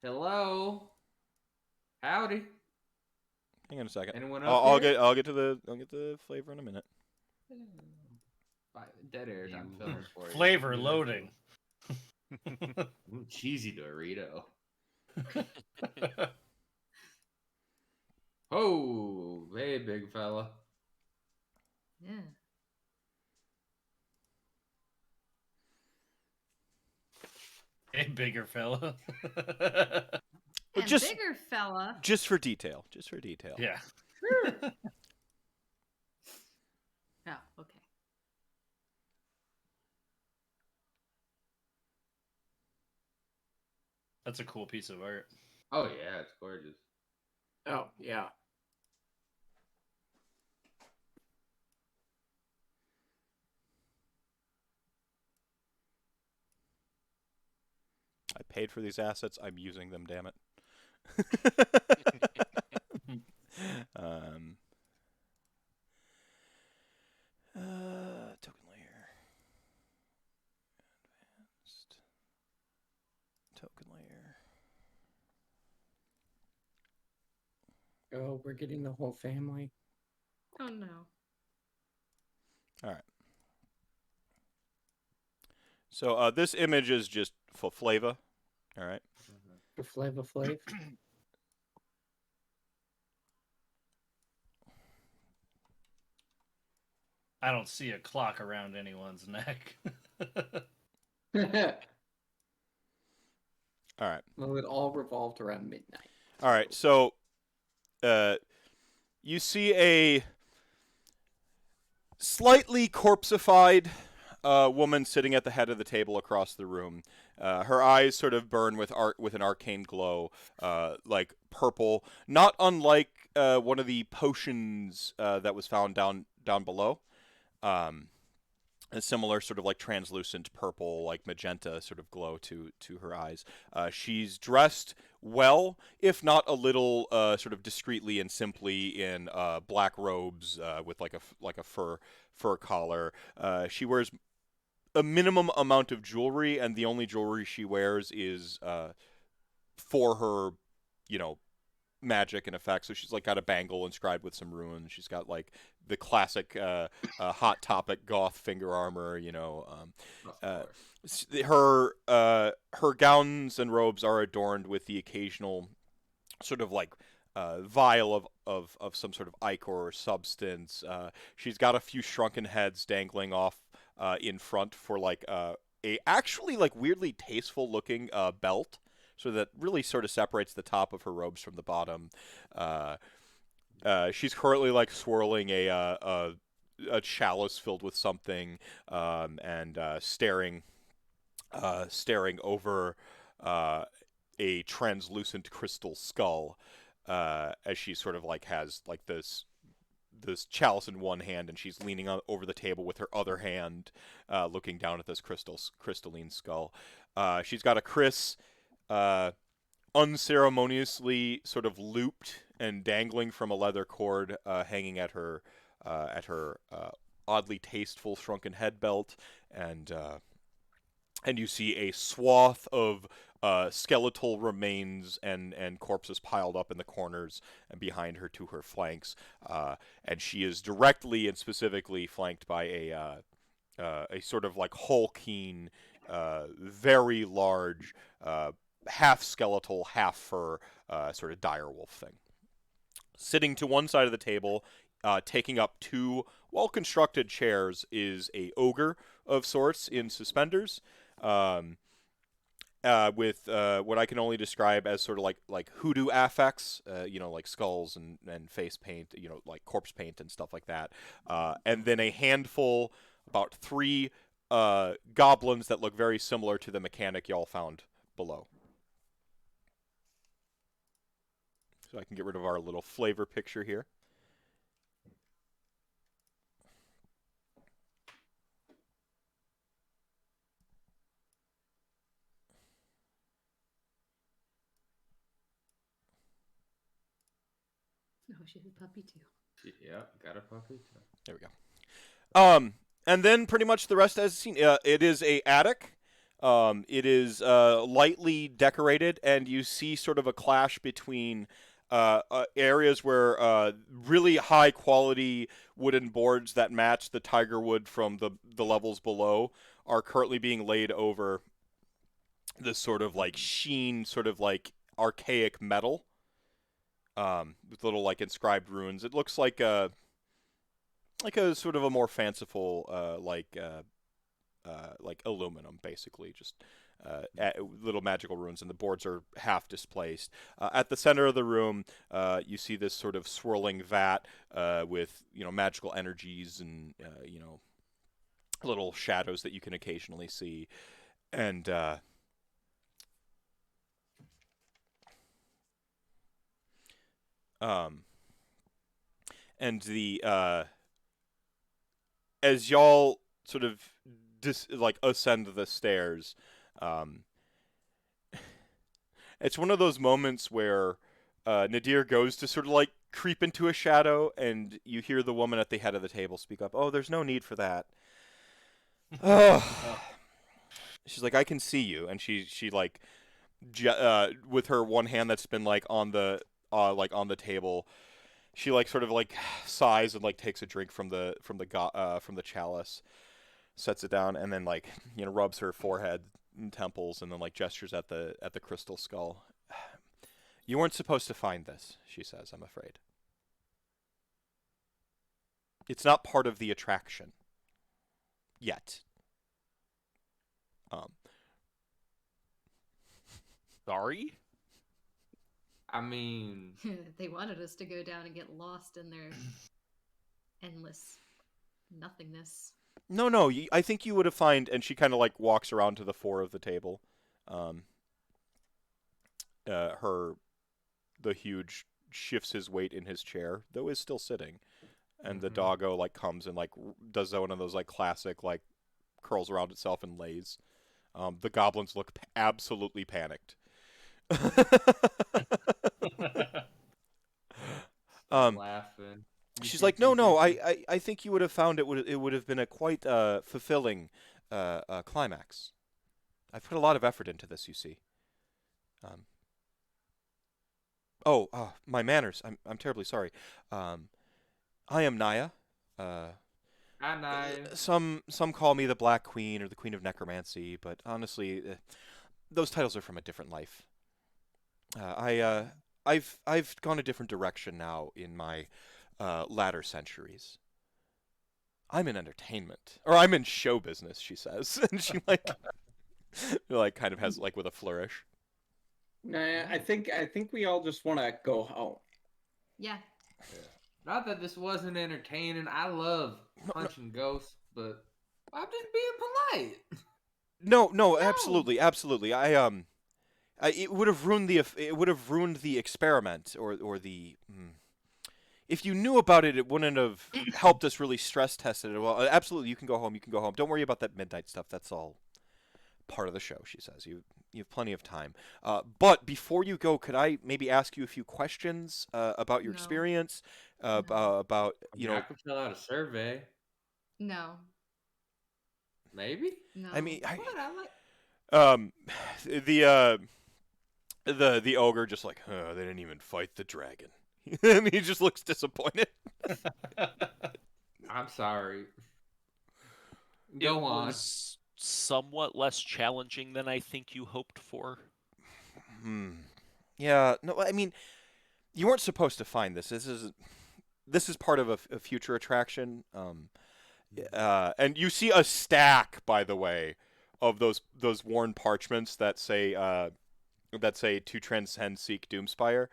Hello. Howdy. hang on a second. Anyone up here? I'll get to the flavor in a minute. Dead air time You- filling for you. Flavor loading. Ooh, cheesy Dorito. Oh, hey, big fella. Yeah. A bigger fella. And just- bigger fella. Just for detail. Yeah. Oh, okay. That's a cool piece of art. Oh yeah, it's gorgeous. Oh, yeah. I paid for these assets. I'm using them. Damn it. Token layer. Advanced. Token layer. Oh, we're getting the whole family. Oh no. All right. So this image is just for flavor. All right. For Flava Flav. I don't see a clock around anyone's neck. All right. Well, it all revolved around midnight. All right. So you see a slightly corpseified woman sitting at the head of the table across the room. Her eyes sort of burn with an arcane glow, like purple, not unlike one of the potions that was found down below. A similar sort of like translucent purple, like magenta sort of glow to her eyes. She's dressed well, if not a little sort of discreetly and simply in black robes with like a fur collar. She wears a minimum amount of jewelry, and the only jewelry she wears is for her, magic and effects. So she's like got a bangle inscribed with some runes. She's got like the classic hot topic goth finger armor. Her gowns and robes are adorned with the occasional sort of like vial of some sort of ichor or substance. She's got a few shrunken heads dangling off in front for like a actually like weirdly tasteful looking belt. So that really sort of separates the top of her robes from the bottom. She's currently like swirling a chalice filled with something, and staring over a translucent crystal skull, as she sort of like has like this chalice in one hand, and she's leaning over the table with her other hand, looking down at this crystalline skull. She's got a kriss unceremoniously sort of looped and dangling from a leather cord, hanging at her oddly tasteful shrunken head belt, and you see a swath of skeletal remains and corpses piled up in the corners and behind her to her flanks, and she is directly and specifically flanked by a sort of like hulking, very large, half skeletal, half fur, sort of direwolf thing. Sitting to one side of the table, taking up two well-constructed chairs, is a ogre of sorts in suspenders, with what I can only describe as sort of like hoodoo affects, like skulls and face paint, like corpse paint and stuff like that, and then a handful, about three goblins that look very similar to the mechanic y'all found below. So I can get rid of our little flavor picture here. she has a puppy too. Yeah, got a puppy too. There we go. And then pretty much the rest as seen. It is a attic. It is lightly decorated, and you see sort of a clash between areas where really high quality wooden boards that match the tiger wood from the levels below are currently being laid over this sort of like sheen, sort of like archaic metal, with little like inscribed runes. It looks like a sort of a more fanciful like aluminum, basically, just little magical runes, and the boards are half displaced. At the center of the room, you see this sort of swirling vat with magical energies and little shadows that you can occasionally see, and the as y'all sort of ascend the stairs, it's one of those moments where Nadir goes to sort of like creep into a shadow, and you hear the woman at the head of the table speak up. "Oh, there's no need for that." She's like, "I can see you," and she like with her one hand that's been like on the table, she like sort of like sighs and like takes a drink from the chalice, sets it down, and then like rubs her forehead and temples, and then like gestures at the crystal skull. "You weren't supposed to find this," she says, "I'm afraid. It's not part of the attraction yet." Sorry? I mean, They wanted us to go down and get lost in their endless nothingness. No, I think you would have find, and she kind of like walks around to the fore of the table. The huge shifts his weight in his chair, though is still sitting, and the doggo like comes and like does one of those like classic like curls around itself and lays. The goblins look absolutely panicked. laughing. She's like, no, I think you would have found it would have been a quite fulfilling climax. I've put a lot of effort into this, you see. My manners. I'm terribly sorry. I am Naya. Hi, Naya. Some call me the Black Queen or the Queen of Necromancy, but honestly, those titles are from a different life. I've gone a different direction now in my latter centuries. I'm in entertainment, or I'm in show business, she says, and she like kind of has like with a flourish. Nah, I think we all just want to go home. Yeah. Not that this wasn't entertaining. I love punching ghosts, but I'm just being polite. No, absolutely. It would have ruined the experiment, or the. If you knew about it, it wouldn't have helped us really stress test it. Well, absolutely, you can go home. Don't worry about that midnight stuff. That's all part of the show, she says. You have plenty of time. But before you go, could I maybe ask you a few questions about your experience? About I could fill out a survey. No. Maybe. No. I mean, I like. the ogre just like, they didn't even fight the dragon. And he just looks disappointed. I'm sorry. It Go on. was somewhat less challenging than I think you hoped for. Yeah, no, I mean, you weren't supposed to find this. This is part of a future attraction. And you see a stack, by the way, of those worn parchments that say to transcend, seek, doomspire.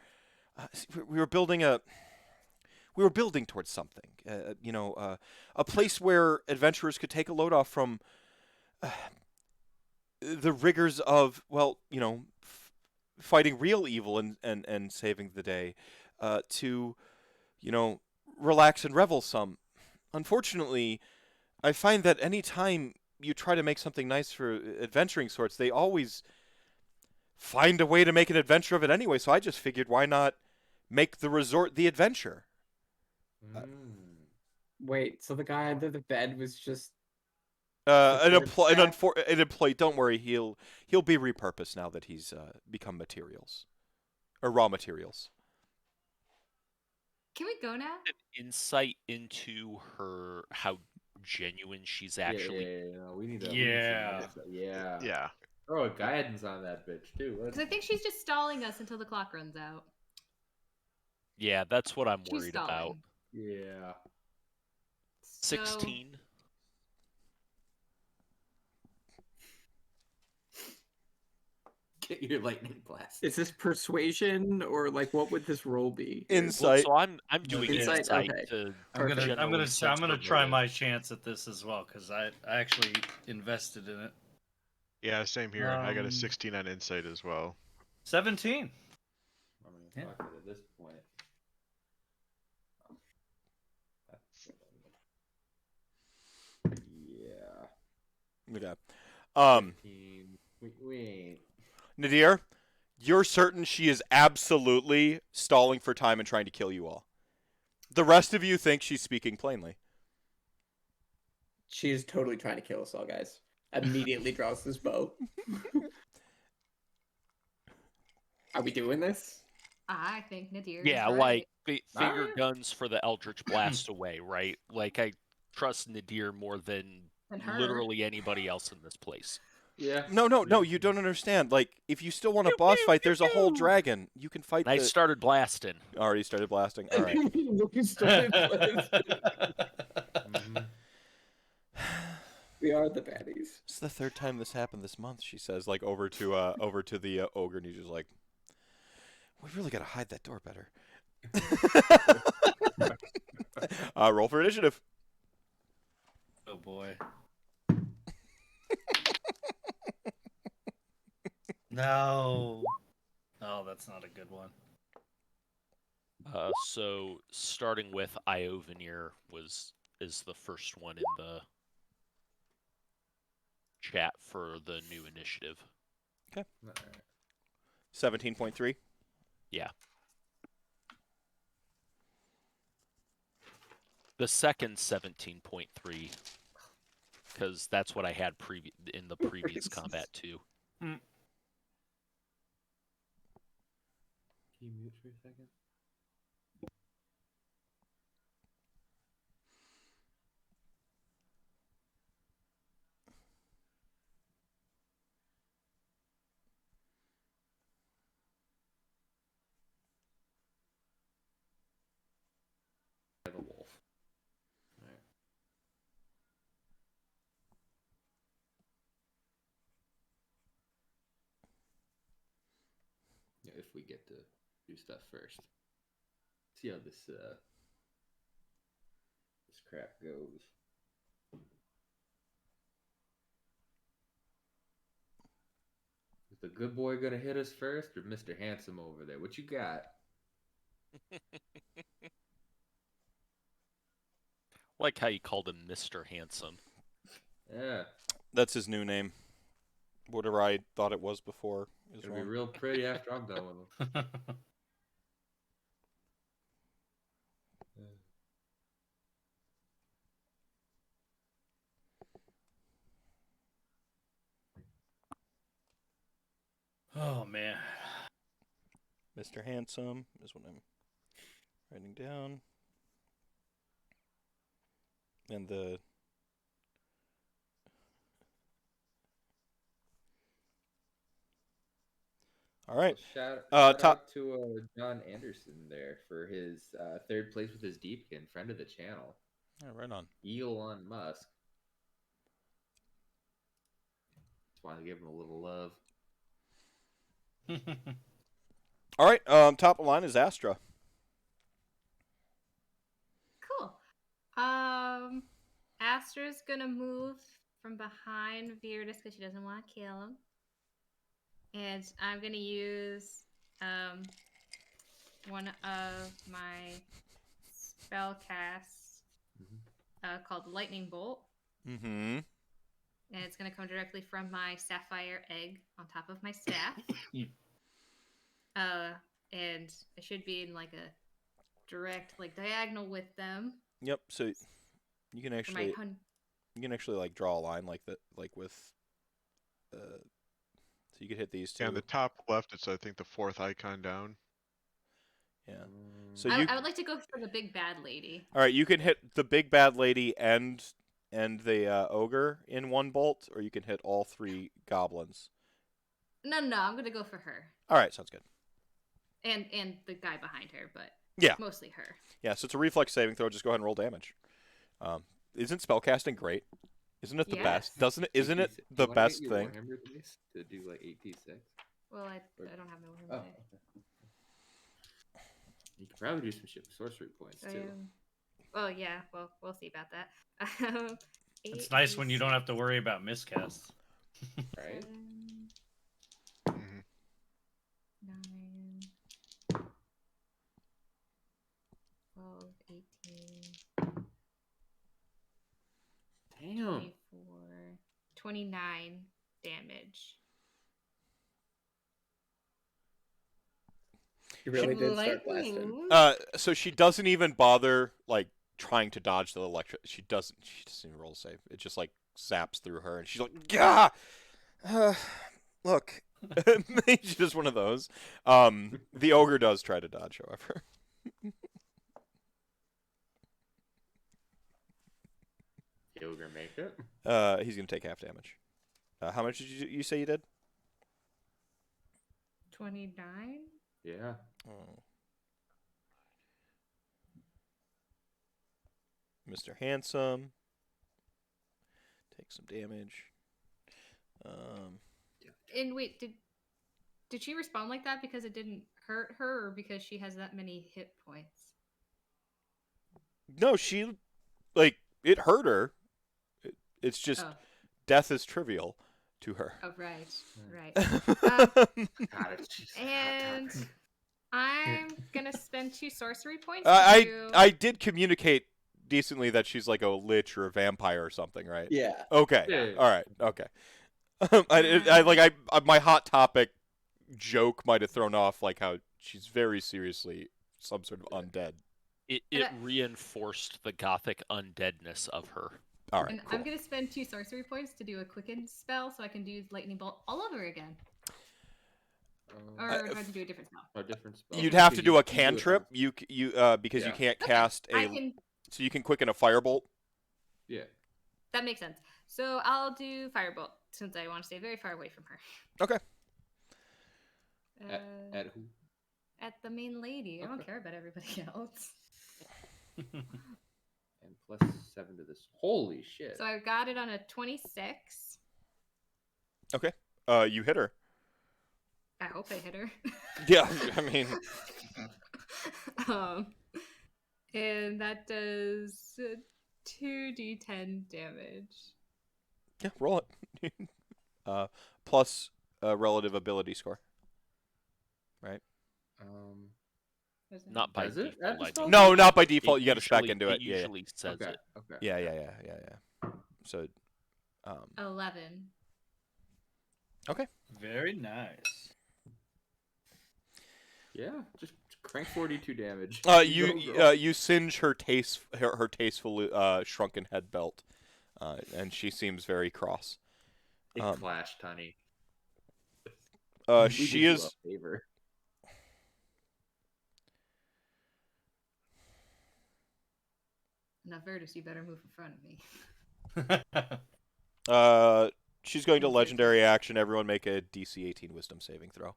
We were building towards something. A place where adventurers could take a load off from the rigors of, fighting real evil and saving the day, to, relax and revel some. Unfortunately, I find that any time you try to make something nice for adventuring sorts, they always find a way to make an adventure of it anyway. So I just figured, why not make the resort the adventure. Wait, so the guy under the bed was just An support employee. Don't worry, he'll be repurposed now that he's become materials or raw materials. Can we go now? An insight into her, how genuine she's actually. Yeah, we need to. Yeah. Yeah. Yeah. Throw a guidance on that bitch too. Because I think she's just stalling us until the clock runs out. Yeah, that's what I'm She's worried about. stalling. Yeah. 16. Get your lightning blast. Is this persuasion or like what would this roll be? Well, Insight. so I'm doing Insight, insight okay. to I'm generally sense her try motive. my chance at this as well because I actually invested in it. Yeah, same here. I got a Um, 16 on insight as well. 17. I mean, Yeah. fuck it at this point. Yeah. Okay. 15. We ain't. Nadir, you're certain she is absolutely stalling for time and trying to kill you all. The rest of you think she's speaking plainly. She is totally trying to kill us all, guys. Immediately draws this bow. Are we doing this? I think Nadir. Yeah, is like right. finger Ah. guns for the Eldritch Blast away, right? Like I trust Nadir more than And her. literally anybody else in this place. Yeah. No, you don't understand. Like, if you still want a boss fight, there's a whole dragon. You can fight And I the... started blasting. Already started blasting? All right. We started blasting. Mhm. We are the baddies. It's the third time this happened this month, she says, like, over to the ogre, and he's just like, we really gotta hide that door better. Roll for initiative. Oh boy. No. Oh, that's not a good one. So starting with Iovenir is the first one in the chat for the new initiative. All right. 17.3. Yeah. The second 17.3, because that's what I had in the previous combat too. Can you mute for a second? I have a wolf. All right. Yeah, if we get to do stuff first. See how this crap goes. Is the good boy gonna hit us first, or Mr. Handsome over there? What you got? Like how you called him Mr. Handsome. Yeah, That's his new name. Whatever I thought it was before is it'll be wrong. real pretty after I'm done with him. Oh man. Mr. Handsome is what I'm writing down. And the... All right. Shout top- out to John Anderson there for his third place with his Deepkin, friend of the channel. Yeah, right on. Elon Musk. Just wanted to give him a little love. All right. Top of line is Astra. Cool. Astra's gonna move from behind Viridis because she doesn't want to kill him. And I'm gonna use one of my spell casts called Lightning Bolt. Mm-hmm. And it's gonna come directly from my sapphire egg on top of my staff. and I should be in like a direct, like diagonal with them. Yep. So you can For my actually like draw a line like that, like with. So you could hit these two. Yeah, on the top left, it's I think the fourth icon down. Yeah. So I would like to go for the big bad lady. All right, you can hit the big bad lady and the ogre in one bolt, or you can hit all 3 goblins. No, I'm gonna go for her. All right, sounds good. And the guy behind her, but Yeah, mostly her. yeah. So it's a reflex saving throw. Just go ahead and roll damage. Isn't spellcasting great? Isn't it the best? Doesn't it? Isn't it the best thing? To do like 8d6. Well, I don't have no Warhammer. You could probably do some shit with sorcery points too. Well, yeah. Well, we'll see about that. It's nice when you don't have to worry about miscasts. Right? 9. 12, 18. Damn. 24. 29 damage. You really did start blasting. So she doesn't even bother like trying to dodge the electric. She doesn't even roll a save. It just like zaps through her, and she's like, "Gah! Look." She's just one of those. The ogre does try to dodge, however. The ogre make it? He's gonna take half damage. How much did you say you did? 29. Yeah. Oh. Mr. Handsome. Take some damage. And wait, did she respond like that because it didn't hurt her, or because she has that many hit points? No, she, like, it hurt her. It's just death is trivial to her. Oh, right. And I'm gonna spend 2 sorcery points. I did communicate decently that she's like a lich or a vampire or something, right? Yeah. Okay. Yeah. All right. Okay. My hot topic joke might have thrown off like how she's very seriously some sort of undead. It reinforced the gothic undeadness of her. All right. And cool. I'm gonna spend 2 sorcery points to do a quicken spell, so I can do lightning bolt all over again. Or do I have to do a different spell? A different spell. You'd have to do a cantrip. Because you can't cast a. So you can quicken a firebolt. Yeah. That makes sense. So I'll do firebolt since I want to stay very far away from her. Okay. At who? At the main lady. I don't care about everybody else. And plus 7 to this. Holy shit. So I got it on a 26. Okay. You hit her. I hope I hit her. Yeah, I mean. And that does 2d10 damage. Yeah, roll it. Plus relative ability score. Right? Not by Does it? default. I think. No, not by default. You got to spec into it. It usually says it. Okay. Yeah. So, 11. Okay. Very nice. Yeah, just crank 42 damage. You singe her tasteful shrunken head belt, and she seems very cross. It clashed, honey. She is. Favor. Now, Verdus, you better move in front of me. She's going to legendary action. Everyone make a DC 18 Wisdom saving throw.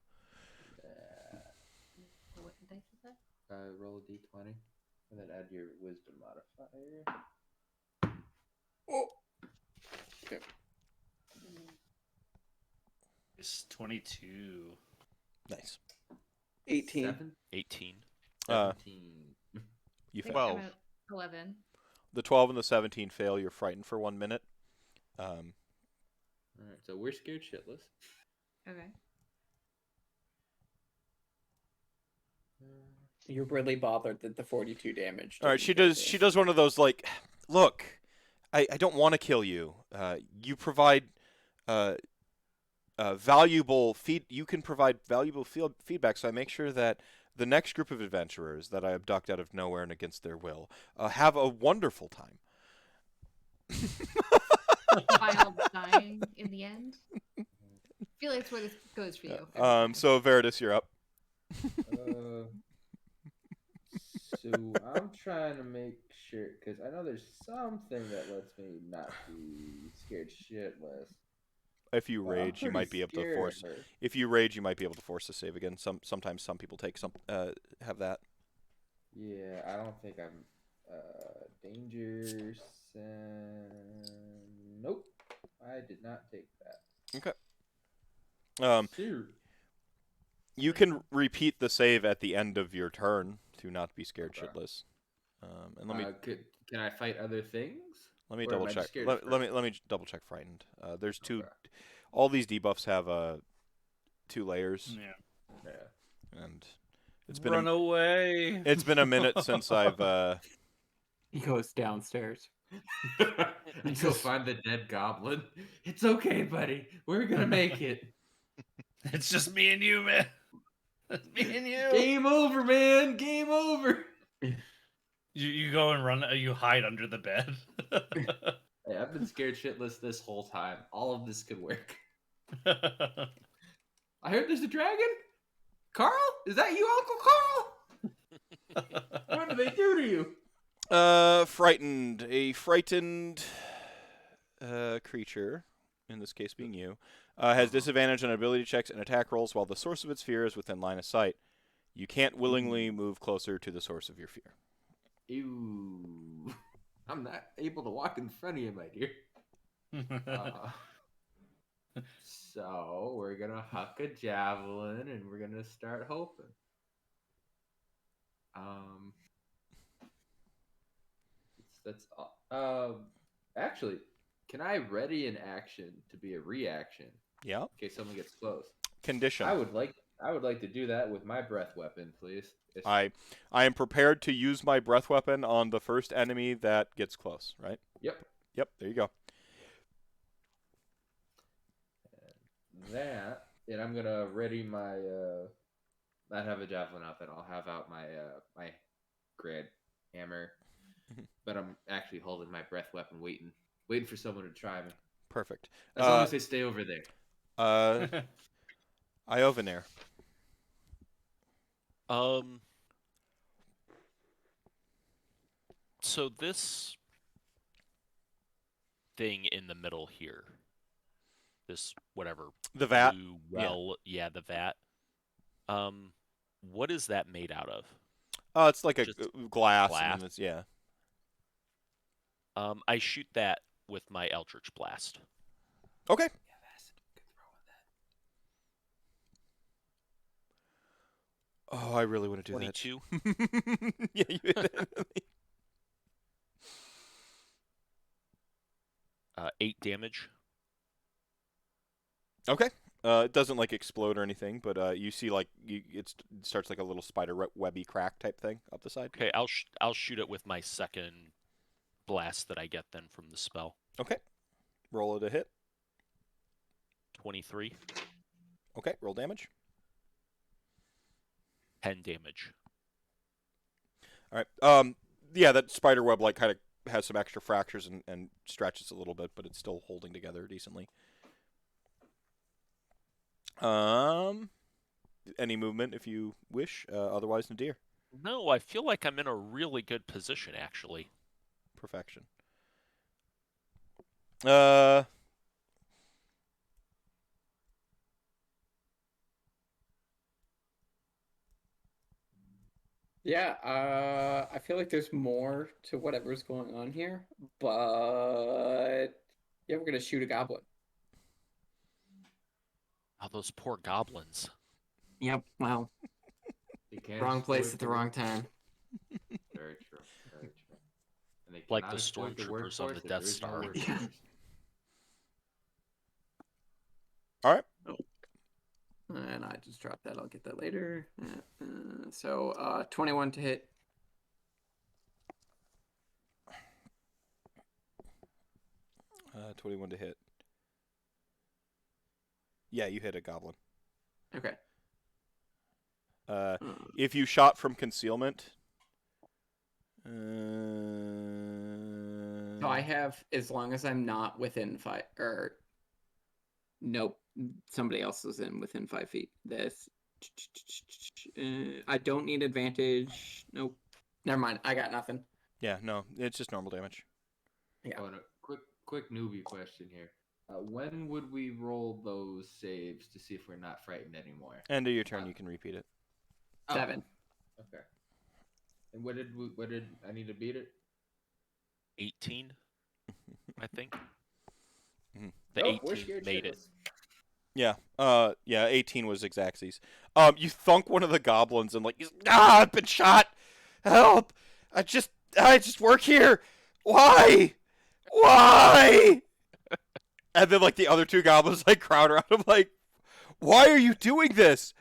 What dice is that? Roll a d20, and then add your wisdom modifier. Oh. Okay. It's 22. Nice. 18. 18. 17. You I think fail. I'm at 11. The 12 and the 17 fail. You're frightened for 1 minute. Alright, so we're scared shitless. Okay. You're really bothered that the 42 damage. All right, she does one of those like, look, I don't want to kill you. You provide valuable you can provide valuable feedback, so I make sure that the next group of adventurers that I abduct out of nowhere and against their will have a wonderful time. Final dying in the end. I feel like it's where this goes for you. every time. So Veritas, you're up. So I'm trying to make sure, because I know there's something that lets me not be scared shitless. If you Well, I'm rage, you pretty might be able to scared force. of her. If you rage, you might be able to force a save again. Sometimes some people take have that. Yeah, I don't think I'm danger. Nope, I did not take that. Okay. Shoot. You can repeat the save at the end of your turn to not be scared Okay. shitless. And let me Can I fight other things? Or am double I check. just scared Let of me double check frightened. There's two. Okay. All these debuffs have 2 layers, Yeah. Yeah. and it's been Run away. it's been a minute since I've He goes downstairs. And go find the dead goblin. It's okay, buddy. We're gonna make it. It's just me and you, man. It's me and you. Game over, man. Game over. You go and run. You hide under the bed. Hey, I've been scared shitless this whole time. All of this could work. I heard there's a dragon. Carl, is that you, Uncle Carl? What do they do to you? frightened. A frightened creature, in this case being you, has disadvantage on ability checks and attack rolls while the source of its fear is within line of sight. You can't willingly move closer to the source of your fear. Ew. I'm not able to walk in front of you, my dear. So we're gonna huck a javelin and we're gonna start hoping. That's actually, can I ready an action to be a reaction Yeah. in case someone gets close? Condition. I would like to do that with my breath weapon, please. I am prepared to use my breath weapon on the first enemy that gets close, right? Yep. Yep, there you go. And I'm gonna ready my not have a javelin up, and I'll have out my my grand hammer. But I'm actually holding my breath weapon, waiting for someone to try me. Perfect. As long as they stay over there. Iovaner. So this thing in the middle here, this whatever. The vat. Blue yeah, the vat. What is that made out of? Oh, it's like a Just glass. glass? And it's, yeah. I shoot that with my Eldridge Blast. Okay. Oh, I really want to do 22. that. Yeah, you hit it. 8 damage. Okay. It doesn't like explode or anything, but you see like it starts like a little spider webby crack type thing up the side. Okay, I'll shoot it with my second blast that I get then from the spell. Okay. Roll it a hit. 23. Okay. Roll damage. 10 damage. All right. Yeah, that spider web like kind of has some extra fractures and stretches a little bit, but it's still holding together decently. Any movement if you wish. Otherwise, Nadir. No, I feel like I'm in a really good position actually. Perfection. Yeah, I feel like there's more to whatever's going on here, but yeah, we're gonna shoot a goblin. Oh, those poor goblins. Yep, well, wrong place at the wrong time. Very true. Very true. And they Like cannot the exploit stormtroopers on the workforce if Death there is no Star. workforce. All right. And I just dropped that. I'll get that later. So 21 to hit. Uh, 21 to hit. Yeah, you hit a goblin. Okay. If you shot from concealment. So I have, as long as I'm not within 5, or nope, somebody else is within 5 feet. This, I don't need advantage. Nope, never mind. I got nothing. Yeah, no, it's just normal damage. Yeah. Oh, and a quick newbie question here. When would we roll those saves to see if we're not frightened anymore? End of your turn, you can repeat it. 7. Okay. And what did I need to beat it? 18, I think. Mhm. The Nope, we're 18 scared made it. shitless. Yeah, 18 was exactsies. You thunk one of the goblins and like, I've been shot! Help! I just work here! Why? Why? And then like the other two goblins like crowd around him like, why are you doing this?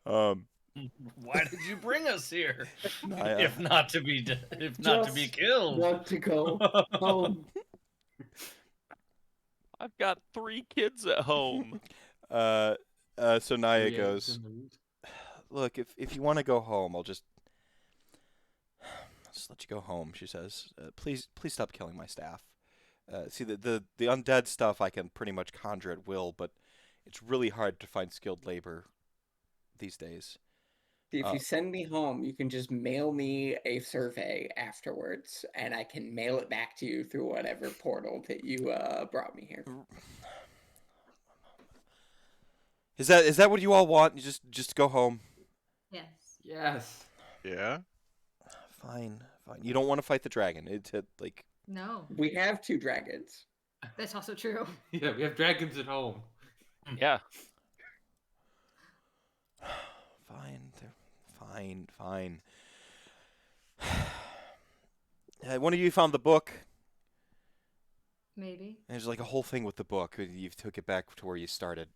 Why did you bring us here? Naya. If not to be Just killed. Want to go home? I've got 3 kids at home. So Naya 3 eggs goes, in the root. look, if you want to go home, I'll just let you go home, she says. Please stop killing my staff. See, the undead stuff I can pretty much conjure at will, but it's really hard to find skilled labor these days. If you send me home, you can just mail me a survey afterwards, and I can mail it back to you through whatever portal that you brought me here. Is that what you all want? You just go home? Yes. Yes. Yeah. Fine. You don't want to fight the dragon. Like. No. We have 2 dragons. That's also true. Yeah, we have dragons at home. Yeah. Fine. One of you found the book. Maybe. There's like a whole thing with the book. You took it back to where you started.